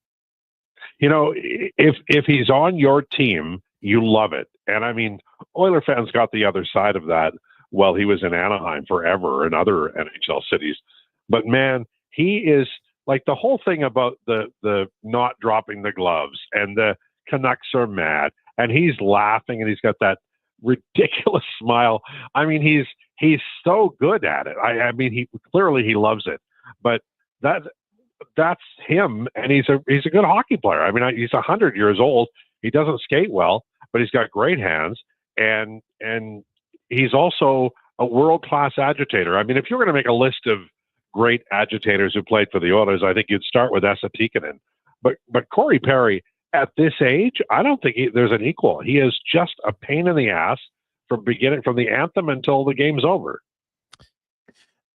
Speaker 24: If he's on your team, you love it. And I mean, Oiler fans got the other side of that. Well, he was in Anaheim forever and other NHL cities. But man, he is like, the whole thing about the not dropping the gloves, and the Canucks are mad, and he's laughing, and he's got that ridiculous smile. I mean, he's so good at it. I mean, he loves it. But that's him, and he's a good hockey player. I mean, he's 100 years old. He doesn't skate well, but he's got great hands, and he's also a world-class agitator. I mean, if you're going to make a list of great agitators who played for the Oilers, I think you'd start with Esa Tikkanen. But Corey Perry, at this age, I don't think there's an equal. He is just a pain in the ass from the anthem until the game's over.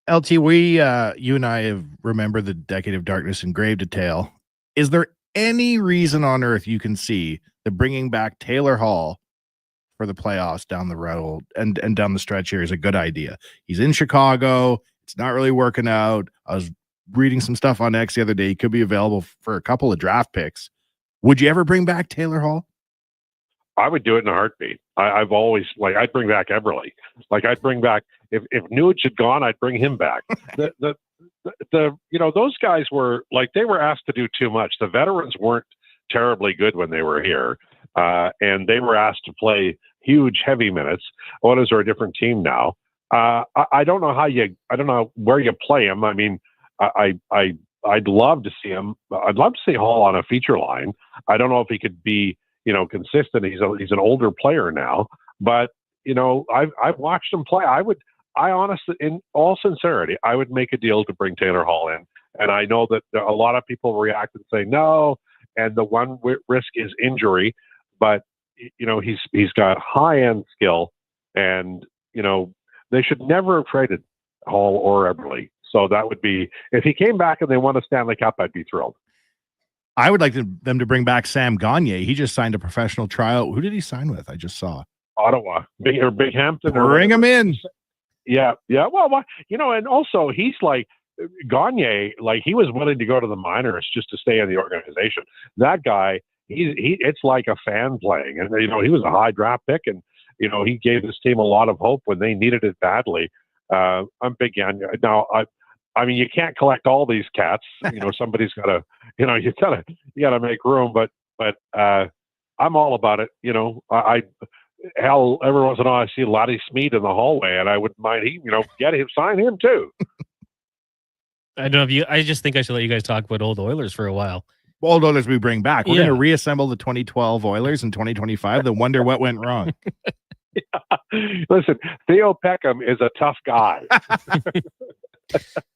Speaker 25: LT, you and I have remembered the Decade of Darkness in grave detail. Is there any reason on earth you can see that bringing back Taylor Hall for the playoffs down the road and down the stretch here is a good idea? He's in Chicago. It's not really working out. I was reading some stuff on X the other day. He could be available for a couple of draft picks. Would you ever bring back Taylor Hall?
Speaker 24: I would do it in a heartbeat. I've always, I'd bring back Eberle. I'd bring back, if Nuge had gone, I'd bring him back. Those guys were they were asked to do too much. The veterans weren't terribly good when they were here. And they were asked to play huge, heavy minutes. Oilers are a different team now. I don't know where you play him. I mean, I'd love to see him. I'd love to see Hall on a feature line. I don't know if he could be, consistent. He's an older player now, but I've watched him play. I honestly, in all sincerity, I would make a deal to bring Taylor Hall in. And I know that a lot of people react and say no, and the one risk is injury. But he's got high-end skill, and they should never have traded Hall or Eberle. So that would be, if he came back and they won a Stanley Cup, I'd be thrilled.
Speaker 25: I would like them to bring back Sam Gagner. He just signed a professional tryout. Who did he sign with? I just saw
Speaker 24: Ottawa, Big Hampton.
Speaker 25: Bring him in.
Speaker 24: Yeah. Well, and also he's like Gagner. He was willing to go to the minors just to stay in the organization. That guy. It's like a fan playing, and he was a high draft pick, and he gave this team a lot of hope when they needed it badly. I'm big on now. I mean, you can't collect all these cats. Somebody's got to. You gotta make room. But I'm all about it. Every once in a while I see Lottie Smeed in the hallway, and I wouldn't mind get him, sign him too.
Speaker 3: I don't know I just think I should let you guys talk about old Oilers for a while.
Speaker 25: Old Oilers we bring back. We're going to reassemble the 2012 Oilers in 2025. Then wonder what went wrong.
Speaker 24: Listen, Theo Peckham is a tough guy.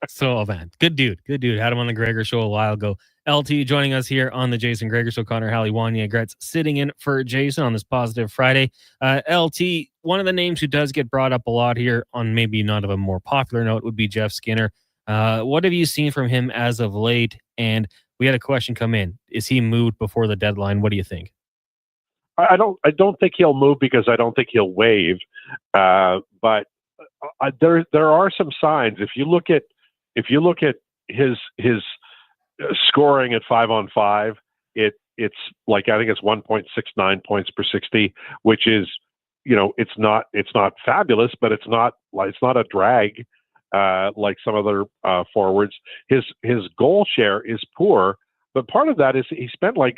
Speaker 3: So, man, good dude. Had him on the Gregor Show a while ago. LT joining us here on the Jason Gregor Show. Connor Halley, Wanye Gretz sitting in for Jason on this Positive Friday. LT, one of the names who does get brought up a lot here on maybe not of a more popular note would be Jeff Skinner. What have you seen from him as of late? And we had a question come in. Is he moved before the deadline? What do you think?
Speaker 24: I don't think he'll move because I don't think he'll waive. But there are some signs. If you look at his scoring at 5-on-5, it's I think it's 1.69 points per 60, which is it's not fabulous, but it's not a drag. Like some other forwards, his goal share is poor, But part of that is he spent like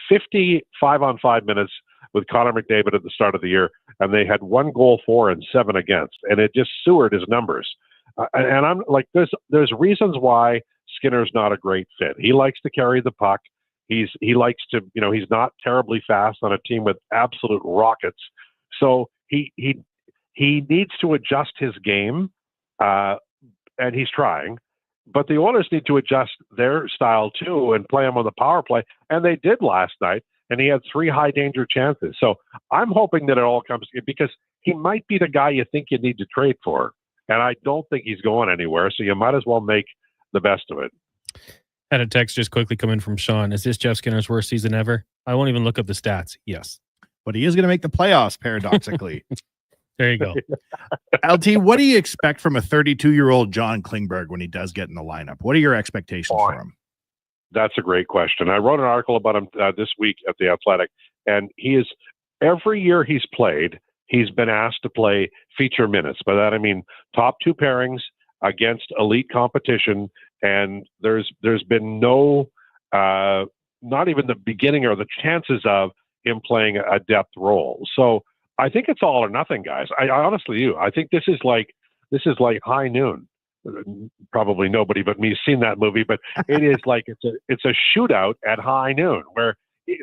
Speaker 24: 50 5-on-5 minutes with Connor McDavid at the start of the year, and they had 1 goal for and 7 against, and it just sewered his numbers. And I'm like, there's reasons why Skinner's not a great fit. He likes to carry the puck. He likes to, he's not terribly fast on a team with absolute rockets. So he needs to adjust his game, and he's trying. But the Oilers need to adjust their style too and play him on the power play, and they did last night. And he had 3 high danger chances. So I'm hoping that it all comes together, because he might be the guy you think you need to trade for. And I don't think he's going anywhere. So you might as well make the best of it.
Speaker 3: Had a text just quickly come in from Sean. Is this Jeff Skinner's worst season ever? I won't even look up the stats. Yes.
Speaker 25: But he is going to make the playoffs, paradoxically.
Speaker 3: There you go.
Speaker 25: LT, what do you expect from a 32-year-old John Klingberg when he does get in the lineup? What are your expectations for him?
Speaker 24: That's a great question. I wrote an article about him this week at The Athletic, and he is, every year he's played, he's been asked to play feature minutes. By that I mean top 2 pairings against elite competition, and there's been no, not even the beginning or the chances of him playing a depth role. So I think it's all or nothing, guys. I honestly do. I think this is like High Noon. Probably nobody but me has seen that movie, but it is like it's a shootout at high noon where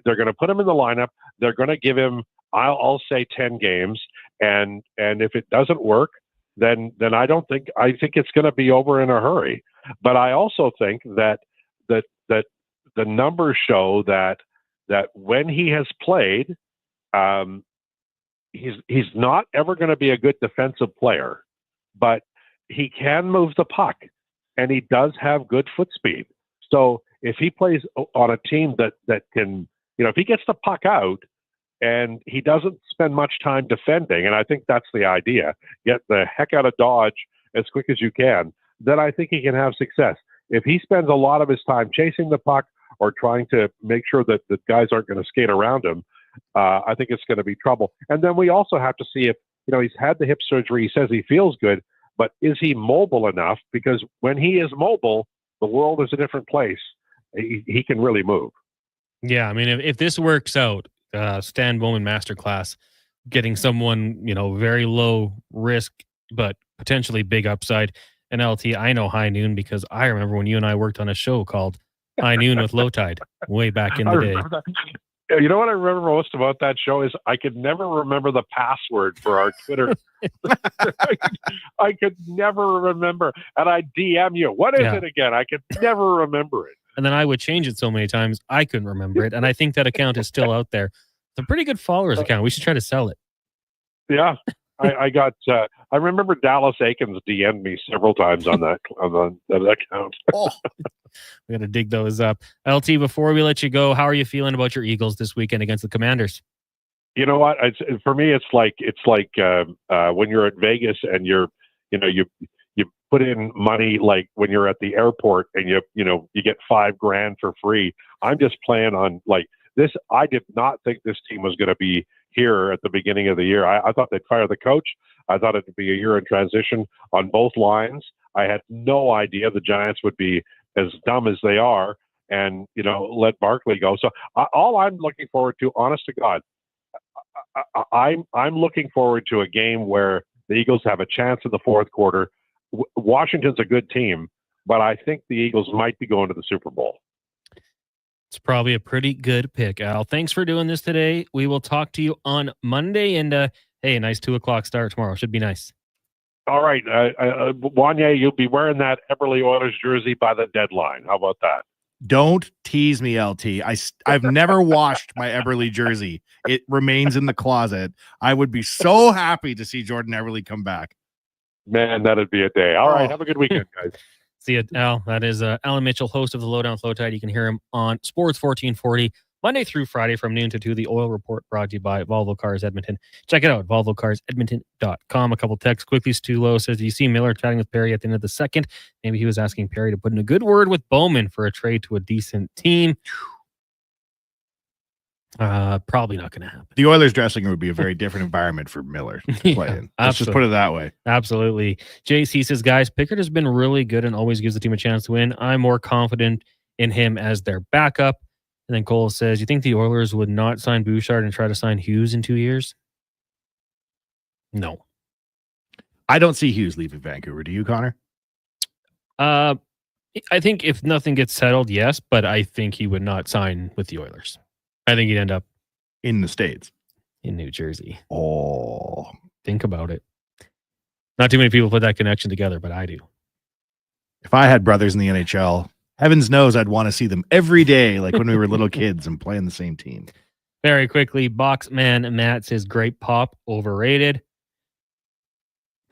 Speaker 24: they're going to put him in the lineup. They're going to give him, I'll say 10 games, and if it doesn't work, then I think it's going to be over in a hurry. But I also think that the numbers show that when he has played, he's not ever going to be a good defensive player, but he can move the puck, and he does have good foot speed. So if he plays on a team that can, if he gets the puck out and he doesn't spend much time defending, and I think that's the idea, get the heck out of Dodge as quick as you can, then I think he can have success. If he spends a lot of his time chasing the puck or trying to make sure that the guys aren't going to skate around him, I think it's going to be trouble. And then we also have to see if, he's had the hip surgery, he says he feels good, but is he mobile enough? Because when he is mobile, the world is a different place. He can really move.
Speaker 3: Yeah, I mean, if this works out, Stan Bowman masterclass, getting someone, very low risk, but potentially big upside. And LT, I know High Noon because I remember when you and I worked on a show called High Noon with Low Tide way back in the day.
Speaker 24: You know what I remember most about that show is I could never remember the password for our Twitter. I could never remember. And I DM you. What is it again? I could never remember it.
Speaker 3: And then I would change it so many times, I couldn't remember it. And I think that account is still out there. It's a pretty good followers account. We should try to sell it.
Speaker 24: Yeah. I remember Dallas Aikens DM'd me several times on that account.
Speaker 3: We got to dig those up. LT, before we let you go, how are you feeling about your Eagles this weekend against the Commanders?
Speaker 24: You know what? For me, it's like when you're at Vegas and you put in money, like when you're at the airport and you get $5,000 for free. I'm just playing on like this. I did not think this team was going to be here at the beginning of the year. I thought they'd fire the coach. I thought it'd be a year in transition on both lines. I had no idea the Giants would be as dumb as they are and, let Barkley go. So all I'm looking forward to, honest to God, I'm looking forward to a game where the Eagles have a chance in the fourth quarter. Washington's a good team, but I think the Eagles might be going to the Super Bowl.
Speaker 3: It's probably a pretty good pick, Al. Thanks for doing this today. We will talk to you on Monday. And hey, a nice 2:00 start tomorrow. Should be nice.
Speaker 24: All right. Wanye, you'll be wearing that Eberle Oilers jersey by the deadline. How about that?
Speaker 25: Don't tease me, LT. I've never washed my Eberle jersey. It remains in the closet. I would be so happy to see Jordan Eberle come back.
Speaker 24: Man, that'd be a day. All right. Have a good weekend, guys.
Speaker 3: See you, Al. That is Allan Mitchell, host of the Lowdown with Low Tide. You can hear him on Sports 1440, Monday through Friday from noon to 2. The Oil Report brought to you by Volvo Cars Edmonton. Check it out, volvocarsedmonton.com. A couple texts quickly. Stu Lowe says, do you see Miller chatting with Perry at the end of the second? Maybe he was asking Perry to put in a good word with Bowman for a trade to a decent team. Probably not going to happen.
Speaker 25: The Oilers dressing room would be a very different environment for Miller to play in. Let's just put it that way.
Speaker 3: Absolutely. JC says, guys, Pickard has been really good and always gives the team a chance to win. I'm more confident in him as their backup. And then Cole says, you think the Oilers would not sign Bouchard and try to sign Hughes in 2 years? No.
Speaker 25: I don't see Hughes leaving Vancouver. Do you, Connor?
Speaker 3: I think if nothing gets settled, yes, but I think he would not sign with the Oilers. I think he'd end up
Speaker 25: in the States.
Speaker 3: In New Jersey.
Speaker 25: Oh.
Speaker 3: Think about it. Not too many people put that connection together, but I do.
Speaker 25: If I had brothers in the NHL, heavens knows I'd want to see them every day, like when we were little kids and playing the same team.
Speaker 3: Very quickly, Boxman Matt says, great pop, overrated.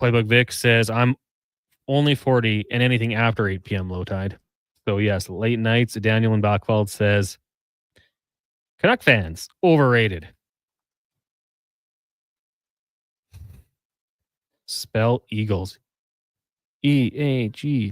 Speaker 3: Playbook Vic says, I'm only 40 and anything after 8 p.m. low tide. So yes, late nights. Daniel in Bachwald says, Canuck fans, overrated. Spell Eagles. E-A-G.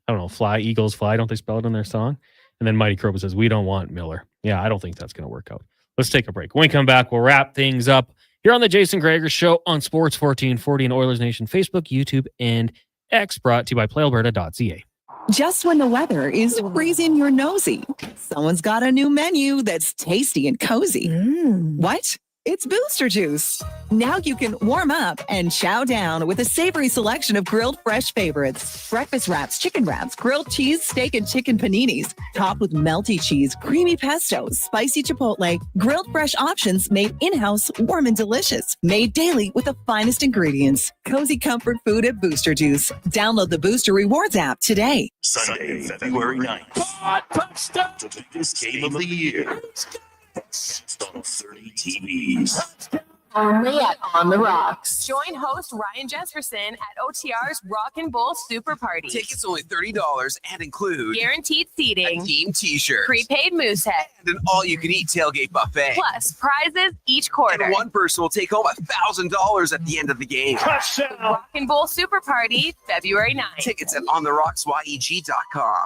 Speaker 3: I don't know, fly, Eagles fly. Don't they spell it in their song? And then Mighty Kroba says, we don't want Miller. Yeah, I don't think that's going to work out. Let's take a break. When we come back, we'll wrap things up here on the Jason Gregor Show on Sports 1440 and Oilers Nation Facebook, YouTube, and X, brought to you by PlayAlberta.ca.
Speaker 7: Just when the weather is freezing your nosy, someone's got a new menu that's tasty and cozy. What? It's Booster Juice. Now you can warm up and chow down with a savory selection of grilled fresh favorites. Breakfast wraps, chicken wraps, grilled cheese, steak, and chicken paninis. Topped with melty cheese, creamy pesto, spicy chipotle. Grilled fresh options made in-house, warm and delicious. Made daily with the finest ingredients. Cozy comfort food at Booster Juice. Download the Booster Rewards app today.
Speaker 8: Sunday, February 9th. The biggest game of the year. It's on 30 TVs.
Speaker 9: Only at On the Rocks. Join host Ryan Jesperson at OTR's Rock and Bowl Super Party.
Speaker 10: Tickets only $30 and include
Speaker 9: guaranteed seating,
Speaker 10: a team t-shirt,
Speaker 9: prepaid moosehead,
Speaker 10: and an all-you-can-eat tailgate buffet.
Speaker 9: Plus prizes each quarter.
Speaker 10: And one person will take home $1,000 at the end of the game.
Speaker 9: Rock and Bowl Super Party, February 9th.
Speaker 10: Tickets at ontherocksyeg.com.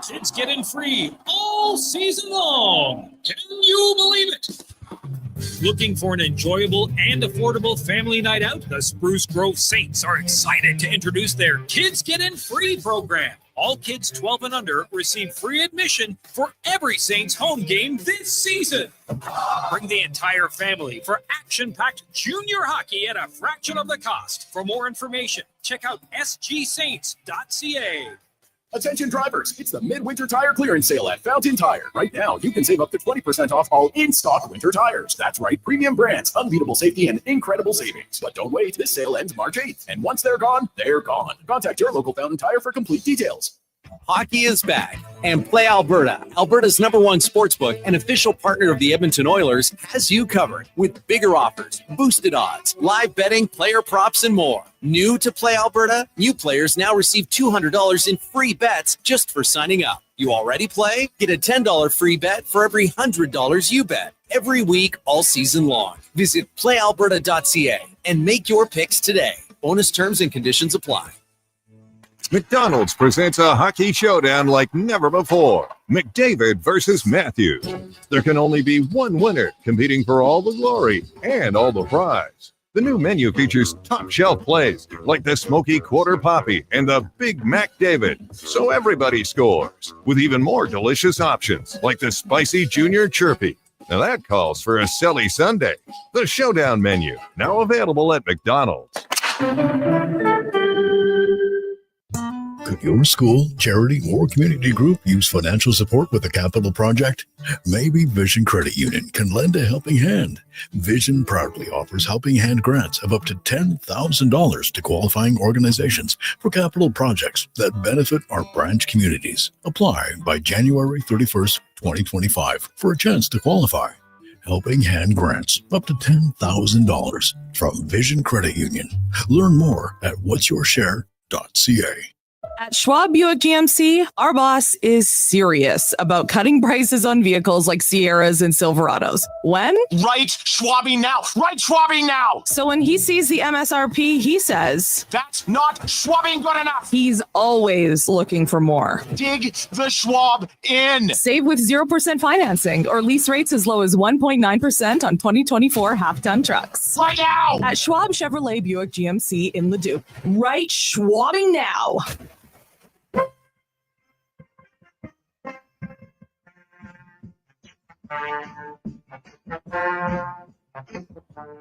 Speaker 14: Kids get in free all season long. Can you believe it? Looking for an enjoyable and affordable family night out? The Spruce Grove Saints are excited to introduce their Kids Get In Free program. All kids 12 and under receive free admission for every Saints home game this season. Bring the entire family for action-packed junior hockey at a fraction of the cost. For more information, check out sgsaints.ca.
Speaker 11: Attention drivers, it's the midwinter tire clearance sale at Fountain Tire. Right now, you can save up to 20% off all in-stock winter tires. That's right, premium brands, unbeatable safety, and incredible savings. But don't wait, this sale ends March 8th. And once they're gone, they're gone. Contact your local Fountain Tire for complete details.
Speaker 28: Hockey is back, and Play Alberta, Alberta's #1 sportsbook and official partner of the Edmonton Oilers, has you covered with bigger offers, boosted odds, live betting, player props, and more. New to Play Alberta? New players now receive $200 in free bets just for signing up. You already play? Get a $10 free bet for every $100 you bet. Every week, all season long. Visit playalberta.ca and make your picks today. Bonus terms and conditions apply.
Speaker 16: McDonald's presents a hockey showdown like never before. McDavid versus Matthews. There can only be one winner, competing for all the glory and all the prize. The new menu features top shelf plays like the Smoky Quarter Poppy and the Big Mac David, so everybody scores. With even more delicious options like the Spicy Junior Chirpy. Now that calls for a silly Sunday. The Showdown menu, now available at McDonald's.
Speaker 21: Could your school, charity, or community group use financial support with a capital project? Maybe Vision Credit Union can lend a helping hand. Vision proudly offers helping hand grants of up to $10,000 to qualifying organizations for capital projects that benefit our branch communities. Apply by January 31st, 2025 for a chance to qualify. Helping hand grants up to $10,000 from Vision Credit Union. Learn more at whatsyourshare.ca.
Speaker 26: At Schwab Buick GMC, our boss is serious about cutting prices on vehicles like Sierras and Silverados. When?
Speaker 27: Right Schwabbing now! Right Schwabbing now!
Speaker 26: So when he sees the MSRP, he says,
Speaker 27: that's not Schwabbing good enough!
Speaker 26: He's always looking for more.
Speaker 27: Dig the Schwab in!
Speaker 26: Save with 0% financing or lease rates as low as 1.9% on 2024 half-ton trucks.
Speaker 27: Right now!
Speaker 26: At Schwab Chevrolet Buick GMC in Leduc. Right Schwabbing now!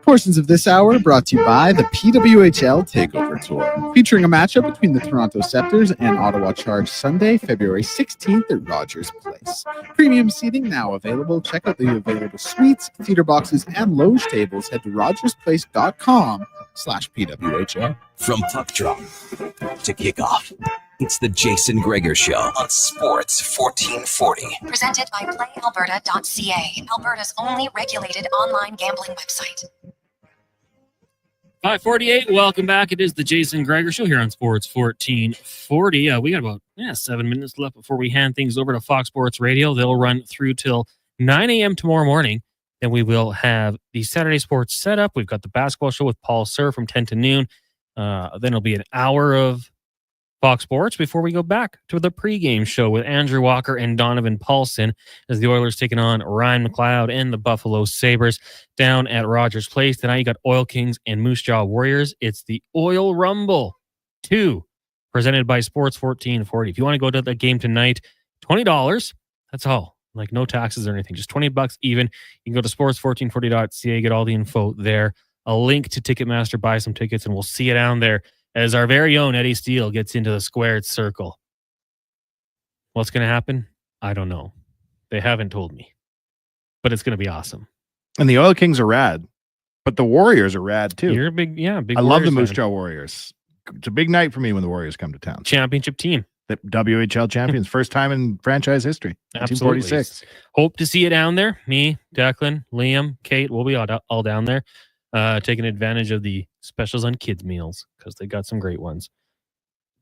Speaker 4: Portions of this hour brought to you by the PWHL Takeover Tour, featuring a matchup between the Toronto Scepters and Ottawa Charge Sunday, February 16th at Rogers Place. Premium seating now available. Check out the available suites, theater boxes, and loge tables. Head to rogersplace.com/PWHL.
Speaker 17: From puck drop to kickoff, it's the Jason Gregor Show on Sports 1440.
Speaker 2: Presented by PlayAlberta.ca, Alberta's only regulated online gambling website.
Speaker 3: 5:48. Welcome back. It is the Jason Gregor Show here on Sports 1440. We got about 7 minutes left before we hand things over to Fox Sports Radio. They'll run through till 9 a.m. tomorrow morning. Then we will have the Saturday Sports setup. We've got the basketball show with Paul Sir from 10 to noon. Then it'll be an hour of Fox Sports before we go back to the pregame show with Andrew Walker and Donovan Paulson as the Oilers taking on Ryan McLeod and the Buffalo Sabres down at Rogers Place. Tonight you got Oil Kings and Moose Jaw Warriors. It's the Oil Rumble 2 presented by Sports 1440. If you want to go to the game tonight, $20. That's all. Like no taxes or anything. Just $20 even. You can go to sports1440.ca, get all the info there. A link to Ticketmaster, buy some tickets, and we'll see you down there as our very own Eddie Steele gets into the squared circle. What's going to happen? I don't know. They haven't told me. But it's going to be awesome.
Speaker 25: And the Oil Kings are rad, but the Warriors are rad too.
Speaker 3: You're a big
Speaker 25: I love the
Speaker 3: Warriors
Speaker 25: Moose
Speaker 3: fan.
Speaker 25: Jaw Warriors. It's a big night for me when the Warriors come to town.
Speaker 3: Championship team.
Speaker 25: The WHL champions, first time in franchise history.
Speaker 3: Absolutely.
Speaker 25: 1946.
Speaker 3: Hope to see you down there. Me, Declan, Liam, Kate, we'll be all down there taking advantage of the specials on kids' meals because they got some great ones.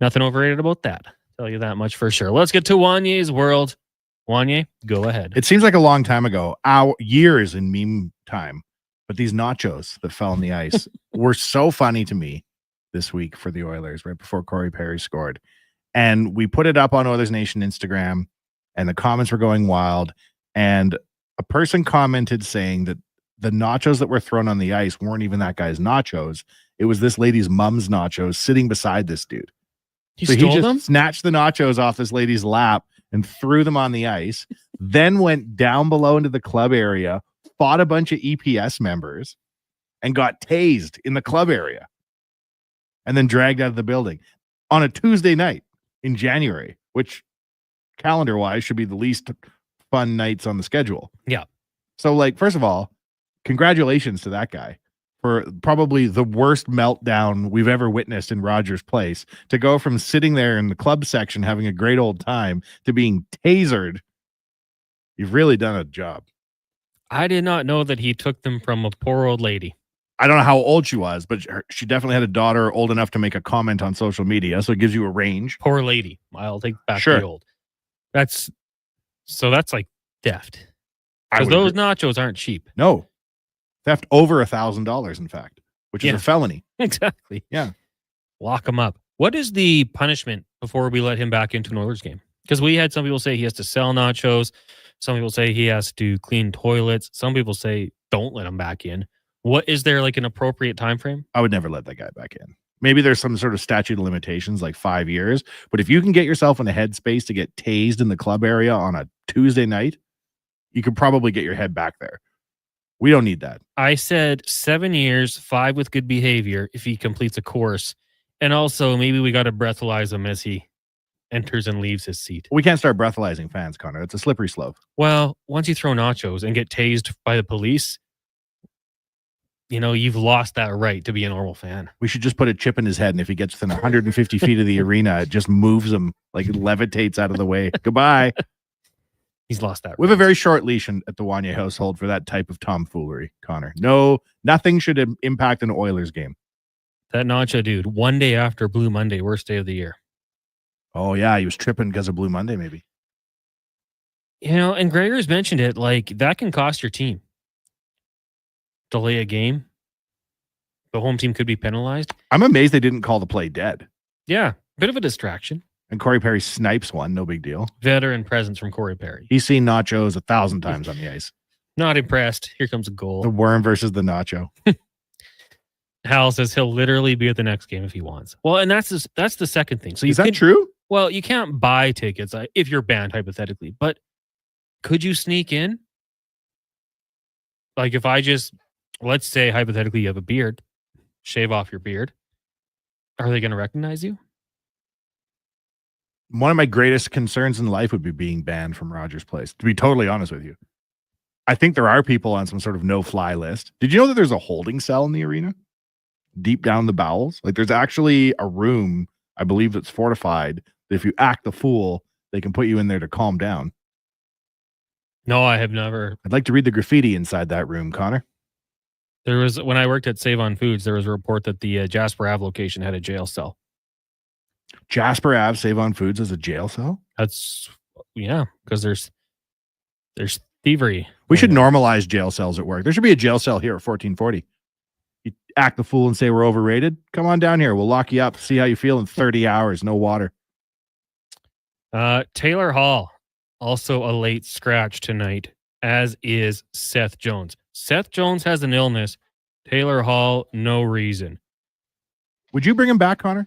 Speaker 3: Nothing overrated about that. Tell you that much for sure. Let's get to Wanye's world. Wanye, go ahead.
Speaker 25: It seems like a long time ago, years in meme time, but these nachos that fell on the ice were so funny to me this week for the Oilers right before Corey Perry scored. And we put it up on Oilers Nation Instagram, and the comments were going wild. And a person commented saying that the nachos that were thrown on the ice weren't even that guy's nachos. It was this lady's mom's nachos sitting beside this dude.
Speaker 3: He
Speaker 25: so
Speaker 3: stole
Speaker 25: he just
Speaker 3: them?
Speaker 25: snatched the nachos off this lady's lap and threw them on the ice, then went down below into the club area, fought a bunch of EPS members, and got tased in the club area, and then dragged out of the building on a Tuesday night in January, which calendar-wise should be the least fun nights on the schedule.
Speaker 3: Yeah.
Speaker 25: So, like, first of all, congratulations to that guy for probably the worst meltdown we've ever witnessed in Rogers Place, to go from sitting there in the club section having a great old time to being tasered. You've really done a job.
Speaker 3: I did not know that he took them from a poor old lady.
Speaker 25: I don't know how old she was, but she definitely had a daughter old enough to make a comment on social media, so it gives you a range.
Speaker 3: Poor lady. I'll take back
Speaker 25: Sure.
Speaker 3: the old. That's like theft. Because
Speaker 25: would
Speaker 3: those
Speaker 25: agree.
Speaker 3: nachos aren't cheap.
Speaker 25: No. Theft over $1,000, in fact, which is
Speaker 3: Yeah.
Speaker 25: a felony.
Speaker 3: Exactly.
Speaker 25: Yeah.
Speaker 3: Lock him up. What is the punishment before we let him back into an Oilers game? Because we had some people say he has to sell nachos. Some people say he has to clean toilets. Some people say don't let him back in. What is there like an appropriate time frame?
Speaker 25: I would never let that guy back in. Maybe there's some sort of statute of limitations, like 5 years. But if you can get yourself in a headspace to get tased in the club area on a Tuesday night, you could probably get your head back there. We don't need that.
Speaker 3: I said 7 years, 5 with good behavior if he completes a course. And also maybe we got to breathalyze him as he enters and leaves his seat.
Speaker 25: We can't start breathalyzing fans, Connor. It's a slippery slope.
Speaker 3: Well, once you throw nachos and get tased by the police, you know, you've lost that right to be a normal fan.
Speaker 25: We should just put a chip in his head, and if he gets within 150 feet of the arena, it just moves him, like it levitates out of the way. Goodbye.
Speaker 3: He's lost that.
Speaker 25: We have a very short leash at the Wanye household for that type of tomfoolery, Connor. No, nothing should impact an Oilers game.
Speaker 3: That nacho dude, one day after Blue Monday, worst day of the year.
Speaker 25: Oh, yeah, he was tripping because of Blue Monday, maybe.
Speaker 3: You know, and Gregor's mentioned it, like that can cost your team. Delay a game. The home team could be penalized.
Speaker 25: I'm amazed they didn't call the play dead.
Speaker 3: Yeah, bit of a distraction.
Speaker 25: And Corey Perry snipes one, no big deal.
Speaker 3: Veteran presence from Corey Perry.
Speaker 25: He's seen nachos 1,000 times on the ice.
Speaker 3: Not impressed. Here comes a goal.
Speaker 25: The worm versus the nacho.
Speaker 3: Hal says he'll literally be at the next game if he wants. Well, and that's the second thing. So
Speaker 25: Is that true?
Speaker 3: Well, you can't buy tickets if you're banned hypothetically, but could you sneak in? Like if I just, let's say hypothetically you have a beard, shave off your beard, are they going to recognize you?
Speaker 25: One of my greatest concerns in life would be being banned from Rogers Place, to be totally honest with you. I think there are people on some sort of no-fly list. Did you know that there's a holding cell in the arena? Deep down the bowels? Like there's actually a room, I believe that's fortified, that if you act the fool, they can put you in there to calm down.
Speaker 3: No, I have never.
Speaker 25: I'd like to read the graffiti inside that room, Connor.
Speaker 3: There was, when I worked at Save on Foods, there was a report that the Jasper Ave location had a jail cell.
Speaker 25: Jasper Ave Save on Foods as a jail cell?
Speaker 3: That's, yeah, because there's thievery.
Speaker 25: We should normalize jail cells at work. There should be a jail cell here at 1440. You act the fool and say we're overrated. Come on down here. We'll lock you up. See how you feel in 30 hours. No water.
Speaker 3: Taylor Hall, also a late scratch tonight, as is Seth Jones. Seth Jones has an illness. Taylor Hall, no reason.
Speaker 25: Would you bring him back, Connor?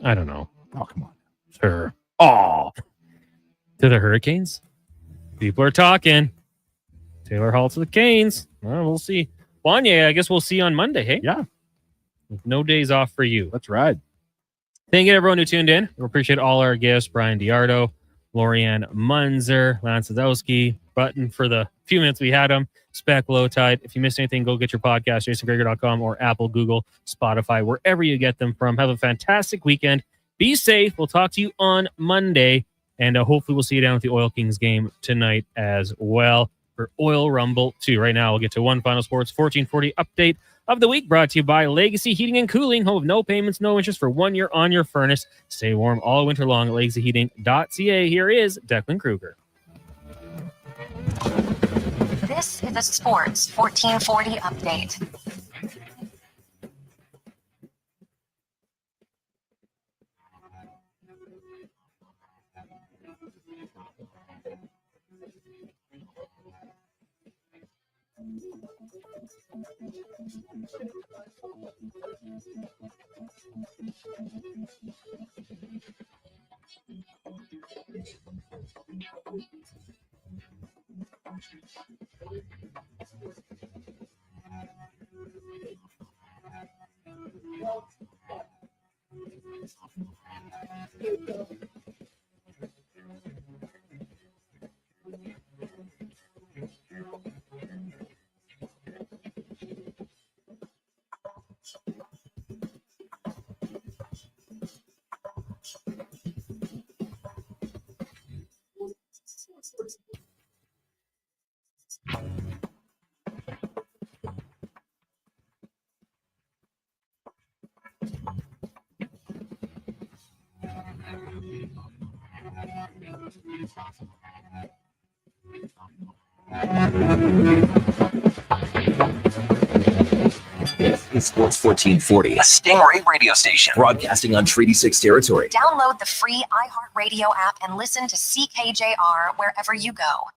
Speaker 3: I don't know.
Speaker 25: Oh, come on.
Speaker 3: Sure.
Speaker 25: Oh.
Speaker 3: To the Hurricanes? People are talking. Taylor Hall to the Canes. Well, we'll see. Wanye, I guess we'll see on Monday, hey?
Speaker 25: Yeah.
Speaker 3: With no days off for you.
Speaker 25: Let's ride.
Speaker 3: Thank you to everyone who tuned in. We appreciate all our guests, Brian Diardo, Lorianne Muenzer, Lance Lysowski, Button for the few minutes we had him, Spec Low Tide. If you missed anything, go get your podcast, jasongregor.com or Apple, Google, Spotify, wherever you get them from. Have a fantastic weekend. Be safe. We'll talk to you on Monday, and hopefully we'll see you down at the Oil Kings game tonight as well for Oil Rumble 2. Right now, we'll get to one final sports 1440 update of the week, brought to you by Legacy Heating and Cooling, home of no payments, no interest for 1 year on your furnace. Stay warm all winter long at legacyheating.ca. Here is Declan Kruger.
Speaker 2: This is a Sports 1440 update.
Speaker 17: This is Sports 1440, a Stingray radio station broadcasting on Treaty 6 territory.
Speaker 2: Download the free iHeartRadio app and listen to CKJR wherever you go.